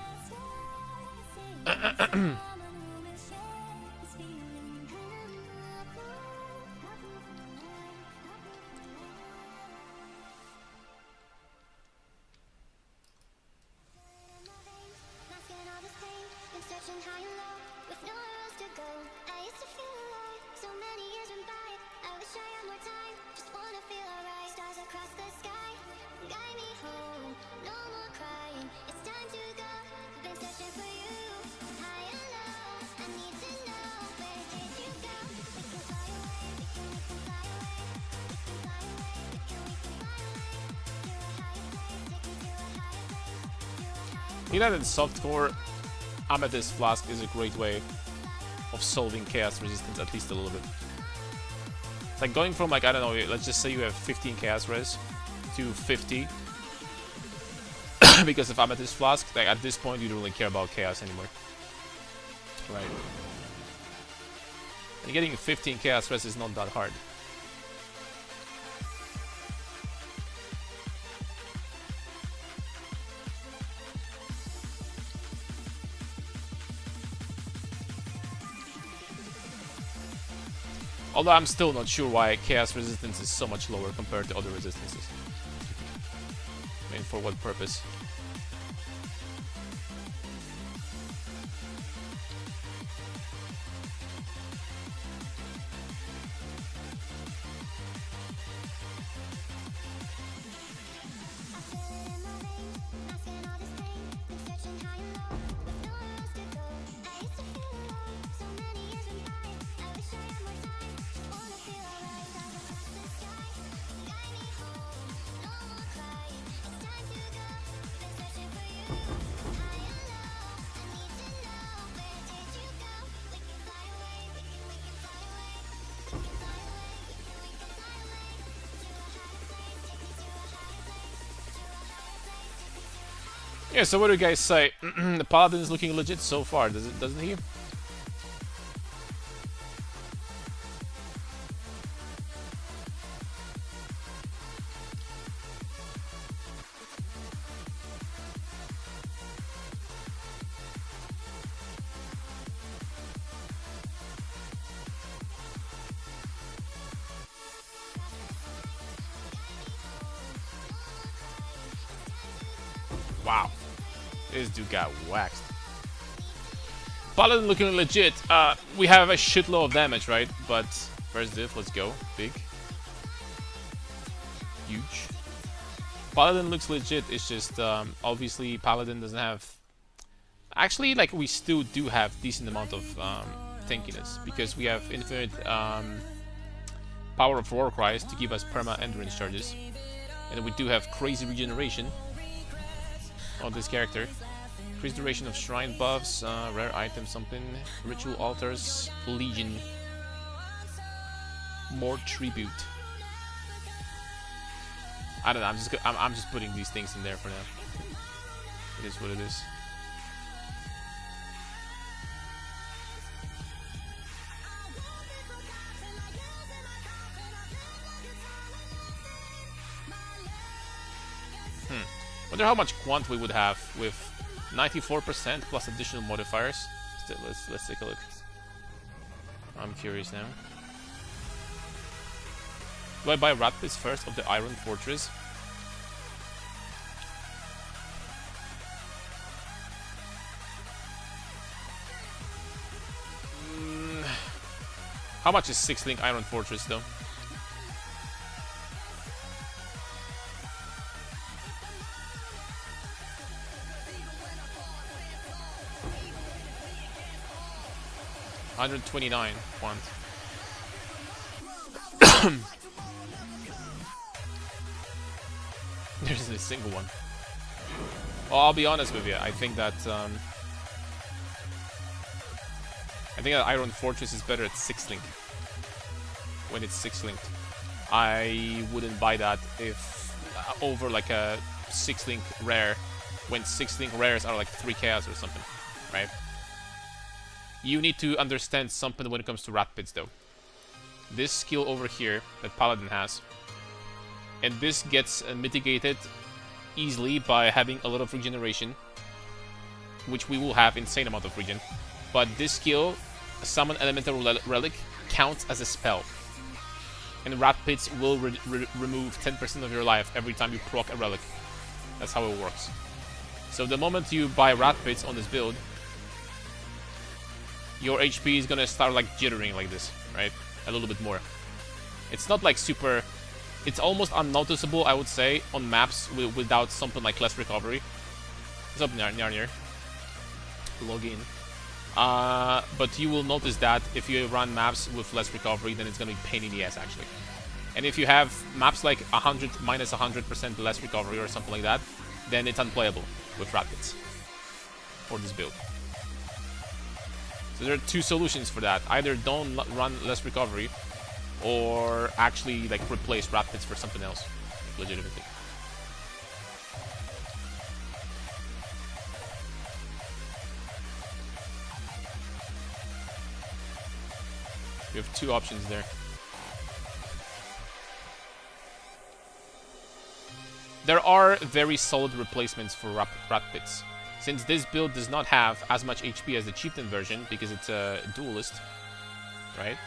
United Softcore Amethyst Flask is a great way of solving chaos resistance, at least a little bit. It's like going from, like, I don't know, let's just say you have 15 chaos res to 50 because of Amethyst Flask. Like, at this point, you don't really care about chaos anymore. Right. And getting 15 chaos res is not that hard. Although I'm still not sure why chaos resistance is so much lower compared to other resistances. I mean, for what purpose? Yeah, so what do you guys say? The Paladin is looking legit so far, doesn't he? Wow. This dude got waxed. Paladin looking legit. We have a shitload of damage, right? But first diff, let's go. Big. Huge. Paladin looks legit. It's just, obviously, Paladin doesn't have... Actually, like, we still do have decent amount of tankiness. Because we have infinite power of War Cries to give us perma endurance charges. And we do have crazy regeneration on this character. Increased duration of shrine buffs, rare item something, ritual altars, legion, more tribute. I don't know. I'm just putting these things in there for now. It is what it is. Wonder how much quant we would have with 94% plus additional modifiers. Still, let's take a look. I'm curious now. Do I buy Ratpis first of the Iron Fortress? How much is 6-link Iron Fortress though? $129 quant. There's a single one. Well, I'll be honest with you. I think that Iron Fortress is better at 6-link. When it's 6-linked, I wouldn't buy that if over like a 6-link rare. When 6-link rares are like 3 chaos or something, right? You need to understand something when it comes to rat pits though. This skill over here that Paladin has, and this gets mitigated easily by having a lot of regeneration, which we will have insane amount of regen. But this skill, Summon Elemental Relic, counts as a spell. And rat pits will remove 10% of your life every time you proc a relic. That's how it works. So the moment you buy rat pits on this build, your HP is gonna start like jittering like this, right? A little bit more. It's not like super... It's almost unnoticeable, I would say, on maps without something like less recovery. What's up, Nyarnir? Log in. But you will notice that if you run maps with less recovery, then it's gonna be a pain in the ass, actually. And if you have maps like 100 minus 100% less recovery or something like that, then it's unplayable with rat pits. for this build. So there are two solutions for that. Either don't run less recovery, or actually like replace rat pits for something else, legitimately. We have two options there. There are very solid replacements for rat pits. Since this build does not have as much HP as the Chieftain version, because it's a duelist, right?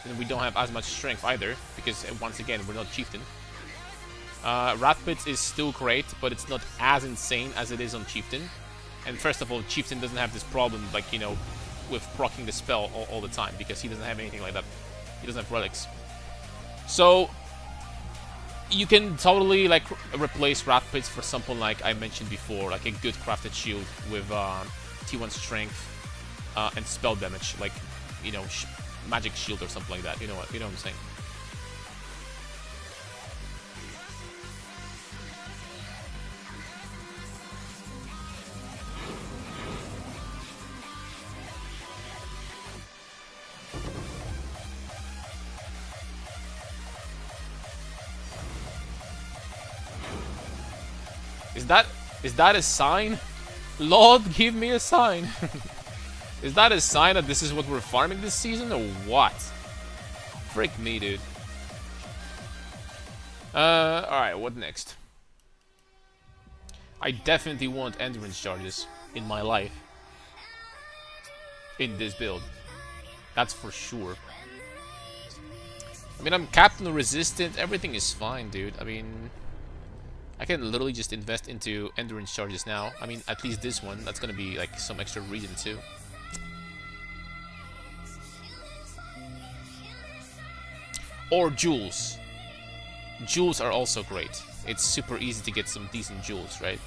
And we don't have as much strength either, because once again, we're not Chieftain. Rat Pits is still great, but it's not as insane as it is on Chieftain. And first of all, Chieftain doesn't have this problem, like, you know, with proccing the spell all the time, because he doesn't have anything like that. He doesn't have relics. So, you can totally, like, replace Rat Pits for something like I mentioned before, like a good crafted shield with T1 strength and spell damage, like, you know, magic shield or something like that. You know what I'm saying? Is that a sign? Lord, give me a sign. Is that a sign that this is what we're farming this season, or what? Frick me, dude. Alright, what next? I definitely want endurance charges in my life. In this build. That's for sure. I mean, I'm Captain Resistant, everything is fine, dude. I mean, I can literally just invest into endurance charges now. I mean, at least this one. That's gonna be like some extra reason too. Or jewels. Jewels are also great. It's super easy to get some decent jewels, right?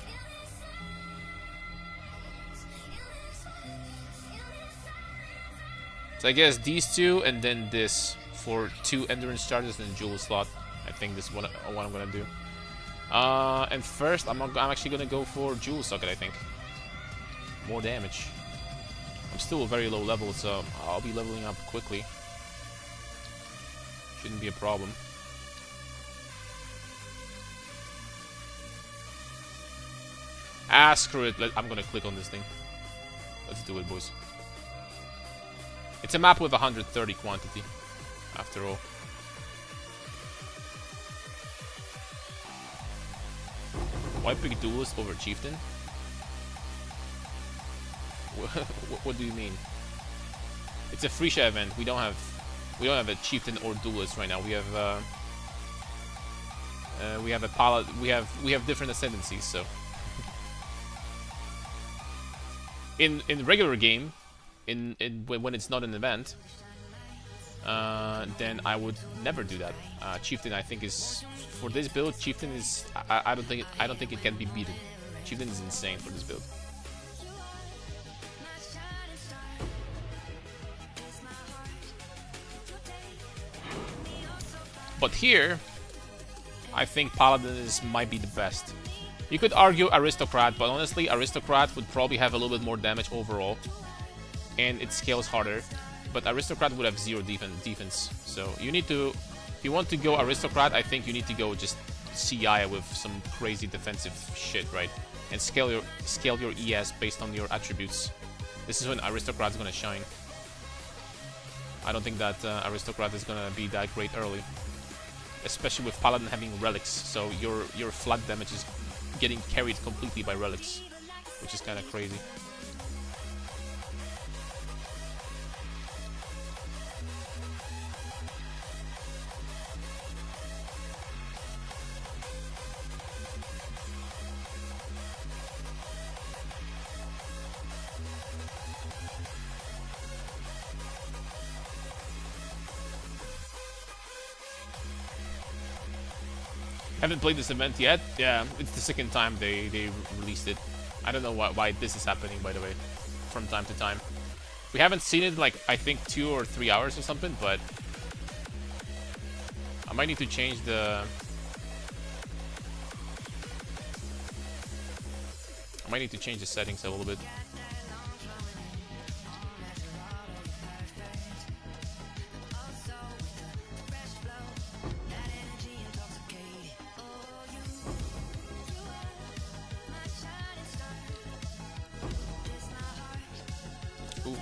So I guess these two and then this for 2 endurance charges and jewel slot. I think this is what I'm gonna do. And first, I'm actually gonna go for Jewel Socket, I think. More damage. I'm still very low level, so I'll be leveling up quickly. Shouldn't be a problem. Ah, screw it. I'm gonna click on this thing. Let's do it, boys. It's a map with 130 quantity, after all. Why pick Duelist over Chieftain? What do you mean? It's a Phrecia event. We don't have a Chieftain or Duelist right now. We have a Paladin. We have different ascendancies. So in regular game, when it's not an event, then I would never do that. Chieftain, I think, is for this build. Chieftain is I don't think it can be beaten. Chieftain is insane for this build. But here, I think Paladin might be the best. You could argue Aristocrat, but honestly, Aristocrat would probably have a little bit more damage overall, and it scales harder. But Aristocrat would have 0 defense. So you need to, if you want to go Aristocrat, I think you need to go just CI with some crazy defensive shit, right? And scale your ES based on your attributes. This is when Aristocrat is gonna shine. I don't think that Aristocrat is gonna be that great early, especially with Paladin having relics. So your flat damage is getting carried completely by relics, which is kind of crazy. Haven't played this event yet. Yeah, it's the second time they released it. I don't know why this is happening, by the way, from time to time. We haven't seen it in, like, I think 2 or 3 hours or something, but I might need to change the... might need to change the settings a little bit. Ooh.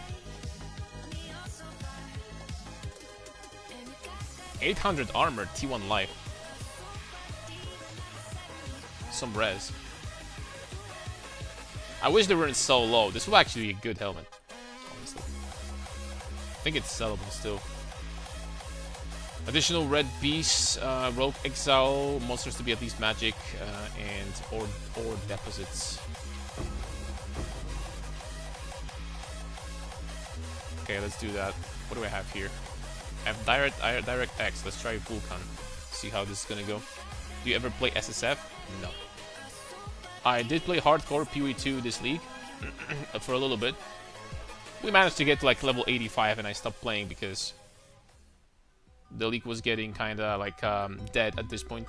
800 armor, T1 life. Some res. I wish they weren't so low. This would actually be a good helmet, honestly. I think it's sellable still. Additional red beasts, rogue exile, monsters to be at least magic, and ore deposits. Okay, let's do that. What do I have here? I have direct X. Let's try Vulcan. See how this is gonna go. Do you ever play SSF? No. I did play hardcore PoE2 this league for a little bit. We managed to get to like level 85 and I stopped playing because the league was getting kinda like dead at this point.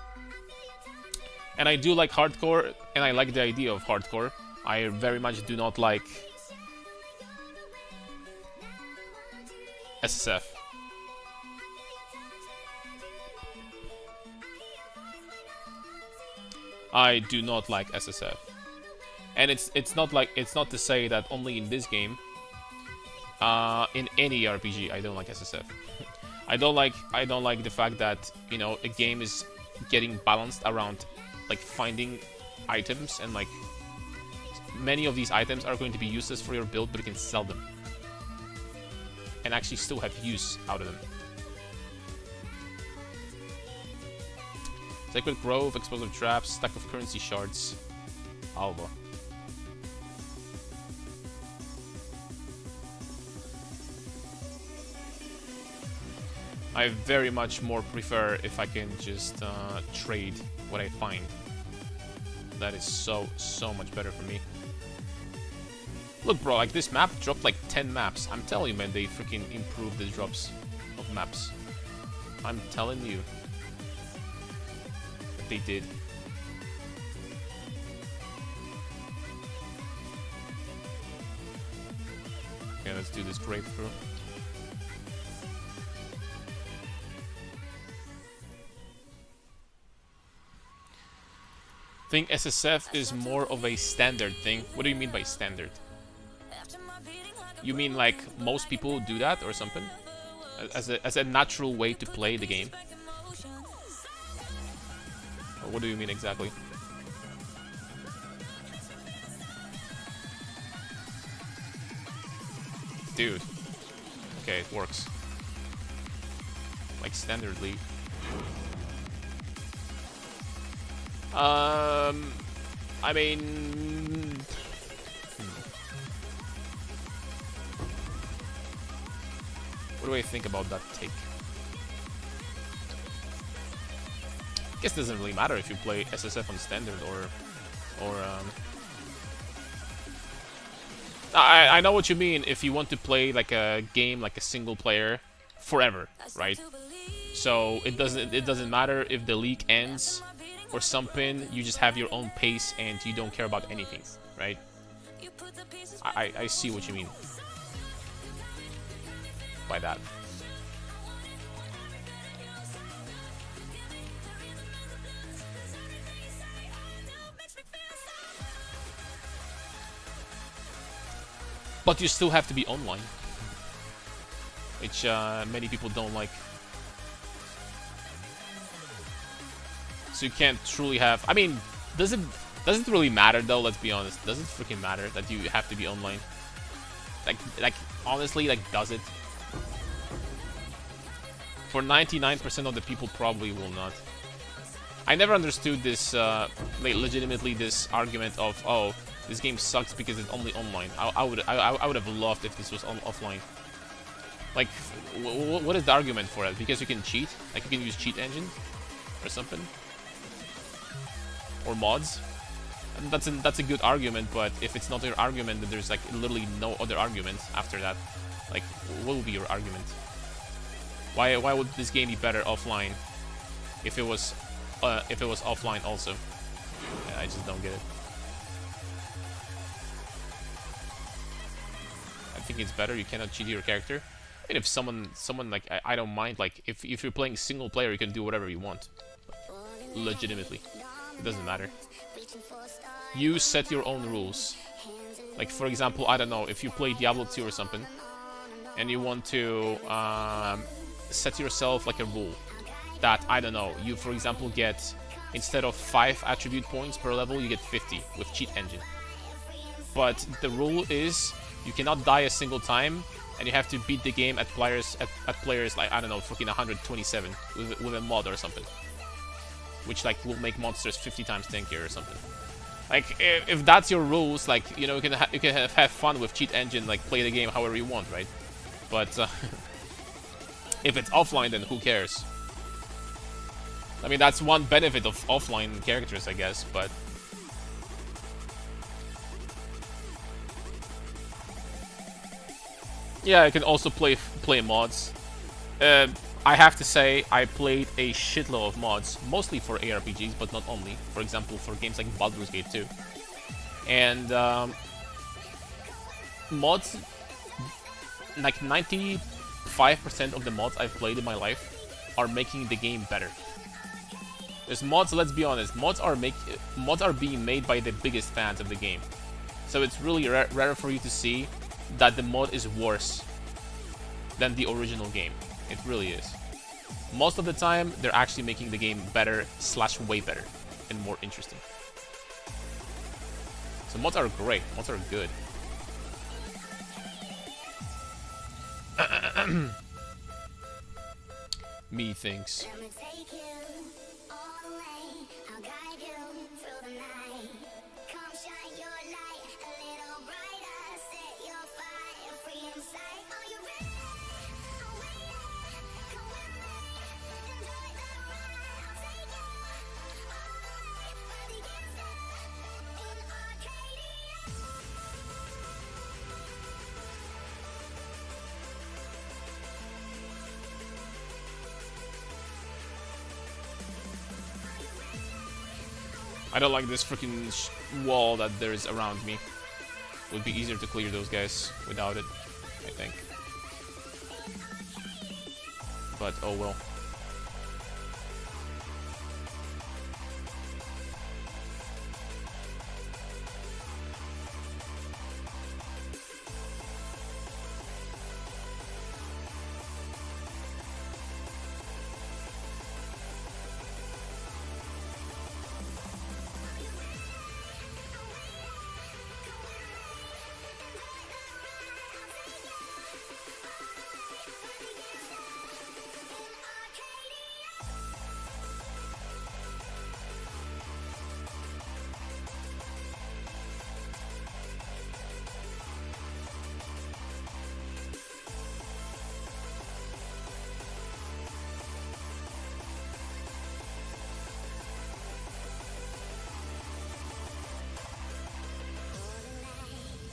And I do like hardcore and I like the idea of hardcore. I very much do not like SSF. I do not like SSF. And it's not to say that only in this game. In any RPG I don't like SSF. I don't like the fact that, you know, a game is getting balanced around like finding items, and like many of these items are going to be useless for your build, but you can sell them and actually still have use out of them. Sacred Grove, Explosive Traps, Stack of Currency Shards, Alba. I very much more prefer if I can just trade what I find. That is so much better for me. Look, bro, like this map dropped like 10 maps. I'm telling you, man, they freaking improved the drops of maps. I'm telling you. They did. Okay, let's do this grapefruit. Think SSF is more of a standard thing. What do you mean by standard? You mean like most people do that or something? As a natural way to play the game? Or what do you mean exactly? Dude. Okay, it works. Like standardly. I mean... What do I think about that take? I guess it doesn't really matter if you play SSF on standard or I know what you mean if you want to play like a game like a single player forever, right? So it doesn't matter if the league ends or something, you just have your own pace and you don't care about anything, right? I see what you mean by that. But you still have to be online, which many people don't like. So you can't truly have... I mean, does it really matter though? Let's be honest. Does it freaking matter that you have to be online? Like honestly, like, does it? For 99% of the people, probably will not. I never understood this, like, legitimately this argument of, oh, this game sucks because it's only online. I would have loved if this was offline. Like, what is the argument for it? Because you can cheat? Like, you can use cheat engine or something? Or mods? And that's a good argument, but if it's not your argument, then there's like literally no other argument after that. Like, what would be your argument? Why would this game be better offline if it was offline also? I just don't get it. think it's better. You cannot cheat your character. I mean, if someone like I don't mind. Like if you're playing single player, you can do whatever you want. Legitimately, it doesn't matter. You set your own rules. Like for example, I don't know, if you play Diablo 2 or something, and you want to set yourself like a rule that, I don't know, you for example get, instead of 5 attribute points per level, you get 50 with cheat engine. But the rule is you cannot die a single time, and you have to beat the game at players like, I don't know, fucking 127 with a mod or something, which like will make monsters 50 times tankier or something. Like if that's your rules, like, you know, you can have fun with cheat engine, like play the game however you want, right? But if it's offline, then who cares? I mean, that's one benefit of offline characters, I guess, but yeah, I can also play mods. I have to say, I played a shitload of mods, mostly for ARPGs, but not only. For example, for games like Baldur's Gate 2. And mods, like 95% of the mods I've played in my life are making the game better. There's mods, let's be honest, mods are being made by the biggest fans of the game. So it's really rare for you to see that the mod is worse than the original game. It really is. Most of the time, they're actually making the game better / way better and more interesting. So mods are great. Mods are good. Me thinks. Let me take you all the way. I'll guide you through the night. Come shine your light a little brighter. Set your fire free inside. Are you ready? I'm waiting. Come with me. Enjoy the ride. I'll take you all the way. Where the gangsta in Arcadia. I don't like this freaking wall that there is around me. It would be easier to clear those guys without it, I think. But oh well.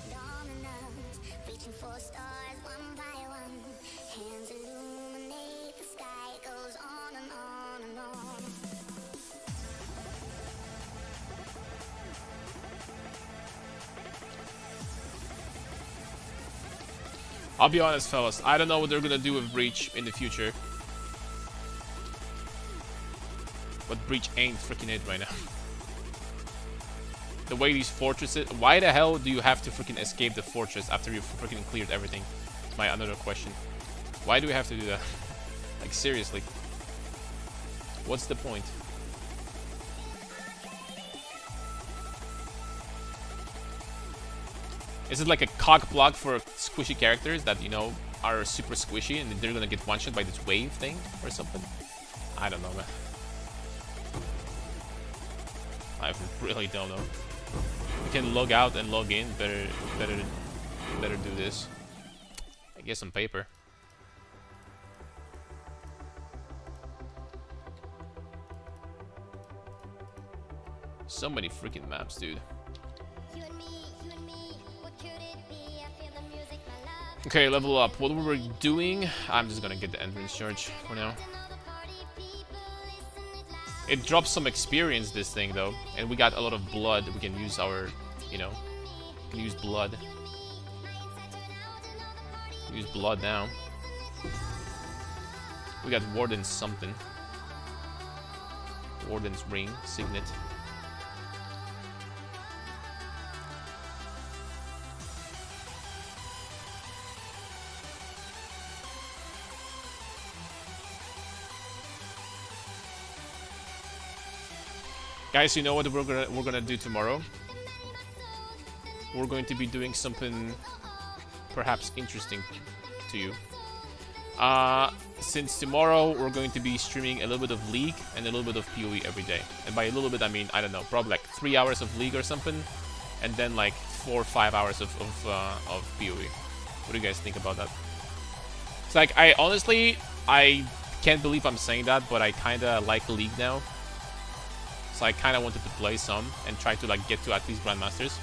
Dominoes, reaching for stars one by one. Hands illuminate the sky. It goes on and on and on. I'll be honest, fellas. I don't know what they're gonna do with Breach in the future. But Breach ain't freaking it right now. The way these fortresses... Why the hell do you have to freaking escape the fortress after you've freaking cleared everything? It's my another question. Why do we have to do that? Like, seriously. What's the point? Is it like a cock block for squishy characters that, you know, are super squishy and they're gonna get one-shot by this wave thing or something? I don't know, man. I really don't know. You can log out and log in. Better do this. I guess on paper. So many freaking maps, dude. You and me, what could it be? I feel the music, my love. Okay, level up. What we're doing, I'm just gonna get the entrance charge for now. It drops some experience, this thing, though. And we got a lot of blood. We can use our, you know, we can use blood. Use blood now. We got Warden's something. Warden's ring, signet. Guys, you know what we're gonna do tomorrow? We're going to be doing something perhaps interesting to you. Since tomorrow we're going to be streaming a little bit of League and a little bit of PoE every day. And by a little bit I mean, I don't know, probably like 3 hours of League or something, and then like 4 or 5 hours of PoE. What do you guys think about that? It's like, I can't believe I'm saying that, but I kinda like League now. So I kinda wanted to play some and try to like get to at least Grandmasters.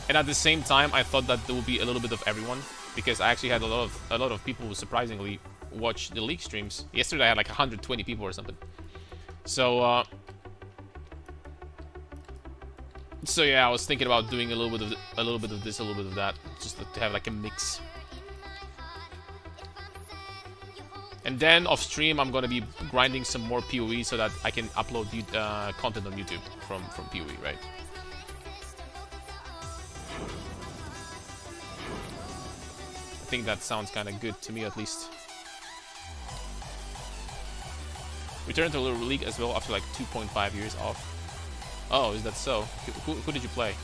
And at the same time, I thought that there would be a little bit of everyone, because I actually had a lot of people who surprisingly watch the League streams. Yesterday I had like 120 people or something. So yeah, I was thinking about doing a little bit of this, a little bit of that, just to have like a mix. And then off stream, I'm gonna be grinding some more PoE so that I can upload content on YouTube from PoE, right? I think that sounds kind of good to me, at least. Return to Little League as well after like 2.5 years off. Oh, is that so? Who did you play?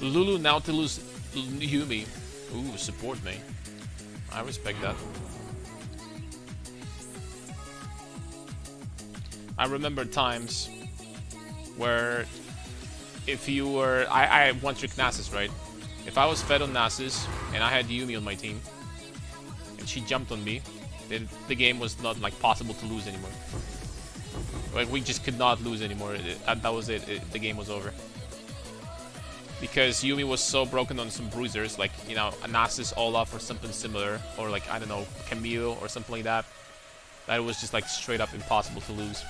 Lulu, Nautilus, Yumi. Ooh, support me. I respect that. I remember times where if you were... I one-trick Nasus, right? If I was fed on Nasus and I had Yumi on my team and she jumped on me, then the game was not like possible to lose anymore. Like, we just could not lose anymore. That was it. The game was over. Because Yumi was so broken on some bruisers, like, you know, a Nasus Olaf or something similar, or like, I don't know, Camille or something like that, that it was just like straight up impossible to lose.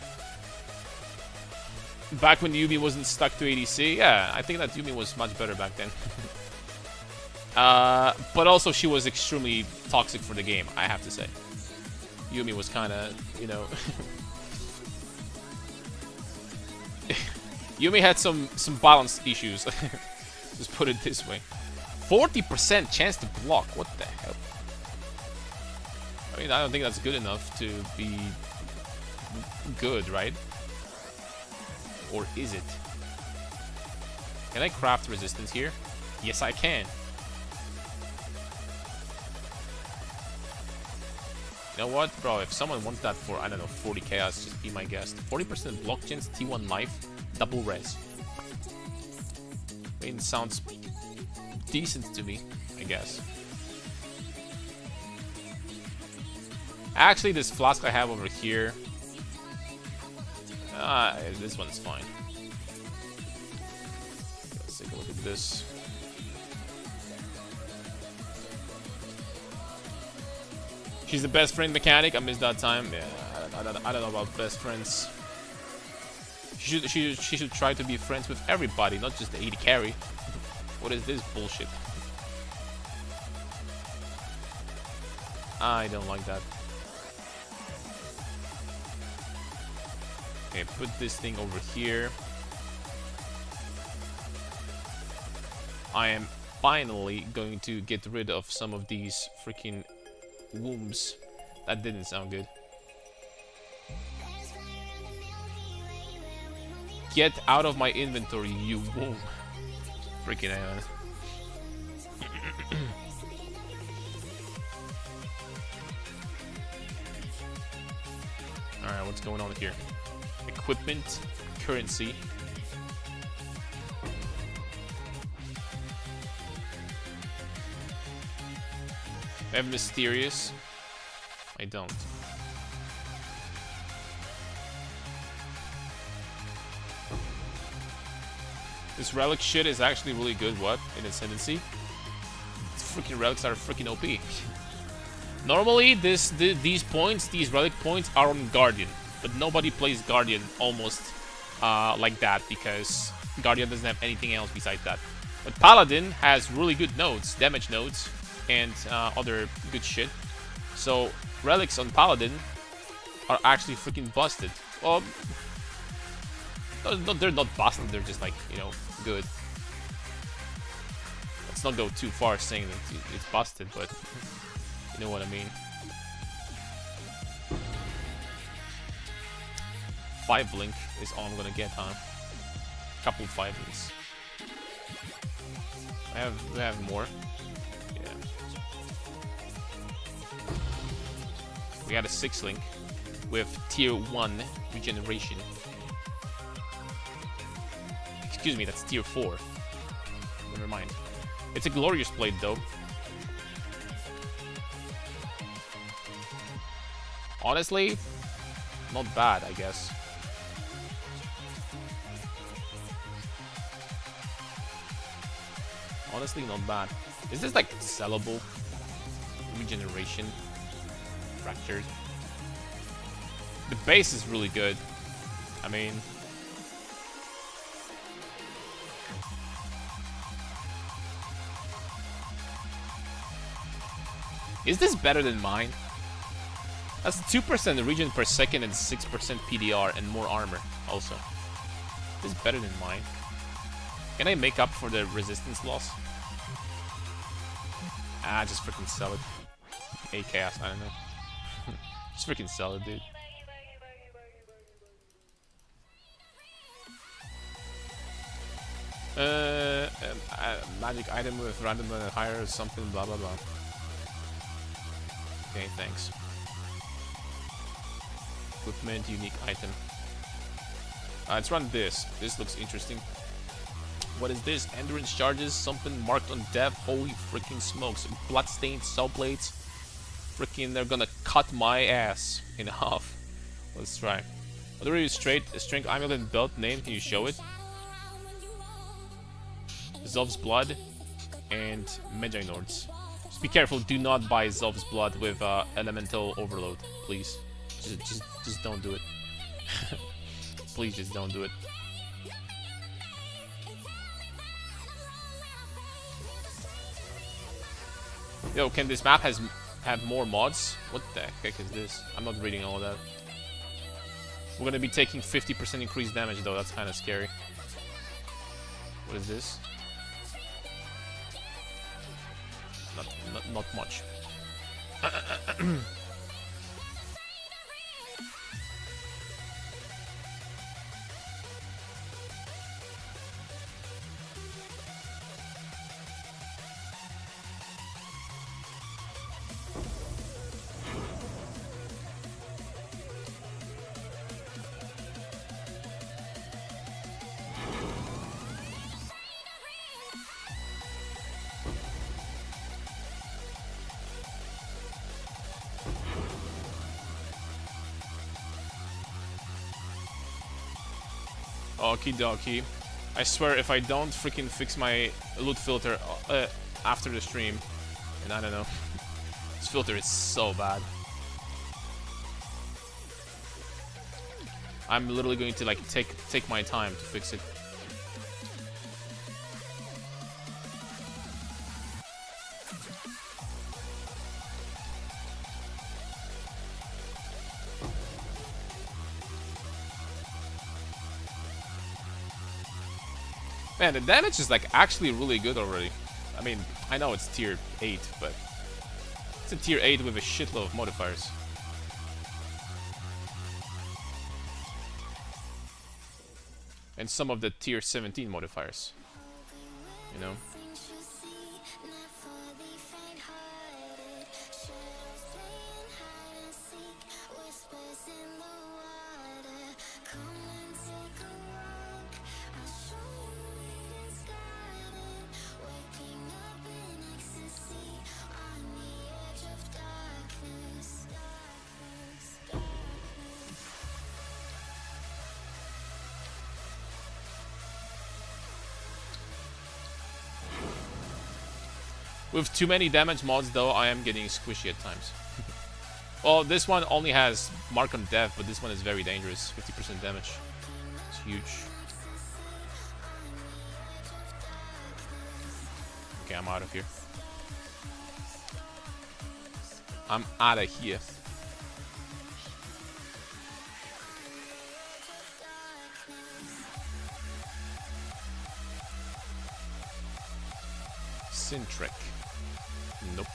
Back when Yumi wasn't stuck to ADC, yeah, I think that Yumi was much better back then. But also she was extremely toxic for the game, I have to say. Yumi was kind of, you know... Yumi had some balance issues. Just put it this way. 40% chance to block. What the hell? I mean, I don't think that's good enough to be good, right? Or is it? Can I craft resistance here? Yes, I can. You know what, bro? If someone wants that for, I don't know, 40 chaos, just be my guest. 40% block chance, T1 life, double res. I mean, it sounds decent to me, I guess. Actually, this flask I have over here, this one's fine. Let's take a look at this. She's the best friend mechanic. I missed that time. Yeah, I don't know about best friends. She should try to be friends with everybody, not just the AD carry. What is this bullshit? I don't like that. Okay, put this thing over here. I am finally going to get rid of some of these freaking wombs. That didn't sound good. Get out of my inventory, you womb. Freaking hell. Alright, what's going on here? Equipment, currency. I have mysterious. I don't. This relic shit is actually really good, what? In Ascendancy? These freaking relics are freaking OP. Normally, these points, these relic points are on Guardian. But nobody plays Guardian almost like that, because Guardian doesn't have anything else besides that. But Paladin has really good nodes, damage nodes, and other good shit. So, relics on Paladin are actually freaking busted. Well, no, they're not busted, they're just like, you know, good. Let's not go too far saying that it's busted, but you know what I mean. 5 link is all I'm gonna get, huh? Couple 5 links. I have more. Yeah. We got a 6 link with tier 1 regeneration. Excuse me, that's tier 4. Never mind. It's a glorious blade though. Honestly, not bad, I guess. Honestly, not bad. Is this like sellable? Regeneration? Fractured? The base is really good. I mean... Is this better than mine? That's 2% regen per second and 6% PDR and more armor also. This is better than mine. Can I make up for the resistance loss? Ah, just freaking sell it. 8 chaos, I don't know. Just freaking sell it, dude. Magic item with random and higher or something, blah blah blah. Okay, thanks. Equipment, unique item. Let's run this. This looks interesting. What is this? Endurance charges, something marked on death. Holy freaking smokes. Bloodstained soul plates. Freaking, they're gonna cut my ass in half. Let's try. What are you straight? A strength amulet and belt name, can you show it? Zov's blood and Magi Nords. Just be careful, do not buy Zov's blood with elemental overload, please. Just don't do it. Please just don't do it. Yo, can this map have more mods? What the heck is this? I'm not reading all of that. We're gonna be taking 50% increased damage though, that's kinda scary. What is this? Not much. Okie dokie. I swear if I don't freaking fix my loot filter after the stream, and I don't know, this filter is so bad. I'm literally going to like take my time to fix it. Man, the damage is like actually really good already. I mean, I know it's tier 8, but it's a tier 8 with a shitload of modifiers. And some of the tier 17 modifiers. You know? Come With too many damage mods, though, I am getting squishy at times. Well, this one only has Mark on Death, but this one is very dangerous. 50% damage. It's huge. Okay, I'm out of here. I'm out of here. Sintric. Nope.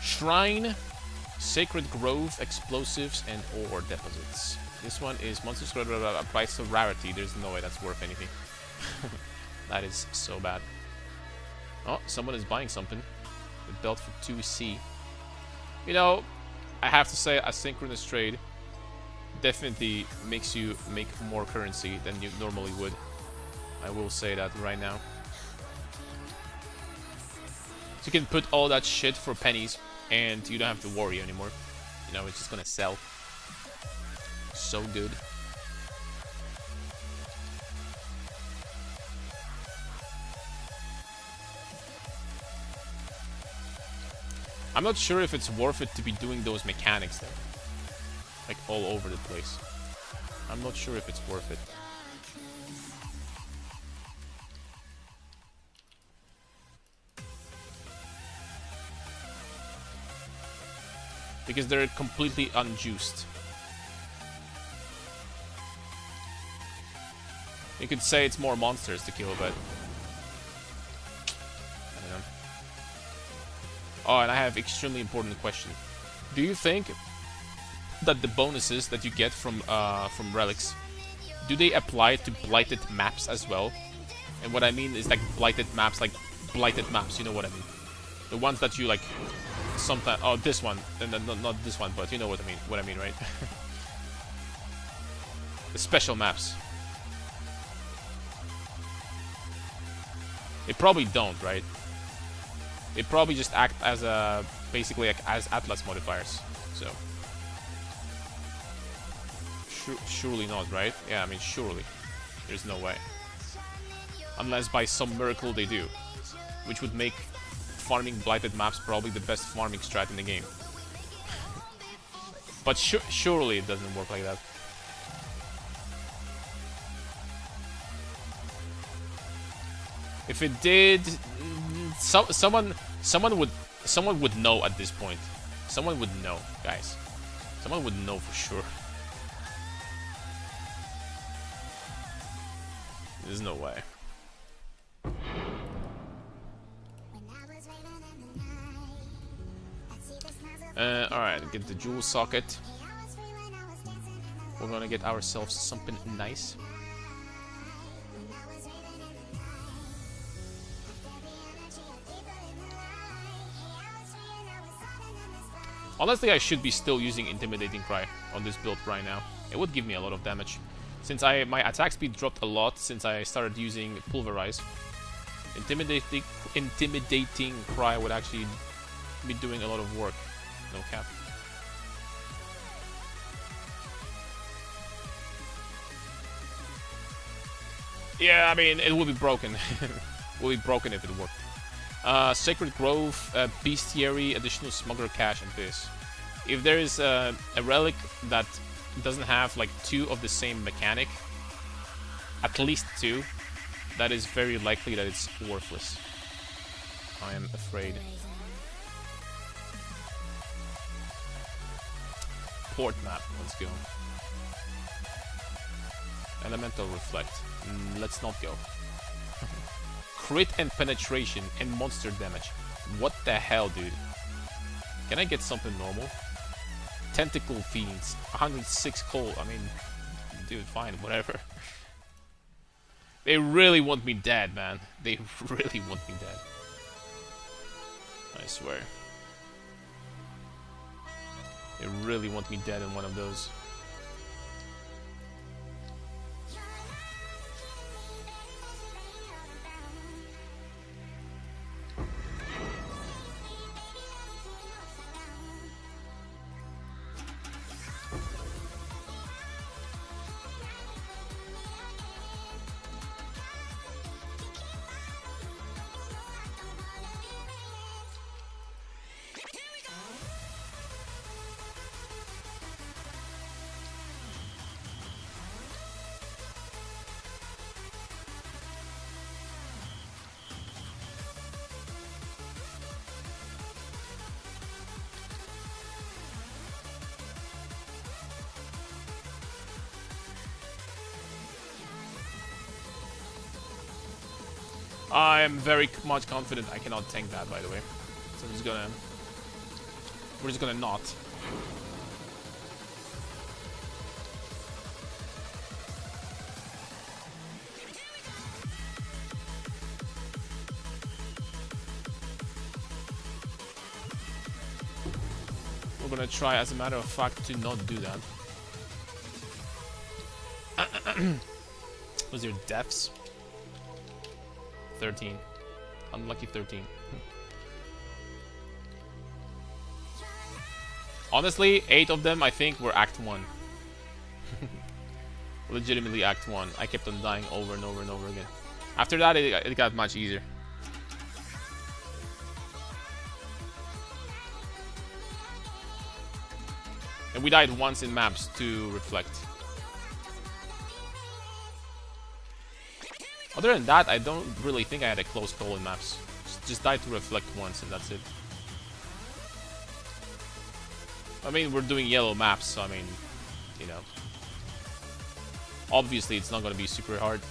Shrine, Sacred Grove, Explosives, and Ore Deposits. This one is monsters price of rarity. There's no way that's worth anything. That is so bad. Oh, someone is buying something. The belt for 2C. You know, I have to say, asynchronous trade definitely makes you make more currency than you normally would. I will say that right now. So you can put all that shit for pennies and you don't have to worry anymore. You know, it's just gonna sell. So good. I'm not sure if it's worth it to be doing those mechanics though. Like all over the place. I'm not sure if it's worth it. Because they're completely unjuiced. You could say it's more monsters to kill, but I don't know. Oh, and I have extremely important question. Do you think that the bonuses that you get from relics, do they apply to blighted maps as well? And what I mean is like blighted maps, you know what I mean? The ones that you like sometimes. Oh, this one, and then not this one, but you know what I mean. What I mean, right? The special maps. They probably don't, right? They probably just act as a basically like as Atlas modifiers. So surely not, right? Yeah, I mean surely. There's no way. Unless by some miracle they do, which would make farming blighted maps probably the best farming strat in the game. But surely it doesn't work like that. If it did, someone would know at this point. Someone would know, guys. Someone would know for sure. There's no way. Alright, get the jewel socket. We're gonna get ourselves something nice. Honestly, I should be still using Intimidating Cry on this build right now. It would give me a lot of damage. Since my attack speed dropped a lot since I started using Pulverize. Intimidating Cry would actually be doing a lot of work. No cap. Yeah, I mean, it would be broken. It would be broken if it worked. Sacred Grove, Bestiary, additional Smuggler Cache, and this. If there is a relic that doesn't have like 2 of the same mechanic, at least 2, that is very likely that it's worthless. I am afraid. Port map, let's go. Elemental Reflect, let's not go. Crit and penetration and monster damage. What the hell, dude? Can I get something normal? Tentacle Fiends, 106 cold. I mean, dude, fine, whatever. They really want me dead, man. They really want me dead. I swear. They really want me dead in one of those. I am very much confident I cannot tank that, by the way. So I'm just gonna... We're just gonna not. We're gonna try, as a matter of fact, to not do that. Was your deaths? 13. Unlucky 13. Honestly, 8 of them, I think, were Act 1. Legitimately Act 1. I kept on dying over and over and over again. After that, it got much easier. And we died once in maps to reflect. Other than that, I don't really think I had a close call in maps. Just died to reflect once and that's it. I mean, we're doing yellow maps, so I mean, you know. Obviously, it's not going to be super hard.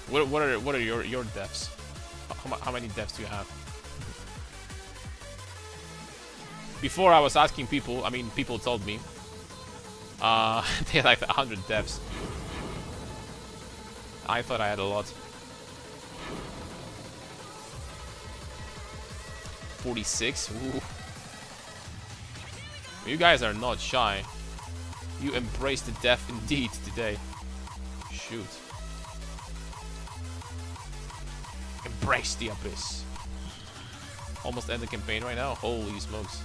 What are your deaths? How many deaths do you have? Before I was asking people, I mean, people told me they had like 100 deaths. I thought I had a lot. 46? Ooh. You guys are not shy. You embrace the death indeed today. Shoot. Embrace the abyss. Almost end the campaign right now? Holy smokes.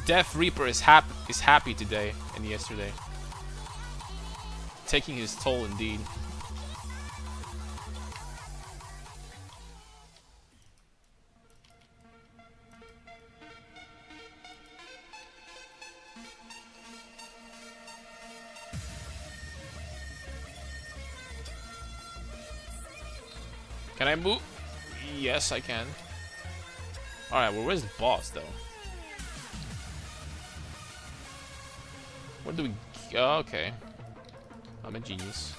Death Reaper is happy today and yesterday. Taking his toll indeed. Can I move? Yes, I can. Alright, well, where's the boss though? Where do we... Oh, okay. I'm a genius.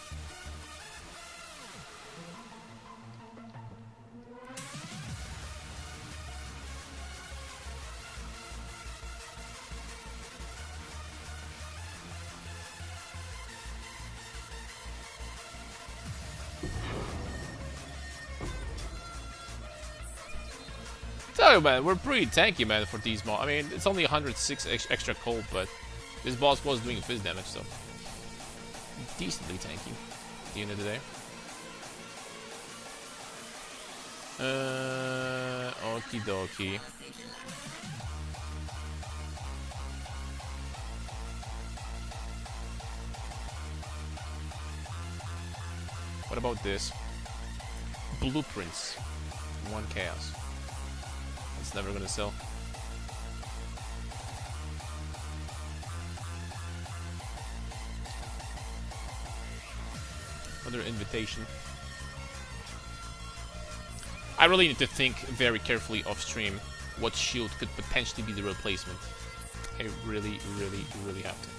Tell you, man, we're pretty tanky, man, for these mobs. I mean, it's only 106 extra cold, but this boss was doing fizz damage, so decently tanky at the end of the day. Okie dokie. What about this? Blueprints. 1 chaos. It's never gonna sell. Another invitation. I really need to think very carefully off stream what shield could potentially be the replacement. I really have to.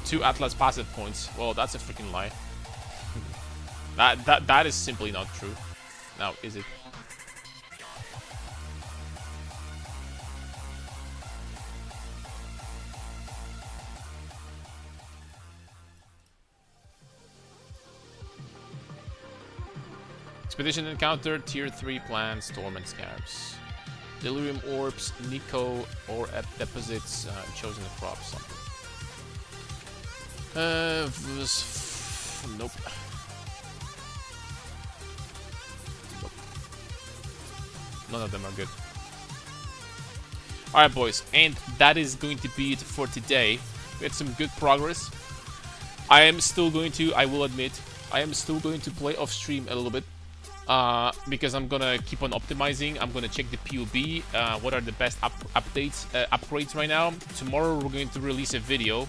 Two Atlas passive points. Well, that's a freaking lie. That is simply not true. Now, is it? Expedition encounter, tier 3 plants, torment scabs. Delirium orbs, Nico or deposits, chosen crop, something. Nope. Nope. None of them are good. Alright, boys, and that is going to be it for today. We had some good progress. I am still going to, I will admit, I am still going to play off stream a little bit. Because I'm gonna keep on optimizing. I'm gonna check the POB, what are the best upgrades right now. Tomorrow we're going to release a video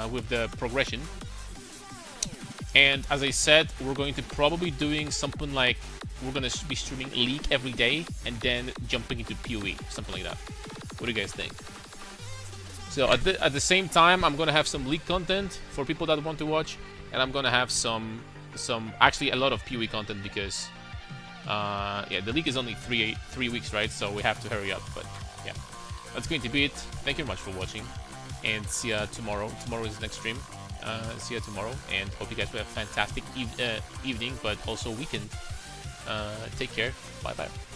with the progression. And as I said, we're going to probably doing something like, we're gonna be streaming League every day and then jumping into PoE, something like that. What do you guys think? So at the same time, I'm gonna have some League content for people that want to watch, and I'm gonna have some actually a lot of PoE content because yeah, the League is only three weeks, right? So we have to hurry up. But yeah, that's going to be it. Thank you very much for watching, and see ya tomorrow. Tomorrow is the next stream. See ya tomorrow, and hope you guys will have a fantastic evening, but also weekend. Take care. Bye bye.